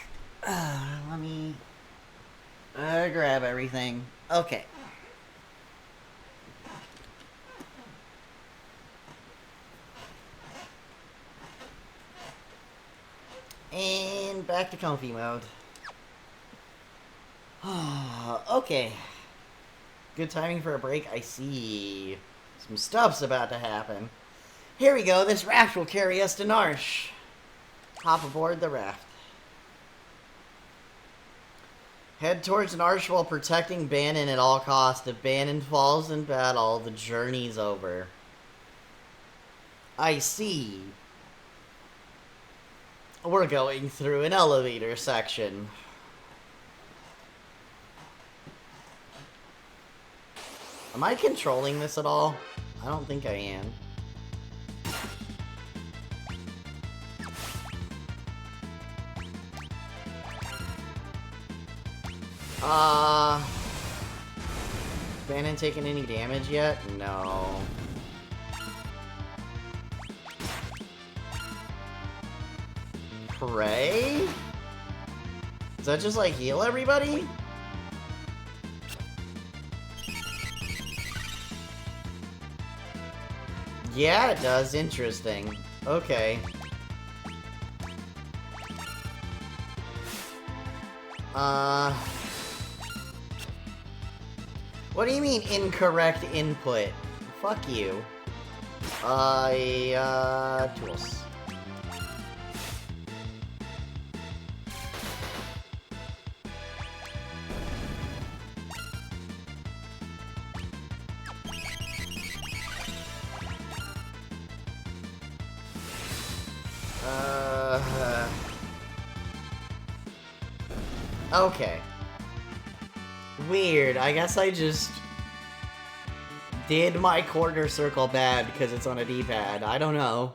Let me grab everything. Okay. And back to comfy mode. Okay. Good timing for a break, I see. Some stuff's about to happen. Here we go, this raft will carry us to Narsh. Hop aboard the raft. Head towards Narsh while protecting Bannon at all costs. If Bannon falls in battle, the journey's over. I see. We're going through an elevator section. Am I controlling this at all? I don't think I am. Bannon taking any damage yet? No. pray? Does that just, like, heal everybody? Yeah, it does. Interesting. Okay. What do you mean, incorrect input? Fuck you. Tools. Okay. Weird. I guess I just did my quarter circle bad because it's on a D-pad. I don't know.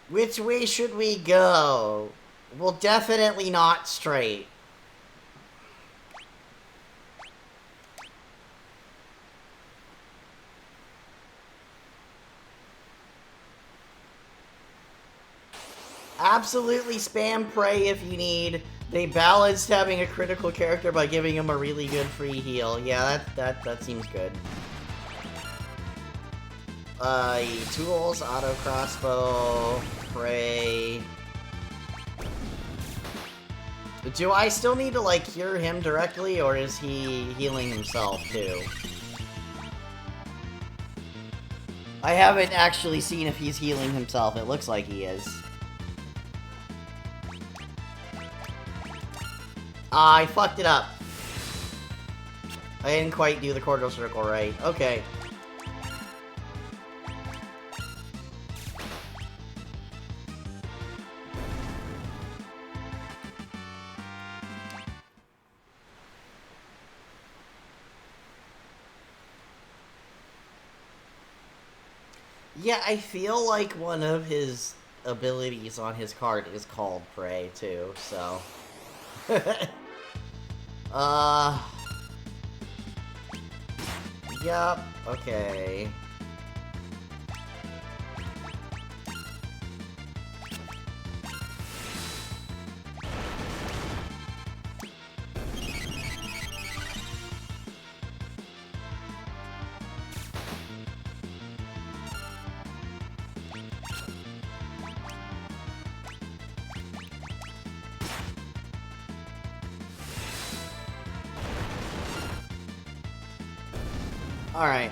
Which way should we go? Well, definitely not straight. Absolutely spam pray if you need. They balanced having a critical character by giving him a really good free heal. Yeah, that seems good. Tools, auto crossbow, pray. Do I still need to, like, cure him directly, or is he healing himself, too? I haven't actually seen if he's healing himself. It looks like he is. I fucked it up. I didn't quite do the quarter circle right. Okay. Yeah, I feel like one of his abilities on his card is called Pray, too, so... Yup, okay. Alright.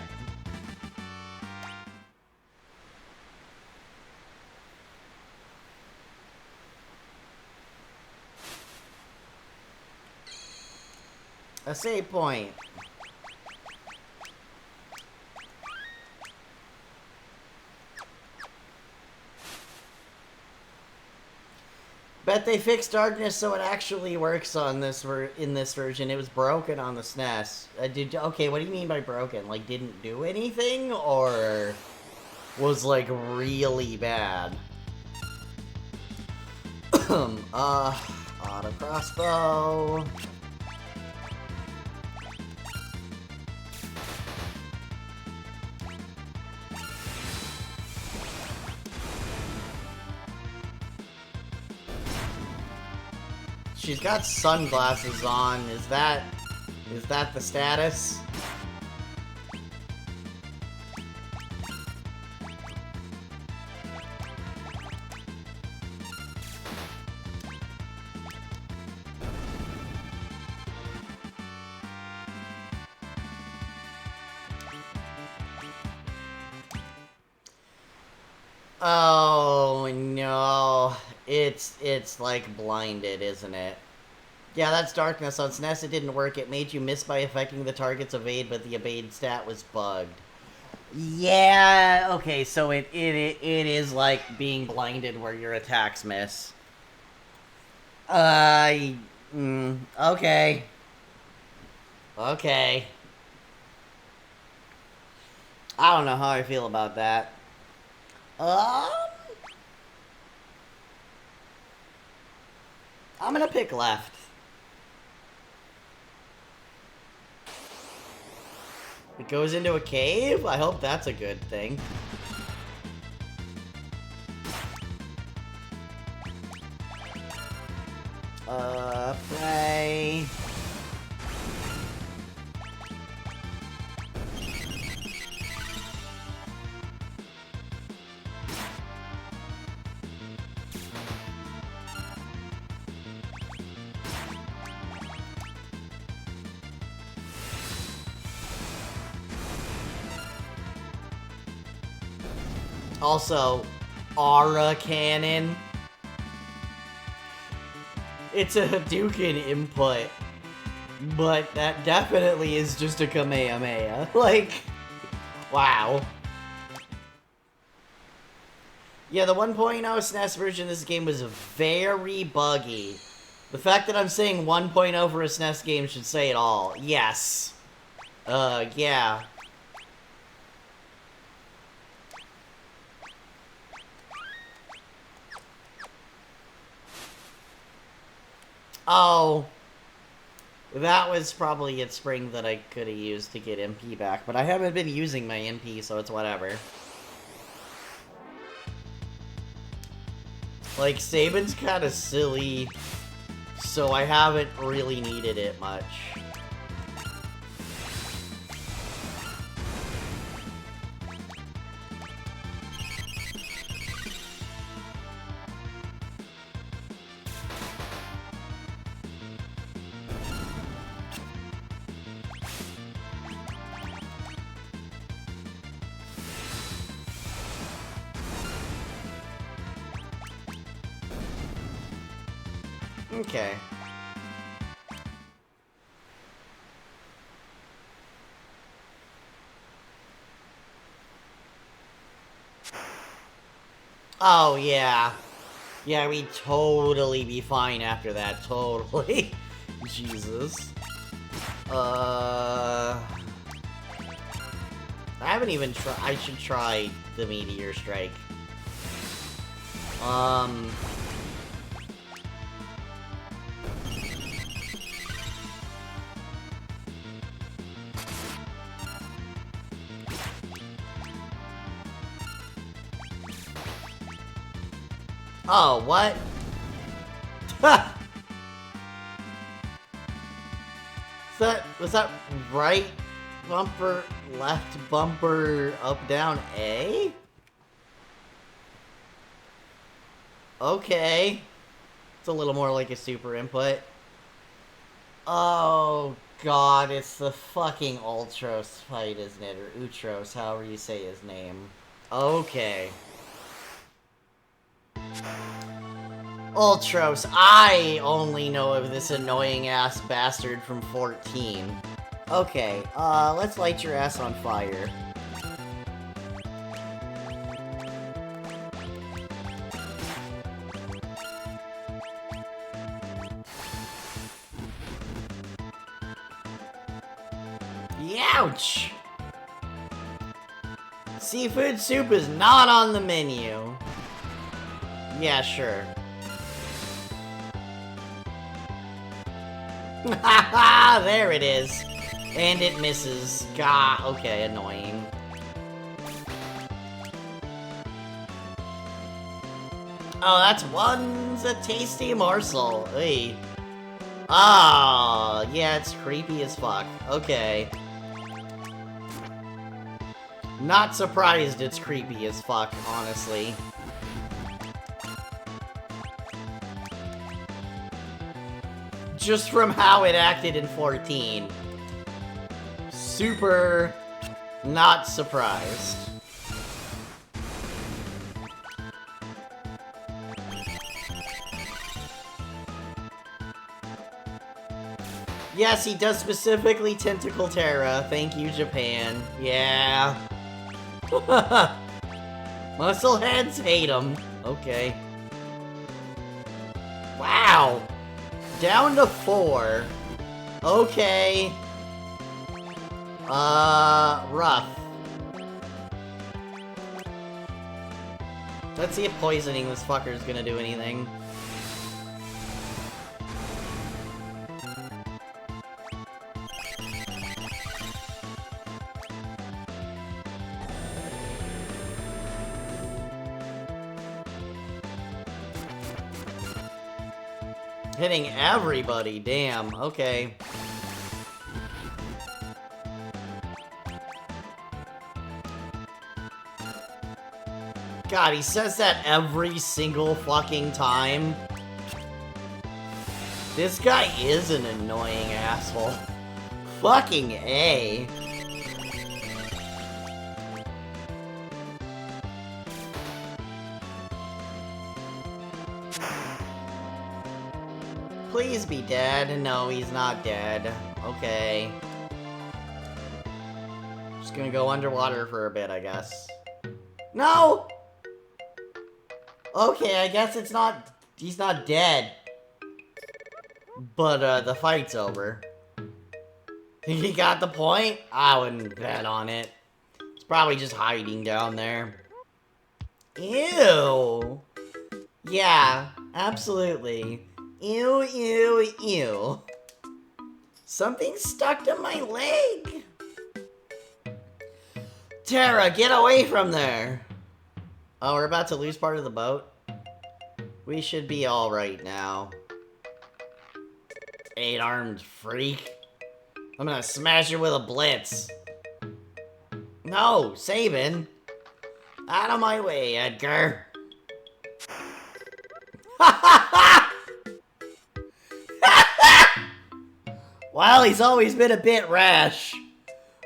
A save point. Bet they fixed darkness so it actually works on this in this version. It was broken on the SNES. Okay, what do you mean by broken? Like, didn't do anything, or was like really bad? Auto crossbow. She's got sunglasses on. Is that the status? Oh no. It's like blinded, isn't it? Yeah, that's darkness. On SNES it didn't work. It made you miss by affecting the target's evade, but the evade stat was bugged. Yeah, okay, so it is like being blinded where your attacks miss. Okay. Okay. I don't know how I feel about that. I'm gonna pick left. It goes into a cave? I hope that's a good thing. Play. Also, Aura Cannon. It's a Hadouken input, but that definitely is just a Kamehameha. Like, wow. Yeah, the 1.0 SNES version of this game was very buggy. The fact that I'm saying 1.0 for a SNES game should say it all. Yes. Yeah. Oh, that was probably a spring that I could have used to get MP back, but I haven't been using my MP, so it's whatever. Like, Sabin's kind of silly, so I haven't really needed it much. Okay. Oh, yeah. Yeah, we'd totally be fine after that, totally. Jesus. I haven't even tried. I should try the Meteor Strike. Oh, what? Was that right bumper, left bumper, up, down, A? Okay. It's a little more like a super input. Oh, God, it's the fucking Ultros fight, isn't it? Or Utros, however you say his name. Okay. Ultros, I only know of this annoying-ass bastard from 14. Okay, let's light your ass on fire. Youch! Seafood soup is not on the menu. Yeah, sure. Haha, there it is. And it misses. Gah, okay, annoying. Oh, that's one's a tasty morsel. Hey. Ah, yeah, it's creepy as fuck. Okay. Not surprised it's creepy as fuck, honestly. Just from how it acted in 14. Super not surprised. Yes, he does specifically Tentacle Terra. Thank you, Japan. Yeah. Muscleheads hate him. Okay. Wow. Down to 4. Okay. Rough. Let's see if poisoning this fucker is gonna do anything. Hitting everybody, damn, okay. God, he says that every single fucking time. This guy is an annoying asshole. Fucking A. Please be dead. No, he's not dead. Okay. Just gonna go underwater for a bit, I guess. No! Okay, I guess it's not... He's not dead. But, the fight's over. Think he got the point? I wouldn't bet on it. He's probably just hiding down there. Ew! Yeah, absolutely. Ew, ew, ew. Something stuck to my leg! Terra, get away from there! Oh, we're about to lose part of the boat? We should be alright now. 8-armed freak. I'm gonna smash you with a blitz. No, Sabin. Out of my way, Edgar. Well, he's always been a bit rash.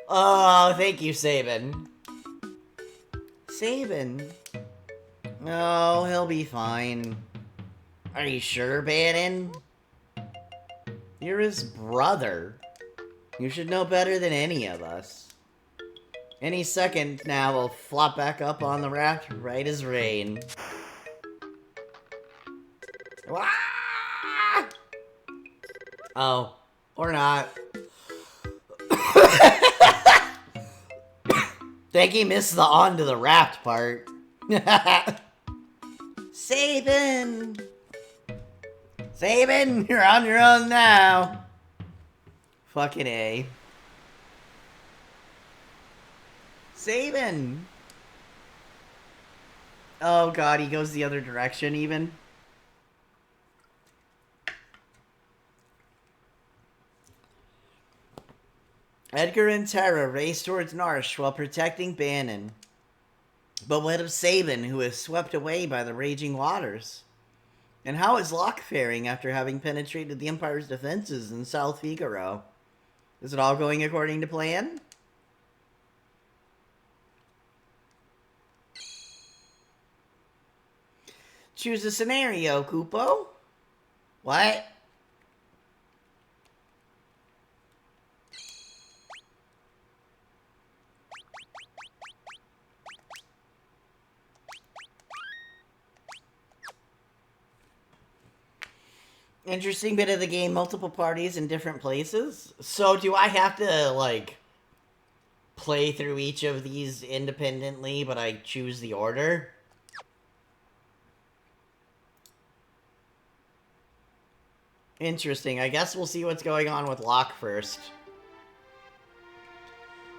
Oh, thank you, Sabin. Sabin? No, he'll be fine. Are you sure, Bannon? You're his brother. You should know better than any of us. Any second now, we'll flop back up on the raft right as rain. Wah! Oh, or not. Think he missed the onto the raft part. Sabin! Sabin, you're on your own now. Fucking A. Sabin! Oh god, he goes the other direction even. Edgar and Terra race towards Narsh while protecting Bannon. But what of Sabin, who is swept away by the raging waters? And how is Locke faring after having penetrated the Empire's defenses in South Figaro? Is it all going according to plan? Choose a scenario, Kupo. What? Interesting bit of the game, multiple parties in different places. So do I have to, like, play through each of these independently, but I choose the order? Interesting. I guess we'll see what's going on with Locke first.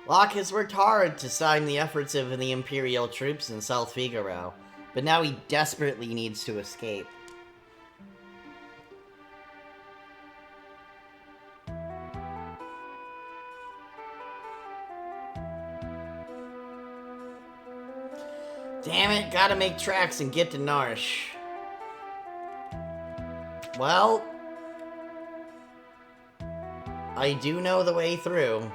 Locke has worked hard to sign the efforts of the Imperial troops in South Figaro, but now he desperately needs to escape. Damn it, gotta make tracks and get to Narsh. Well, I do know the way through.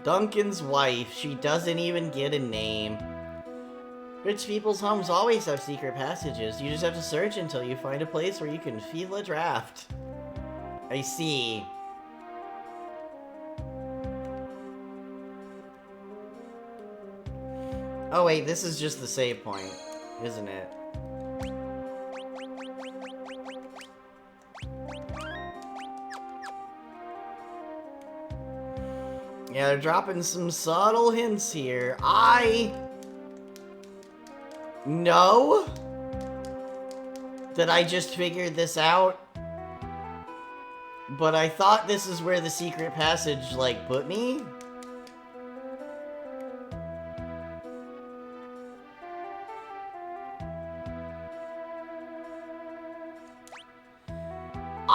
Duncan's wife, she doesn't even get a name. Rich people's homes always have secret passages. You just have to search until you find a place where you can feel a draft. I see. Oh wait, this is just the save point, isn't it? Yeah, they're dropping some subtle hints here. I know that I just figured this out, but I thought this is where the secret passage, like, put me.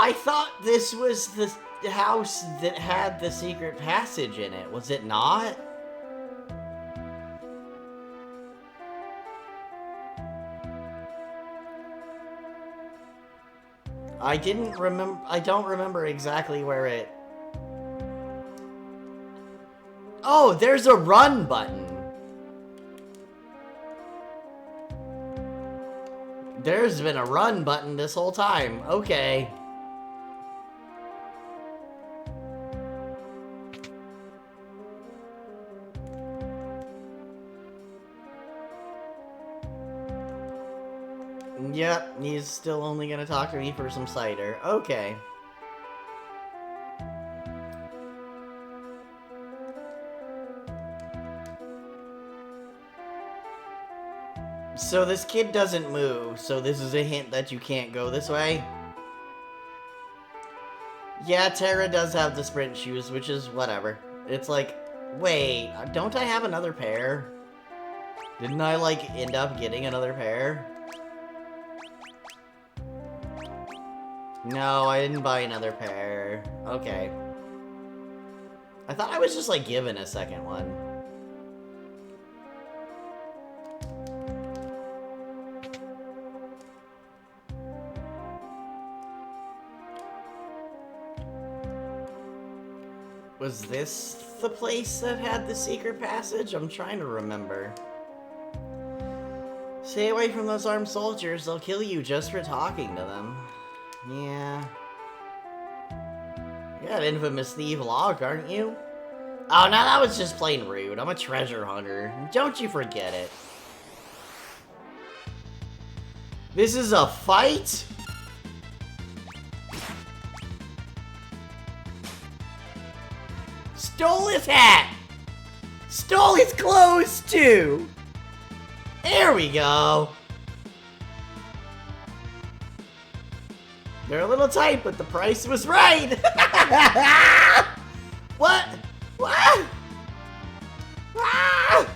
I thought this was the house that had the secret passage in it. Was it not? I don't remember exactly where it... Oh, there's a run button. There's been a run button this whole time. Okay. Yep, he's still only gonna talk to me for some cider. Okay. So this kid doesn't move, so this is a hint that you can't go this way? Yeah, Terra does have the sprint shoes, which is whatever. It's like, wait, don't I have another pair? Didn't I, like, end up getting another pair? No, I didn't buy another pair. Okay. I thought I was just, like, given a second one. Was this the place that had the secret passage? I'm trying to remember. Stay away from those armed soldiers. They'll kill you just for talking to them. Yeah. You're that infamous thief log, aren't you? Oh, no, that was just plain rude. I'm a treasure hunter. Don't you forget it. This is a fight? Stole his hat! Stole his clothes, too! There we go! They're a little tight, but the price was right! What? What? Ah!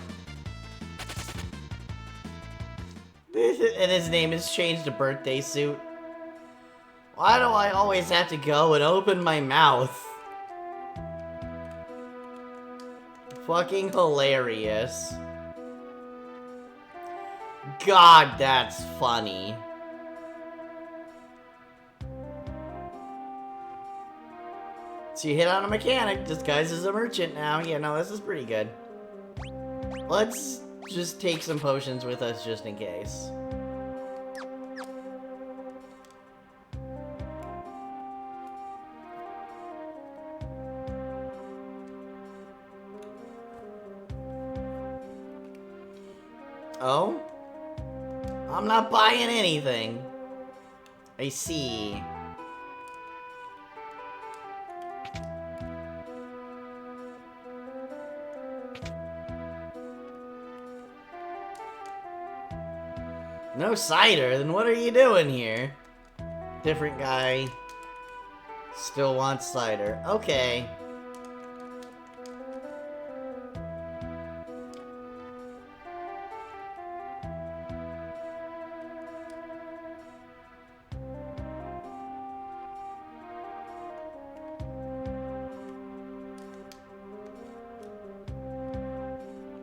And his name has changed to birthday suit. Why do I always have to go and open my mouth? Fucking hilarious. God, that's funny. So you hit on a mechanic disguised as a merchant now. Yeah, no, this is pretty good. Let's just take some potions with us just in case. Oh? I'm not buying anything. I see. No cider? Then what are you doing here? Different guy. Still wants cider. Okay.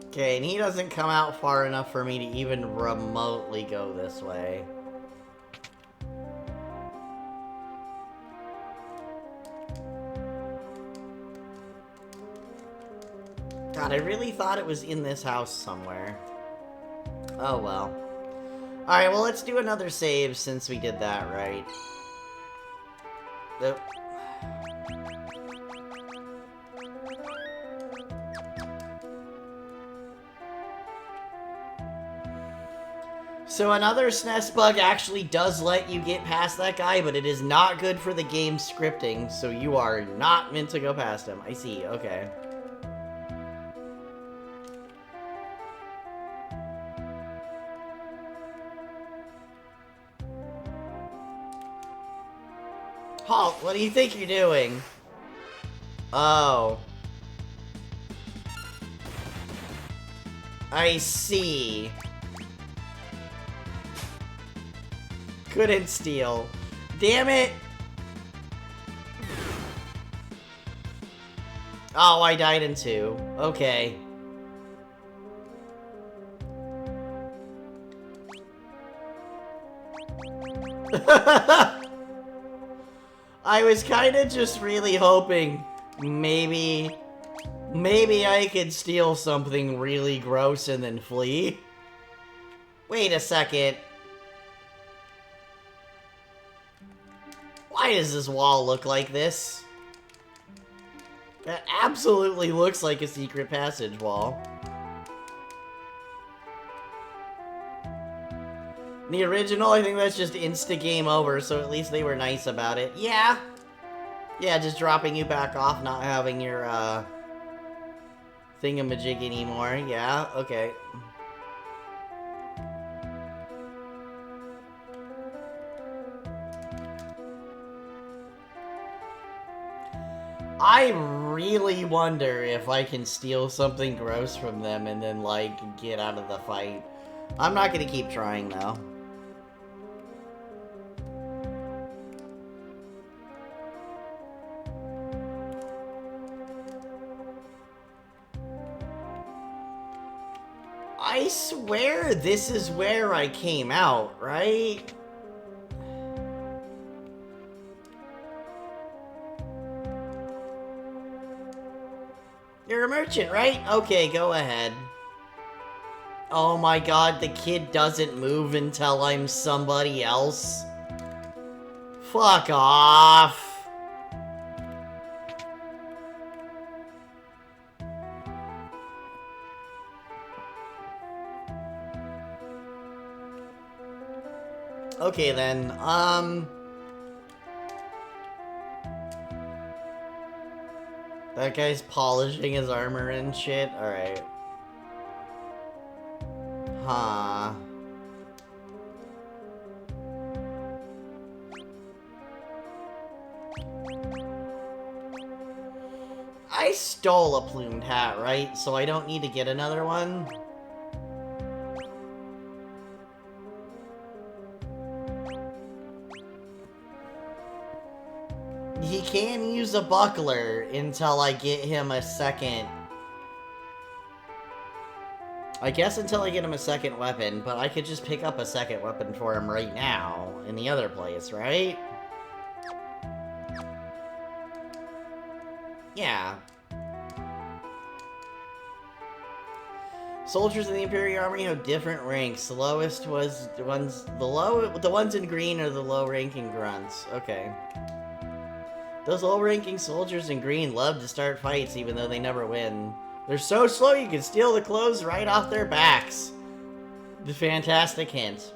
Okay, and he doesn't come out far enough for me to even remotely go this way. God, I really thought it was in this house somewhere. Oh well. Alright, well let's do another save since we did that right. Nope. So another SNES bug actually does let you get past that guy, but it is not good for the game scripting, so you are not meant to go past him. I see, okay. Halt, what do you think you're doing? Oh. I see. Couldn't steal. Damn it! Oh, I died in 2. Okay. I was kind of just really hoping maybe I could steal something really gross and then flee. Wait a second. Why does this wall look like this? That absolutely looks like a secret passage wall. The original, I think that's just insta-game over, so at least they were nice about it. Yeah. Yeah, just dropping you back off, not having your, thingamajig anymore. Yeah, okay. I really wonder if I can steal something gross from them and then, like, get out of the fight. I'm not gonna keep trying, though. I swear this is where I came out, right? You're a merchant, right? Okay, go ahead. Oh my god, the kid doesn't move until I'm somebody else. Fuck off. Okay then, that guy's polishing his armor and shit? Alright. Huh. I stole a plumed hat, right? So I don't need to get another one? He can use a buckler until I get him a second. I guess until I get him a second weapon, but I could just pick up a second weapon for him right now in the other place, right? Yeah. Soldiers in the Imperial Army have different ranks. The lowest was the ones in green are the low-ranking grunts. Okay. Those low-ranking soldiers in green love to start fights even though they never win. They're so slow you can steal the clothes right off their backs. The fantastic hint.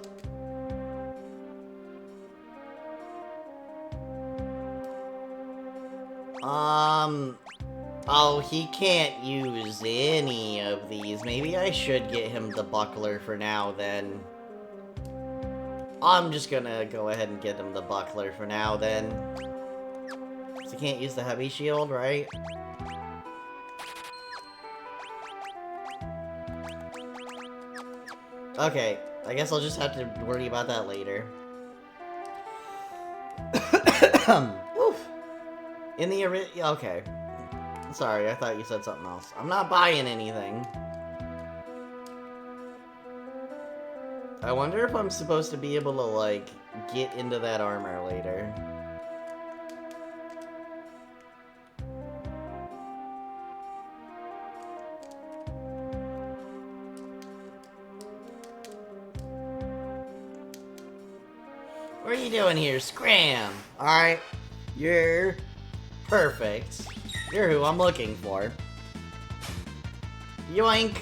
Oh, he can't use any of these. Maybe I should get him the buckler for now, then. I'm just gonna go ahead and get him the buckler for now, then. So he can't use the heavy shield, right? Okay, I guess I'll just have to worry about that later. Oof. In the okay. Sorry, I thought you said something else. I'm not buying anything. I wonder if I'm supposed to be able to, like, get into that armor later. What are you doing here? Scram! Alright. You're perfect. You're who I'm looking for. Yoink!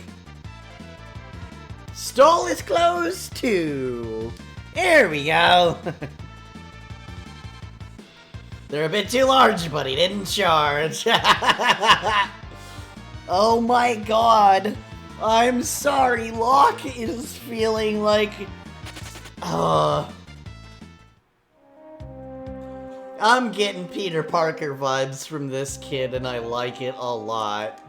Stole his clothes too! There we go! They're a bit too large, but he didn't charge. Oh my god! I'm sorry, Locke is feeling like... I'm getting Peter Parker vibes from this kid, and I like it a lot.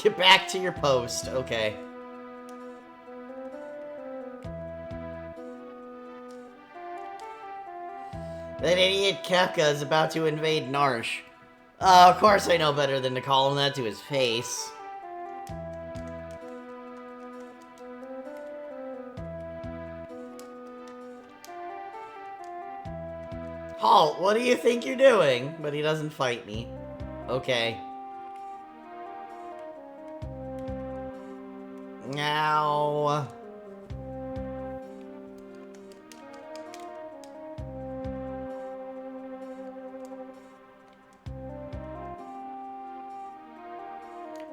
Get back to your post. Okay. That idiot Kefka is about to invade Narsh. Of course I know better than to call him that to his face. Halt, what do you think you're doing? But he doesn't fight me. Okay. Now.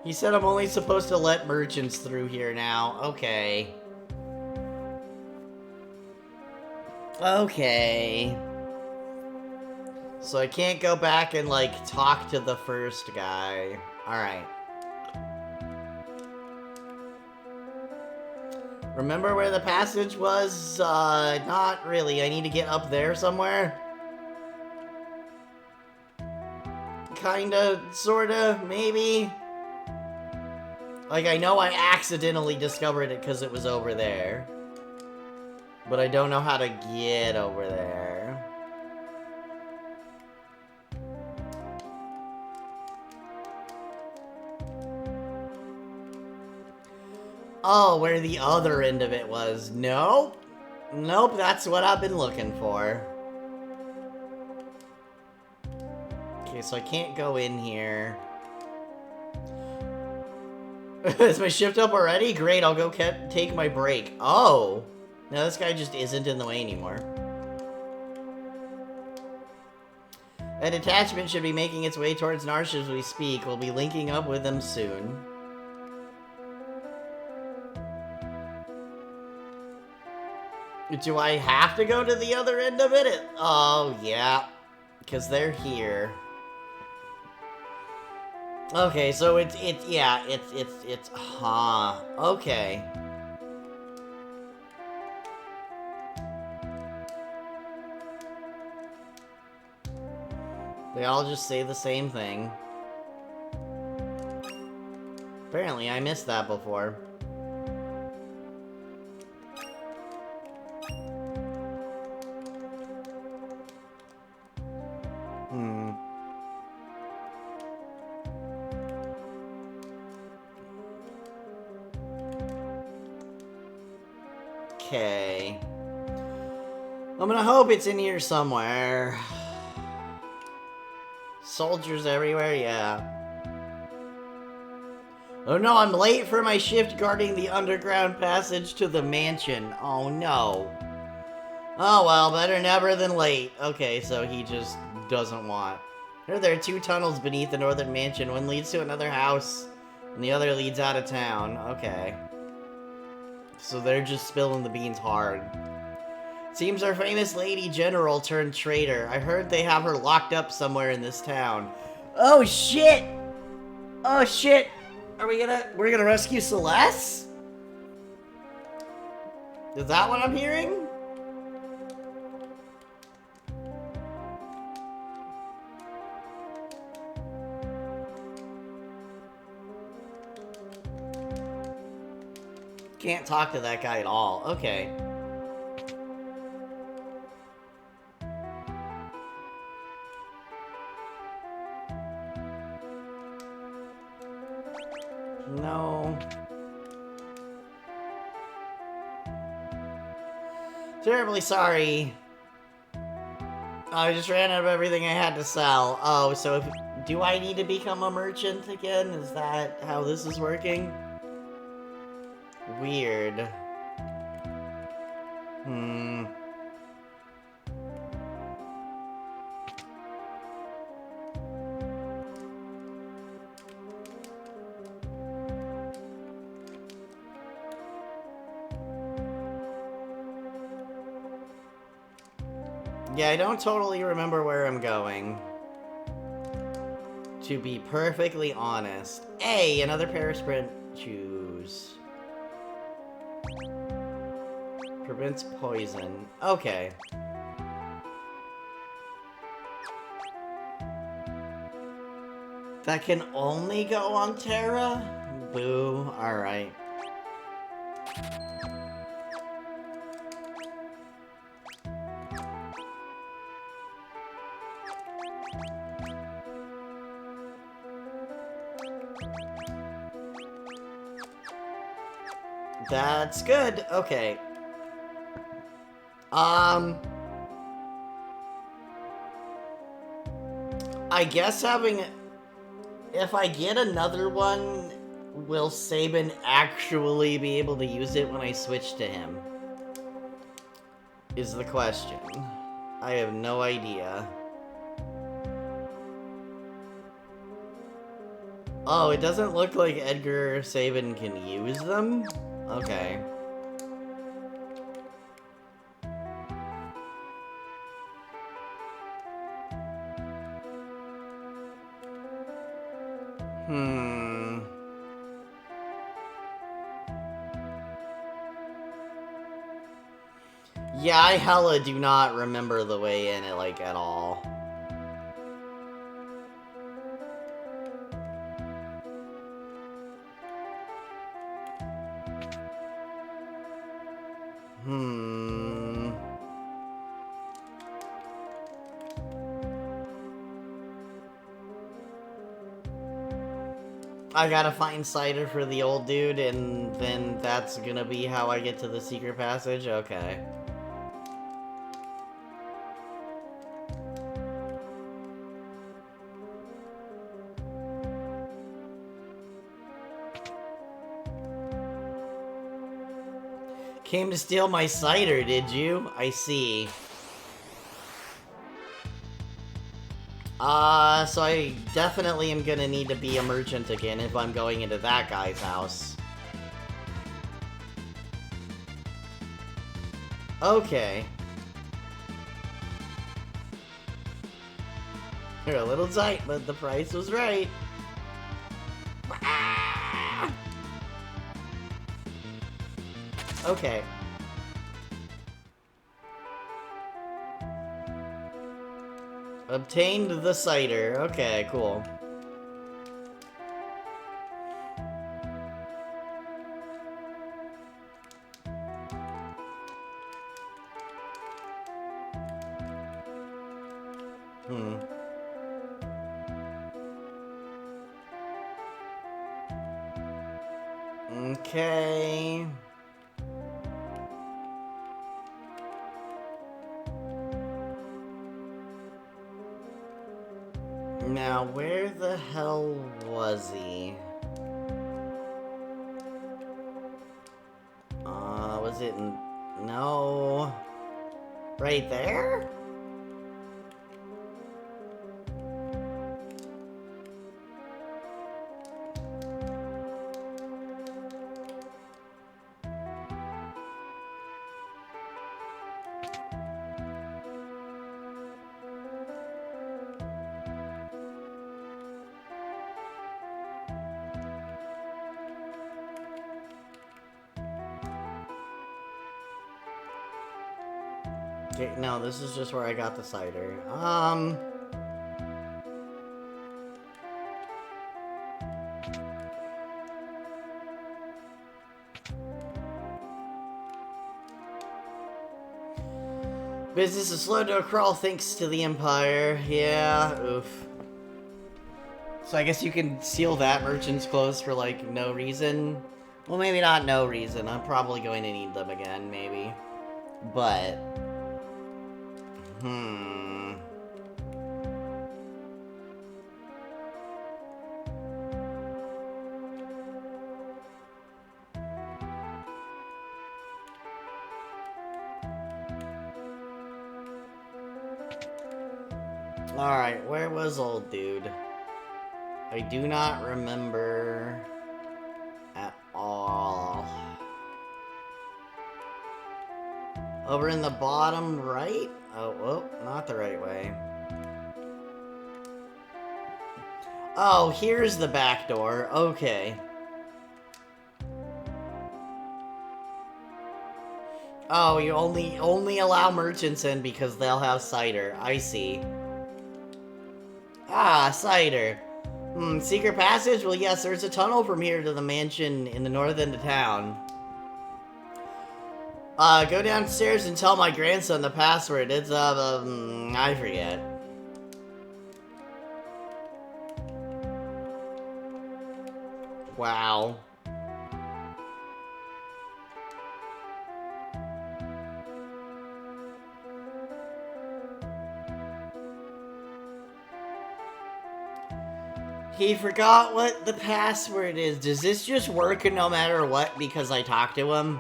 He said I'm only supposed to let merchants through here now. Okay. Okay. So I can't go back and, like, talk to the first guy. Alright. Remember where the passage was? Not really. I need to get up there somewhere. Kinda, sorta, maybe. Like, I know I accidentally discovered it because it was over there. But I don't know how to get over there. Oh, where the other end of it was. Nope. Nope, that's what I've been looking for. Okay, so I can't go in here. Is my shift up already? Great, I'll go take my break. Oh! Now this guy just isn't in the way anymore. A detachment should be making its way towards Narsh as we speak. We'll be linking up with them soon. Do I have to go to the other end of it? Oh, yeah. Because they're here. Okay, so it's, huh. Okay. They all just say the same thing. Apparently, I missed that before. Okay. I'm gonna hope it's in here somewhere. Soldiers everywhere, yeah. Oh no, I'm late for my shift guarding the underground passage to the mansion. Oh no. Oh well, better never than late. Okay, so he just doesn't want. There are two tunnels beneath the northern mansion. One leads to another house, and the other leads out of town. Okay. So they're just spilling the beans hard. Seems our famous lady general turned traitor. I heard they have her locked up somewhere in this town. Oh shit! Oh shit! We're gonna rescue Celeste? Is that what I'm hearing? Can't talk to that guy at all. Okay. No. Terribly sorry. I just ran out of everything I had to sell. Oh, so do I need to become a merchant again? Is that how this is working? Weird. Yeah, I don't totally remember where I'm going. To be perfectly honest. Hey, another pair of sprint shoes. Prevents poison. Okay. That can only go on Terra? Boo. Alright. That's good. Okay. I guess having... If I get another one, will Sabin actually be able to use it when I switch to him? Is the question. I have no idea. Oh, it doesn't look like Edgar Sabin can use them? Okay. Yeah, I hella do not remember the way in it, like, at all. I gotta find cider for the old dude, and then that's gonna be how I get to the secret passage? Okay. Came to steal my cider, did you? I see. So I definitely am gonna need to be a merchant again if I'm going into that guy's house. Okay. You're a little tight, but the price was right. Okay. Obtained the cider. Okay, cool. Okay. Now, where the hell was he? Was it... No... Right there? Okay, no, this is just where I got the cider. Business is slow to a crawl thanks to the Empire. Yeah, oof. So I guess you can steal that merchant's clothes for, like, no reason? Well, maybe not no reason. I'm probably going to need them again, maybe. But... Alright, where was old dude? I do not remember at all. Over in the bottom right? Oh, whoa, not the right way. Oh, here's the back door. Okay. Oh, you only allow merchants in because they'll have cider. I see. Ah, cider. Secret passage? Well, yes, there's a tunnel from here to the mansion in the north end of town. Go downstairs and tell my grandson the password. It's, I forget. Wow. He forgot what the password is. Does this just work no matter what because I talked to him?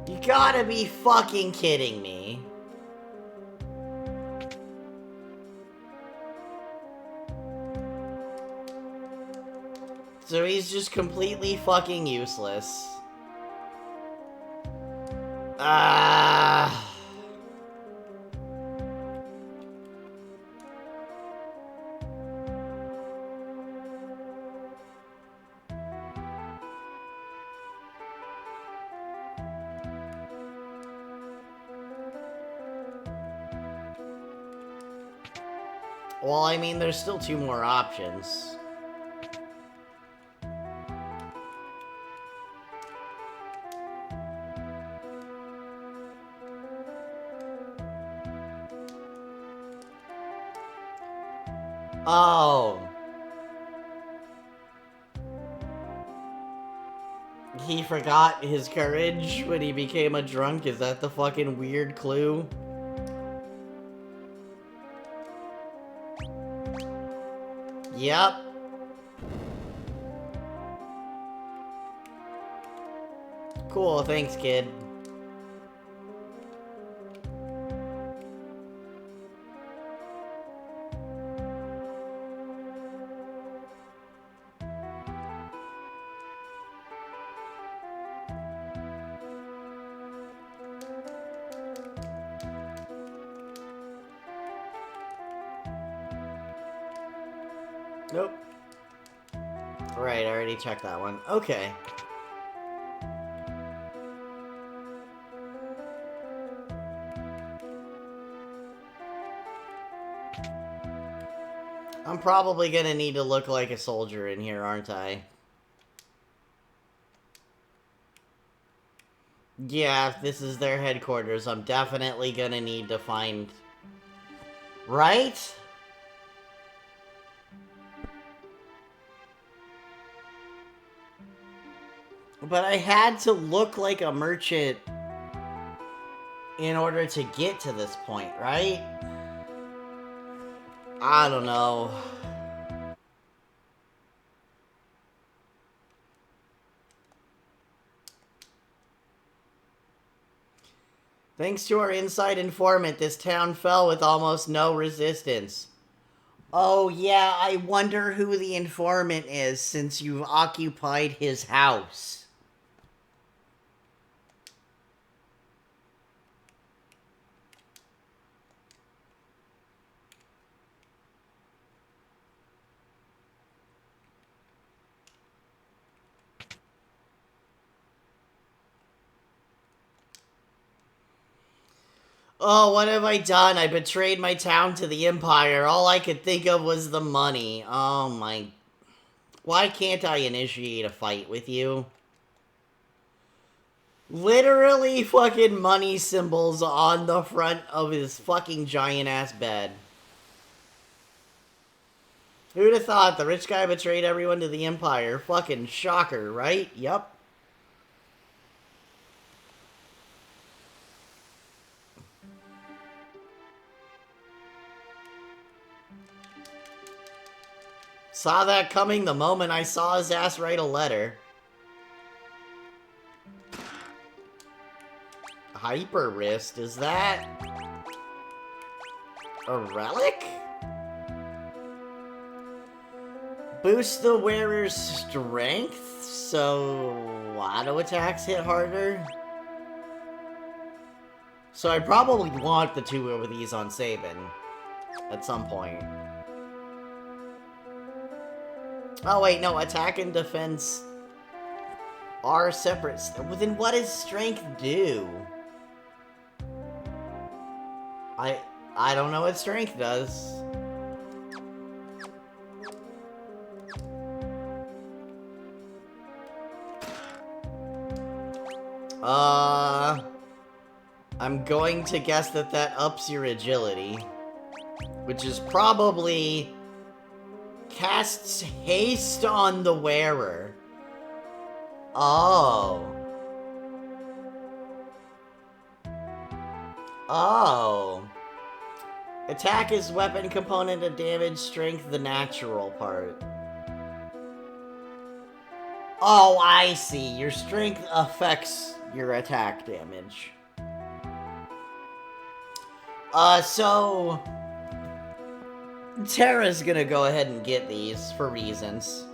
You gotta be fucking kidding me. So he's just completely fucking useless. Well, I mean, there's still 2 more options. Oh. He forgot his courage when he became a drunk? Is that the fucking weird clue? Yep. Cool, thanks, kid. Nope. Right, I already checked that one. Okay. I'm probably gonna need to look like a soldier in here, aren't I? Yeah, if this is their headquarters, I'm definitely gonna need to find... Right? But I had to look like a merchant in order to get to this point, right? I don't know. Thanks to our inside informant, this town fell with almost no resistance. Oh yeah, I wonder who the informant is since you've occupied his house. Oh, what have I done? I betrayed my town to the Empire. All I could think of was the money. Oh my... Why can't I initiate a fight with you? Literally fucking money symbols on the front of his fucking giant-ass bed. Who'd have thought the rich guy betrayed everyone to the Empire? Fucking shocker, right? Yup. Saw that coming the moment I saw his ass write a letter. Hyper wrist, is that a relic? Boost the wearer's strength, so auto attacks hit harder. So I probably want the 2 of these on Sabin at some point. Oh, wait, no. Attack and defense are separate. Well, then what does strength do? I don't know what strength does. I'm going to guess that ups your agility. Which is probably casts haste on the wearer. Oh. Oh. Attack is weapon component of damage, strength the natural part. Oh, I see. Your strength affects your attack damage. So Terra's gonna go ahead and get these for reasons.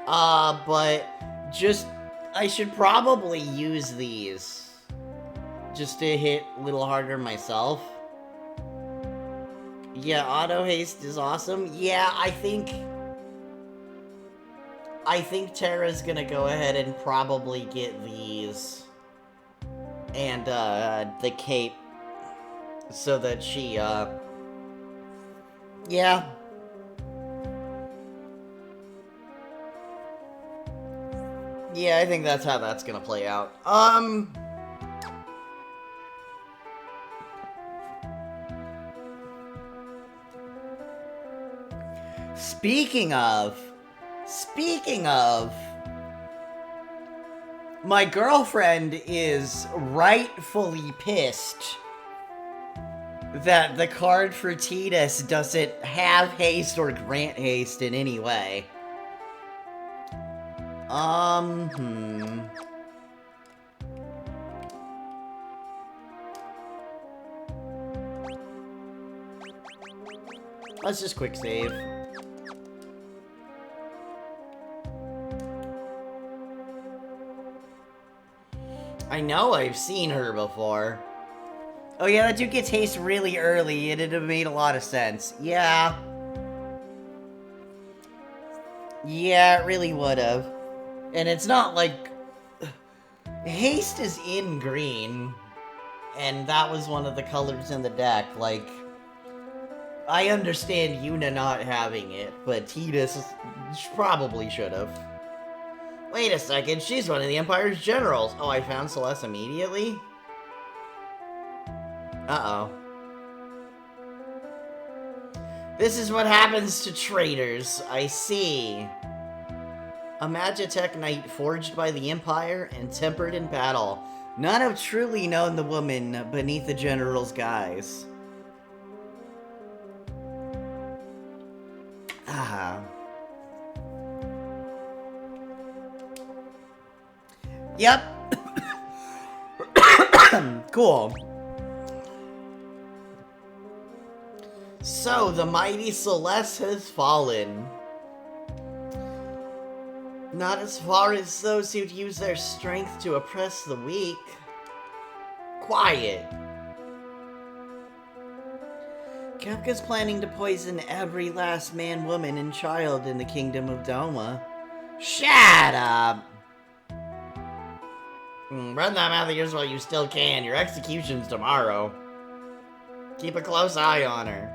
But just I should probably use these just to hit a little harder myself. Yeah, auto haste is awesome. Yeah, I think Terra's gonna go ahead and probably get these and the cape so that she yeah. Yeah, I think that's how that's gonna play out. Speaking of, my girlfriend is rightfully pissed that the card for Tidus doesn't have haste or grant haste in any way. Let's just quick save. I know I've seen her before. Oh yeah, that dude gets haste really early, and it'd have made a lot of sense. Yeah. Yeah, it really would have. And it's not like... Haste is in green, and that was one of the colors in the deck. Like, I understand Yuna not having it, but Tidus probably should have. Wait a second, she's one of the Empire's generals. Oh, I found Celeste immediately? Uh-oh. This is what happens to traitors, I see. A Magitech knight forged by the Empire and tempered in battle. None have truly known the woman beneath the general's guise. Ah. Yep. Cool. So, the mighty Celeste has fallen. Not as far as those who'd use their strength to oppress the weak. Quiet. Kefka's planning to poison every last man, woman, and child in the kingdom of Doma. Shut up! Run that mouth of yours while you still can. Your execution's tomorrow. Keep a close eye on her.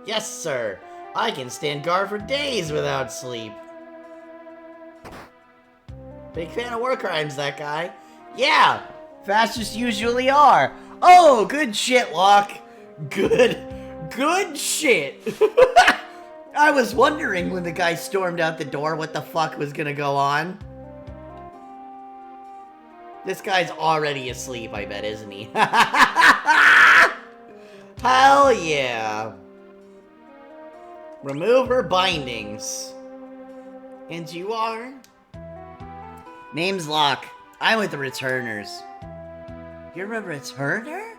Yes, sir. I can stand guard for days without sleep. Big fan of war crimes, that guy. Yeah, fascists usually are. Oh, good shit, Locke. Good shit. I was wondering when the guy stormed out the door what the fuck was gonna go on. This guy's already asleep, I bet, isn't he? Hell yeah. Remove her bindings. And you are? Name's Locke. I'm with the Returners. You're a Returner?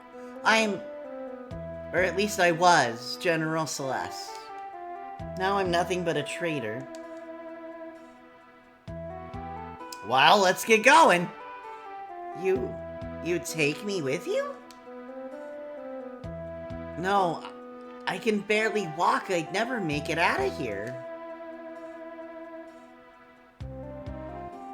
Or at least I was, General Celeste. Now I'm nothing but a traitor. Well, let's get going. You take me with you? No, I can barely walk. I'd never make it out of here.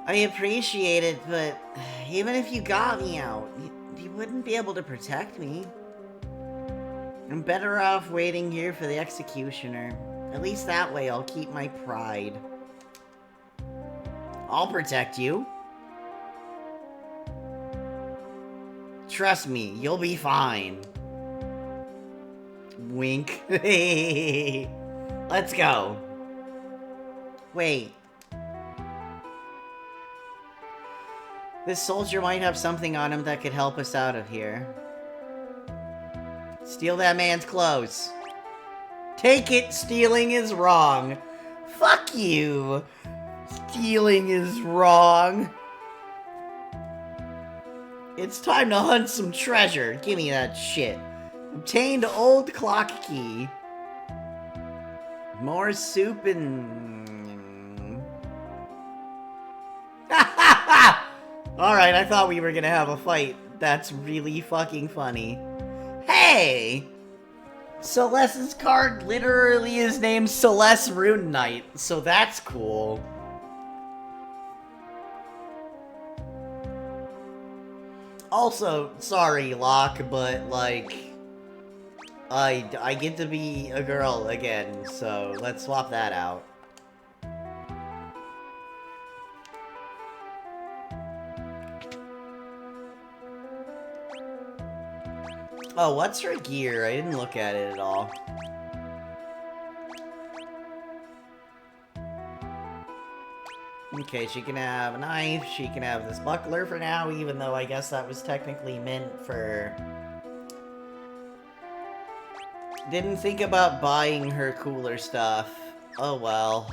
I appreciate it, but even if you got me out, you wouldn't be able to protect me. I'm better off waiting here for the executioner. At least that way I'll keep my pride. I'll protect you. Trust me, you'll be fine. Wink. Let's go. Wait. This soldier might have something on him that could help us out of here. Steal that man's clothes. Take it, stealing is wrong. Fuck you. Stealing is wrong. It's time to hunt some treasure. Give me that shit. Obtained old clock key. More soup and... Alright, I thought we were gonna have a fight. That's really fucking funny. Hey! Celeste's card literally is named Celeste Rune Knight, so that's cool. Also, sorry, Locke, but, like, I get to be a girl again, so let's swap that out. Oh, what's her gear? I didn't look at it at all. Okay, she can have a knife, she can have this buckler for now, even though I guess that was technically meant for... Didn't think about buying her cooler stuff. Oh well.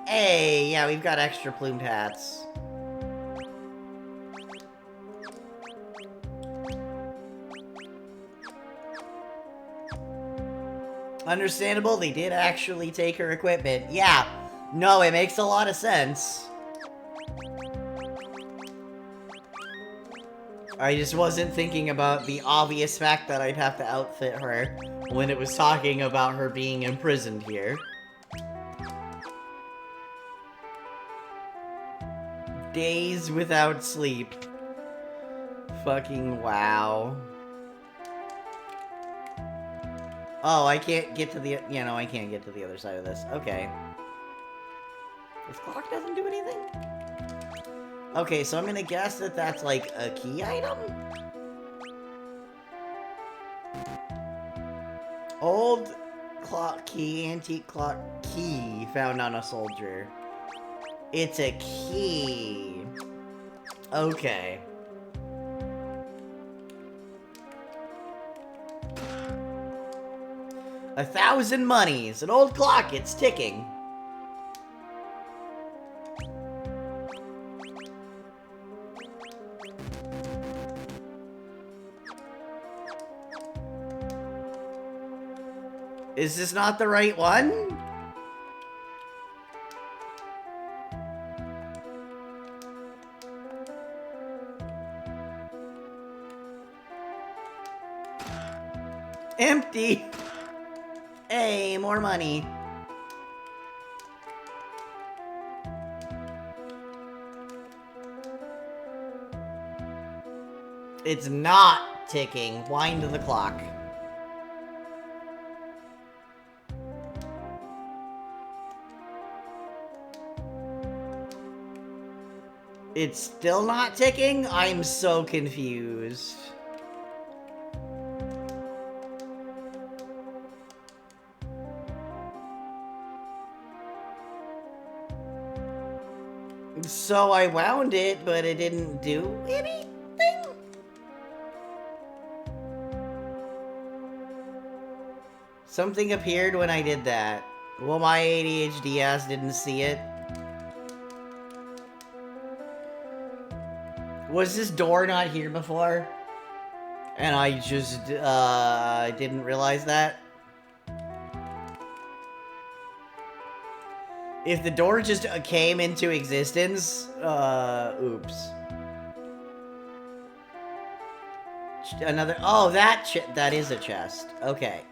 Hey, yeah, we've got extra plumed hats. Understandable, they did actually take her equipment. Yeah, no, it makes a lot of sense. I just wasn't thinking about the obvious fact that I'd have to outfit her when it was talking about her being imprisoned here. Days without sleep. Fucking wow. Oh, I can't get to the... You know, I can't get to the other side of this. Okay. This clock doesn't do anything? Okay, so I'm gonna guess that that's, like, a key item? Old clock key, antique clock key found on a soldier. It's a key. Okay. $1,000 monies. An old clock, it's ticking. Is this not the right one? Empty. Hey, more money. It's not ticking. Wind the clock. It's still not ticking? I'm so confused. So I wound it, but it didn't do anything? Something appeared when I did that. Well, my ADHD ass didn't see it. Was this door not here before? And I just, didn't realize that? If the door just came into existence, oops. Another, oh, that is a chest. Okay.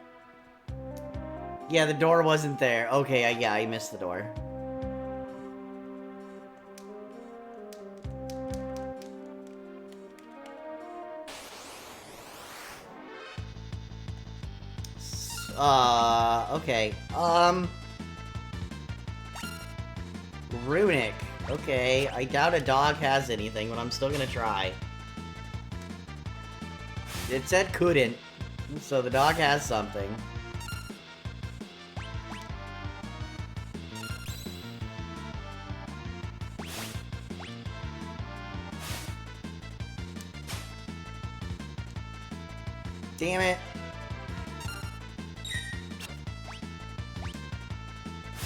Yeah, the door wasn't there. Okay, yeah, I missed the door. Okay. Runic. Okay, I doubt a dog has anything, but I'm still gonna try. It said couldn't, so the dog has something. Damn it.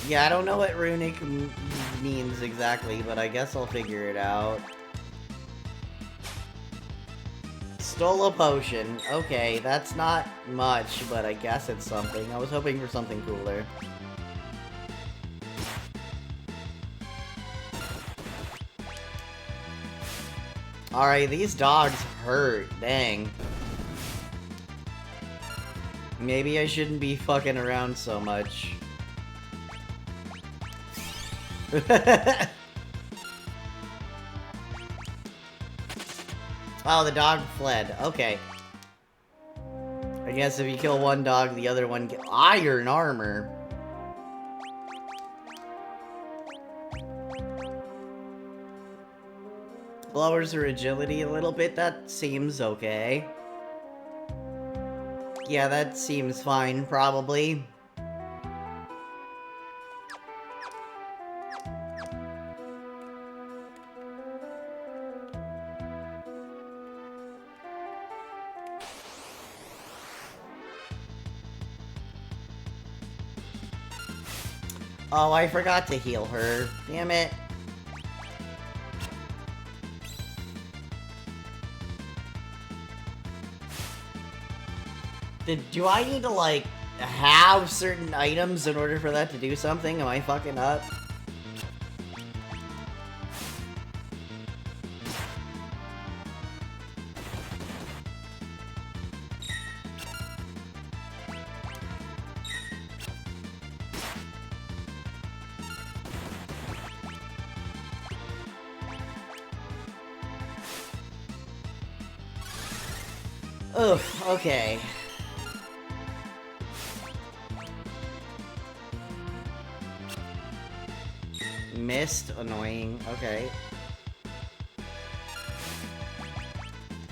Yeah, I don't know what runic means exactly, but I guess I'll figure it out. Stole a potion. Okay, that's not much, but I guess it's something. I was hoping for something cooler. Alright, these dogs hurt. Dang. Maybe I shouldn't be fucking around so much. Oh, the dog fled. Okay. I guess if you kill one dog, the other one gets iron armor. Lowers her agility a little bit. That seems okay. Yeah, that seems fine, probably. Oh, I forgot to heal her. Damn it. Do I need to, like, have certain items in order for that to do something? Am I fucking up? Ugh, okay. Missed, annoying, okay.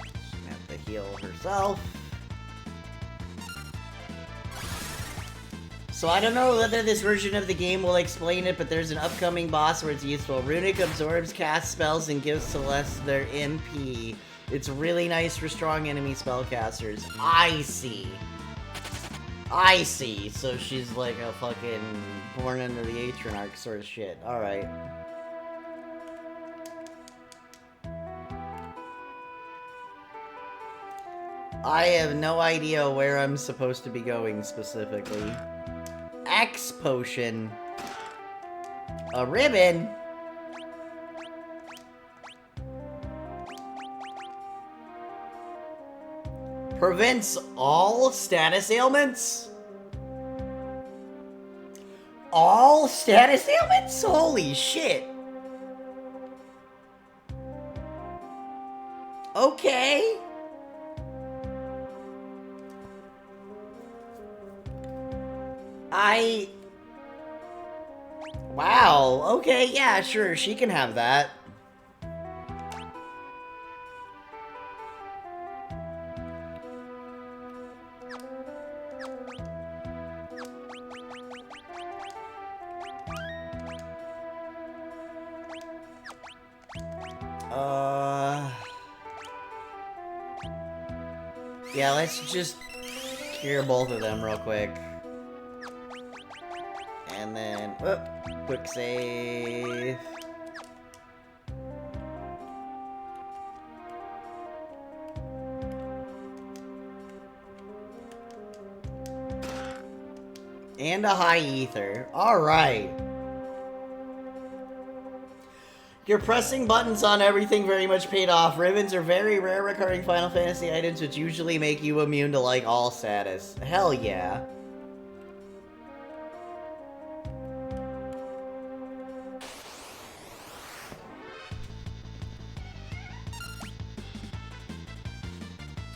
She's gonna have to heal herself. So I don't know whether this version of the game will explain it, but there's an upcoming boss where it's useful. Runic absorbs cast spells and gives Celeste their MP. It's really nice for strong enemy spellcasters. I see. I see. So she's like a fucking born under the Atronach sort of shit. Alright. I have no idea where I'm supposed to be going specifically. X potion. A ribbon? Prevents all status ailments? All status ailments? Holy shit. Okay. Wow, okay, yeah, sure, she can have that. Yeah, let's just cure both of them real quick. And then, quick save. And a high ether. Alright. Your pressing buttons on everything very much paid off. Ribbons are very rare recurring Final Fantasy items which usually make you immune to, like, all status. Hell yeah.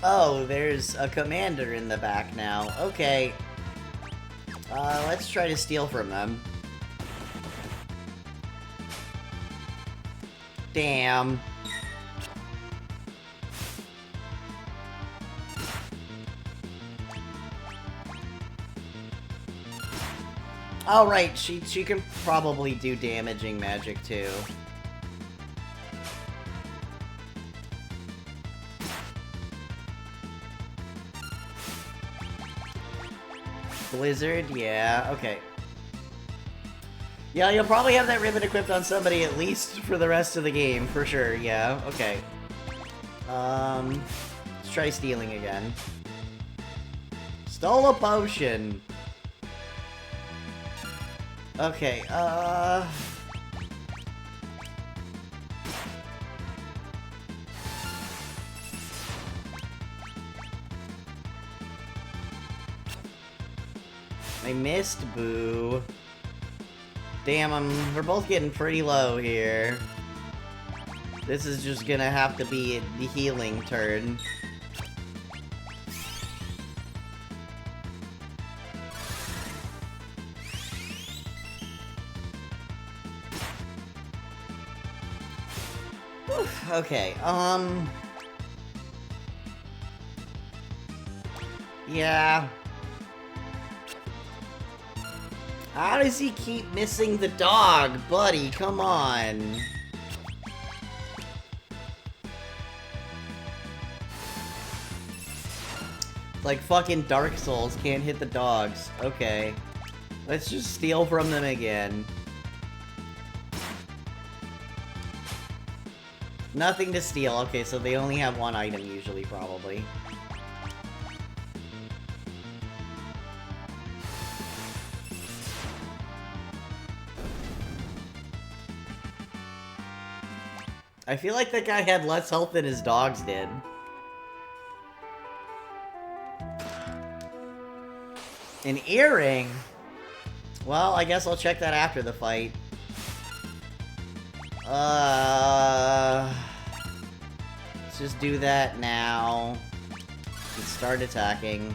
Oh, there's a commander in the back now. Okay. Let's try to steal from them. Damn. Oh, right, she can probably do damaging magic, too. Blizzard, yeah, okay. Yeah, you'll probably have that ribbon equipped on somebody at least for the rest of the game, for sure, yeah, okay. Let's try stealing again. Stole a potion! Okay, I missed, boo. Damn, we're both getting pretty low here. This is just gonna have to be the healing turn. Oof, okay, yeah. How does he keep missing the dog? Buddy, come on. Like fucking Dark Souls, can't hit the dogs. Okay. Let's just steal from them again. Nothing to steal. Okay, so they only have one item usually, probably. I feel like that guy had less health than his dogs did. An earring? Well, I guess I'll check that after the fight. Let's just do that now. Let's start attacking.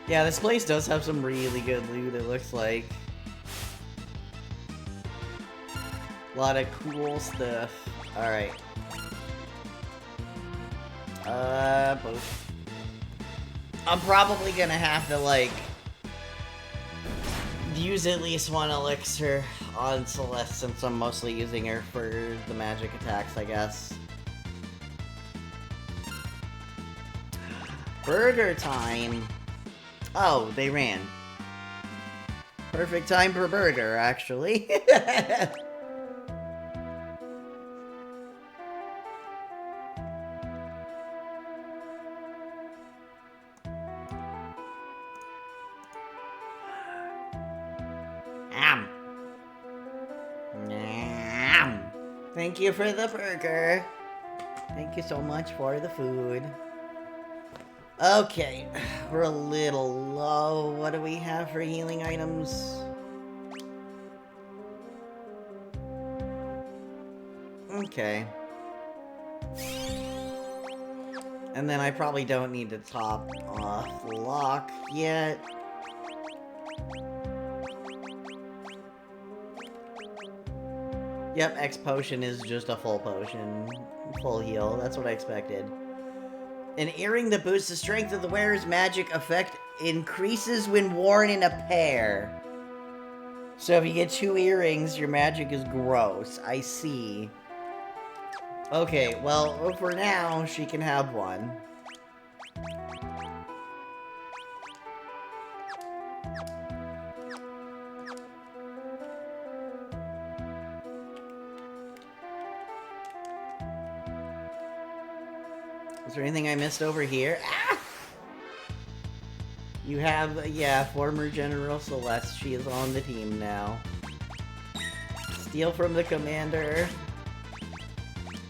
Yeah, this place does have some really good loot, it looks like. A lot of cool stuff. Alright. Both. I'm probably gonna have to, like, use at least one elixir on Celeste since I'm mostly using her for the magic attacks, I guess. Burger time! Oh, they ran. Perfect time for burger, actually. Thank you for the burger. Thank you so much for the food. Okay, we're a little low. What do we have for healing items? Okay. And then I probably don't need to top off the lock yet. Yep, X potion is just a full potion. Full heal, that's what I expected. An earring that boosts the strength of the wearer's magic effect increases when worn in a pair. So if you get 2 earrings, your magic is gross. I see. Okay, well, for now, she can have one. Is there anything I missed over here? Ah! You have, yeah, former General Celeste. She is on the team now. Steal from the commander.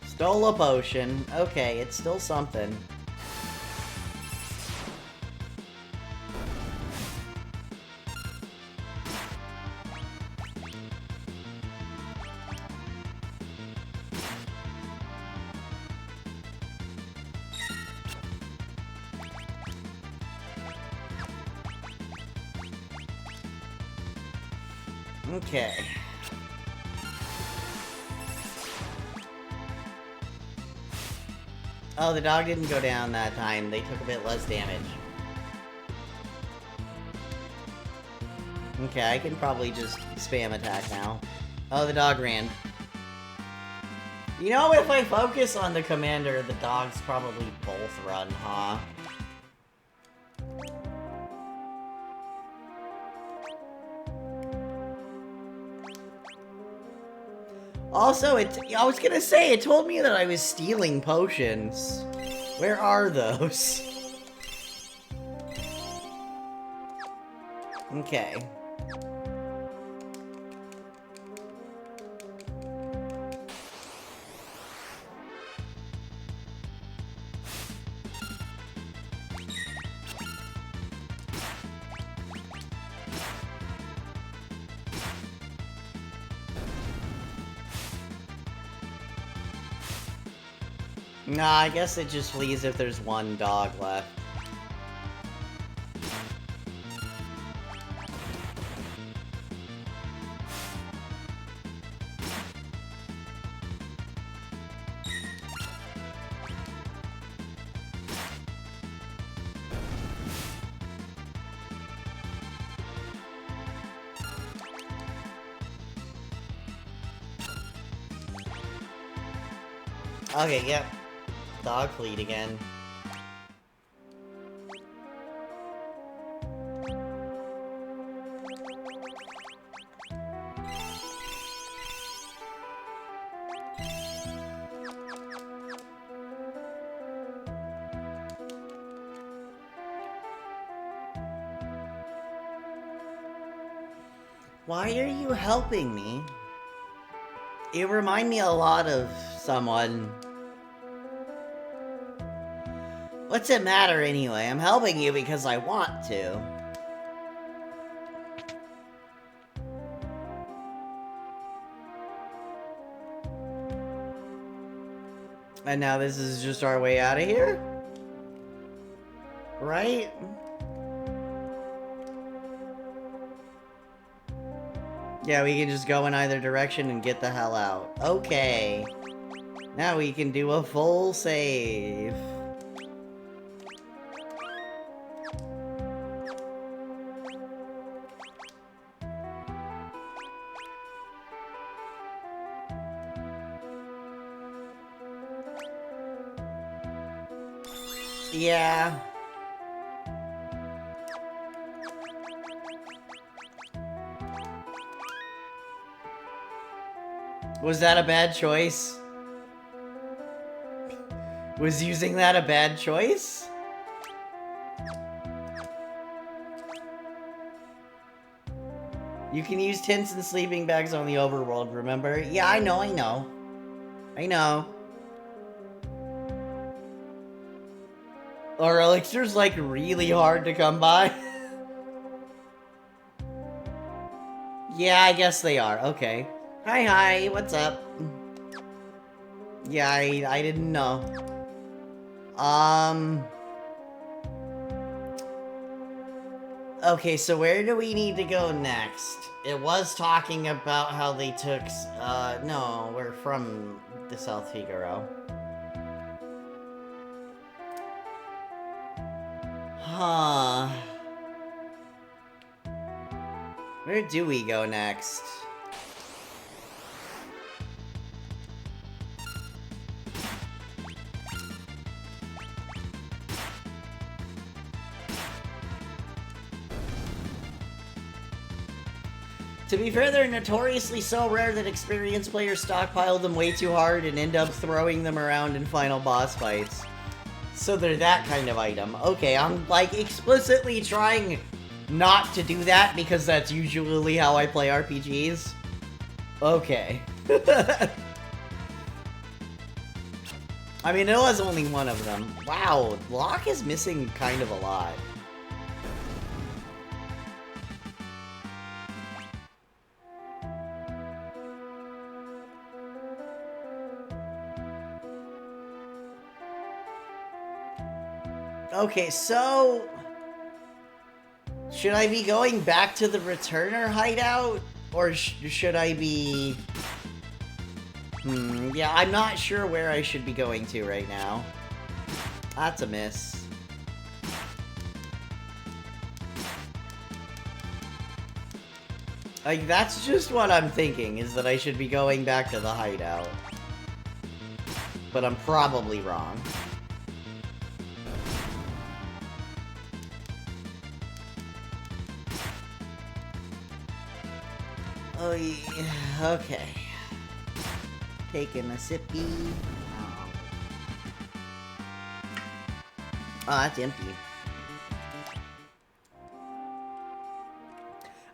Stole a potion. Okay, it's still something. Okay. Oh, the dog didn't go down that time. They took a bit less damage. Okay, I can probably just spam attack now. Oh, the dog ran. You know, if I focus on the commander, the dogs probably both run, huh? Also, I was gonna say, it told me that I was stealing potions. Where are those? Okay. Nah, I guess it just flees if there's one dog left. Okay, yep. Dog fleet again. Why are you helping me? You remind me a lot of someone. What's it matter anyway? I'm helping you because I want to. And now this is just our way out of here? Right? Yeah, we can just go in either direction and get the hell out. Okay. Now we can do a full save. Yeah. Was that a bad choice? Was using that a bad choice? You can use tents and sleeping bags on the overworld, remember? Yeah, I know. I know. Are elixirs, like, really hard to come by? Yeah, I guess they are. Okay. Hi, what's up? Yeah, I didn't know. Okay, so where do we need to go next? It was talking about how they took, no, we're from the South Figaro. Huh. Where do we go next? To be fair, they're notoriously so rare that experienced players stockpile them way too hard and end up throwing them around in final boss fights. So they're that kind of item. Okay, I'm, like, explicitly trying not to do that because that's usually how I play RPGs. Okay. I mean, it was only one of them. Wow, Locke is missing kind of a lot. Okay, so... should I be going back to the returner hideout? Or should I be... yeah, I'm not sure where I should be going to right now. That's a miss. Like, that's just what I'm thinking, is that I should be going back to the hideout. But I'm probably wrong. Oh, yeah, okay. Taking a sippy. Oh, that's empty.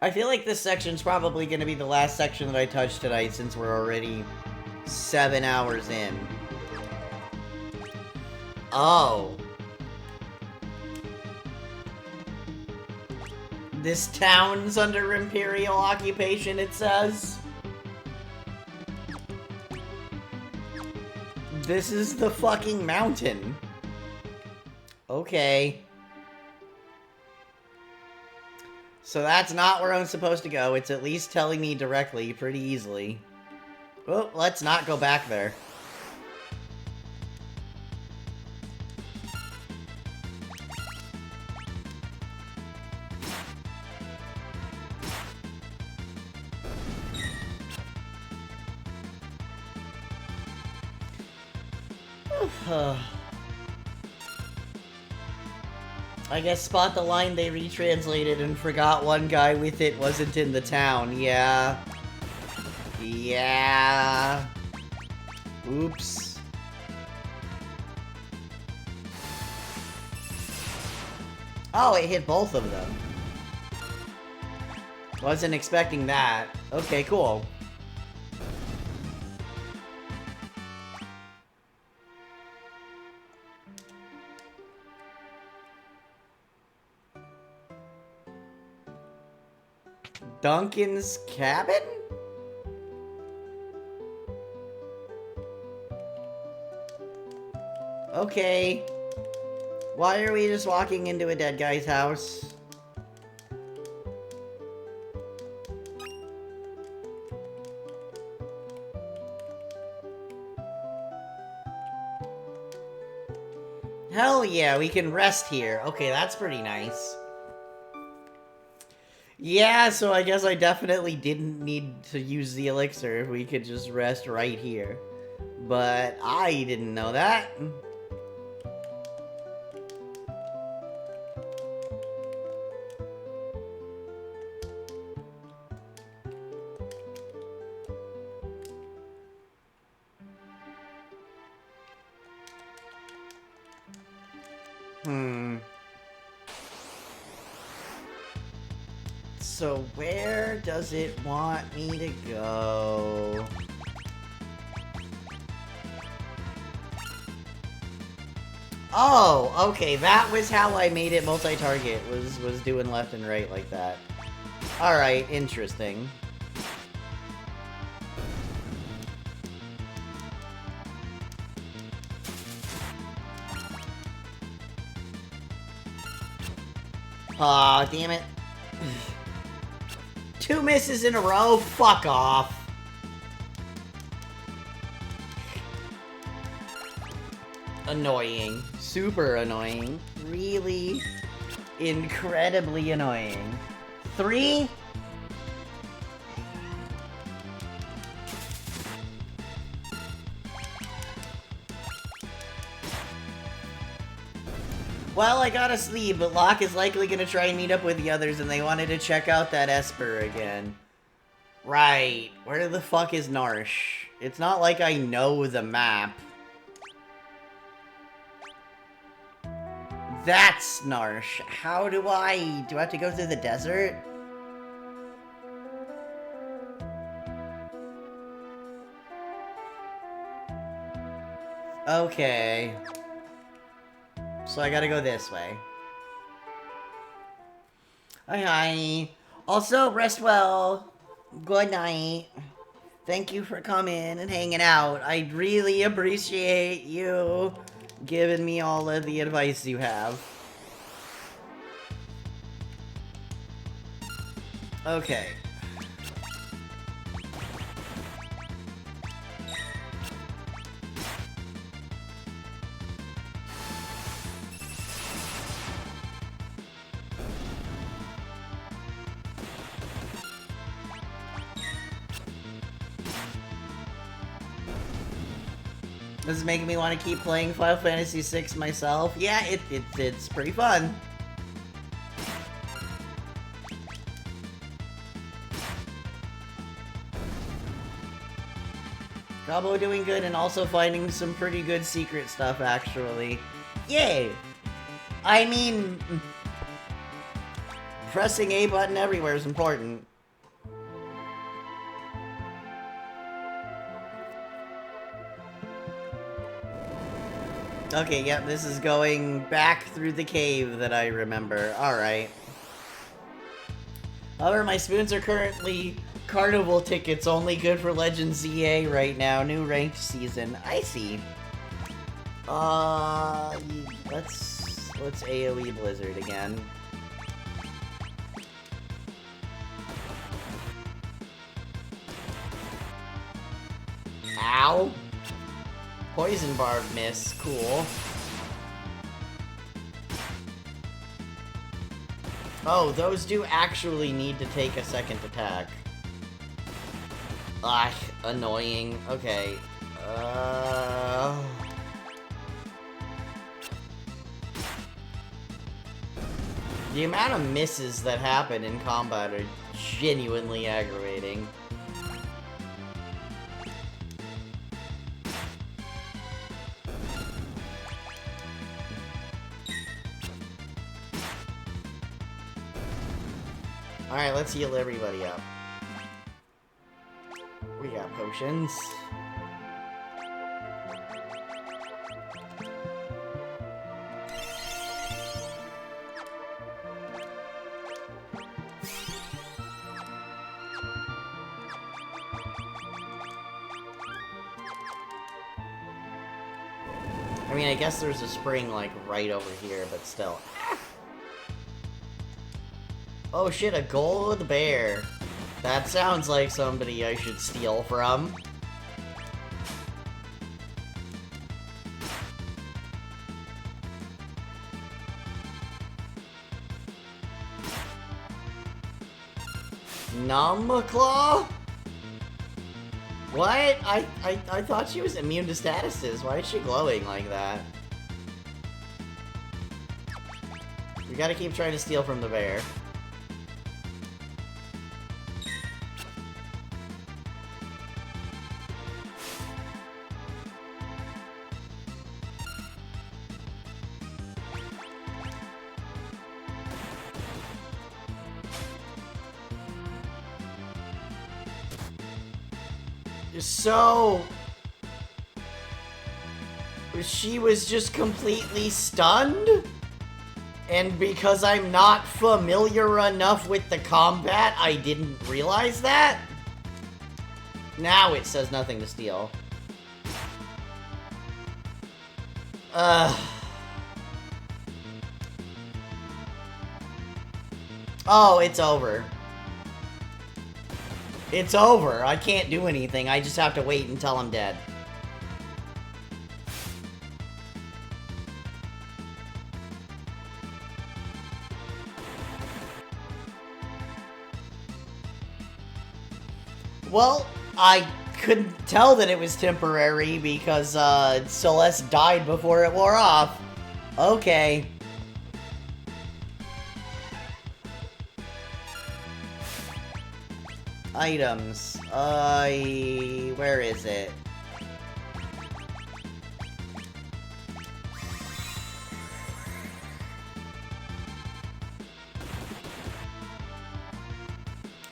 I feel like this section's probably going to be the last section that I touch tonight, since we're already 7 hours in. Oh. This town's under Imperial occupation, it says. This is the fucking mountain. Okay. So that's not where I'm supposed to go. It's at least telling me directly, pretty easily. Oh, let's not go back there. I guess spot the line they retranslated and forgot one guy with it wasn't in the town. Yeah. Yeah. Oops. Oh, it hit both of them. Wasn't expecting that. Okay, cool. Duncan's cabin? Okay. Why are we just walking into a dead guy's house? Hell yeah, we can rest here. Okay, that's pretty nice. Yeah, so I guess I definitely didn't need to use the elixir if we could just rest right here. But I didn't know that. So where does it want me to go? Oh, okay, that was how I made it multi-target, was doing left and right like that. Alright, interesting. Aw, damn it. 2 misses in a row? Fuck off. Annoying. Super annoying. Really incredibly annoying. 3? Well, I gotta sleep, but Locke is likely gonna try and meet up with the others, and they wanted to check out that Esper again. Right. Where the fuck is Narsh? It's not like I know the map. That's Narsh. How do I... do I have to go through the desert? Okay. So I gotta go this way. Hi. Also, rest well. Good night. Thank you for coming and hanging out. I really appreciate you giving me all of the advice you have. Okay. This is making me want to keep playing Final Fantasy VI myself. Yeah, it's pretty fun. Gabo doing good and also finding some pretty good secret stuff, actually. Yay! I mean, pressing A button everywhere is important. Okay, yep, this is going back through the cave that I remember. Alright. However, my spoons are currently carnival tickets, only good for Legend ZA right now. New ranked season. I see. Let's AoE Blizzard again. Ow! Poison Barb miss. Cool. Oh, those do actually need to take a second attack. Ah, annoying. Okay. The amount of misses that happen in combat are genuinely aggravating. Alright, let's heal everybody up. We got potions. I mean, I guess there's a spring, like, right over here, but still. Oh shit, a gold bear. That sounds like somebody I should steal from. Numaclaw? What? I thought she was immune to statuses. Why is she glowing like that? We gotta keep trying to steal from the bear. So... she was just completely stunned? And because I'm not familiar enough with the combat, I didn't realize that? Now it says nothing to steal. Oh, it's over. It's over. I can't do anything. I just have to wait until I'm dead. Well, I couldn't tell that it was temporary because Celeste died before it wore off. Okay. Items. Where is it?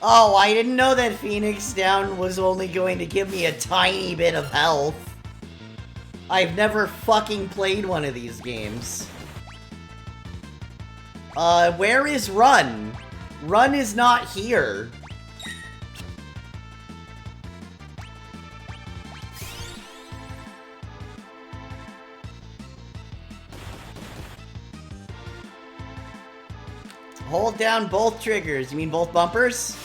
Oh, I didn't know that Phoenix Down was only going to give me a tiny bit of health. I've never fucking played one of these games. Where is Run? Run is not here. Hold down both triggers. You mean both bumpers?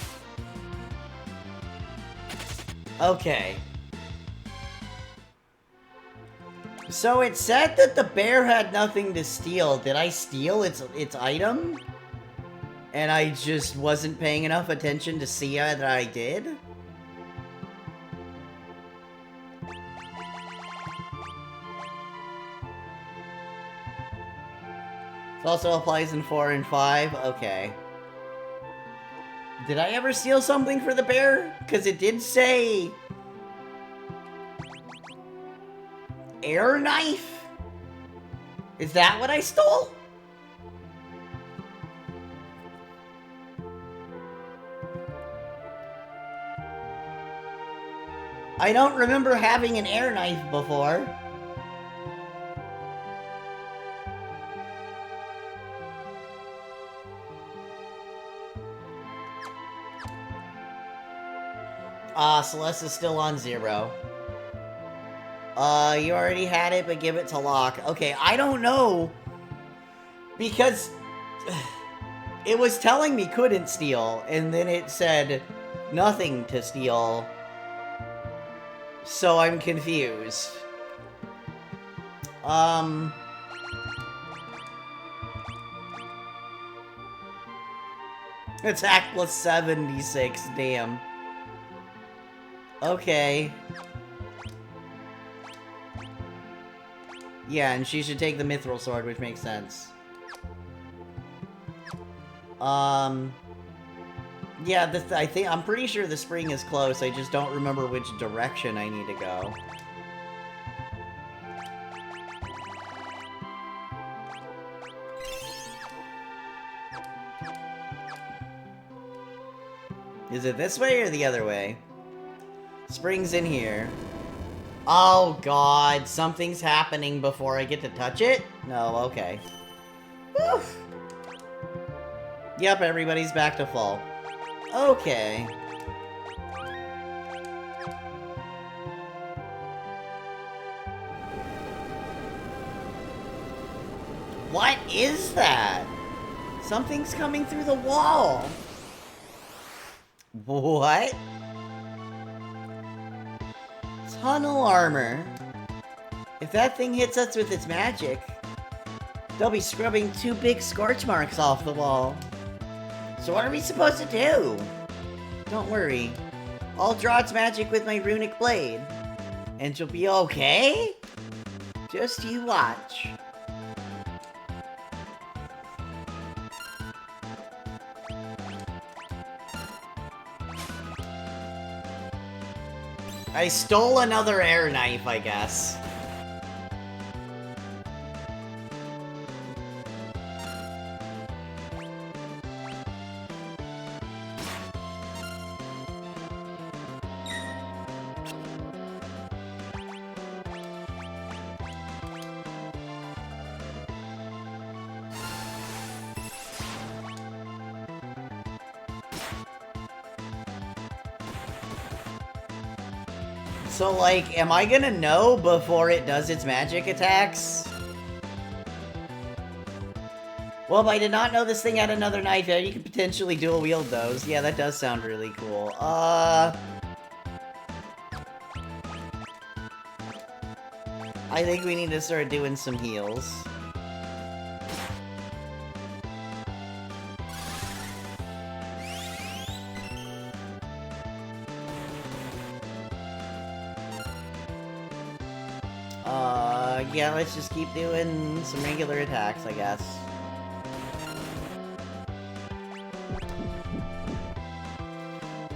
Okay. So it said that the bear had nothing to steal. Did I steal its item? And I just wasn't paying enough attention to see that I did? It also applies in 4 and 5? Okay. Did I ever steal something for the bear? Because it did say... air knife? Is that what I stole? I don't remember having an air knife before. Celeste is still on 0. You already had it, but give it to Locke. Okay, I don't know. Because it was telling me couldn't steal, and then it said nothing to steal. So I'm confused. Attack plus 76, damn. Okay. Yeah, and she should take the mithril sword, which makes sense. Yeah, I'm pretty sure the spring is close, I just don't remember which direction I need to go. Is it this way or the other way? Spring's in here. Oh god, something's happening before I get to touch it? No, okay. Whew. Yep, everybody's back to full. Okay. What is that? Something's coming through the wall. What? Tunnel armor. If that thing hits us with its magic, they'll be scrubbing 2 big scorch marks off the wall. So what are we supposed to do? Don't worry. I'll draw its magic with my runic blade. And she'll be okay? Just you watch. I stole another air knife, I guess. So, like, am I gonna know before it does its magic attacks? Well, I did not know this thing had another knife. Yeah, you could potentially dual wield those. Yeah, that does sound really cool. I think we need to start doing some heals. Yeah, let's just keep doing some regular attacks, I guess.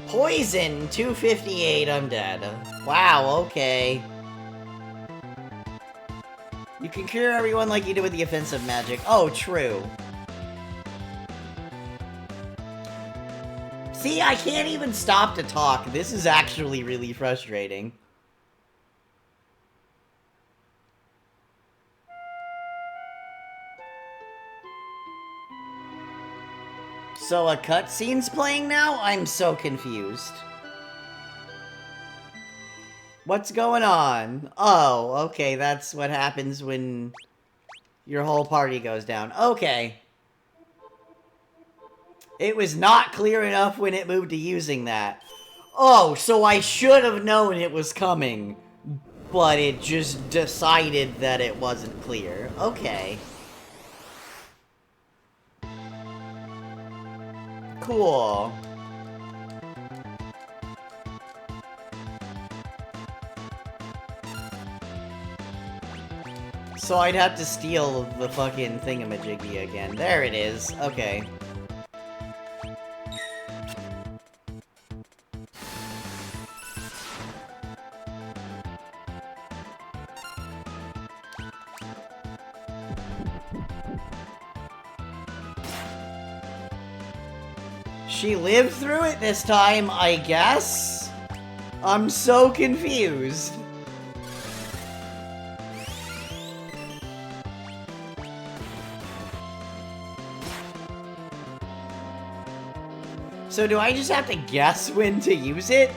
Poison! 258, I'm dead. Wow, okay. You can cure everyone like you do with the offensive magic. Oh, true. See, I can't even stop to talk. This is actually really frustrating. So a cutscene's playing now? I'm so confused. What's going on? Oh, okay, that's what happens when your whole party goes down. Okay. It was not clear enough when it moved to using that. Oh, so I should have known it was coming, but it just decided that it wasn't clear. Okay. Cool. So I'd have to steal the fucking thingamajiggy again. There it is. Okay. She lived through it this time, I guess? I'm so confused. So do I just have to guess when to use it?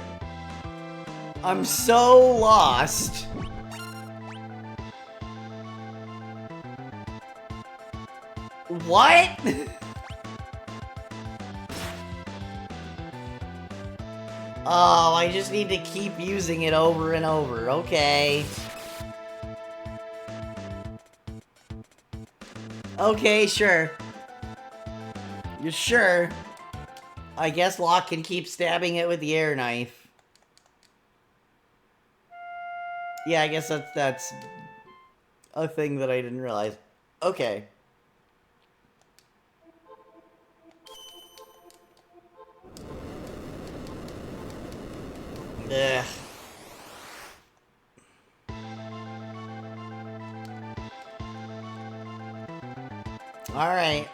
I'm so lost. What? Oh, I just need to keep using it over and over. Okay. Okay, sure. You're sure? I guess Locke can keep stabbing it with the air knife. Yeah, I guess that's a thing that I didn't realize. Okay. Ugh. Alright.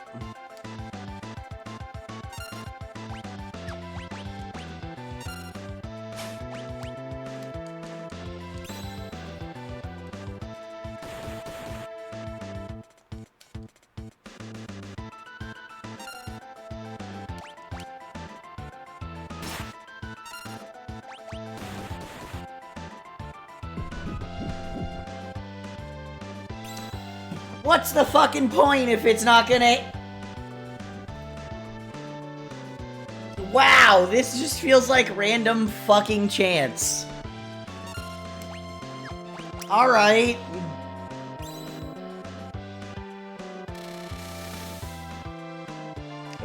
What's the fucking point if it's not gonna... Wow, this just feels like random fucking chance. Alright.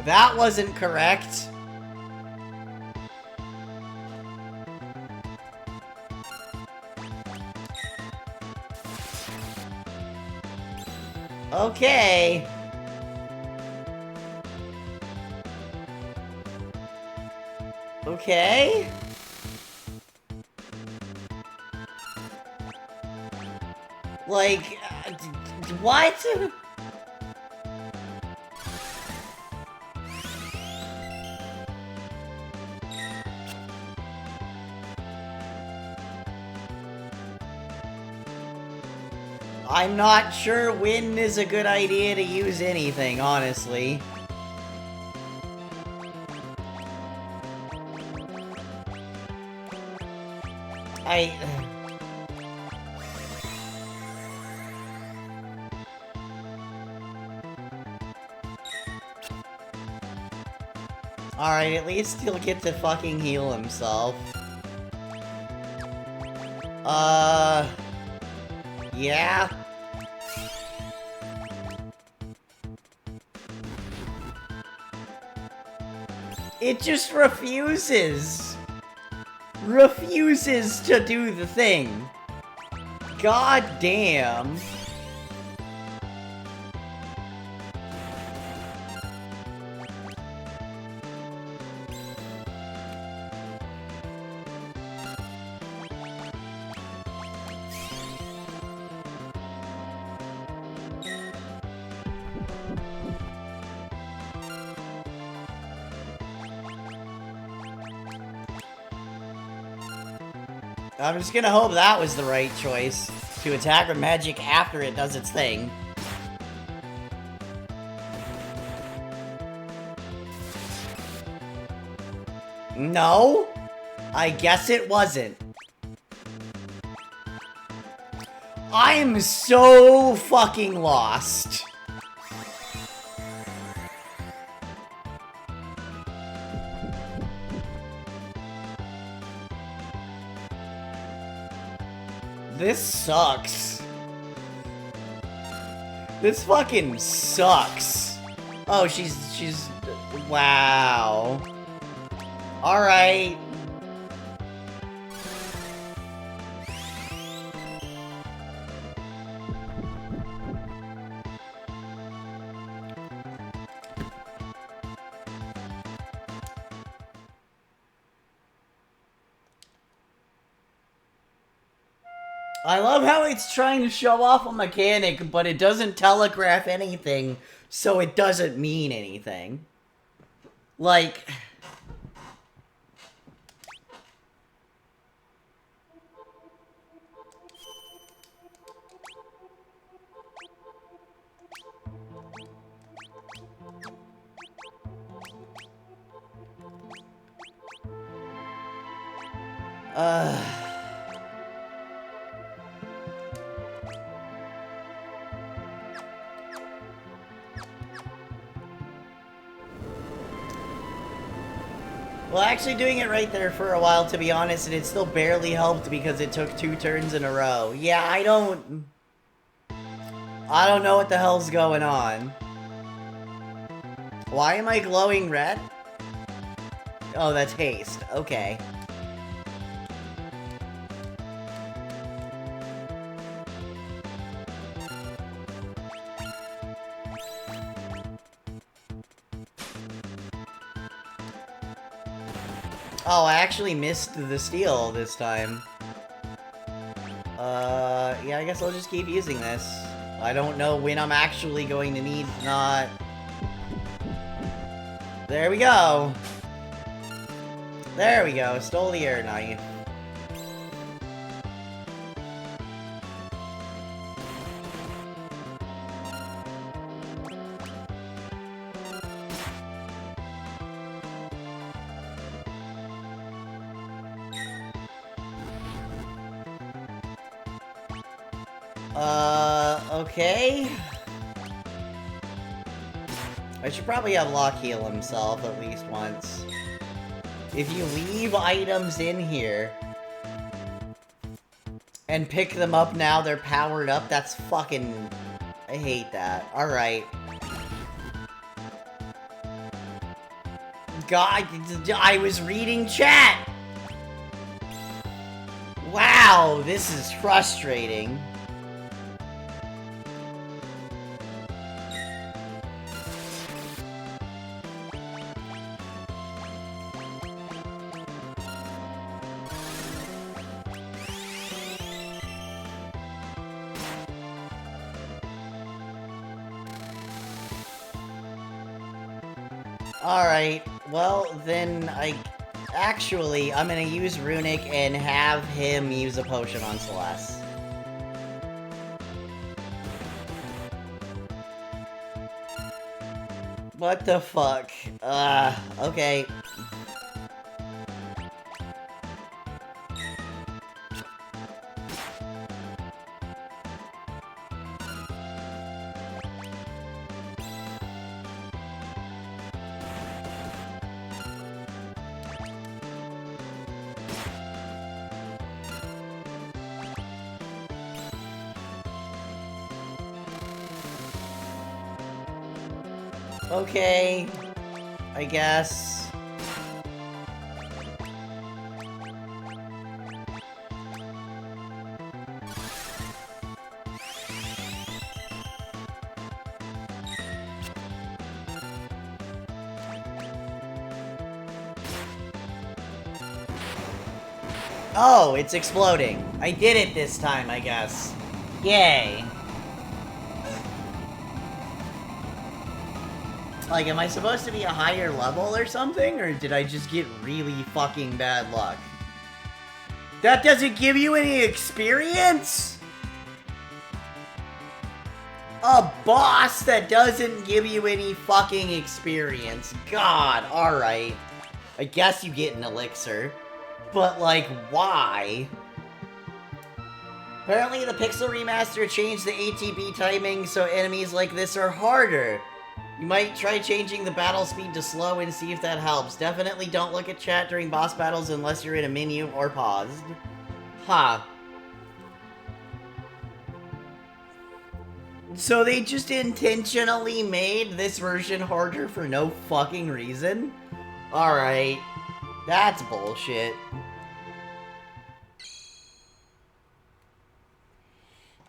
That wasn't correct. Okay. Okay. Like, what? I'm not sure when is a good idea to use anything, honestly. Alright, at least he'll get to fucking heal himself. Yeah? It just refuses. Refuses to do the thing. God damn. I'm just gonna hope that was the right choice. To attack with magic after it does its thing. No, I guess it wasn't. I'm so fucking lost. This sucks. This fucking sucks. Oh, she's... Wow. Alright. I love how it's trying to show off a mechanic, but it doesn't telegraph anything, so it doesn't mean anything. Like... Well, actually doing it right there for a while, to be honest, and it still barely helped because it took 2 turns in a row. Yeah, I don't know what the hell's going on. Why am I glowing red? Oh, that's haste. Okay. Oh, I actually missed the steal this time. Yeah, I guess I'll just keep using this. I don't know when I'm actually going to need not... There we go! There we go, stole the air knife. Okay. I should probably have Locke heal himself at least once. If you leave items in here and pick them up now they're powered up, that's fucking... I hate that. Alright. God, I was reading chat! Wow, this is frustrating. Alright, well, then I'm gonna use Runic and have him use a potion on Celeste. What the fuck? Okay. Okay, I guess. Oh, it's exploding. I did it this time, I guess. Yay. Like, am I supposed to be a higher level or something? Or did I just get really fucking bad luck? That doesn't give you any experience? A boss that doesn't give you any fucking experience. God, alright. I guess you get an elixir. But, like, why? Apparently the Pixel Remaster changed the ATB timing so enemies like this are harder. You might try changing the battle speed to slow and see if that helps. Definitely don't look at chat during boss battles unless you're in a menu or paused. Huh. So they just intentionally made this version harder for no fucking reason? Alright. That's bullshit.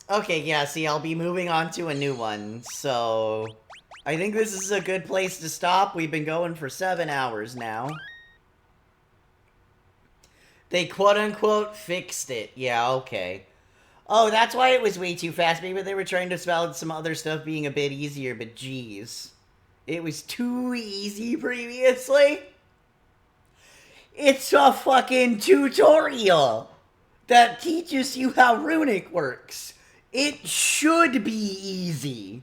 Okay, yeah, see, I'll be moving on to a new one, so... I think this is a good place to stop. We've been going for 7 hours now. They quote-unquote fixed it. Yeah, okay. Oh, that's why it was way too fast. Maybe they were trying to spell some other stuff being a bit easier, but geez. It was too easy previously? It's a fucking tutorial that teaches you how Runic works. It should be easy.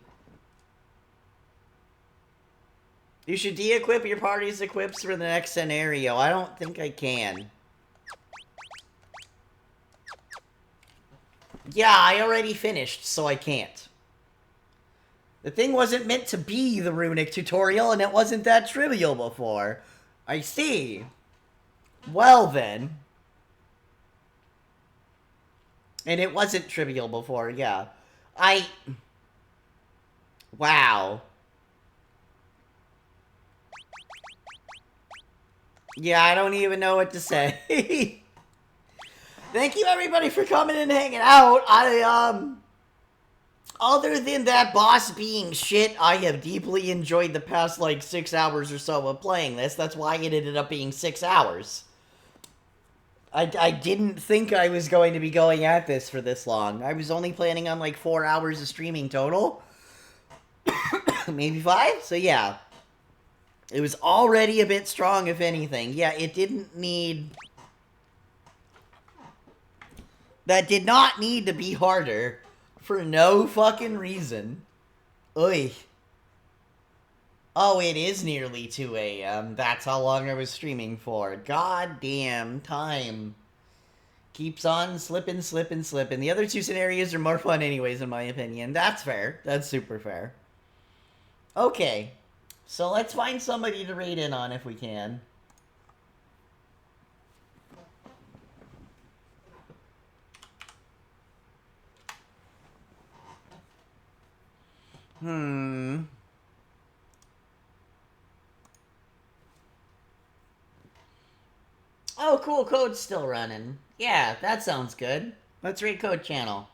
You should de-equip your party's equips for the next scenario. I don't think I can. Yeah, I already finished, so I can't. The thing wasn't meant to be the Runic tutorial, and it wasn't that trivial before. I see. Well then. And it wasn't trivial before, yeah. Wow. Yeah, I don't even know what to say. Thank you everybody for coming and hanging out. Other than that boss being shit, I have deeply enjoyed the past, like, 6 hours or so of playing this. That's why it ended up being 6 hours. I didn't think I was going to be going at this for this long. I was only planning on, like, 4 hours of streaming total. Maybe 5? So, yeah. It was already a bit strong, if anything. Yeah, it didn't need... That did not need to be harder. For no fucking reason. Oy. Oh, it is nearly 2 a.m. That's how long I was streaming for. God damn time. Keeps on slipping, slipping, slipping. The other 2 scenarios are more fun anyways, in my opinion. That's fair. That's super fair. Okay. So let's find somebody to raid in on if we can. Oh, cool. Code's still running. Yeah, that sounds good. Let's raid Code channel.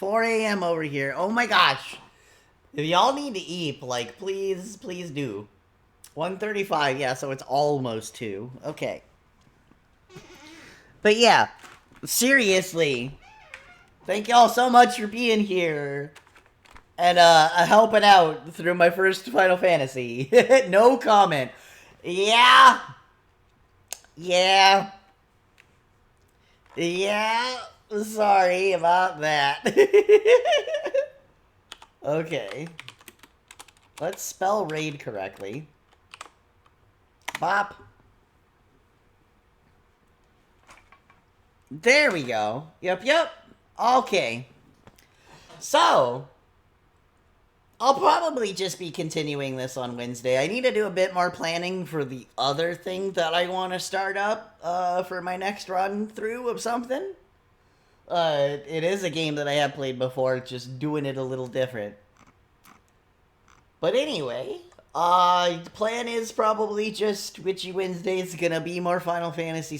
$4 a.m. over here. Oh my gosh. If y'all need to eat, like, please, please do. 1:35, yeah, so it's almost 2. Okay. But yeah, seriously, thank y'all so much for being here. And, helping out through my first Final Fantasy. No comment. Yeah. Yeah. Yeah. Sorry about that. Okay. Let's spell raid correctly. Bop. There we go. Yep, yep. Okay. So, I'll probably just be continuing this on Wednesday. I need to do a bit more planning for the other thing that I want to start up for my next run through of something. It is a game that I have played before, just doing it a little different. But anyway, the plan is probably just Witchy Wednesday is gonna be more Final Fantasy